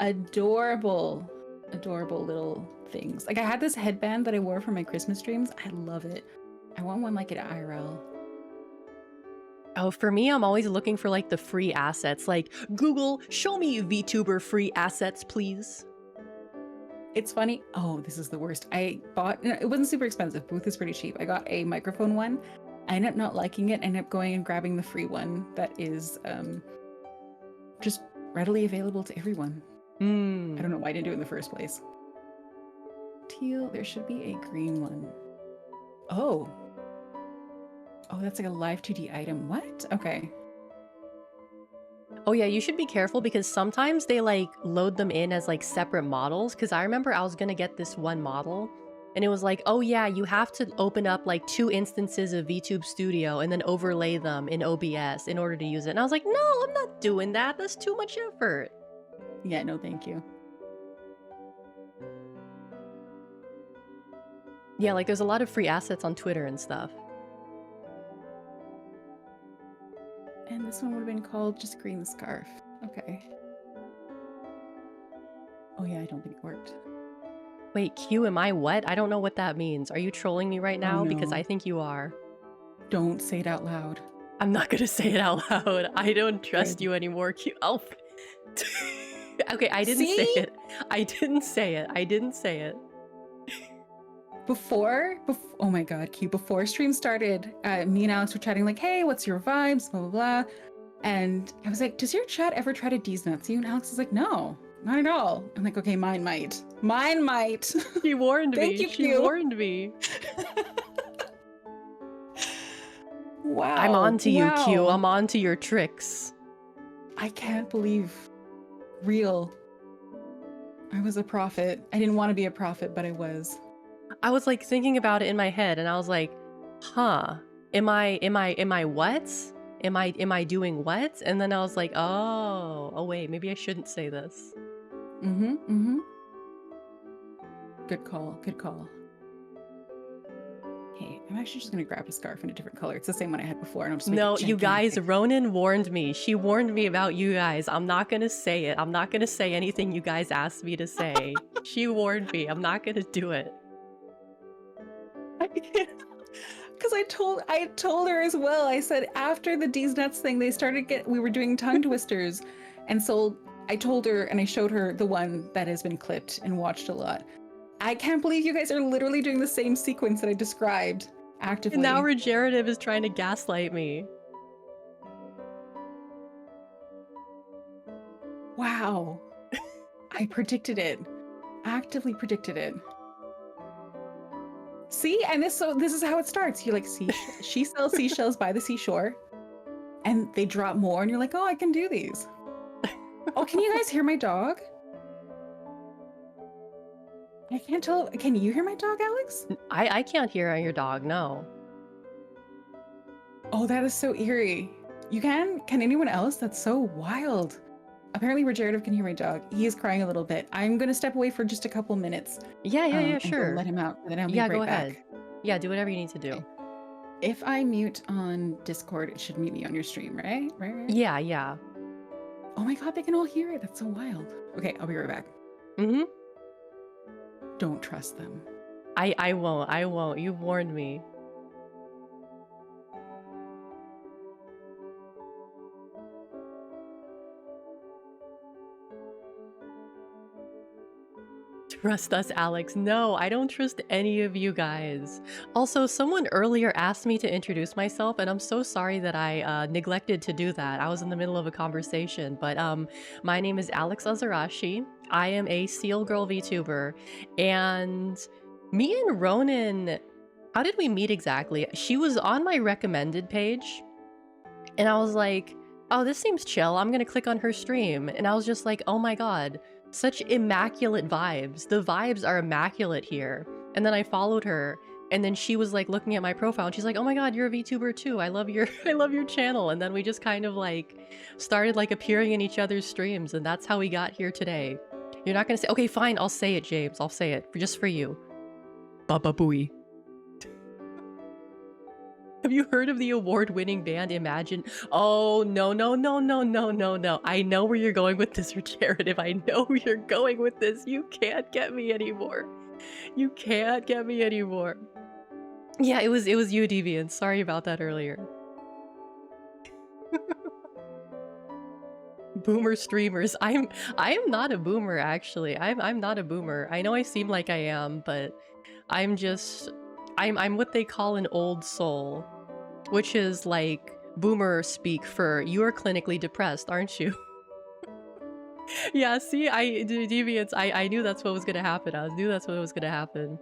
adorable little things. Like I had this headband that I wore for my Christmas streams. I love it. I want one like it IRL. Oh, for me, I'm always looking for like the free assets. Like, Google, show me VTuber free assets, please. It's funny. Oh, this is the worst. I bought, it wasn't super expensive. Booth is pretty cheap. I got a microphone one. I ended up not liking it. I ended up going and grabbing the free one that is just readily available to everyone. I don't know why I didn't do it in the first place. Teal, there should be a green one. Oh, that's like a live 2D item. What? Okay. Oh yeah, you should be careful because sometimes they like load them in as like separate models. Because I remember I was gonna get this one model and it was like, oh yeah, you have to open up like 2 instances of VTube Studio and then overlay them in OBS in order to use it. And I was like, no, I'm not doing that. That's too much effort. Yeah, no, thank you. Yeah, like there's a lot of free assets on Twitter and stuff. And this one would have been called just green scarf. Okay. Oh yeah, I don't think it worked. Wait, Q, am I what? I don't know what that means. Are you trolling me right now? Oh, no. Because I think you are. Don't say it out loud. I'm not gonna say it out loud. I don't trust you anymore, Q. Oh. Okay, I didn't say it. I didn't say it. I didn't say it. Before, oh my god, Q, before stream started, me and Alex were chatting like, hey, what's your vibes, blah, blah, blah. And I was like, does your chat ever try to D's-nuts you? And Alex was like, no, not at all. I'm like, okay, mine might. Mine might. She warned Thank me. you, She warned me. Wow. I'm on to you, Q. I'm on to your tricks. I can't believe. Real. I was a prophet. I didn't want to be a prophet, but I was. I was like thinking about it in my head and I was like, huh, am I what? Am I doing what? And then I was like, oh wait, maybe I shouldn't say this. Mm-hmm. Mm-hmm. Good call. Good call. Okay, I'm actually just gonna grab a scarf in a different color. It's the same one I had before, and I'll just make No, it you guys, gigantic. Ronenn warned me. She warned me about you guys. I'm not gonna say it. I'm not gonna say anything you guys asked me to say. She warned me. I'm not gonna do it. Because I told her as well. I said after the D's nuts thing, we were doing tongue twisters, and so I told her and I showed her the one that has been clipped and watched a lot. I can't believe you guys are literally doing the same sequence that I described actively. And now Regenerative is trying to gaslight me. Wow. I predicted it. Actively predicted it. See, and this is how it starts. You like she sells seashells by the seashore, and they drop more, and you're like, oh, I can do these. Oh, can you guys hear my dog? I can't tell. Can you hear my dog, Alex? I can't hear your dog, no. Oh, that is so eerie. You can? Can anyone else? That's so wild. Apparently Regenerative can hear my dog. He is crying a little bit. I'm gonna step away for just a couple minutes. Yeah, And sure. go let him out. Then I'll be Yeah, right go back. ahead. Yeah, do whatever you need to do. Okay. If I mute on Discord, it should mute me on your stream, right? Right? Yeah. Oh my god, they can all hear it. That's so wild. Okay, I'll be right back. Mm-hmm. Don't trust them. I won't. You've warned me. Trust us, Alex. No, I don't trust any of you guys. Also, someone earlier asked me to introduce myself, and I'm so sorry that I neglected to do that. I was in the middle of a conversation, but my name is Alex Azarashi. I am a Seal Girl VTuber, and me and Ronenn, how did we meet exactly? She was on my recommended page, and I was like, oh, this seems chill. I'm gonna click on her stream, and I was just like, oh my god. Such immaculate vibes. The vibes are immaculate here. And then I followed her, and then she was like looking at my profile, and she's like, "Oh my god, you're a VTuber too. I love your I love your channel." And then we just kind of like started like appearing in each other's streams, and that's how we got here today. You're not gonna say, okay, fine, I'll say it, James. I'll say it just for you. Baba Booey. Have you heard of the award-winning band Imagine? Oh, no. I know where you're going with this, Regenerative. I know where you're going with this. You can't get me anymore. You can't get me anymore. Yeah, it was you, Deviant. Sorry about that earlier. Boomer streamers. I am not a boomer, actually. I'm not a boomer. I know I seem like I am, but I'm what they call an old soul, which is like boomer speak for you're clinically depressed, aren't you? Yeah, see, Deviants, I knew that's what was gonna happen. I knew that's what was gonna happen.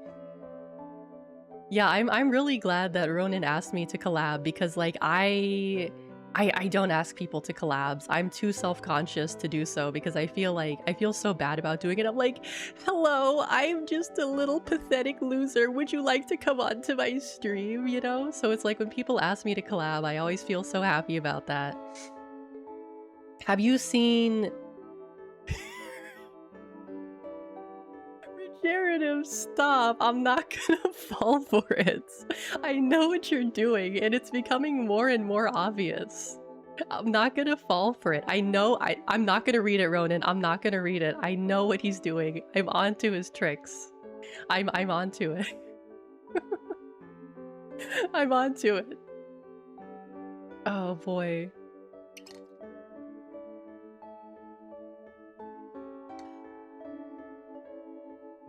Yeah, I'm really glad that Ronenn asked me to collab, because like I don't ask people to collabs. I'm too self-conscious to do so, because I feel so bad about doing it. I'm like, hello, I'm just a little pathetic loser. Would you like to come on to my stream, you know? So it's like when people ask me to collab, I always feel so happy about that. Have you seen... Regenerative, stop. I'm not gonna fall for it. I know what you're doing, and it's becoming more and more obvious. I'm not gonna fall for it. I know I'm not gonna read it, Ronenn. I'm not gonna read it. I know what he's doing. I'm onto his tricks. I'm onto it. I'm onto it. Oh boy.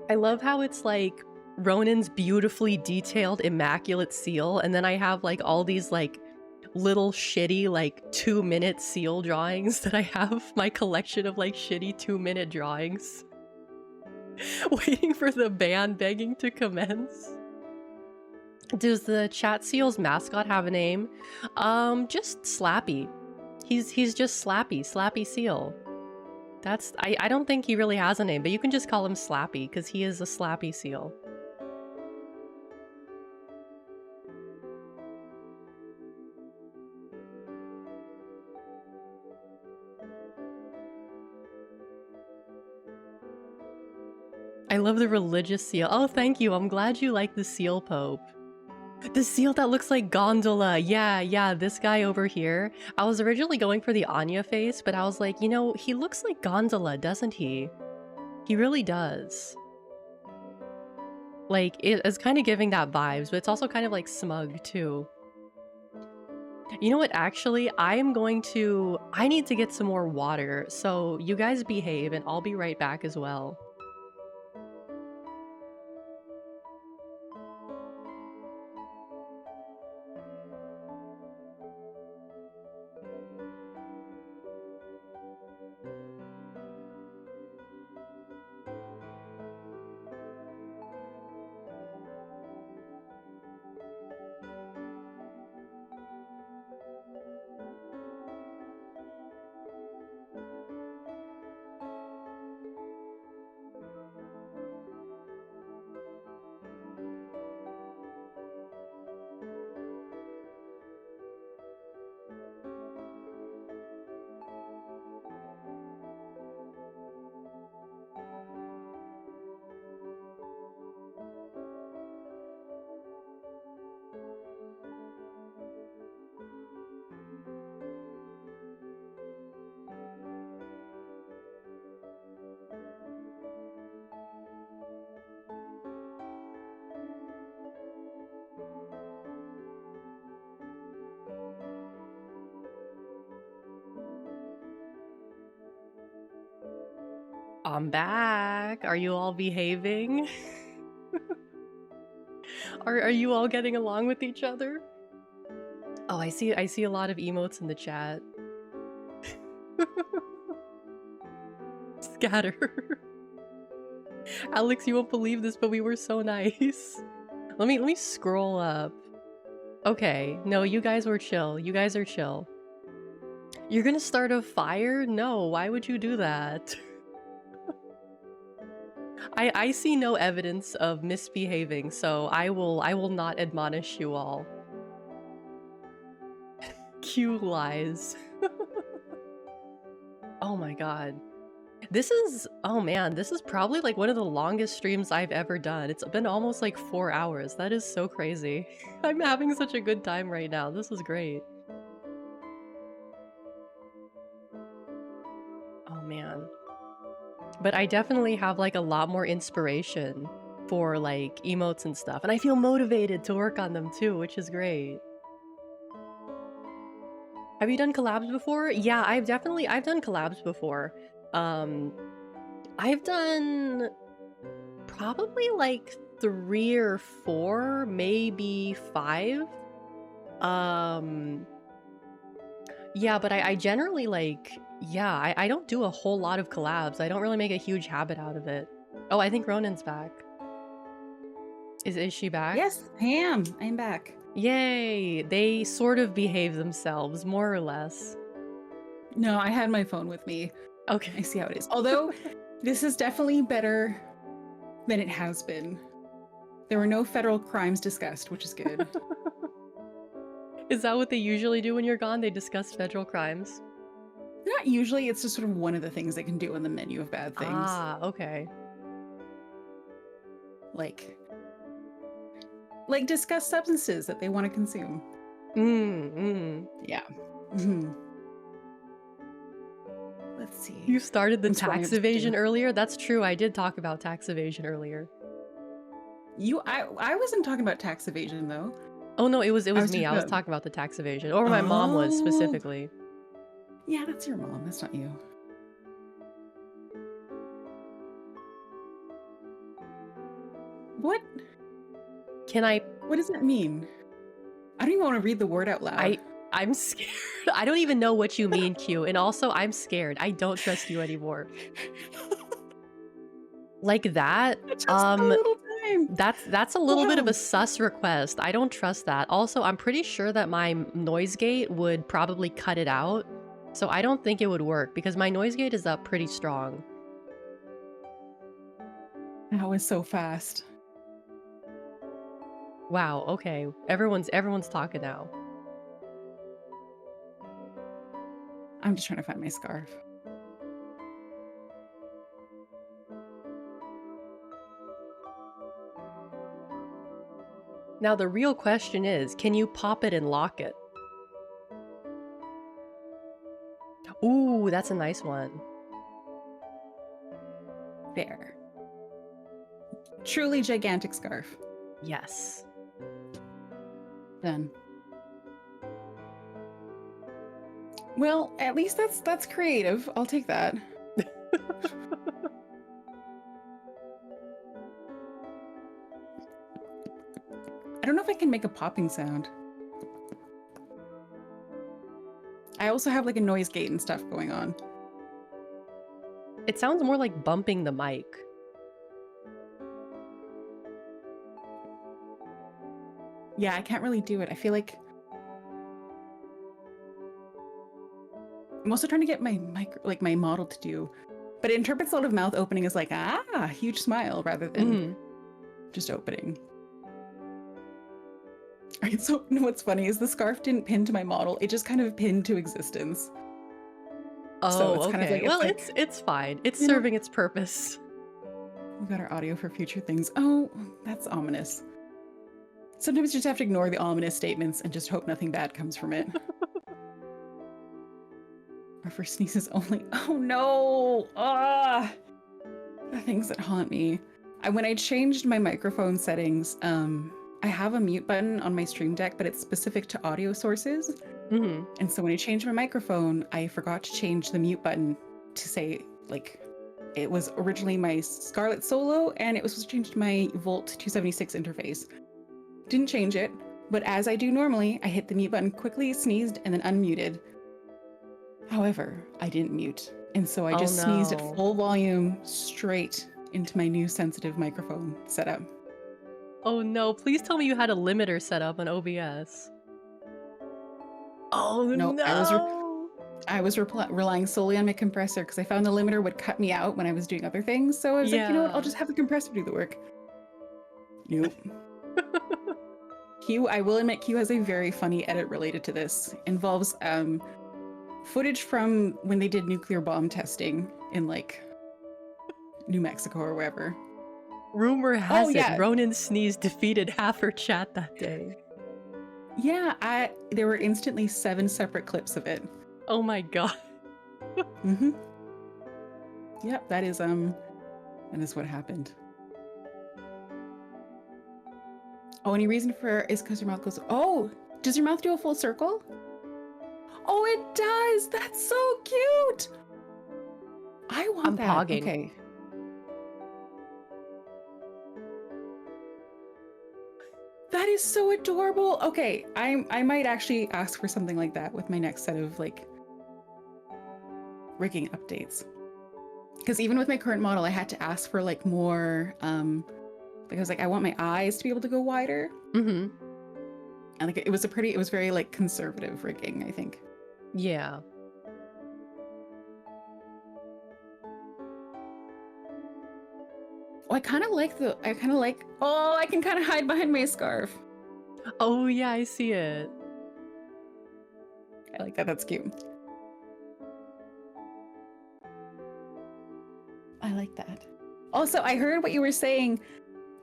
I love how it's like Ronenn's beautifully detailed, immaculate seal, and then I have like all these like little shitty like 2-minute seal drawings that I have my collection of like shitty 2-minute drawings. Waiting for the ban begging to commence. Does the chat seal's mascot have a name? Just Slappy. He's just Slappy Seal. That's I don't think he really has a name, but you can just call him Slappy, because he is a Slappy Seal. I love the religious seal. Oh, thank you. I'm glad you like the seal pope. The seal that looks like Gondola. Yeah, this guy over here. I was originally going for the Anya face, but I was like, you know, he looks like Gondola, doesn't he? He really does. Like, it's kind of giving that vibes, but it's also kind of like smug too. You know what, actually, I need to get some more water, so you guys behave and I'll be right back as well. I'm back. Are you all behaving? Are you all getting along with each other? Oh, I see a lot of emotes in the chat. Scatter. Alex, you won't believe this, but we were so nice. Let me scroll up. Okay, no, you guys were chill. You guys are chill. You're gonna start a fire? No, why would you do that? I see no evidence of misbehaving, so I will not admonish you all. Q lies. Oh my god. Oh man, this is probably like one of the longest streams I've ever done. It's been almost like 4 hours. That is so crazy. I'm having such a good time right now. This is great. Oh man. But I definitely have like a lot more inspiration for like emotes and stuff. And I feel motivated to work on them too, which is great. Have you done collabs before? Yeah, I've done collabs before. I've done probably like 3 or 4, maybe 5. Yeah, but I generally like, yeah, I don't do a whole lot of collabs. I don't really make a huge habit out of it. Oh, I think Ronen's back. Is she back? Yes, I am. I'm back. Yay! They sort of behave themselves, more or less. No, I had my phone with me. Okay. I see how it is. Although, this is definitely better than it has been. There were no federal crimes discussed, which is good. Is that what they usually do when you're gone? They discuss federal crimes? Not usually, it's just sort of one of the things they can do on the menu of bad things. Ah, okay. Like discuss substances that they want to consume. Yeah. Let's see. You started the tax evasion earlier? That's true, I did talk about tax evasion earlier. I wasn't talking about tax evasion though. Oh no, it was me. I was talking about the tax evasion. Or my mom was specifically. Yeah, that's your mom, that's not you. What? What does that mean? I don't even want to read the word out loud. I'm scared. I don't even know what you mean, Q. And also, I'm scared. I don't trust you anymore. Like that? Just a little time. That's a little bit of a sus request. I don't trust that. Also, I'm pretty sure that my noise gate would probably cut it out. So I don't think it would work because my noise gate is up pretty strong. That was so fast. Wow, okay. Everyone's talking now. I'm just trying to find my scarf. Now the real question is, can you pop it and lock it? Ooh, that's a nice one. There. Truly gigantic scarf. Yes. Done. Well, at least that's creative. I'll take that. I don't know if I can make a popping sound. I also have like a noise gate and stuff going on. It sounds more like bumping the mic. Yeah, I can't really do it. I feel like I'm also trying to get my my model to do, but it interprets a lot of mouth opening as like, huge smile rather than just opening. All right, so you know what's funny is the scarf didn't pin to my model. It just kind of pinned to existence. Oh, so it's okay. kind of like, Well, it's fine. It's serving its purpose. We've got our audio for future things. Oh, that's ominous. Sometimes you just have to ignore the ominous statements and just hope nothing bad comes from it. Our first sneezes only. Oh no! The things that haunt me. When I changed my microphone settings, I have a mute button on my Stream Deck, but it's specific to audio sources. And so when I changed my microphone, I forgot to change the mute button to say, like, it was originally my Scarlett Solo, and it was supposed to change to my Volt 276 interface. Didn't change it, but as I do normally, I hit the mute button quickly, sneezed, and then unmuted. However, I didn't mute, and so I just sneezed at full volume straight into my new sensitive microphone setup. Oh no, please tell me you had a limiter set up on OBS. Oh no! I was relying solely on my compressor because I found the limiter would cut me out when I was doing other things, so I was like, you know what, I'll just have the compressor do the work. Nope. Q, I will admit, Q has a very funny edit related to this. Involves footage from when they did nuclear bomb testing in like New Mexico or wherever. Rumor has it Ronenn sneeze defeated half her chat that day. Yeah, there were instantly 7 separate clips of it. Oh my god. Yep, that is what happened. Oh, any reason for is because your mouth goes, oh, does your mouth do a full circle? Oh, it does! That's so cute! I want that. Pogging. Okay. That is so adorable. Okay, I might actually ask for something like that with my next set of like rigging updates. Because even with my current model, I had to ask for like more like I was like, I want my eyes to be able to go wider. And like it was very like conservative rigging, I think. Yeah. Oh, I kind of like, oh, I can kind of hide behind my scarf. Oh yeah, I see it. I like that, that's cute. I like that. Also, I heard what you were saying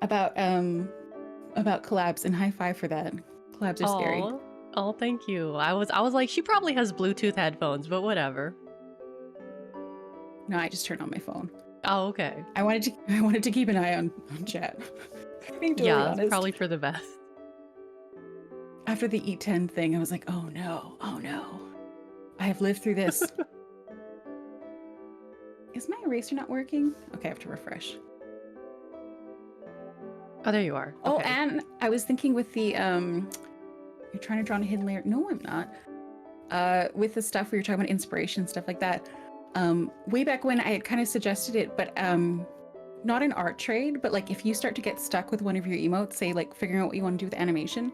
about collabs, and high five for that. Collabs are scary. Oh, thank you. I was like, she probably has Bluetooth headphones, but whatever. No, I just turned on my phone. Oh, okay. I wanted to keep an eye on chat. Being totally honest. That's probably for the best. After the E10 thing, I was like, oh no, I have lived through this. Is my eraser not working? Okay, I have to refresh. Oh, there you are. Oh, okay. And I was thinking with the you're trying to draw on a hidden layer. No, I'm not. With the stuff where you're talking about inspiration, stuff like that. Way back when I had kind of suggested it, but not an art trade, but like if you start to get stuck with one of your emotes, say like figuring out what you want to do with animation,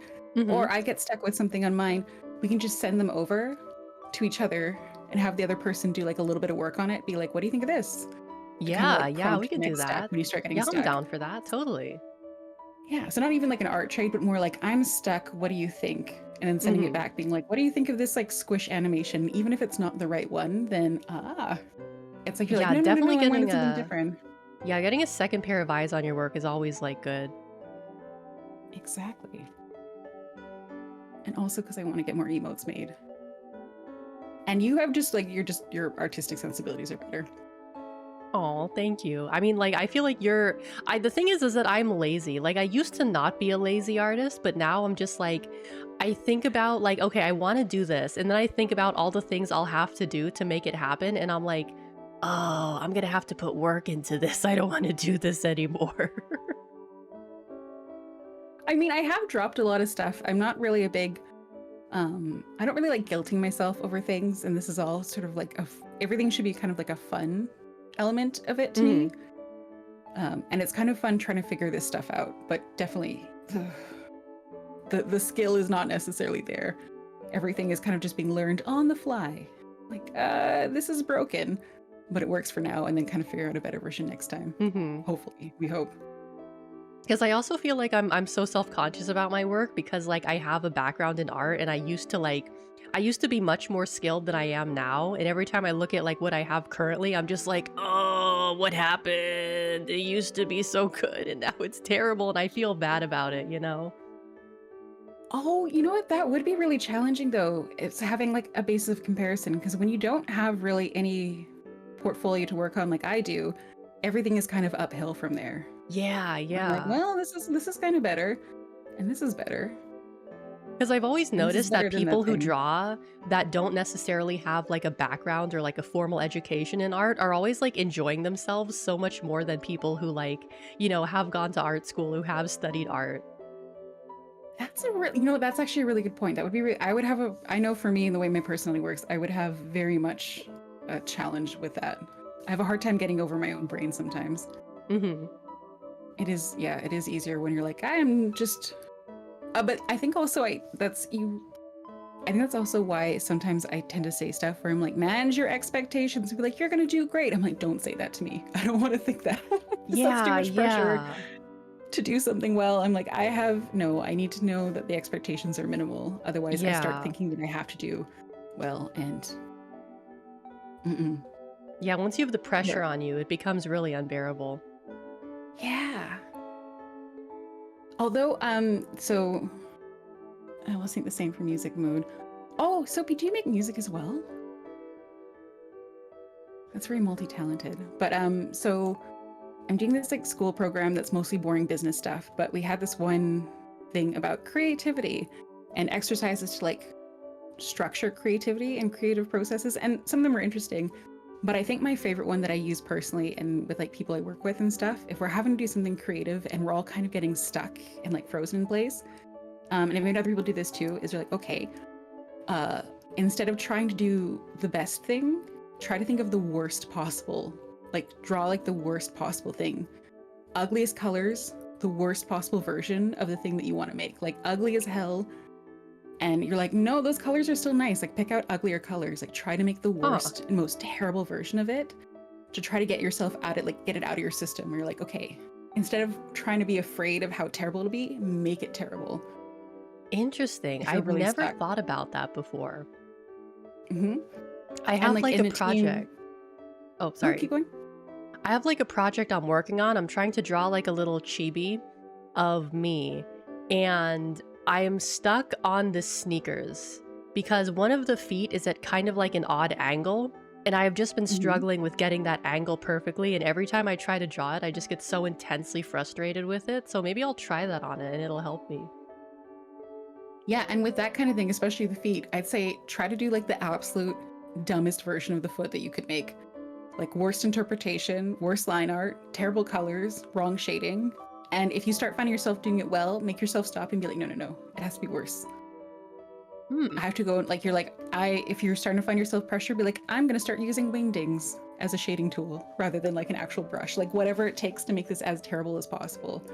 or I get stuck with something on mine, we can just send them over to each other and have the other person do like a little bit of work on it. Be like, what do you think of this? Yeah, yeah, we can do that. When you start getting stuck. I'm down for that, totally. Yeah, so not even like an art trade, but more like, I'm stuck, what do you think? And then sending it back, being like, what do you think of this like squish animation? Even if it's not the right one, then it's like, you're like, no, definitely I wanted something different. Yeah, getting a second pair of eyes on your work is always like good. Exactly. And also because I want to get more emotes made. And you have just like your artistic sensibilities are better. Oh, thank you. I mean, like, I feel like the thing is that I'm lazy. Like, I used to not be a lazy artist, but now I'm just like, I think about like, okay, I want to do this. And then I think about all the things I'll have to do to make it happen. And I'm like, oh, I'm going to have to put work into this. I don't want to do this anymore. I mean, I have dropped a lot of stuff. I'm not really a big, I don't really like guilting myself over things. And this is all sort of like everything should be kind of like a fun element of it to me. And it's kind of fun trying to figure this stuff out, but definitely the skill is not necessarily there. Everything is kind of just being learned on the fly. Like, this is broken, but it works for now, and then kind of figure out a better version next time. Hopefully, we hope. Because I also feel like I'm so self-conscious about my work because like I have a background in art and I used to be much more skilled than I am now. And every time I look at like what I have currently, I'm just like, oh, what happened? It used to be so good and now it's terrible and I feel bad about it, you know? Oh, you know what? That would be really challenging though. It's having like a basis of comparison, because when you don't have really any portfolio to work on like I do, everything is kind of uphill from there. Yeah, I'm like, yeah. well, this is kind of better, and this is better. Because I've always And this is noticed better that than people that who thing. draw that don't necessarily have like a background or like a formal education in art are always like enjoying themselves so much more than people who like, you know, have gone to art school, who have studied art. That's that's actually a really good point. That would be I know for me and the way my personality works, I would have very much a challenge with that. I have a hard time getting over my own brain sometimes. It is easier when you're like, I am just, but I think also I think that's also why sometimes I tend to say stuff where I'm like, manage your expectations. Be like, you're gonna do great. I'm like, don't say that to me. I don't want to think that. That's too much pressure to do something well. I'm like, I need to know that the expectations are minimal. Otherwise, I start Yeah. thinking that I have to do well, and Yeah, once you have the yeah. pressure on you, it becomes really unbearable. Yeah. Although, so I will think the same for music mood. Oh, Sophie, do you make music as well? That's very multi-talented. But so I'm doing this like school program that's mostly boring business stuff, but we had this one thing about creativity and exercises to like structure creativity and creative processes, and some of them were interesting. But I think my favorite one that I use personally and with like people I work with and stuff, if we're having to do something creative and we're all kind of getting stuck and like frozen in place, and I've made other people do this too, is you're like, okay, instead of trying to do the best thing, try to think of the worst possible. Like draw like the worst possible thing. Ugliest colors, the worst possible version of the thing that you want to make. Like ugly as hell. And you're like, no, those colors are still nice. Like pick out uglier colors. Like try to make the worst and most terrible version of it to try to get yourself out of like get it out of your system. Where you're like, okay, instead of trying to be afraid of how terrible it'll be, make it terrible. Interesting. I've I've never thought about that before. I have like a project. Oh, sorry. Keep going. I have like a project I'm working on. I'm trying to draw like a little chibi of me, and I am stuck on the sneakers because one of the feet is at kind of like an odd angle, and I have just been struggling with getting that angle perfectly, and every time I try to draw it, I just get so intensely frustrated with it. So maybe I'll try that on it and it'll help me. Yeah, and with that kind of thing, especially the feet, I'd say try to do like the absolute dumbest version of the foot that you could make. Like worst interpretation, worst line art, terrible colors, wrong shading. And if you start finding yourself doing it well, make yourself stop and be like, no, it has to be worse. I have to go, like, if you're starting to find yourself pressure, be like, I'm going to start using wingdings as a shading tool rather than like an actual brush, like whatever it takes to make this as terrible as possible.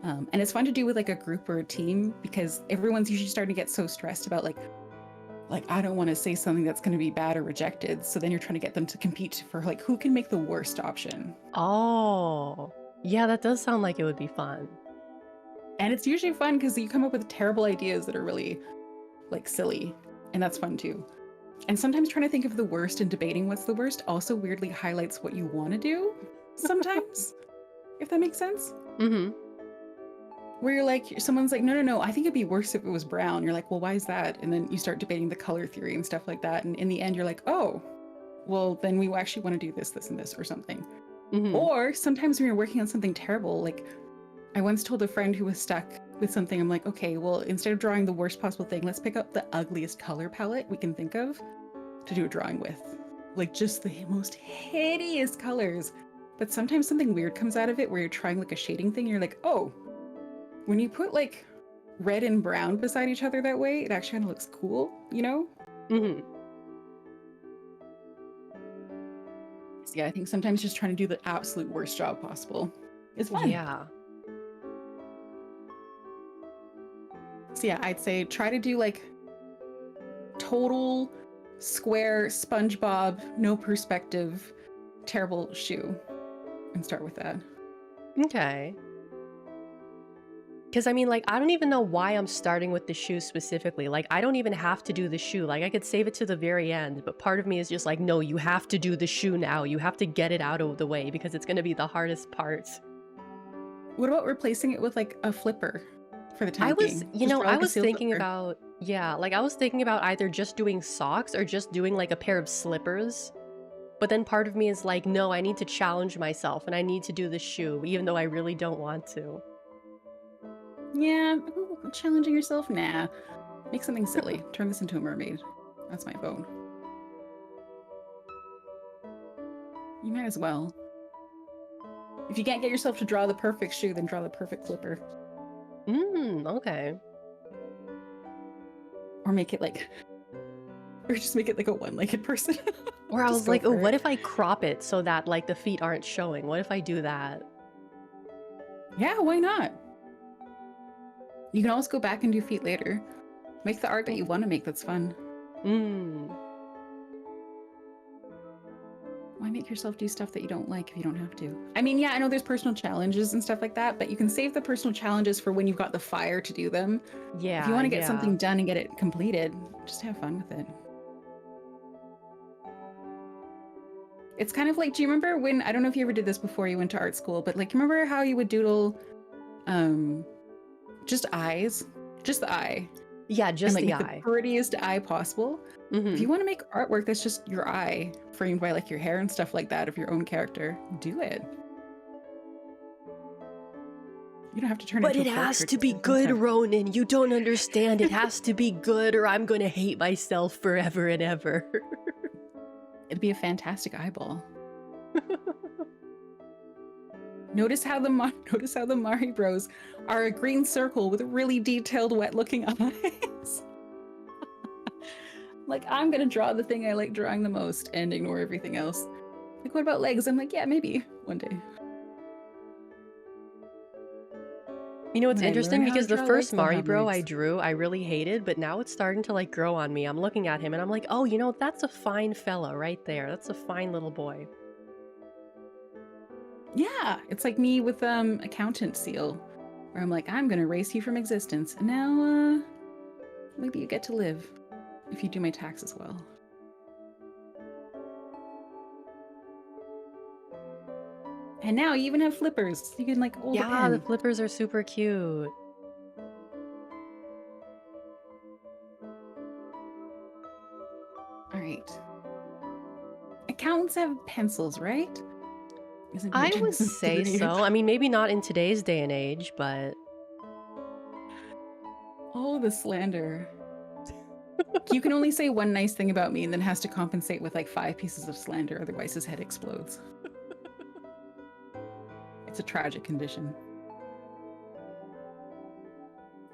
And it's fun to do with like a group or a team because everyone's usually starting to get so stressed about like I don't want to say something that's going to be bad or rejected. So then you're trying to get them to compete for like who can make the worst option. Oh, yeah, that does sound like it would be fun. And it's usually fun because you come up with terrible ideas that are really like silly, and that's fun too. And sometimes trying to think of the worst and debating what's the worst also weirdly highlights what you want to do sometimes, if that makes sense. where you're like, someone's like, no, no, no, I think it'd be worse if it was brown. You're like, well, why is that? And then you start debating the color theory and stuff like that. And in the end, you're like, oh, well, then we actually want to do this, this, and this, or something. Or sometimes when you're working on something terrible, like I once told a friend who was stuck with something, I'm like, okay, well, instead of drawing the worst possible thing, let's pick up the ugliest color palette we can think of to do a drawing with. Like just the most hideous colors. But sometimes something weird comes out of it where you're trying like a shading thing. You're like, oh, when you put like red and brown beside each other that way, it actually kind of looks cool, you know? So yeah, I think sometimes just trying to do the absolute worst job possible is fun. Yeah. So yeah, I'd say try to do like total square SpongeBob, no perspective, terrible shoe, and start with that. Okay. Because I mean, like, I don't even know why I'm starting with the shoe specifically. Like, I don't even have to do the shoe. Like, I could save it to the very end, but part of me is just like, no, you have to do the shoe now. You have to get it out of the way because it's going to be the hardest part. What about replacing it with like a flipper for the time being? I was thinking about, I was thinking about either just doing socks or just doing like a pair of slippers. But then part of me is like, no, I need to challenge myself and I need to do the shoe, even though I really don't want to. Yeah, ooh, challenging yourself? Nah. Make something silly. Turn this into a mermaid. That's my vote. You might as well. If you can't get yourself to draw the perfect shoe, then draw the perfect flipper. Okay. Or make it like... Or just make it like a one-legged person. Or I was like, oh, what if I crop it so that like the feet aren't showing? What if I do that? Yeah, why not? You can always go back and do feet later. Make the art that you want to make that's fun. Why make yourself do stuff that you don't like if you don't have to? I mean, yeah, I know there's personal challenges and stuff like that, but you can save the personal challenges for when you've got the fire to do them. Yeah. If you want to get something done and get it completed, just have fun with it. It's kind of like, do you remember when, I don't know if you ever did this before you went to art school, but like, remember how you would doodle, just eyes, just the eye. Yeah, just and, like, the eye. The prettiest eye possible. If you want to make artwork that's just your eye framed by like your hair and stuff like that of your own character, do it. You don't have to turn it into a portrait. But it has to be good, Ronenn. You don't understand. It has to be good or I'm going to hate myself forever and ever. It'd be a fantastic eyeball. Notice how the Mari Bros are a green circle with really detailed, wet-looking eyes. Like, I'm gonna draw the thing I like drawing the most and ignore everything else. Like, what about legs? I'm like, yeah, maybe one day. You know, it's interesting because the first Mari Bro I drew, I really hated, but now it's starting to like grow on me. I'm looking at him and I'm like, oh, you know, that's a fine fella right there. That's a fine little boy. Yeah, it's like me with accountant seal, where I'm like, I'm gonna erase you from existence, and now maybe you get to live if you do my taxes well. And now you even have flippers. You can like hold a pen. The flippers are super cute. All right. Accountants have pencils, right? I would say so. I mean, maybe not in today's day and age, but... Oh, the slander. You can only say one nice thing about me and then has to compensate with like 5 pieces of slander, otherwise his head explodes. It's a tragic condition.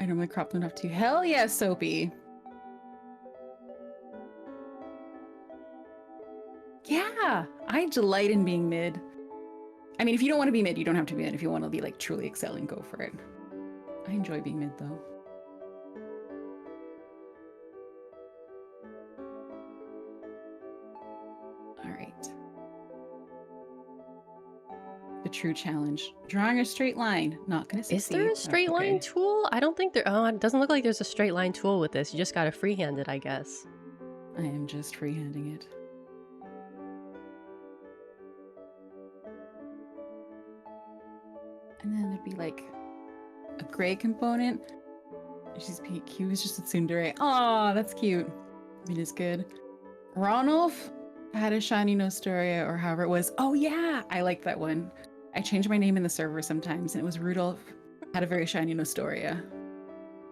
I normally crop them enough to... Hell yeah, Soapy! Yeah! I delight in being mid. I mean, if you don't want to be mid, you don't have to be mid. If you want to be like truly excelling, go for it. I enjoy being mid though. All right. The true challenge. Drawing a straight line. Not gonna succeed. Is there a straight line tool? I don't think there... Oh, it doesn't look like there's a straight line tool with this. You just gotta freehand it, I guess. I am just freehanding it. And then there'd be like a gray component. She's PQ is just a tsundere. Aw, that's cute. I mean, it's good. Ronolf had a shiny Nostoria, or however it was. Oh yeah, I like that one. I change my name in the server sometimes, and it was Rudolph had a very shiny Nostoria.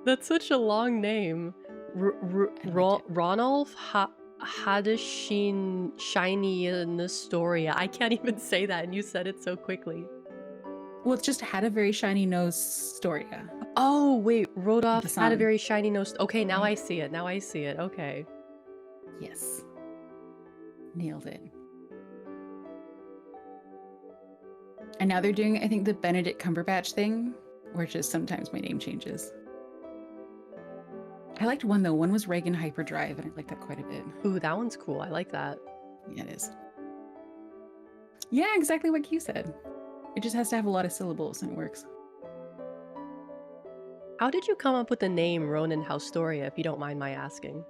That's such a long name. Ronolf Hadashin Shiny Nostoria. I can't even say that, and you said it so quickly. Well, it's just had a very shiny Nostoria. Oh, wait. Rodolph The had a sun. very shiny nose. Okay, now I see it. Now I see it. Okay. Yes. Nailed it. And now they're doing, I think, the Benedict Cumberbatch thing, where just sometimes my name changes. I liked one though. One was Reagan Hyperdrive, and I liked that quite a bit. Ooh, that one's cool. I like that. Yeah, it is. Yeah, exactly what you said. It just has to have a lot of syllables and it works. How did you come up with the name Ronenn Haustoria, if you don't mind my asking?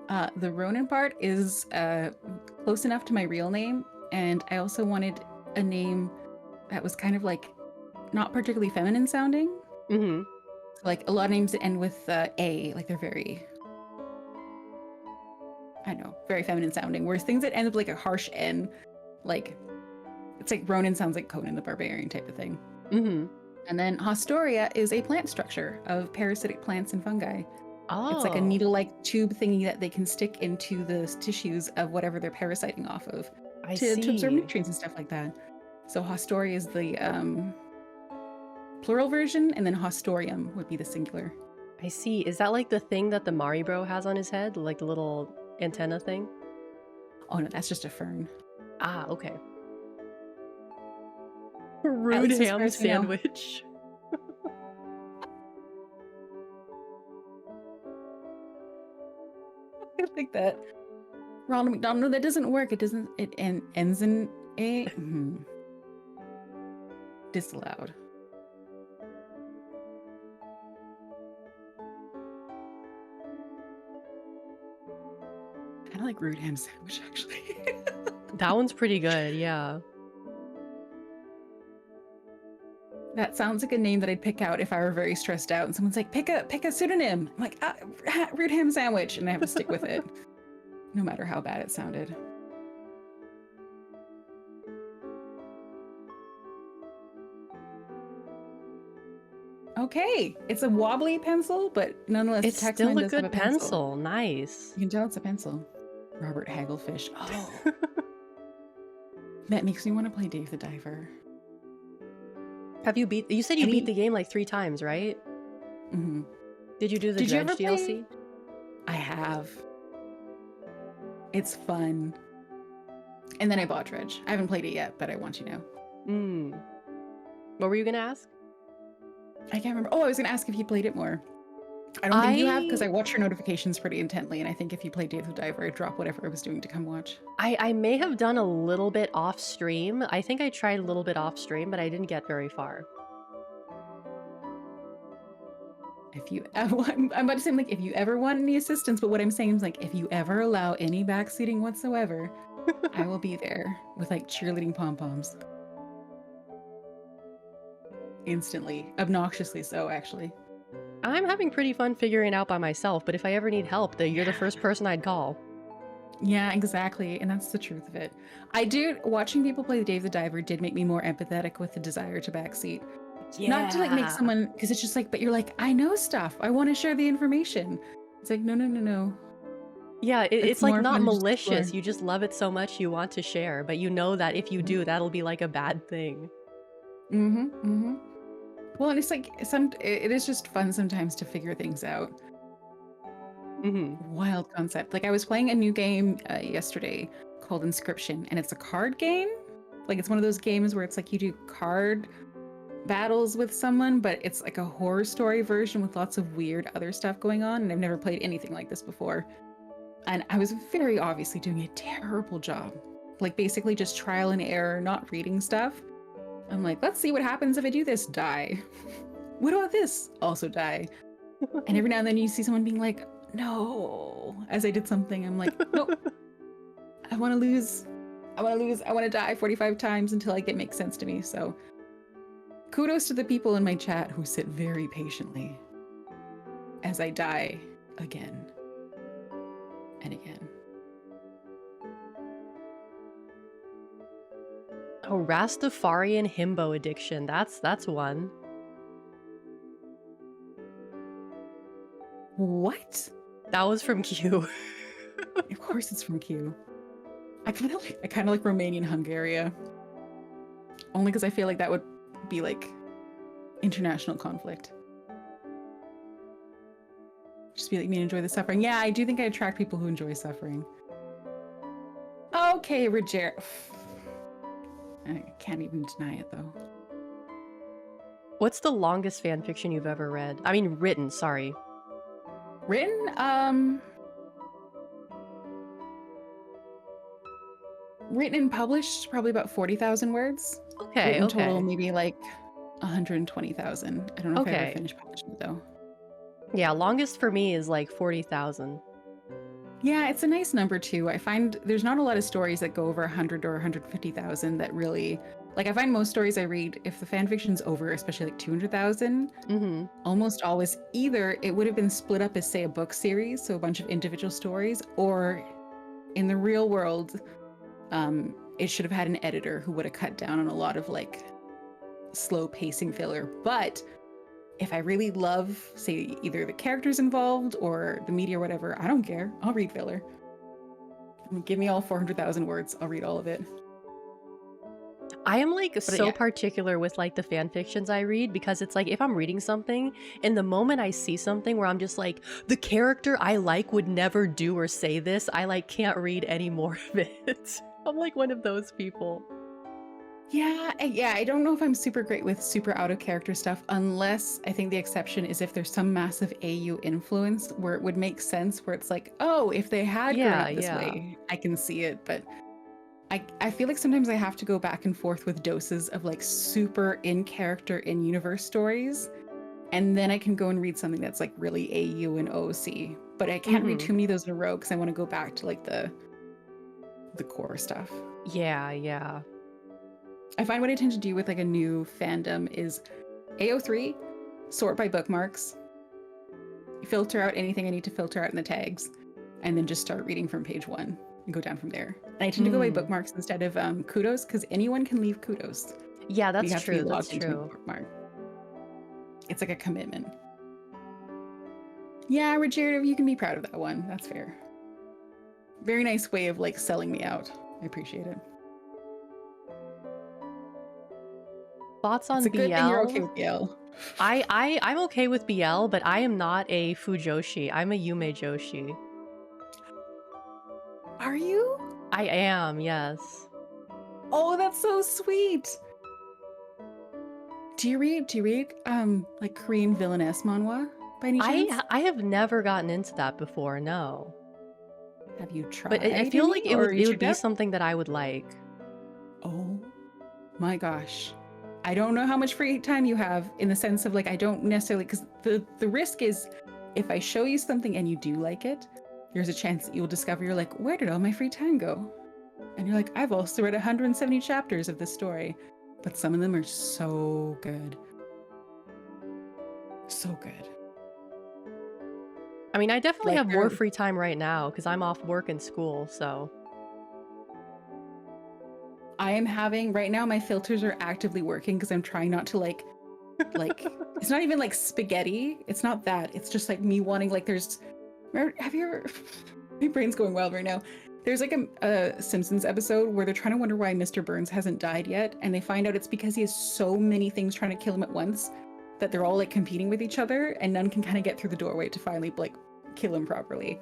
The Ronenn part is close enough to my real name, and I also wanted a name that was kind of like not particularly feminine sounding. Mm-hmm. Like a lot of names that end with A, like they're very, I don't know, very feminine sounding. Whereas things that end with like a harsh N, like it's like Ronin sounds like Conan the Barbarian type of thing. Mm-hmm. And then Haustoria is a plant structure of parasitic plants and fungi. Oh. It's like a needle-like tube thingy that they can stick into the tissues of whatever they're parasiting off of to absorb nutrients and stuff like that. So Haustoria is the plural version, and then Haustorium would be the singular. I see. Is that like the thing that the Mari bro has on his head? Like the little antenna thing? Oh no, that's just a fern. Ah, okay. Rude ham sandwich. I like that. Ronald McDonald, no, that doesn't work. It doesn't, it ends in A. Disallowed. I kind of like rude ham sandwich, actually. That one's pretty good, yeah. That sounds like a name that I'd pick out if I were very stressed out and someone's like, pick a pseudonym. I'm like, rude ham sandwich, and I have to stick with it, no matter how bad it sounded. Okay, it's a wobbly pencil, but nonetheless, it's still a good pencil. Nice. You can tell it's a pencil. Robert Hagglefish. Oh, that makes me want to play Dave the Diver. Have you beat? You said you beat the game like 3 times, right? Mm-hmm. Did you do the Dredge DLC? I have. It's fun. And then I bought Dredge. I haven't played it yet, but I want to know. What were you gonna ask? I can't remember. Oh, I was gonna ask if you played it more. I don't think you have, because I watch your notifications pretty intently, and I think if you played Dave the Diver, I'd drop whatever I was doing to come watch. I may have done a little bit off stream. I think I tried a little bit off stream, but I didn't get very far. If you ever, I'm about to say, like, if you ever want any assistance, but what I'm saying is, like, if you ever allow any backseating whatsoever, I will be there with, like, cheerleading pom-poms. Instantly. Obnoxiously so, actually. I'm having pretty fun figuring it out by myself, but if I ever need help, you're the first person I'd call. Yeah, exactly. And that's the truth of it. Watching people play Dave the Diver did make me more empathetic with the desire to backseat. Yeah. Not to like make someone, because it's just like, but you're like, I know stuff. I want to share the information. It's like, no. Yeah, it's like not malicious. You just love it so much you want to share, but you know that if you do, that'll be like a bad thing. Well, and it's like it is just fun sometimes to figure things out. Wild concept. Like I was playing a new game yesterday called Inscription, and it's a card game. Like it's one of those games where it's like you do card battles with someone, but it's like a horror story version with lots of weird other stuff going on. And I've never played anything like this before. And I was very obviously doing a terrible job. Like basically just trial and error, not reading stuff. I'm like, let's see what happens if I do this. Die. What about this? Also die. And every now and then you see someone being like, no. As I did something, I'm like, nope. I want to lose. I want to die 45 times until like it makes sense to me. So kudos to the people in my chat who sit very patiently as I die again and again. Oh, Rastafarian himbo addiction. That's one. What? That was from Q. Of course it's from Q. I kind of like Romanian Hungaria. Only because I feel like that would be like international conflict. Just be like me and enjoy the suffering. Yeah, I do think I attract people who enjoy suffering. Okay, Roger. I can't even deny it though. What's the longest fan fiction you've ever read? I mean, written, sorry. Written? Written and published, probably about 40,000 words. Okay, Written okay. total, maybe like 120,000. I don't know if I Okay. ever finished publishing it though. Yeah, longest for me is like 40,000. Yeah, it's a nice number too. I find there's not a lot of stories that go over 100 or 150,000 that really, like I find most stories I read, if the fan fiction's over, especially like 200,000, almost always either it would have been split up as say a book series, so a bunch of individual stories, or in the real world, it should have had an editor who would have cut down on a lot of like slow pacing filler. But if I really love, say, either the characters involved or the media or whatever, I don't care. I'll read filler. Give me all 400,000 words. I'll read all of it. I am like so yeah. particular with like the fan fictions I read, because it's like if I'm reading something and the moment I see something where I'm just like, the character I like would never do or say this, I like can't read any more of it. I'm like one of those people. Yeah, I don't know if I'm super great with super out of character stuff, unless I think the exception is if there's some massive AU influence where it would make sense, where it's like, oh, if they had grown up this way, I can see it. But I feel like sometimes I have to go back and forth with doses of like super in character, in universe stories. And then I can go and read something that's like really AU and OC. But I can't read too many of those in a row because I want to go back to like the core stuff. Yeah. I find what I tend to do with like a new fandom is AO3, sort by bookmarks, filter out anything I need to filter out in the tags, and then just start reading from page 1 and go down from there. And I tend to go by bookmarks instead of kudos, because anyone can leave kudos. Yeah, that's have true. To be That's logged into a true. bookmark. It's like a commitment. Yeah, Roger, you can be proud of that one. That's fair. Very nice way of like selling me out. I appreciate it. Thoughts on It's a BL? good thing you're okay with BL. I'm okay with BL, but I am not a Fujoshi. I'm a Yume Joshi. Are you? I am, yes. Oh, that's so sweet. Do you read like Korean villainess manhwa by any chance? I have never gotten into that before, no. Have you tried? But I feel like it would be be something that I would like. Oh my gosh. I don't know how much free time you have, in the sense of like, I don't necessarily, because the risk is if I show you something and you do like it, there's a chance that you'll discover you're like, where did all my free time go? And you're like, I've also read 170 chapters of this story, but some of them are so good. So good. I mean, I definitely Like have more free time right now because I'm off work and school, so. I am having, right now my filters are actively working because I'm trying not to like, it's not even like spaghetti. It's not that. It's just like me wanting, like have you ever, my brain's going wild right now. There's like a Simpsons episode where they're trying to wonder why Mr. Burns hasn't died yet. And they find out it's because he has so many things trying to kill him at once that they're all like competing with each other and none can kind of get through the doorway to finally like kill him properly.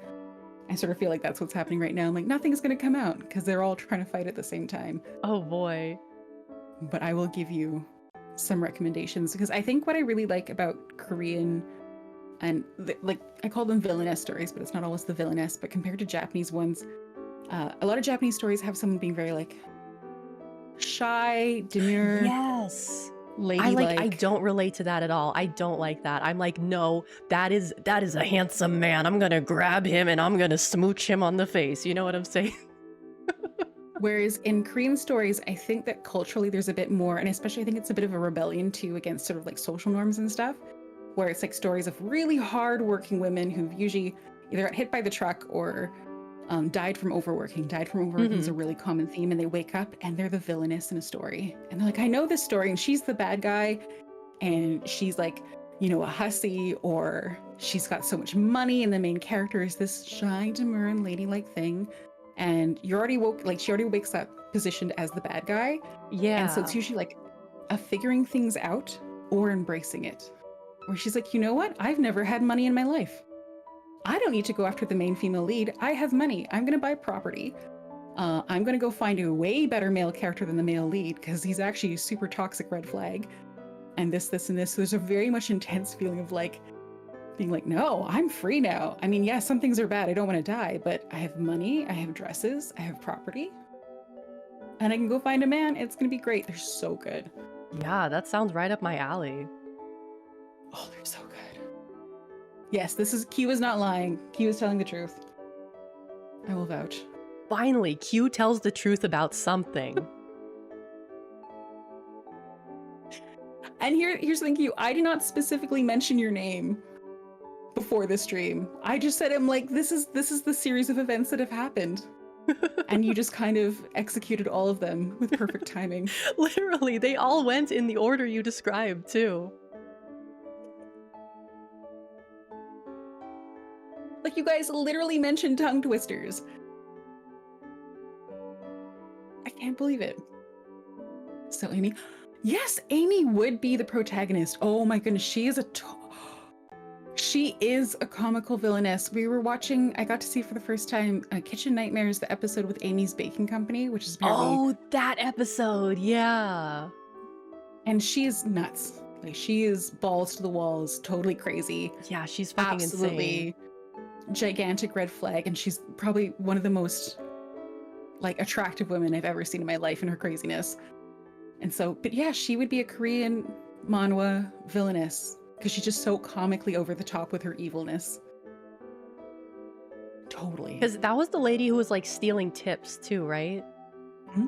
I sort of feel like that's what's happening right now. I'm like, nothing's going to come out because they're all trying to fight at the same time. Oh boy. But I will give you some recommendations because I think what I really like about Korean and like I call them villainess stories, but it's not always the villainess, but compared to Japanese ones, a lot of Japanese stories have someone being very like shy, demure. Yes. Ladylike. I don't relate to that at all. I don't like that. I'm like, no, that is a handsome man. I'm gonna grab him and I'm gonna smooch him on the face. You know what I'm saying? Whereas in Korean stories, I think that culturally there's a bit more, and especially I think it's a bit of a rebellion too against sort of like social norms and stuff, where it's like stories of really hard-working women who've usually either got hit by the truck or died from overworking. Died from overworking is a really common theme, and they wake up and they're the villainess in a story. And they're like, I know this story, and she's the bad guy, and she's like, you know, a hussy, or she's got so much money, and the main character is this shy, demure, and ladylike thing. And you're already woke, like she already wakes up positioned as the bad guy. And so Yeah. it's usually like a figuring things out or embracing it. Where she's like, you know what? I've never had money in my life. I don't need to go after the main female lead. I have money. I'm going to buy property. I'm going to go find a way better male character than the male lead because he's actually a super toxic red flag. And this, and this. So there's a very much intense feeling of like, being like, no, I'm free now. I mean, yeah, some things are bad. I don't want to die, but I have money, I have dresses, I have property, and I can go find a man. It's going to be great. They're so good. Yeah, that sounds right up my alley. Oh, they're so good. Yes, Q is not lying. Q is telling the truth. I will vouch. Finally, Q tells the truth about something. And here's the thing, Q. I did not specifically mention your name before this stream. I just said, I'm like, this is the series of events that have happened. And you just kind of executed all of them with perfect timing. Literally, they all went in the order you described, too. Like, you guys literally mentioned tongue twisters. I can't believe it. So Amy, yes, Amy would be the protagonist. Oh my goodness, she is a comical villainess. We were watching, I got to see for the first time Kitchen Nightmares, the episode with Amy's Baking Company, which is apparently... Oh, that episode, yeah. And she is nuts. Like, she is balls to the walls, totally crazy. Yeah, she's fucking Absolutely insane. Gigantic red flag, and she's probably one of the most like attractive women I've ever seen in my life in her craziness. And so, but yeah, she would be a Korean manhwa villainess because she's just so comically over the top with her evilness. Totally. Because that was the lady who was like stealing tips too, right? Hmm?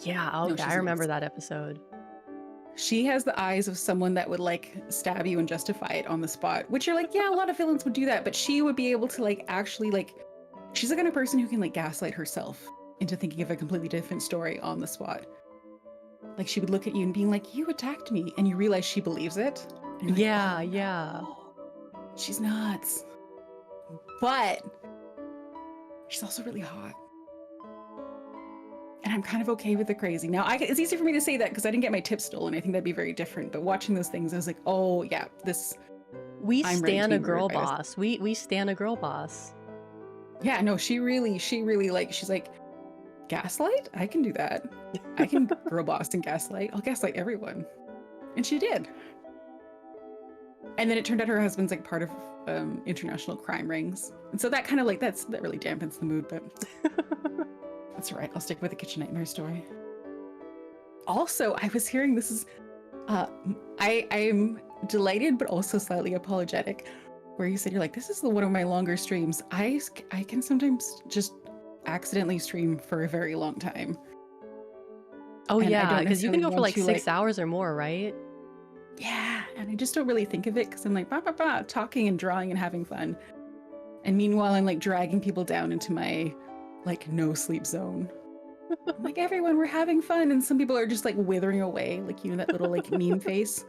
Yeah, No, okay, I remember that episode. She has the eyes of someone that would like stab you and justify it on the spot, which you're like, yeah, a lot of villains would do that, but she would be able to like actually like, she's the kind of person who can like gaslight herself into thinking of a completely different story on the spot. Like, she would look at you and being like, you attacked me, and you realize she believes it. And you're Yeah, like, oh, yeah. no. She's nuts. But she's also really hot. And I'm kind of okay with the crazy. Now, it's easy for me to say that because I didn't get my tips stolen. I think that'd be very different. But watching those things, I was like, oh, yeah, this... We I'm ready to stan be a girl murdered by this. boss. We stan a girl boss. Yeah, no, she really like, she's like, gaslight? I can do that. I can girl boss and gaslight. I'll gaslight everyone. And she did. And then it turned out her husband's like part of international crime rings. And so that kind of like, that really dampens the mood, but that's all right. I'll stick with the Kitchen Nightmare story. Also, I was hearing this is, I'm delighted, but also slightly apologetic, where you said you're like, this is one of my longer streams. I can sometimes just accidentally stream for a very long time. Oh And I yeah, don't because you can go for like necessarily 6 hours or more, right? Yeah, and I just don't really think of it because I'm like, bah, bah, bah, talking and drawing and having fun. And meanwhile, I'm like dragging people down into my like no sleep zone. I'm like, everyone, we're having fun. And some people are just like withering away. Like, you know, that little like meme face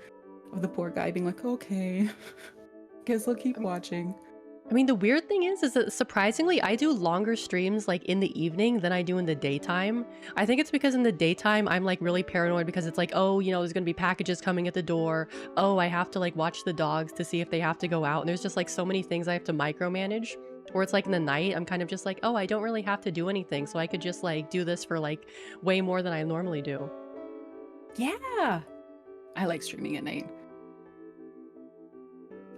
of the poor guy being like, okay, guess I'll keep watching. I mean, the weird thing is that surprisingly, I do longer streams like in the evening than I do in the daytime. I think it's because in the daytime, I'm like really paranoid because it's like, oh, you know, there's gonna be packages coming at the door. Oh, I have to like watch the dogs to see if they have to go out. And there's just like so many things I have to micromanage. Or it's like in the night, I'm kind of just like, oh, I don't really have to do anything. So I could just like do this for like way more than I normally do. Yeah, I like streaming at night.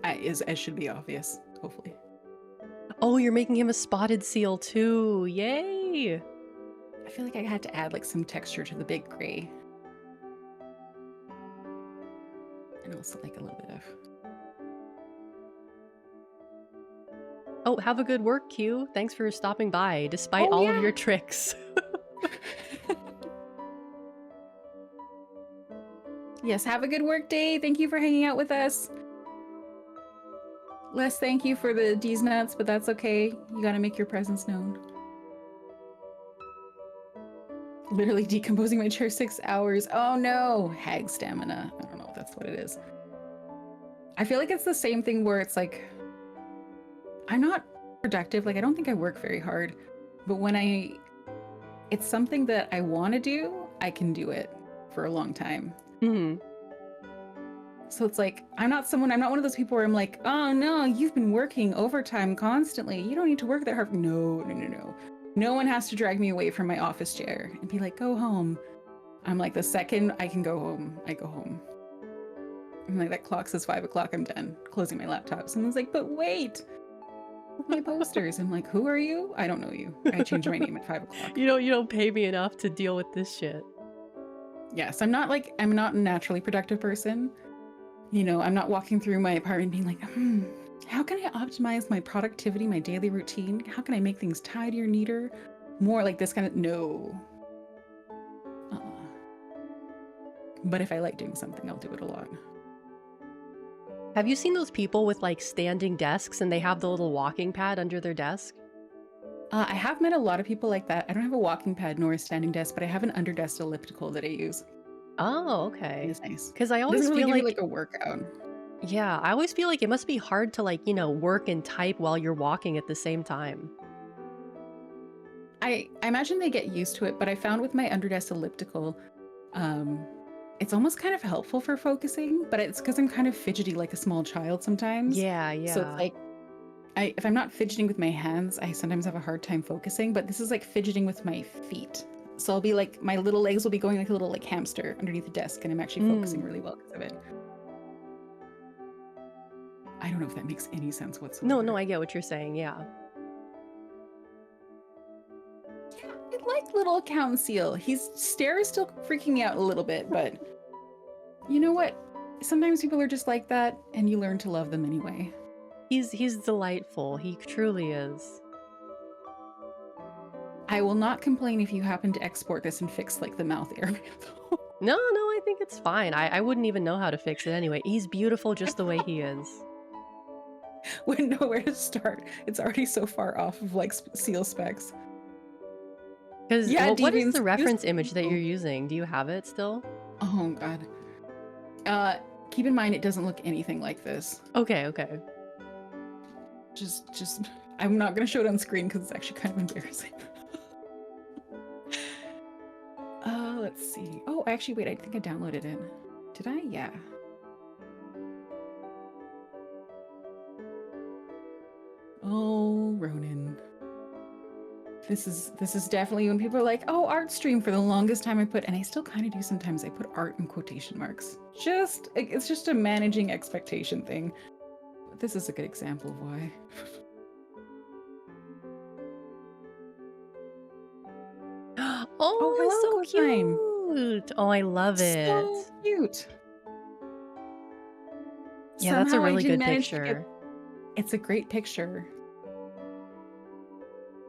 As should be obvious, hopefully. Oh, you're making him a spotted seal too. Yay! I feel like I had to add like some texture to the big gray. And also like a little bit of... Oh, have a good work, Q. Thanks for stopping by, despite all of your tricks. Yes, have a good work day. Thank you for hanging out with us. Les, thank you for the D's nuts, but that's okay. You gotta make your presence known. Literally decomposing my chair 6 hours. Oh no, hag stamina. I don't know if that's what it is. I feel like it's the same thing where it's like, I'm not productive. Like, I don't think I work very hard, but when it's something that I want to do, I can do it for a long time. So it's like, I'm not one of those people where I'm like, oh no, you've been working overtime constantly. You don't need to work that hard. No. No one has to drag me away from my office chair and be like, go home. I'm like, the second I can go home, I go home. I'm like, that clock says 5 o'clock, I'm done. Closing my laptop. Someone's like, but wait, my posters. I'm like, who are you? I don't know you. I changed my name at 5 o'clock. You don't pay me enough to deal with this shit. Yes, I'm not a naturally productive person. You know, I'm not walking through my apartment being like, how can I optimize my productivity, my daily routine? How can I make things tidier, neater? More like this kind of, no. But if I like doing something, I'll do it a lot. Have you seen those people with like standing desks and they have the little walking pad under their desk? I have met a lot of people like that. I don't have a walking pad nor a standing desk, but I have an underdesk elliptical that I use. Oh, okay. It's nice. Because I always really feel give like you, like a workout. Yeah, I always feel like it must be hard to like, work and type while you're walking at the same time. I imagine they get used to it, but I found with my underdesk elliptical, it's almost kind of helpful for focusing, but it's because I'm kind of fidgety like a small child sometimes. Yeah. So it's like, if I'm not fidgeting with my hands, I sometimes have a hard time focusing, but this is like fidgeting with my feet. So I'll be like, my little legs will be going like a little like hamster underneath the desk, and I'm actually focusing really well because of it. I don't know if that makes any sense whatsoever. No, I get what you're saying, yeah. Yeah, I like little accountant seal. His stare is still freaking me out a little bit, but you know what? Sometimes people are just like that, and you learn to love them anyway. He's delightful. He truly is. I will not complain if you happen to export this and fix like the mouth area. No, I think it's fine. I wouldn't even know how to fix it anyway. He's beautiful just the way he is. Wouldn't know where to start. It's already so far off of like seal specs. Because what is the reference image that you're using? Do you have it still? Oh god. Keep in mind it doesn't look anything like this. Okay. Just I'm not gonna show it on screen because it's actually kind of embarrassing. Let's see. Oh, actually, wait, I think I downloaded it. Did I? Yeah. Oh, Ronenn. This is definitely when people are like, oh, art stream. For the longest time I put, and I still kind of do sometimes, I put art in quotation marks. It's just a managing expectation thing. But this is a good example of why. Oh, hello, it's so cute. Oh, I love it. So cute. Yeah, that's a really good picture. It's a great picture.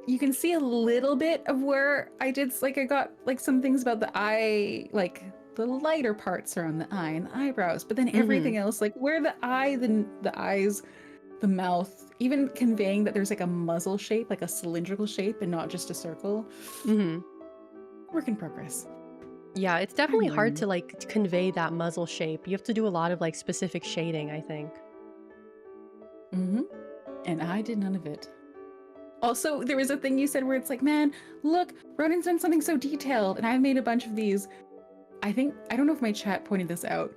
You can see a little bit of where I got like some things about the eye, like the lighter parts are on the eye and the eyebrows, but then everything else, like where the eye, the eyes, the mouth, even conveying that there's like a muzzle shape, like a cylindrical shape and not just a circle. Work in progress. Yeah, it's definitely hard to like convey that muzzle shape. You have to do a lot of like specific shading, I think. And I did none of it. Also, there was a thing you said where it's like, man, look, Ronenn's done something so detailed, and I've made a bunch of these. I don't know if my chat pointed this out,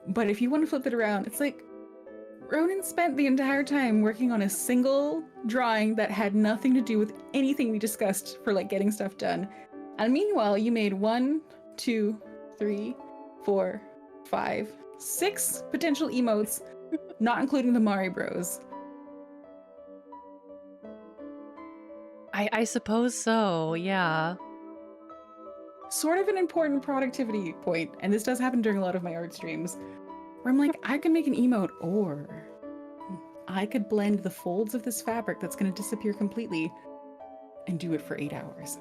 but if you want to flip it around, it's like, Ronenn spent the entire time working on a single drawing that had nothing to do with anything we discussed for like getting stuff done. And meanwhile, you made 1, 2, 3, 4, 5, 6 potential emotes, not including the Mari Bros. I suppose so, yeah. Sort of an important productivity point, and this does happen during a lot of my art streams, where I'm like, I can make an emote, or I could blend the folds of this fabric that's going to disappear completely and do it for 8 hours.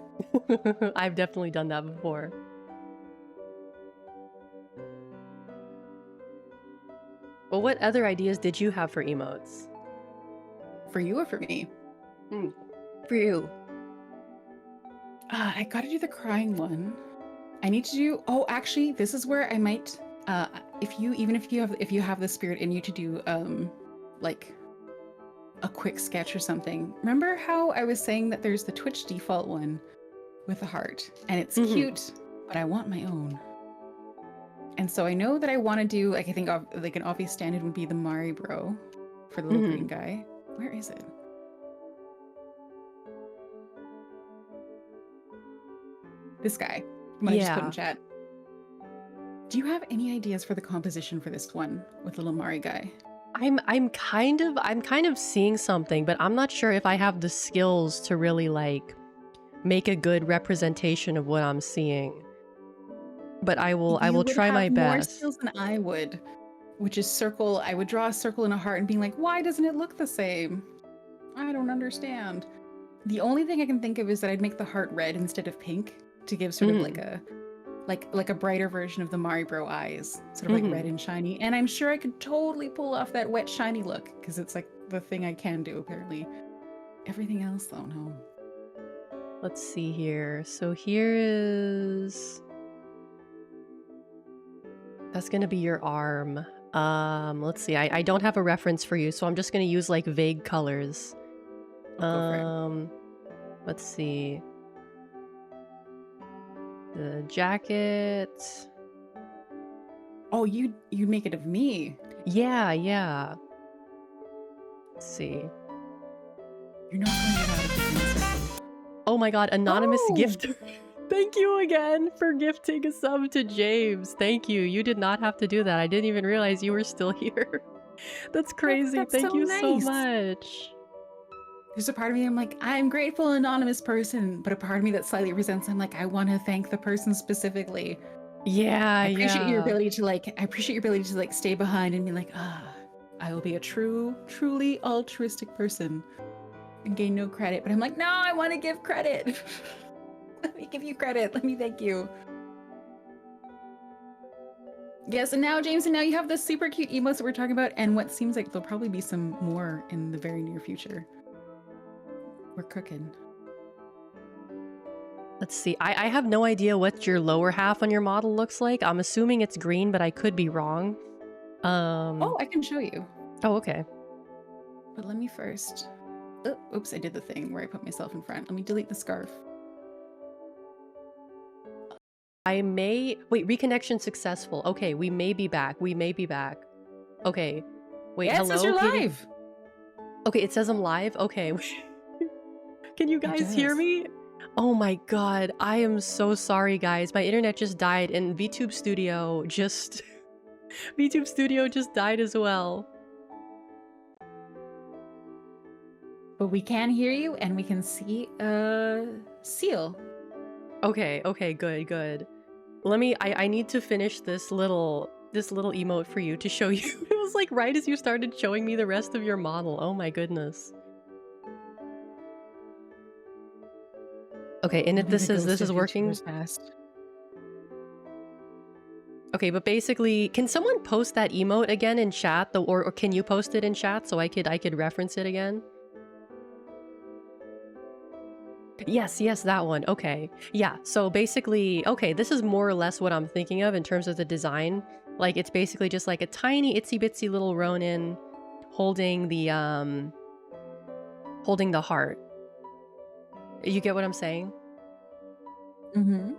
I've definitely done that before. Well, what other ideas did you have for emotes? For you or for me? For you. I gotta do the crying one. I need to do. Oh, actually, this is where I might. If you have the spirit in you to do like a quick sketch or something. Remember how I was saying that there's the Twitch default one with the heart, and it's cute, but I want my own. And so I know that I want to do like, I think like an obvious stand-in would be the Mari bro for the little green guy. Where is it? This guy. I'm gonna just put in chat. Do you have any ideas for the composition for this one with little Mari guy? I'm kind of seeing something, but I'm not sure if I have the skills to really like make a good representation of what I'm seeing. But I will try my best. More skills than I would, which is circle. I would draw a circle and a heart and being like, why doesn't it look the same? I don't understand. The only thing I can think of is that I'd make the heart red instead of pink to give sort of like a brighter version of the Mari bro eyes, sort of like red and shiny. And I'm sure I could totally pull off that wet shiny look because it's like the thing I can do apparently. Everything else though, no. Let's see here. So here is... That's gonna be your arm. Let's see. I don't have a reference for you, so I'm just gonna use like vague colors. Let's see. The jacket. Oh, you'd make it of me. Yeah. Let's see. You're not going to get out of the Oh my god, anonymous gifter. Thank you again for gifting a sub to James. Thank you. You did not have to do that. I didn't even realize you were still here. That's crazy. That's Thank so you nice. so much. There's a part of me, I'm like, I'm grateful, anonymous person, but a part of me that slightly resents. I'm like, I want to thank the person specifically. Yeah, I appreciate your ability to like stay behind and be like, I will be a truly altruistic person and gain no credit. But I'm like, no, I want to give credit. Let me give you credit. Let me thank you. Yes, and now, James, you have the super cute emotes that we're talking about, and what seems like there'll probably be some more in the very near future. We're cooking. Let's see. I have no idea what your lower half on your model looks like. I'm assuming it's green, but I could be wrong. Oh, I can show you. Oh, okay. But let me first... Oh, oops, I did the thing where I put myself in front. Let me delete the scarf. I may... Wait, reconnection successful. Okay, we may be back. Okay. Wait, hello? It says you're live! Okay, it says I'm live? Okay. Can you guys hear me? Oh my god, I am so sorry, guys. My internet just died, and VTube Studio just... VTube Studio just died as well. But we can hear you, and we can see seal. Okay, good. I need to finish this little emote for you to show you. It was like right as you started showing me the rest of your model. Oh my goodness. Okay, and this is working. Okay, but basically, can someone post that emote again in chat, or can you post it in chat so I could reference it again? Yes, that one. Okay. Yeah, so basically, okay, this is more or less what I'm thinking of in terms of the design. Like, it's basically just like a tiny itsy bitsy little Ronenn holding the heart. You get what I'm saying? Mm-hmm.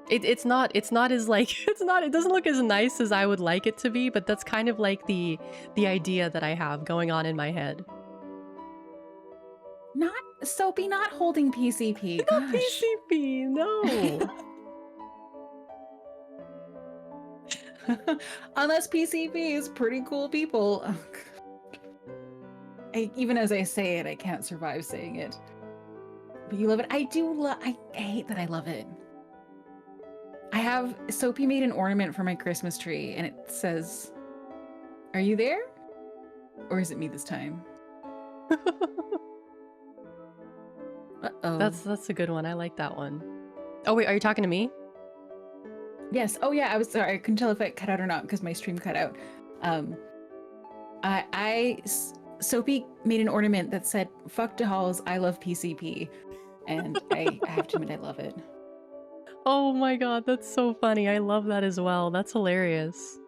It's not as like it doesn't look as nice as I would like it to be, but that's kind of like the idea that I have going on in my head. Not Soapy, not holding PCP. Not PCP, no. Unless PCP is pretty cool people. Even as I say it, I can't survive saying it. But you love it. I hate that I love it. I have Soapy made an ornament for my Christmas tree, and it says, "Are you there? Or is it me this time?" Uh-oh. That's a good one. I like that one. Oh wait, are you talking to me? Yes. Oh yeah, I was sorry. I couldn't tell if it cut out or not because my stream cut out. Um, Soapy made an ornament that said "Fuck to halls, I love PCP," and I have to admit I love it. Oh my god, that's so funny. I love that as well. That's hilarious.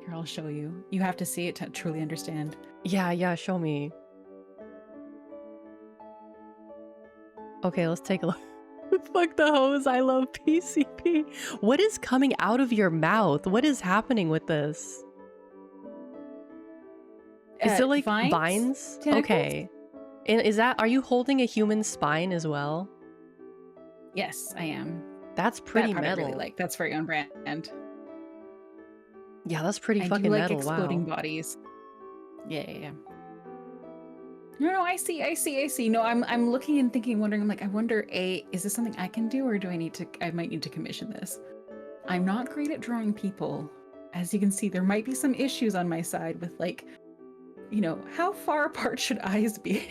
Here, I'll show you. You have to see it to truly understand. Yeah, show me. Okay, let's take a look. Fuck the hose, I love PCP. What is coming out of your mouth? What is happening with this? Is it like vines? Tentacles? Okay. And is that, are you holding a human spine as well? Yes, I am. That's pretty That part metal. I really like. That's very on brand. Yeah, that's pretty I fucking do like metal. exploding Wow. bodies. Yeah. No, I see. No, I'm looking and thinking, wondering, I'm like, I wonder, is this something I can do, or do I might need to commission this? I'm not great at drawing people. As you can see, there might be some issues on my side with, like, how far apart should eyes be?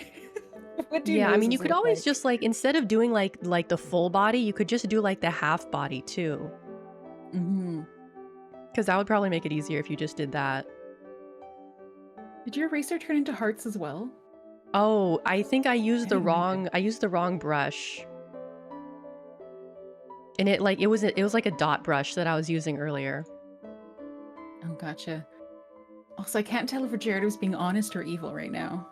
What do Yeah, I mean, you noses could look always like? just like, instead of doing like the full body, you could just do like the half body too. Mm-hmm. Because that would probably make it easier if you just did that. Did your eraser turn into hearts as well? Oh, I think I used the didn't know that. wrong, I used the wrong brush. And it was like a dot brush that I was using earlier. Oh, gotcha. Also, I can't tell if Jared was being honest or evil right now.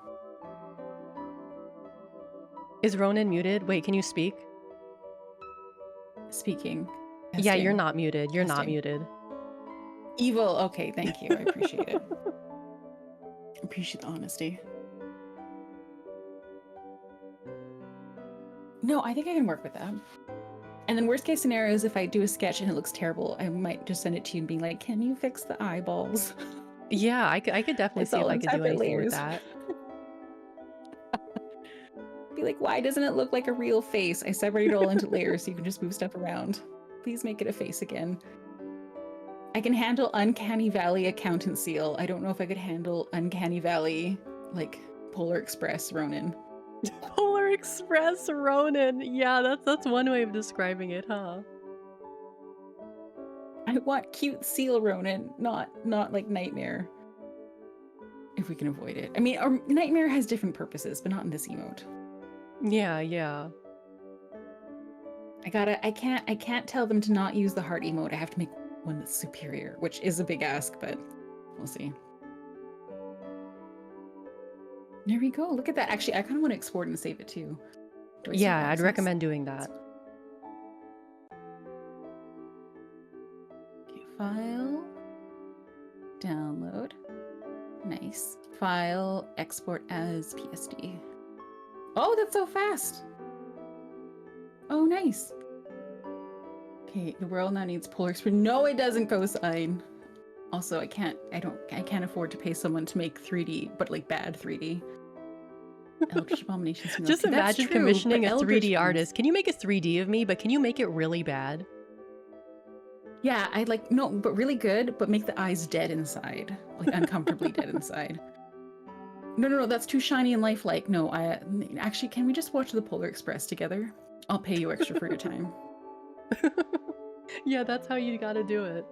Is Ronenn muted? Wait, can you speak? Speaking. Yeah, you're Testing. not muted. You're not Testing. muted. Evil. Okay, thank you. I appreciate it. Appreciate the honesty. No, I think I can work with that. And then worst case scenario is if I do a sketch and it looks terrible, I might just send it to you and be like, can you fix the eyeballs? Yeah, I could definitely It's see if all I in could do separate anything with layers. that. Be like, why doesn't it look like a real face? I separated it all into layers so you can just move stuff around. Please make it a face again. I can handle Uncanny Valley accountant seal. I don't know if I could handle Uncanny Valley, like Polar Express Ronin. Polar Express Ronenn. Yeah, that's one way of describing it, huh? I want cute seal Ronin, not like Nightmare. If we can avoid it. I mean, or Nightmare has different purposes, but not in this emote. Yeah. I can't tell them to not use the heart emote. I have to make one that's superior, which is a big ask, but we'll see. There we go. Look at that. Actually, I kind of want to export and save it too. Do I Yeah, save I'd access? recommend doing that. Okay, file, download. Nice. File, export as PSD. Oh, that's so fast. Oh, nice. Okay, the world now needs Polar Express. No, it doesn't, cosine. Also, I can't afford to pay someone to make 3D, but like bad 3D. Eldritch Abomination Simulator. Just Okay, that's imagine true, commissioning but a 3D Eldritch artist. ones- Can you make a 3D of me, but can you make it really bad? Yeah, I'd like, no, but really good, but make the eyes dead inside. Like uncomfortably dead inside. No, that's too shiny and lifelike. No, actually, can we just watch the Polar Express together? I'll pay you extra for your time. Yeah, that's how you gotta do it.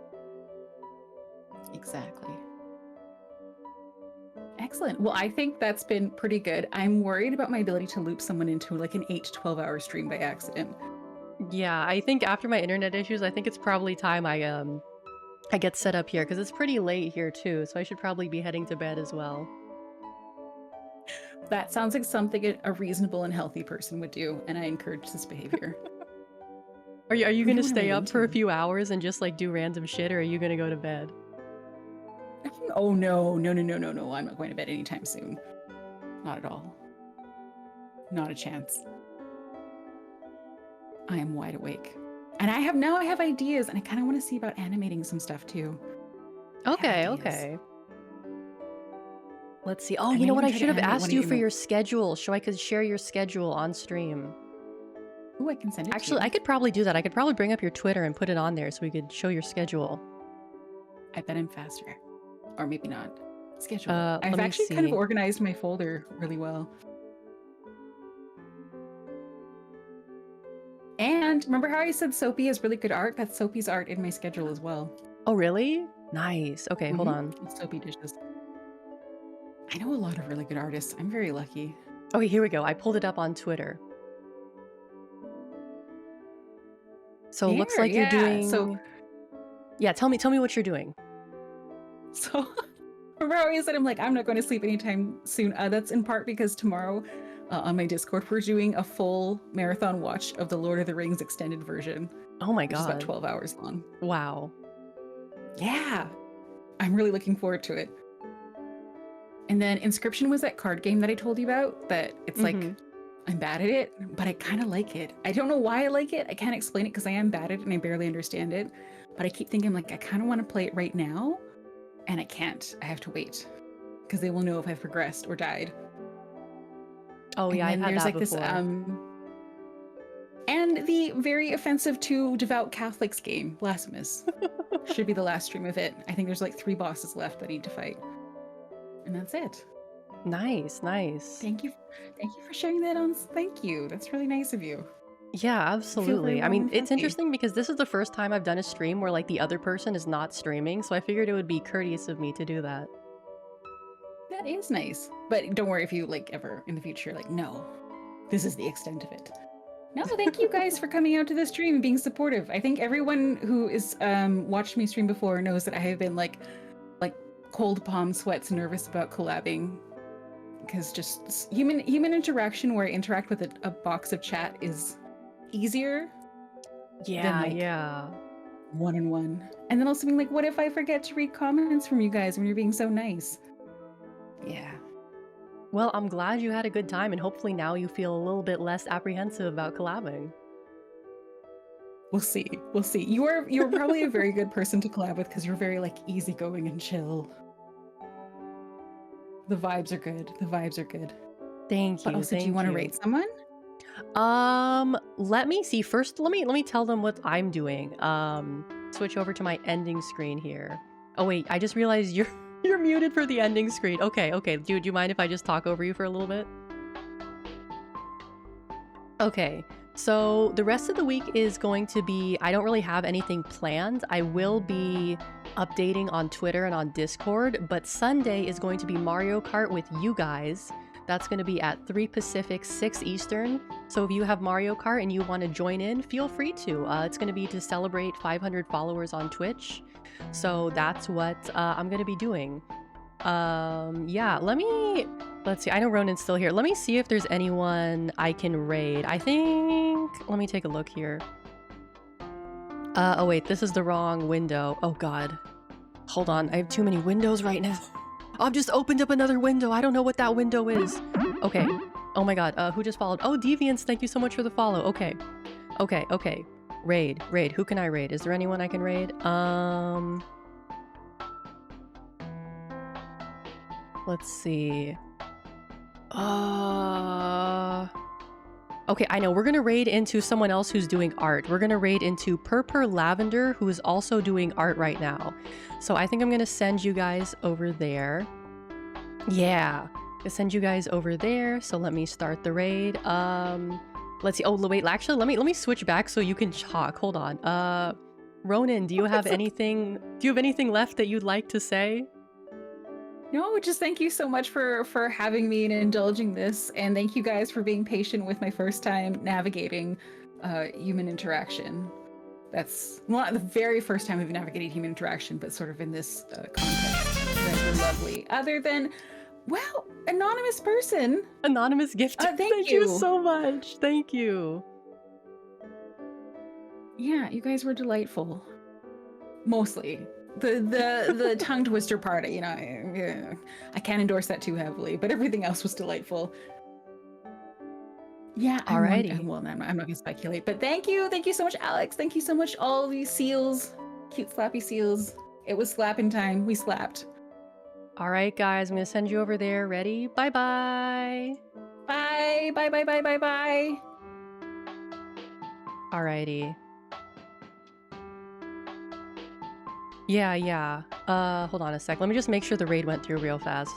Exactly. Excellent. Well, I think that's been pretty good. I'm worried about my ability to loop someone into like an 8 to 12 hour stream by accident. Yeah, I think after my internet issues, I think it's probably time I get set up here because it's pretty late here too, so I should probably be heading to bed as well. That sounds like something a reasonable and healthy person would do, and I encourage this behavior. Are you gonna What am I stay up for a into? few hours and just like do random shit, or are you gonna go to bed? Oh no, I'm not going to bed anytime soon. Not at all. Not a chance. I am wide awake. And I have ideas, and I kind of want to see about animating some stuff too. Okay. Let's see. Oh, I you might know what? even I try should to have animate asked one of you your for your emotes. schedule so I could share your schedule on stream. Oh, I can send it Actually, to I you. could probably do that. I could probably bring up your Twitter and put it on there so we could show your schedule. I bet I'm faster. Or maybe not. Schedule. Let I've me actually kind of see. organized my folder really well. And remember how I said Soapy is really good art? That's Soapy's art in my schedule as well. Oh, really? Nice. Okay, hold on. It's Soapy dishes. I know a lot of really good artists. I'm very lucky. Okay, here we go. I pulled it up on Twitter. So it looks There, like you're yeah. doing... Yeah, tell me what you're doing. So remember how I said I'm like, I'm not going to sleep anytime soon? That's in part because tomorrow on my Discord, we're doing a full marathon watch of the Lord of the Rings extended version. Oh my Which is about god. 12 hours long. Wow. Yeah. I'm really looking forward to it. And then Inscription was that card game that I told you about, that it's like, I'm bad at it, but I kind of like it. I don't know why I like it. I can't explain it because I am bad at it and I barely understand it. But I keep thinking like, I kind of want to play it right now. And I can't. I have to wait. Because they will know if I've progressed or died. Oh yeah, I've had there's that like before. this, and the very offensive to devout Catholics game, Blasphemous. Should be the last stream of it. I think there's like 3 bosses left that I need to fight. And that's it. Nice. Thank you for sharing that on. Thank you. That's really nice of you. Yeah, absolutely. I mean, it's fuzzy. interesting because this is the first time I've done a stream where like the other person is not streaming, so I figured it would be courteous of me to do that. That is nice. But don't worry if you like ever in the future like, no, this is the extent of it. No, thank you guys for coming out to the stream and being supportive. I think everyone who is watched me stream before knows that I have been like cold palm sweats, nervous about collabing, because just human interaction where I interact with a box of chat is easier. Yeah, than, like, yeah. One-on-one. And then also being like, what if I forget to read comments from you guys when you're being so nice? Yeah. Well, I'm glad you had a good time, and hopefully now you feel a little bit less apprehensive about collabing. We'll see. You're probably a very good person to collab with because you're very like easygoing and chill. The vibes are good. Thank you. But also, do you want to rate someone? Let me see. First, let me tell them what I'm doing. Switch over to my ending screen here. Oh wait, I just realized you're muted for the ending screen. Okay. Do you mind if I just talk over you for a little bit? Okay. So the rest of the week is going to be, I don't really have anything planned. I will be updating on Twitter and on Discord, but Sunday is going to be Mario Kart with you guys. That's going to be at 3 Pacific, 6 Eastern. So if you have Mario Kart and you want to join in, feel free to. It's going to be to celebrate 500 followers on Twitch. So that's what I'm going to be doing. Yeah, let's see. I know Ronen's still here. Let me see if there's anyone I can raid. I think, let me take a look here. Oh wait, this is the wrong window. Oh god. Hold on, I have too many windows right now. I've just opened up another window. I don't know what that window is. Okay. Oh my god, who just followed? Oh, Deviants, thank you so much for the follow. Okay. Raid. Who can I raid? Is there anyone I can raid? Let's see. Okay, I know. We're gonna raid into someone else who's doing art. We're gonna raid into Purper Lavender, who is also doing art right now. So I think I'm gonna send you guys over there. Yeah, I'll send you guys over there. So let me start the raid. Let's see. Oh, wait. Actually, let me switch back so you can talk. Hold on. Ronenn, do you have anything? Do you have anything left that you'd like to say? No, just thank you so much for having me and indulging this, and thank you guys for being patient with my first time navigating human interaction. That's not the very first time I've navigated human interaction, but sort of in this context. You guys were lovely. Other than, well, anonymous person. Anonymous gift. Thank you so much. Thank you. Yeah, you guys were delightful. Mostly. The tongue twister part, you know, I can't endorse that too heavily, but everything else was delightful. Yeah, alrighty. Well, I'm not gonna speculate, but thank you so much, Alex. Thank you so much, all these seals, cute slappy seals. It was slapping time. We slapped. All right, guys, I'm gonna send you over there. Ready? Bye. Alrighty. Yeah. Hold on a sec. Let me just make sure the raid went through real fast.